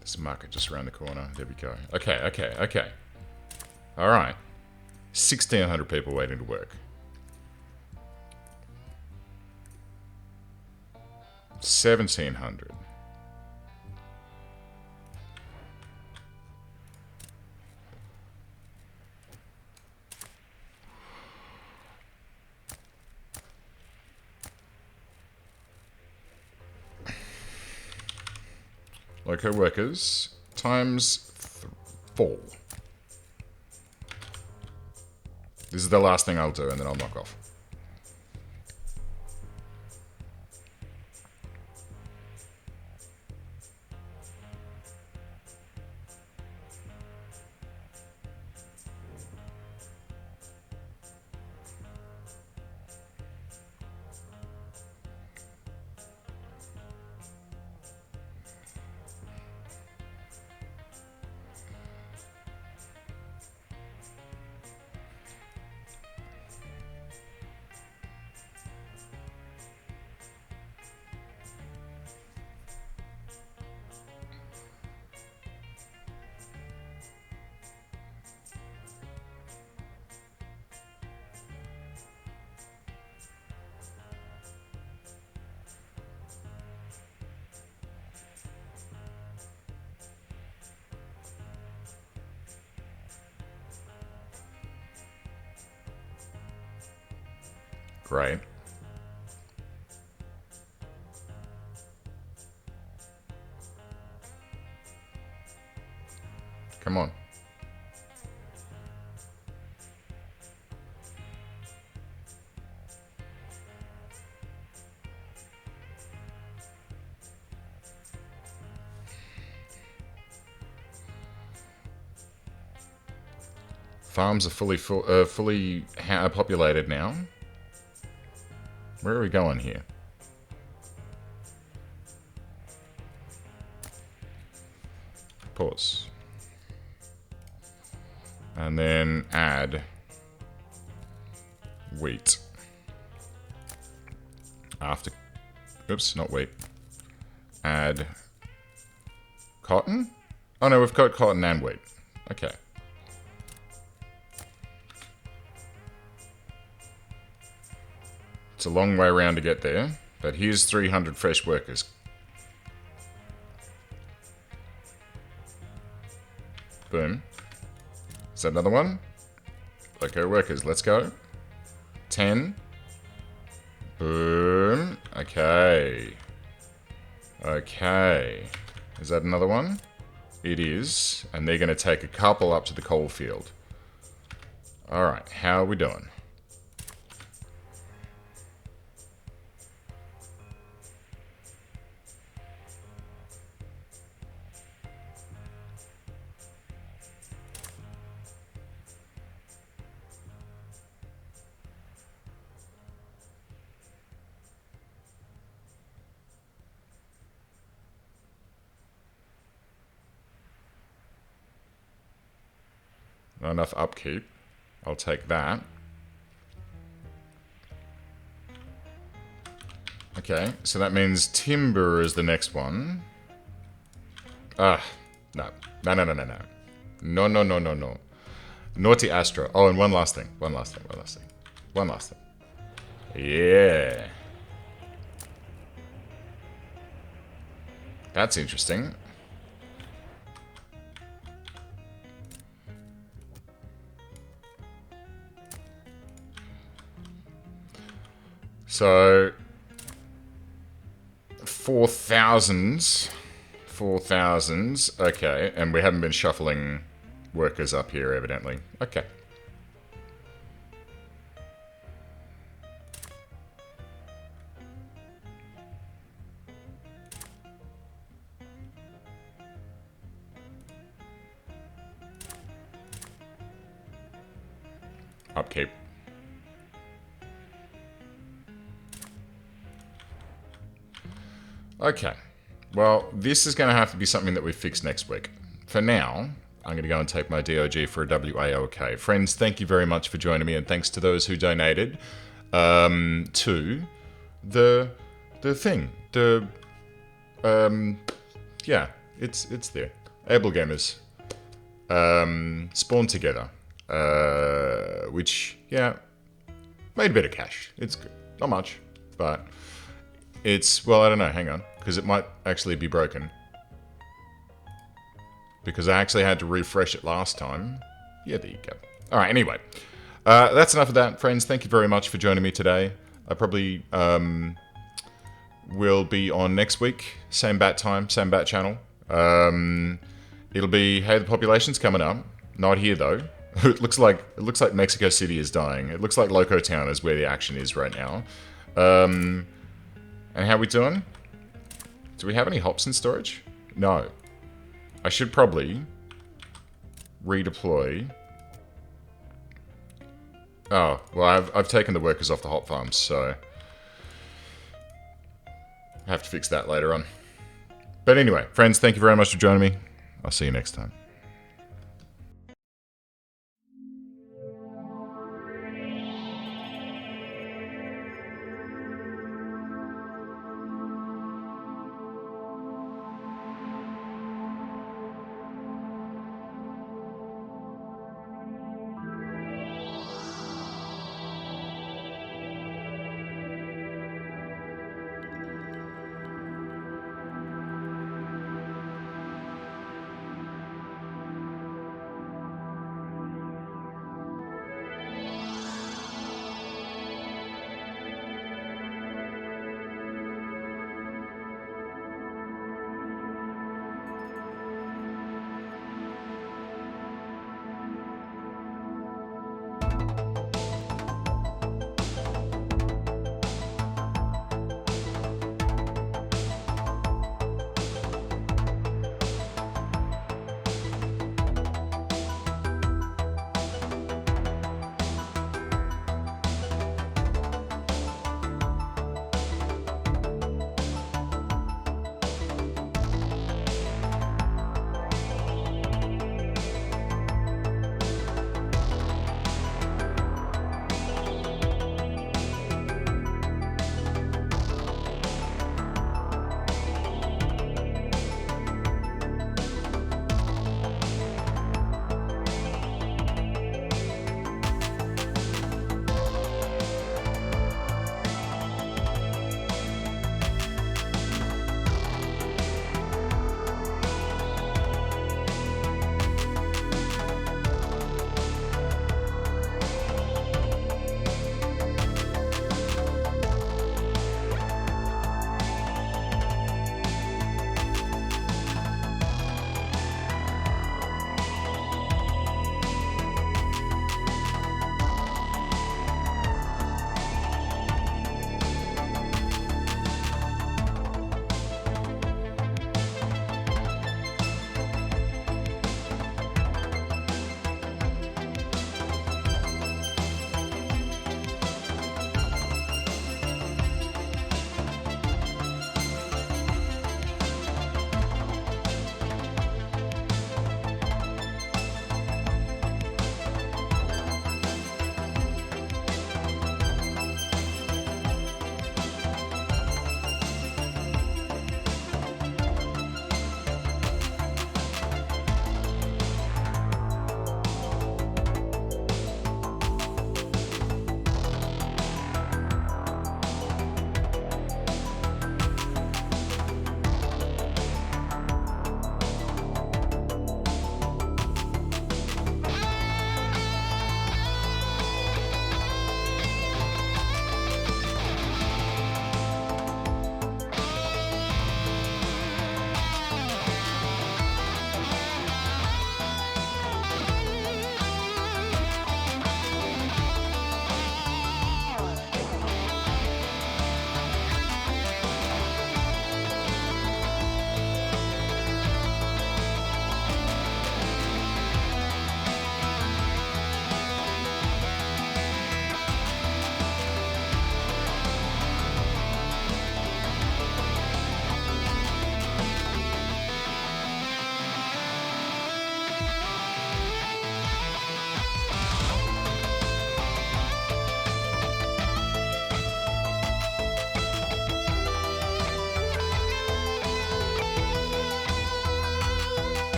There's a market just around the corner. There we go. Okay. All right. 1,600 people waiting to work. 1,700. Loco workers times 4. This is the last thing I'll do, and then I'll knock off. Great. Come on. Farms are fully populated now. Where are we going here? Pause. And then add wheat. After, oops, not wheat. Add cotton? Oh no, we've got cotton and wheat. Okay. It's a long way around to get there, but here's 300 fresh workers. Boom. Is that another one? Okay, workers, let's go. 10. Boom. Okay. Okay. Is that another one? It is. And they're going to take a couple up to the coal field. Alright, how are we doing? Not enough upkeep. I'll take that. Okay, so that means timber is the next one. Ah, no. No, no, no, no, no. No, no, no, no, no. Naughty Astra. Oh, and one last thing. One last thing. One last thing. One last thing. Yeah. That's interesting. So, 4,000s. 4,000s. Okay, and we haven't been shuffling workers up here, evidently. Okay. Upkeep. Okay. Well, this is going to have to be something that we fix next week. For now, I'm going to go and take my DOG for a WAOK. Friends, thank you very much for joining me, and thanks to those who donated to the thing. Yeah, it's there. Able Gamers. Spawned together. Which, yeah, made a bit of cash. It's good. Not much, but it's, well, I don't know, hang on, because it might actually be broken. Because I actually had to refresh it last time. Yeah, there you go. Alright, anyway. That's enough of that, friends. Thank you very much for joining me today. I probably will be on next week. Same bat time, same bat channel. It'll be, hey, the population's coming up. Not here, though. It looks like Mexico City is dying. It looks like Loco Town is where the action is right now. And how are we doing? Do we have any hops in storage? No. I should probably redeploy. Oh, well, I've taken the workers off the hop farms, so I have to fix that later on. But anyway, friends, thank you very much for joining me. I'll see you next time.